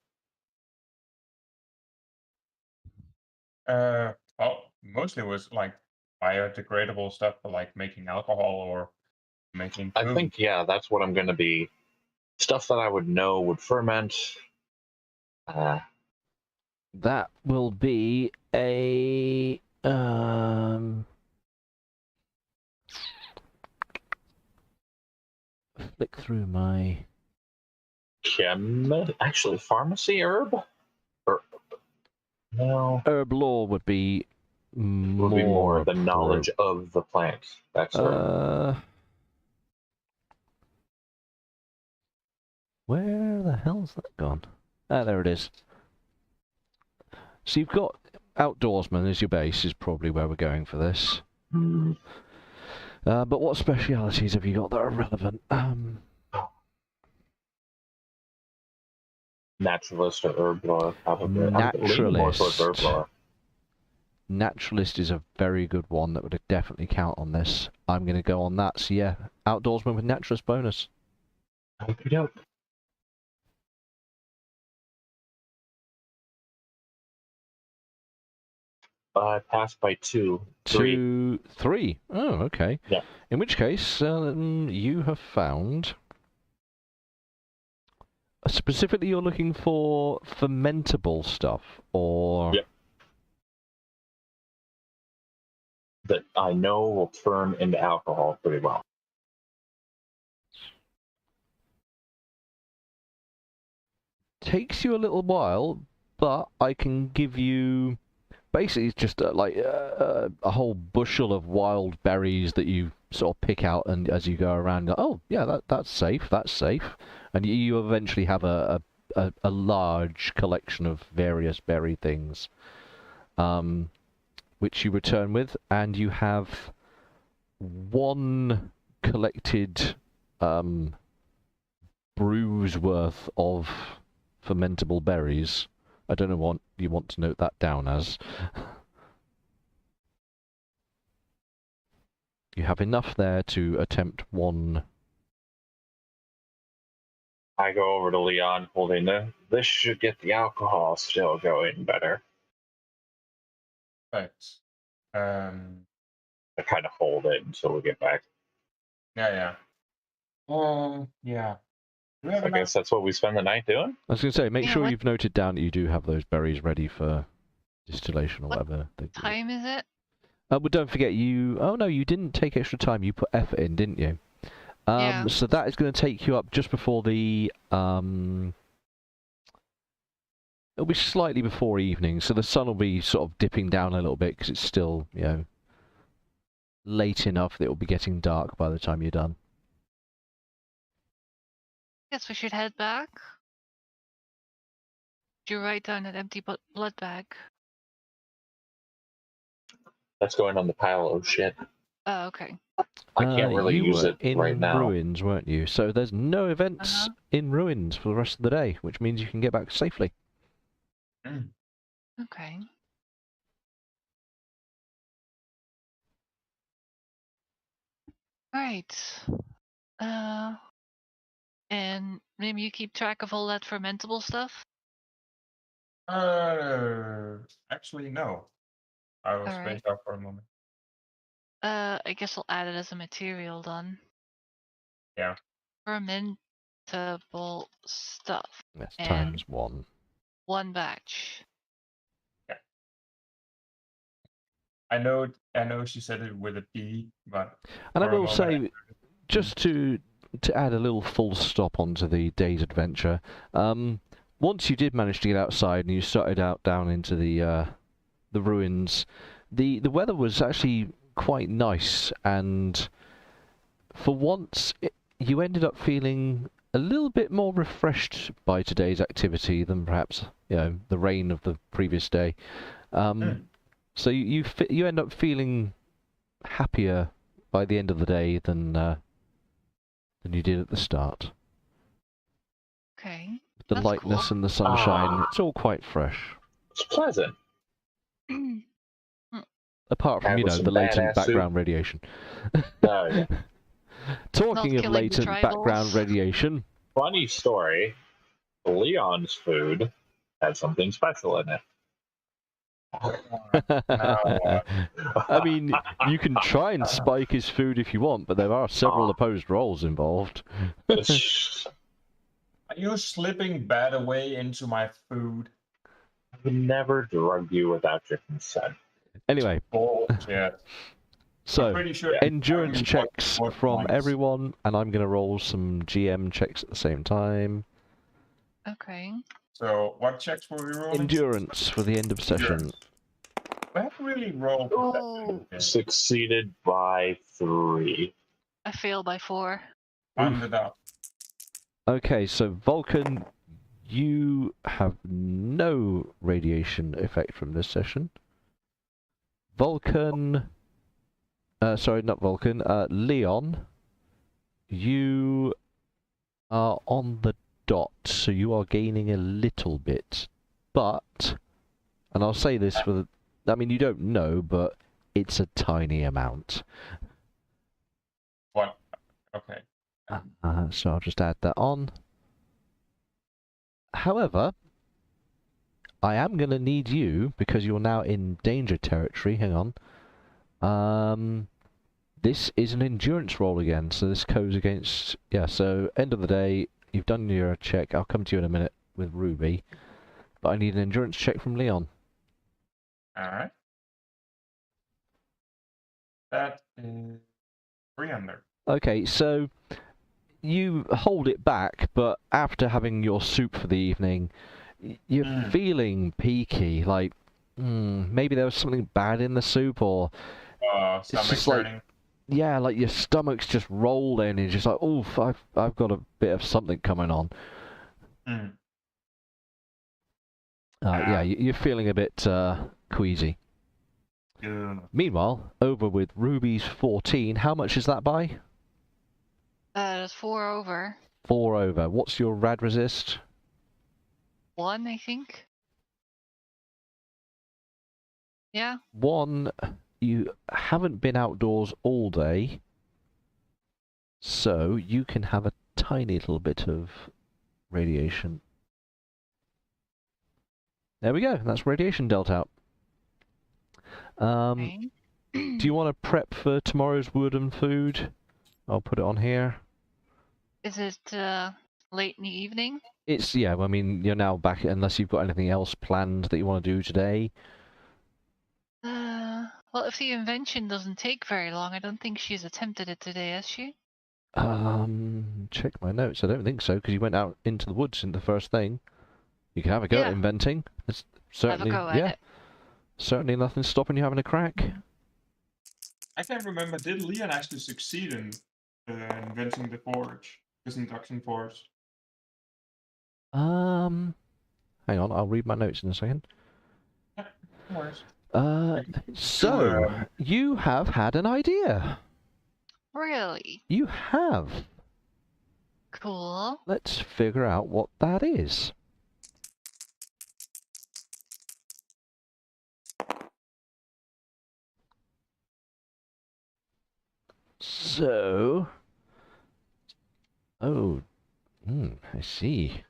Well, mostly was like biodegradable stuff for like making alcohol or making food. I think, yeah, that's what I'm going to be. Stuff that I would know would ferment. That will be a flick through my actually pharmacy herb? Or no. herb law would be Would be more the knowledge of the plant. Backstory. Where the hell's that gone? Ah, there it is. So you've got outdoorsman as your base, is probably where we're going for this. But what specialities have you got that are relevant? Naturalist or herb lore, probably. Naturalist. I'm leaning more towards herb lore. Naturalist is a very good one that would definitely count on this. I'm going to go on that. So yeah, outdoorsman with naturalist bonus. Okey-doke. I passed by 2. 3. 3. Oh, okay. Yeah. In which case, you have found... Specifically, you're looking for fermentable stuff, or... Yep. That I know will turn into alcohol pretty well. Takes you a little while, but I can give you... Basically, it's just a whole bushel of wild berries that you sort of pick out, and as you go around, go, oh yeah, that's safe, and you eventually have a large collection of various berry things, which you return with, and you have 1 collected brew's worth of fermentable berries. I don't know what you want to note that down as. You have enough there to attempt 1. I go over to Leon holding this should get the alcohol still going better. Right. I kind of hold it until we get back. Yeah. Yeah. I guess that's what we spend the night doing. I was going to say, make sure what you've noted down that you do have those berries ready for distillation or What whatever. time is it? But don't forget, oh no, you didn't take extra time. You put effort in, didn't you? Yeah. So that is going to take you up just before the... It'll be slightly before evening, so the sun will be sort of dipping down a little bit, because it's still, late enough that it'll be getting dark by the time you're done. Guess we should head back. Did you write down an empty blood bag? That's going on the pile of shit. Oh, okay. I can't really you use were it in right now. Ruins, weren't you? So there's no events in Ruins for the rest of the day, which means you can get back safely. Okay. Right. And maybe you keep track of all that fermentable stuff? Actually, no. I was Alright. spaced out for a moment. I guess I'll add it as a material then. Yeah. Fermentable stuff. That's And- times 1. 1 batch. I know she said it with a B, but... And I for a will moment say, just to add a little full stop onto the day's adventure, once you did manage to get outside and you started out down into the ruins, the weather was actually quite nice, and for once you ended up feeling a little bit more refreshed by today's activity than perhaps the rain of the previous day. So you end up feeling happier by the end of the day than you did at the start. Okay. The That's lightness cool. and the sunshine, it's all quite fresh. It's pleasant. Apart from, And with some the latent badass background radiation. Oh, yeah. Talking of killing the latent background tribals. radiation, Funny story. Leon's food had something special in it. I mean, you can try and spike his food if you want, but there are several opposed roles involved. Are you slipping bad away into my food? I would never drug you without your consent. Anyway, Bullshit. I'm so pretty sure endurance checks more from points. everyone, and I'm going to roll some GM checks at the same time. Okay. So, what checks were we rolling? Endurance for the end of session. We haven't really rolled. Oh, Okay. Succeeded by 3. I failed by 4. On the dot. Okay, so Vulcan, you have no radiation effect from this session. Vulcan, sorry, not Vulcan, Leon, you are on the dot, so you are gaining a little bit. But, and I'll say this for the, I mean, you don't know, but it's a tiny amount. What? Okay. So I'll just add that on. However, I am going to need you, because you're now in danger territory, hang on. This is an endurance roll again, so this goes against, yeah, so end of the day, you've done your check, I'll come to you in a minute with Ruby, but I need an endurance check from Leon. Alright. That is 300. Okay, so you hold it back, but after having your soup for the evening, you're feeling peaky, like, maybe there was something bad in the soup, or Stomach just like, turning. yeah, like your stomach's just rolling, and you're just like, oof, I've got a bit of something coming on. Yeah, you're feeling a bit queasy. Meanwhile, over with Ruby's 14, how much is that by? That's 4 over. 4 over. What's your rad resist? 1, I think. Yeah. 1, you haven't been outdoors all day, so you can have a tiny little bit of radiation. There we go, that's radiation dealt out. Okay. Do you want to prep for tomorrow's wood and food? I'll put it on here. Is it late in the evening? It's, yeah, I mean, you're now back, unless you've got anything else planned that you want to do today. Well, if the invention doesn't take very long, I don't think she's attempted it today, has she? Check my notes. I don't think so, because you went out into the woods in the first thing. You can have a go at inventing. It's certainly, have a go at it. Certainly nothing stopping you having a crack. I can't remember, did Leon actually succeed in inventing the forge? This induction forge? Hang on, I'll read my notes in a second. Yeah, no worries. So, you have had an idea. Really? You have. Cool. Let's figure out what that is. So, I see.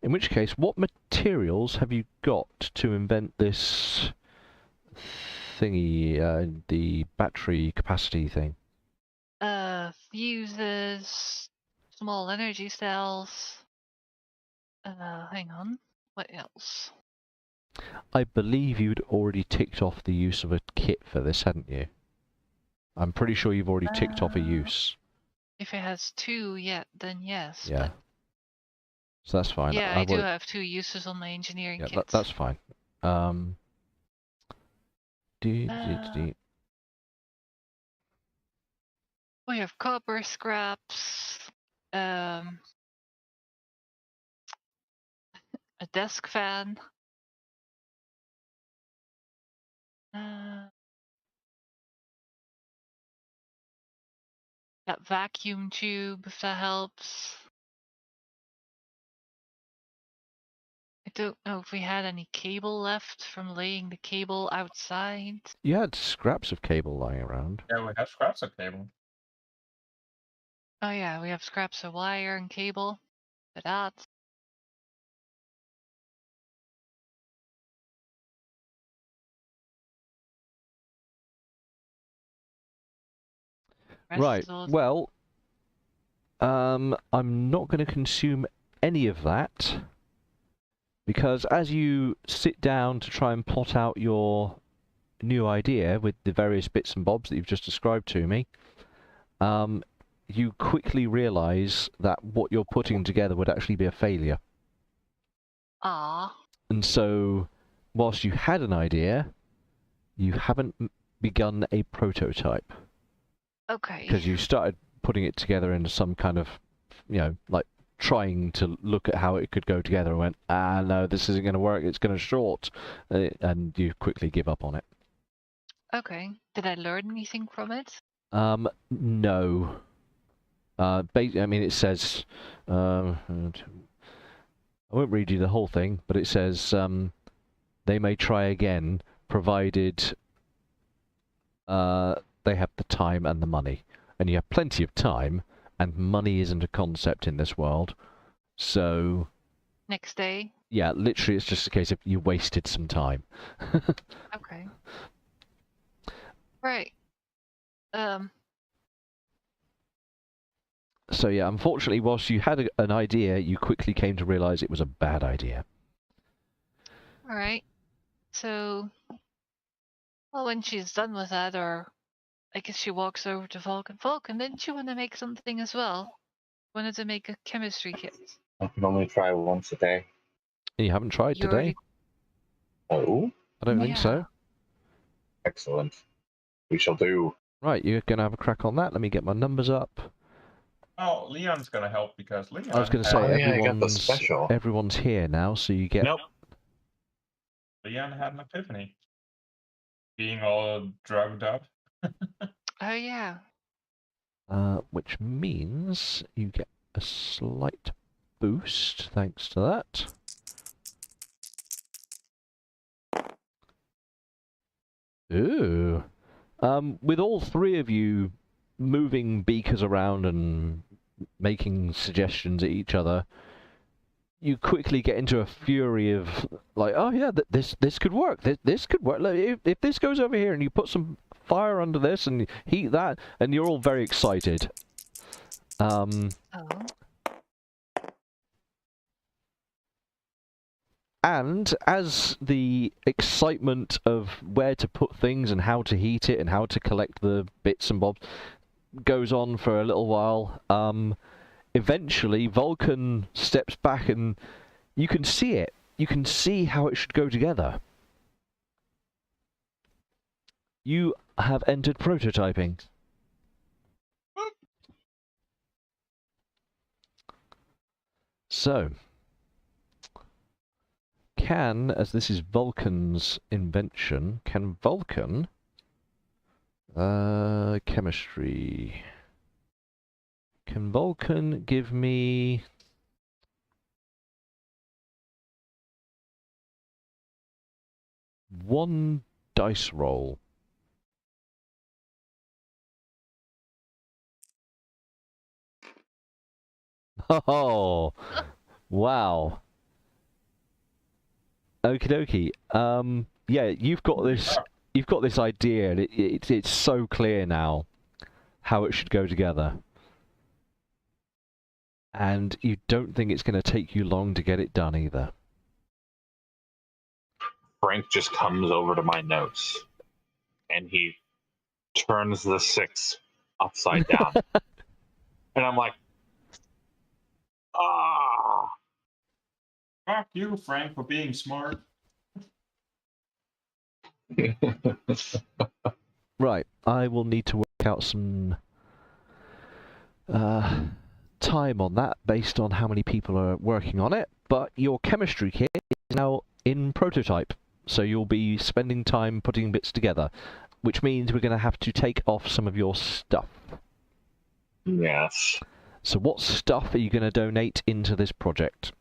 In which case, what materials have you got to invent this thingy, the battery capacity thing? Fuses, small energy cells. Hang on. What else? I believe you'd already ticked off the use of a kit for this, hadn't you? I'm pretty sure you've already ticked off a use. If it has 2 yet, then yes. Yeah. But so that's fine. yeah, I do have 2 uses on my engineering kits. That's fine. We have copper scraps, a desk fan, that vacuum tube, if that helps. I don't know if we had any cable left from laying the cable outside. You had scraps of cable lying around. Yeah, we have scraps of cable. Oh yeah, we have scraps of wire and cable for that. Right, well, I'm not going to consume any of that, because as you sit down to try and plot out your new idea with the various bits and bobs that you've just described to me, you quickly realise that what you're putting together would actually be a failure. Ah. And so, whilst you had an idea, You haven't begun a prototype Okay. because you started putting it together into some kind of, like trying to look at how it could go together and went, no, this isn't going to work, it's going to short, and you quickly give up on it. Okay. Did I learn anything from it? No. I mean, it says, I won't read you the whole thing, but it says, they may try again, provided they have the time and the money. And you have plenty of time, and money isn't a concept in this world. So... Next day? Yeah, literally it's just a case of you wasted some time. Okay. Right. So yeah, unfortunately, whilst you had an idea, you quickly came to realise it was a bad idea. Alright. So... Well, when she's done with that, or... I guess she walks over to Vulcan. Vulcan, didn't you want to make something as well? Wanted to make a chemistry kit. I can only try once a day. You haven't tried You today? already... Oh, I don't think so. excellent. We shall do. Right, you're going to have a crack on that. Let me get my numbers up. Oh, Leon's gonna help because Leon. I was going to Oh, say, yeah, I got the special. everyone's here now, so you get... Nope. Leon had an epiphany. Being all drugged up. Oh, yeah. Which means you get a slight boost, thanks to that. Ooh. With all three of you moving beakers around and making suggestions at each other, you quickly get into a fury of, like, oh yeah, this could work, this could work. Like, if this goes over here and you put some fire under this and heat that, and you're all very excited. Oh. And as the excitement of where to put things and how to heat it and how to collect the bits and bobs goes on for a little while, eventually Vulcan steps back and you can see it. You can see how it should go together. You have entered prototyping. So... as this is Vulcan's invention, can Vulcan... chemistry... Can Vulcan give me... one dice roll? Oh! Wow. Okie dokie. Yeah, you've got this idea, and it's so clear now how it should go together. And you don't think it's going to take you long to get it done either. Frank just comes over to my notes and he turns the 6 upside down. And I'm like, ah. Fuck you, Frank, for being smart. Right, I will need to work out some time on that based on how many people are working on it, but your chemistry kit is now in prototype, so you'll be spending time putting bits together, which means we're going to have to take off some of your stuff. Yes. So what stuff are you going to donate into this project?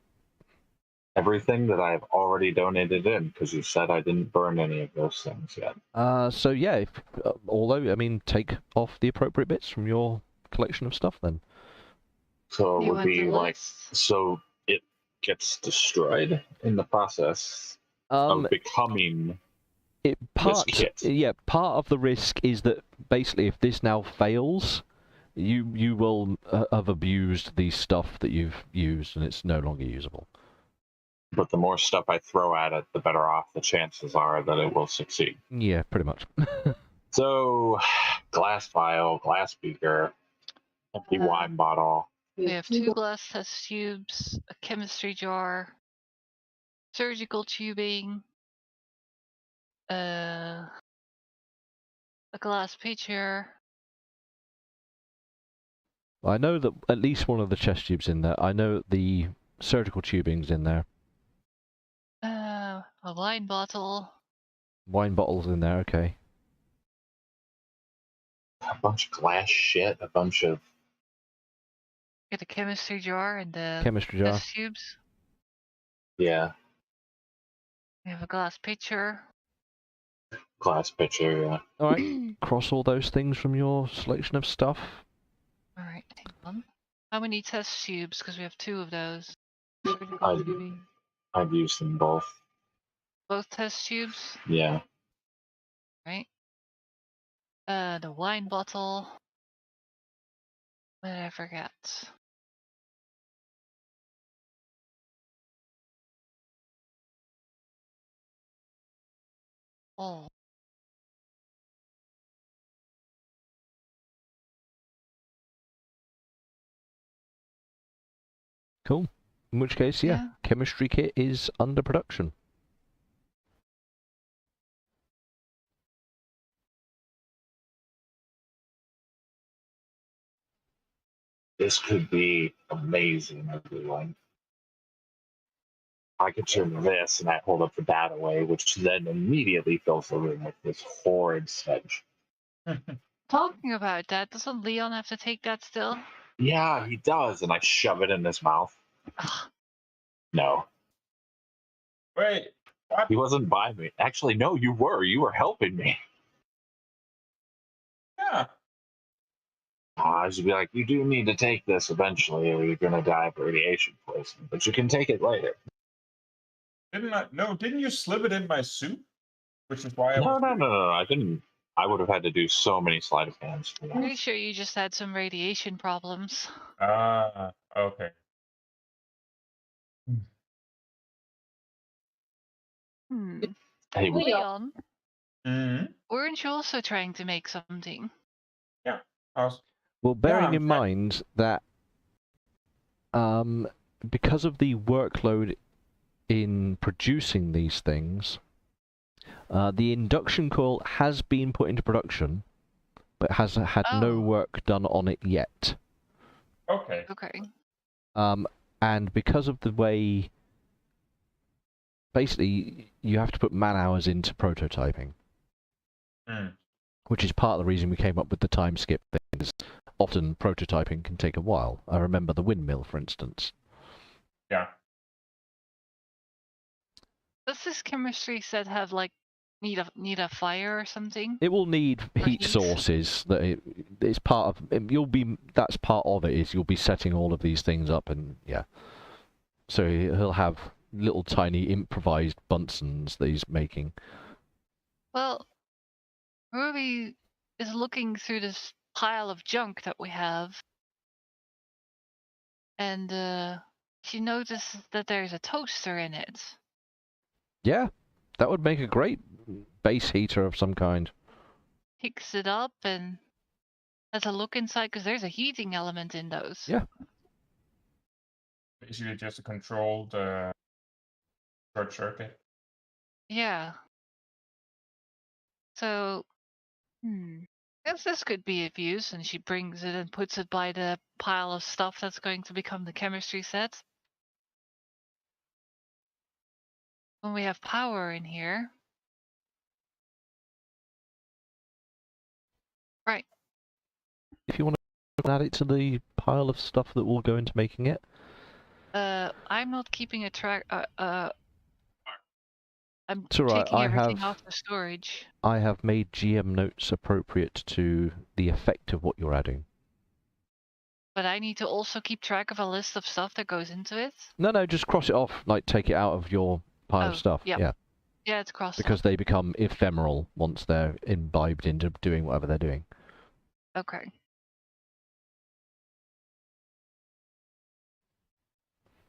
Everything that I've already donated in, because you said I didn't burn any of those things yet. So yeah, although, I mean, take off the appropriate bits from your collection of stuff then. So it You would want be the like, list? so it gets destroyed in the process of becoming this kit. Yeah, part of the risk is that basically if this now fails, you will have abused the stuff that you've used and it's no longer usable. But the more stuff I throw at it, the better off the chances are that it will succeed. Yeah, pretty much. So, glass vial, glass beaker, empty wine bottle. We have 2 glass test tubes, a chemistry jar, surgical tubing, A glass pitcher. I know that at least one of the chest tubes in there. I know that the surgical tubing's in there. A wine bottle. Wine bottles in there, okay. A bunch of glass shit, a bunch of Get a chemistry jar and the Chemistry jar. test tubes. yeah, We have a glass pitcher. glass pitcher. Yeah. Alright, cross all those things from your selection of stuff. Alright, hang on. How many test tubes? Because we have 2 of those. Surgical I- tubing. I've used them both. Both test tubes. Yeah. Right. The wine bottle. What did I forget? Oh, Cool. In which case, yeah, chemistry kit is under production. This could be amazing, everyone. I could turn this and I hold up the bat away, which then immediately fills the room with this horrid stench. talking about that, doesn't Leon have to take that still? Yeah, he does, and I shove it in his mouth. Ugh. No, Wait, what? he wasn't by me. Actually, no, you were. You were helping me. Yeah. I should be like, you do need to take this eventually, or you're gonna die of radiation poisoning. But you can take it later. Didn't you slip it in my soup? Which is why I No, was. no. I didn't. I would have had to do so many sleight of hands for Pretty that. sure you just had some radiation problems. Ah, okay. Hmm. Hey, Leon, Hmm. weren't you also trying to make something? I was. Well, bearing I'm in mind that because of the workload in producing these things, the induction coil has been put into production, but has had no Oh. work done on it yet. Okay. Okay. And because of the way, basically, you have to put man hours into prototyping, which is part of the reason we came up with the time skip things. Often prototyping can take a while. I remember the windmill, for instance. Yeah. Does this chemistry set have like need a fire or something? It will need heat heat? sources. That it's part of. That's part of it. Is you'll be setting all of these things up, and yeah. So he'll have little tiny improvised Bunsen's that he's making. Well, Ruby is looking through this pile of junk that we have, and she notices that there's a toaster in it. Yeah, that would make a great base heater of some kind. Picks it up and has a look inside because there's a heating element in those. Yeah. Basically, just a controlled short circuit. Yeah. So, guess this could be of use, and she brings it and puts it by the pile of stuff that's going to become the chemistry set. When we have power in here. Right. If you want to add it to the pile of stuff that will go into making it. I'm not keeping a track. I'm It's alright, taking I everything have- off the storage. I have made GM notes appropriate to the effect of what you're adding. But I need to also keep track of a list of stuff that goes into it. No, just cross it off. Like, take it out of your pile of stuff. Yep. Yeah. Yeah, it's crossed Because off. they become ephemeral once they're imbibed into doing whatever they're doing. Okay.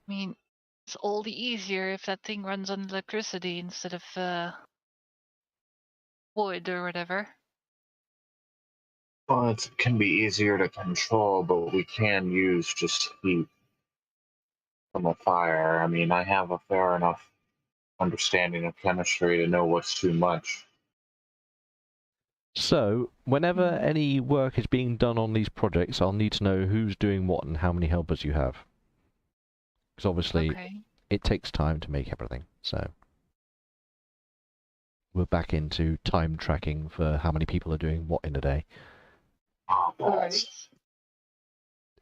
I mean, it's all the easier if that thing runs on electricity instead of wood or whatever. well, it can be easier to control, but we can use just heat from a fire. I mean, I have a fair enough understanding of chemistry to know what's too much. So, whenever Mhm. any work is being done on these projects, I'll need to know who's doing what and how many helpers you have. Because obviously, Okay. it takes time to make everything, so... We're back into time tracking for how many people are doing what in a day. Oh, Alright. balls.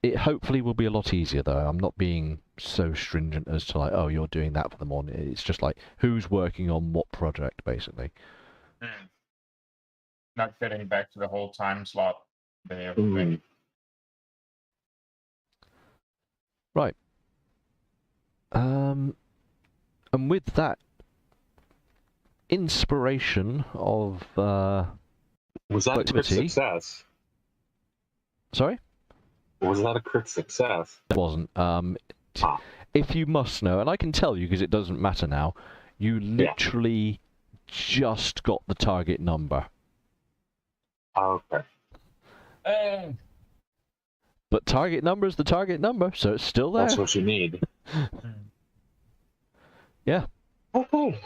It hopefully will be a lot easier, though. I'm not being so stringent as to like, oh, you're doing that for the morning. It's just like, who's working on what project, basically. Not getting back to the whole time slot day of Mm. thing. Right. And with that inspiration of Was that a crit activity... success? Sorry? Was that a crit success? It wasn't. If you must know, and I can tell you because it doesn't matter now, you literally just got the target number. Okay. But target number is the target number, so it's still there. That's what you need. Yeah. Okay.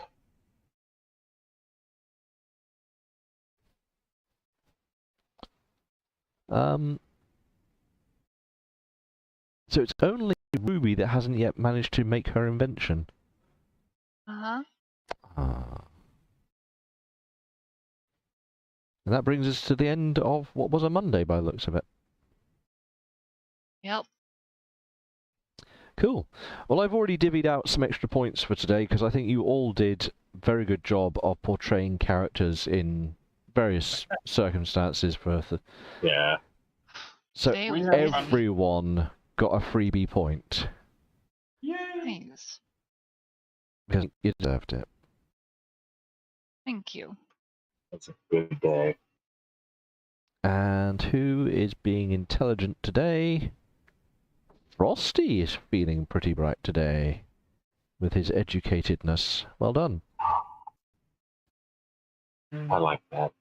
So it's only Ruby that hasn't yet managed to make her invention. Uh-huh. And that brings us to the end of what was a Monday by the looks of it. Yep. Cool. Well, I've already divvied out some extra points for today because I think you all did a very good job of portraying characters in various circumstances for Yeah. So They We were have busy. everyone got a freebie point Yay! Nice. because you deserved it. Thank you. That's a good day. And who is being intelligent today? Frosty is feeling pretty bright today with his educatedness. Well done. I like that.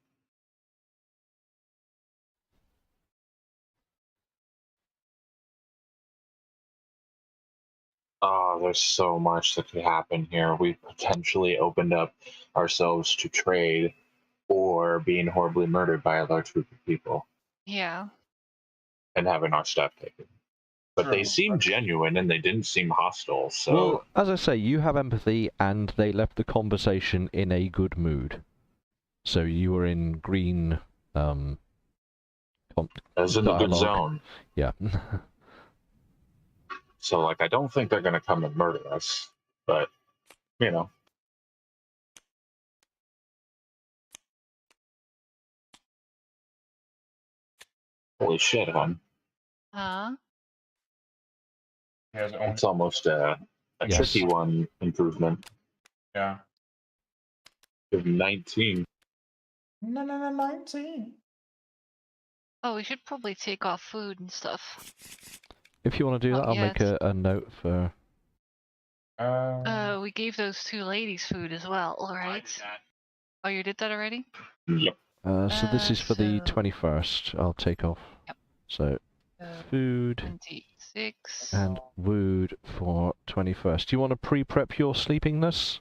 Oh, there's so much that could happen here. We potentially opened up ourselves to trade or being horribly murdered by a large group of people Yeah. and having our stuff taken. But they True, seemed but- genuine and they didn't seem hostile, so Well, as I say, you have empathy and they left the conversation in a good mood. So you were in green I was in the good dialogue. zone. Yeah. So, like, I don't think they're going to come and murder us, but, you know. Holy shit, hon. Huh? He has own. It's almost a Yes. tricky one improvement Yeah. of 19. No, 19. Oh, we should probably take off food and stuff. If you want to do Not that, I'll make yet. a note for... We gave those two ladies food as well, alright? Oh, you did that already? Yep. so this is for the so- 21st. I'll take off. Yep. So, food 26. and wood for 21st. Do you want to pre-prep your sleepingness?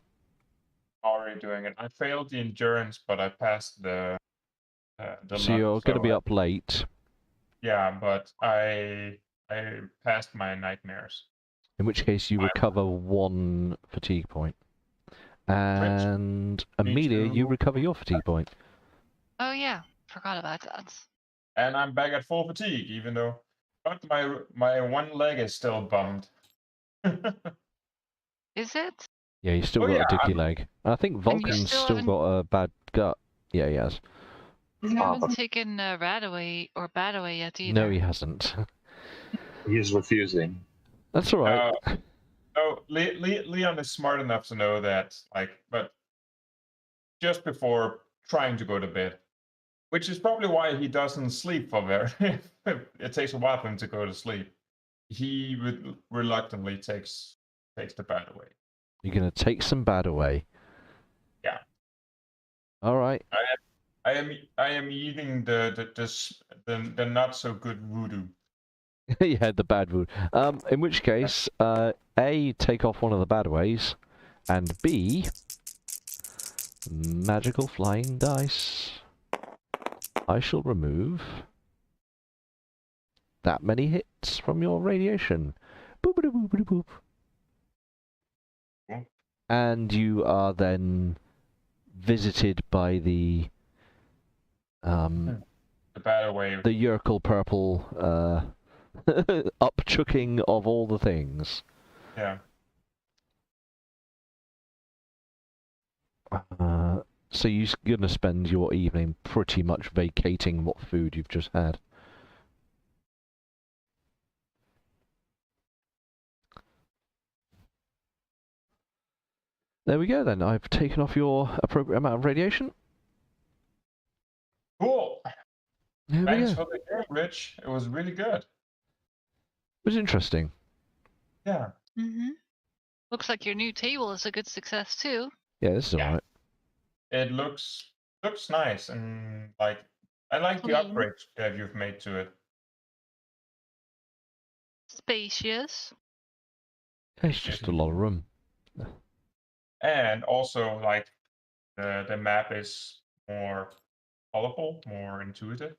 Already doing it. I failed the endurance, but I passed the So you're going to be up late. Yeah, but I passed my nightmares. In which case you recover 1 fatigue point. And Amelia, you too. recover your fatigue point. Oh yeah, forgot about that. And I'm back at full fatigue, even though, but my one leg is still bummed. Is it? Yeah, you still Oh, got yeah, a dicky leg. I think you Vulcan's still still haven't- got a bad gut. Yeah, he has. You haven't taken Rad away or Bad away yet either. No, he hasn't. He's refusing. That's all right. So Leon is smart enough to know that, like, but just before trying to go to bed, which is probably why he doesn't sleep for very. It takes a while for him to go to sleep. He reluctantly takes the bad away. You're going to take some bad away. Yeah. All right. I am eating the not so good voodoo. Yeah, the bad wood. In which case, A, take off one of the bad ways, and B, magical flying dice. I shall remove that many hits from your radiation. Boop boop boop boop. Cool. And you are then visited by the The better way. the Yerkle purple upchucking of all the things. Yeah. So you're going to spend your evening pretty much vacating what food you've just had. There we go then. I've taken off your appropriate amount of radiation. Cool. There we Thanks go. for the game, Rich. It was really good. It was interesting. Yeah. Mm-hmm. Looks like your new table is a good success too. Yeah, this is Yeah. alright. It looks nice, and like I like the Clean. upgrades that you've made to it. Spacious. It's just a lot of room. And also, like, the map is more colorful, more intuitive.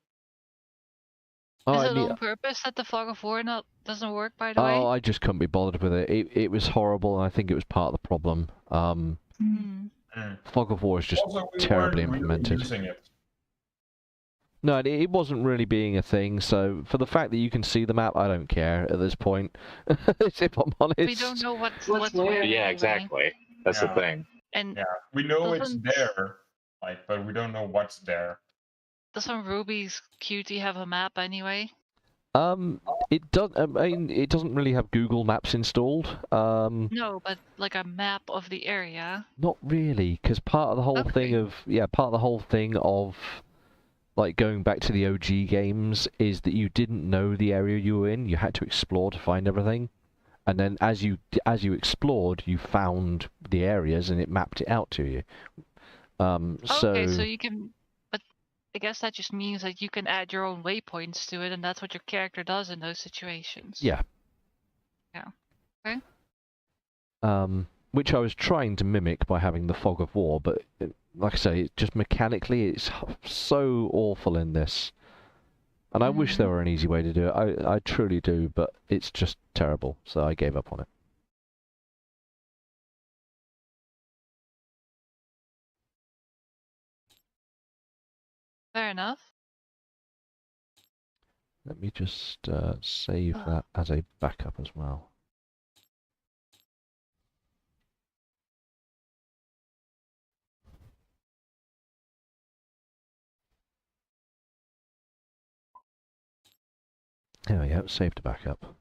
Oh, Is I it mean, on purpose that the fog of war doesn't work, by the way? I just couldn't be bothered with it. It was horrible, and I think it was part of the problem. Fog of War is just Also, we terribly weren't really implemented. using it. No, it wasn't really being a thing, so for the fact that you can see the map, I don't care at this point, if I'm honest. We don't know what's What's where. where? Yeah, anyway. exactly. That's the Yeah. thing. And Yeah, we know it's Doesn't- there, like, but we don't know what's there. doesn't Ruby's cutie have a map anyway? It does. I mean, it doesn't really have Google Maps installed. No, but like a map of the area. Not really, because part of the whole thing of like going back to the OG games is that you didn't know the area you were in. You had to explore to find everything, and then as you explored, you found the areas and it mapped it out to you. Okay, so you can. But I guess that just means that you can add your own waypoints to it, and that's what your character does in those situations. Yeah. Yeah. Okay. Which I was trying to mimic by having the fog of war, but like I say, just mechanically, it's so awful in this. And I wish there were an easy way to do it. I truly do, but it's just terrible. So I gave up on it. Fair enough. Let me just save that as a backup as well. There we go, saved a backup.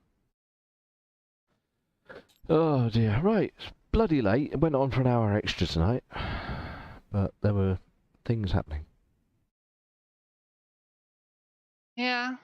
Oh dear, right, it's bloody late. It went on for an hour extra tonight, but there were things happening. Yeah.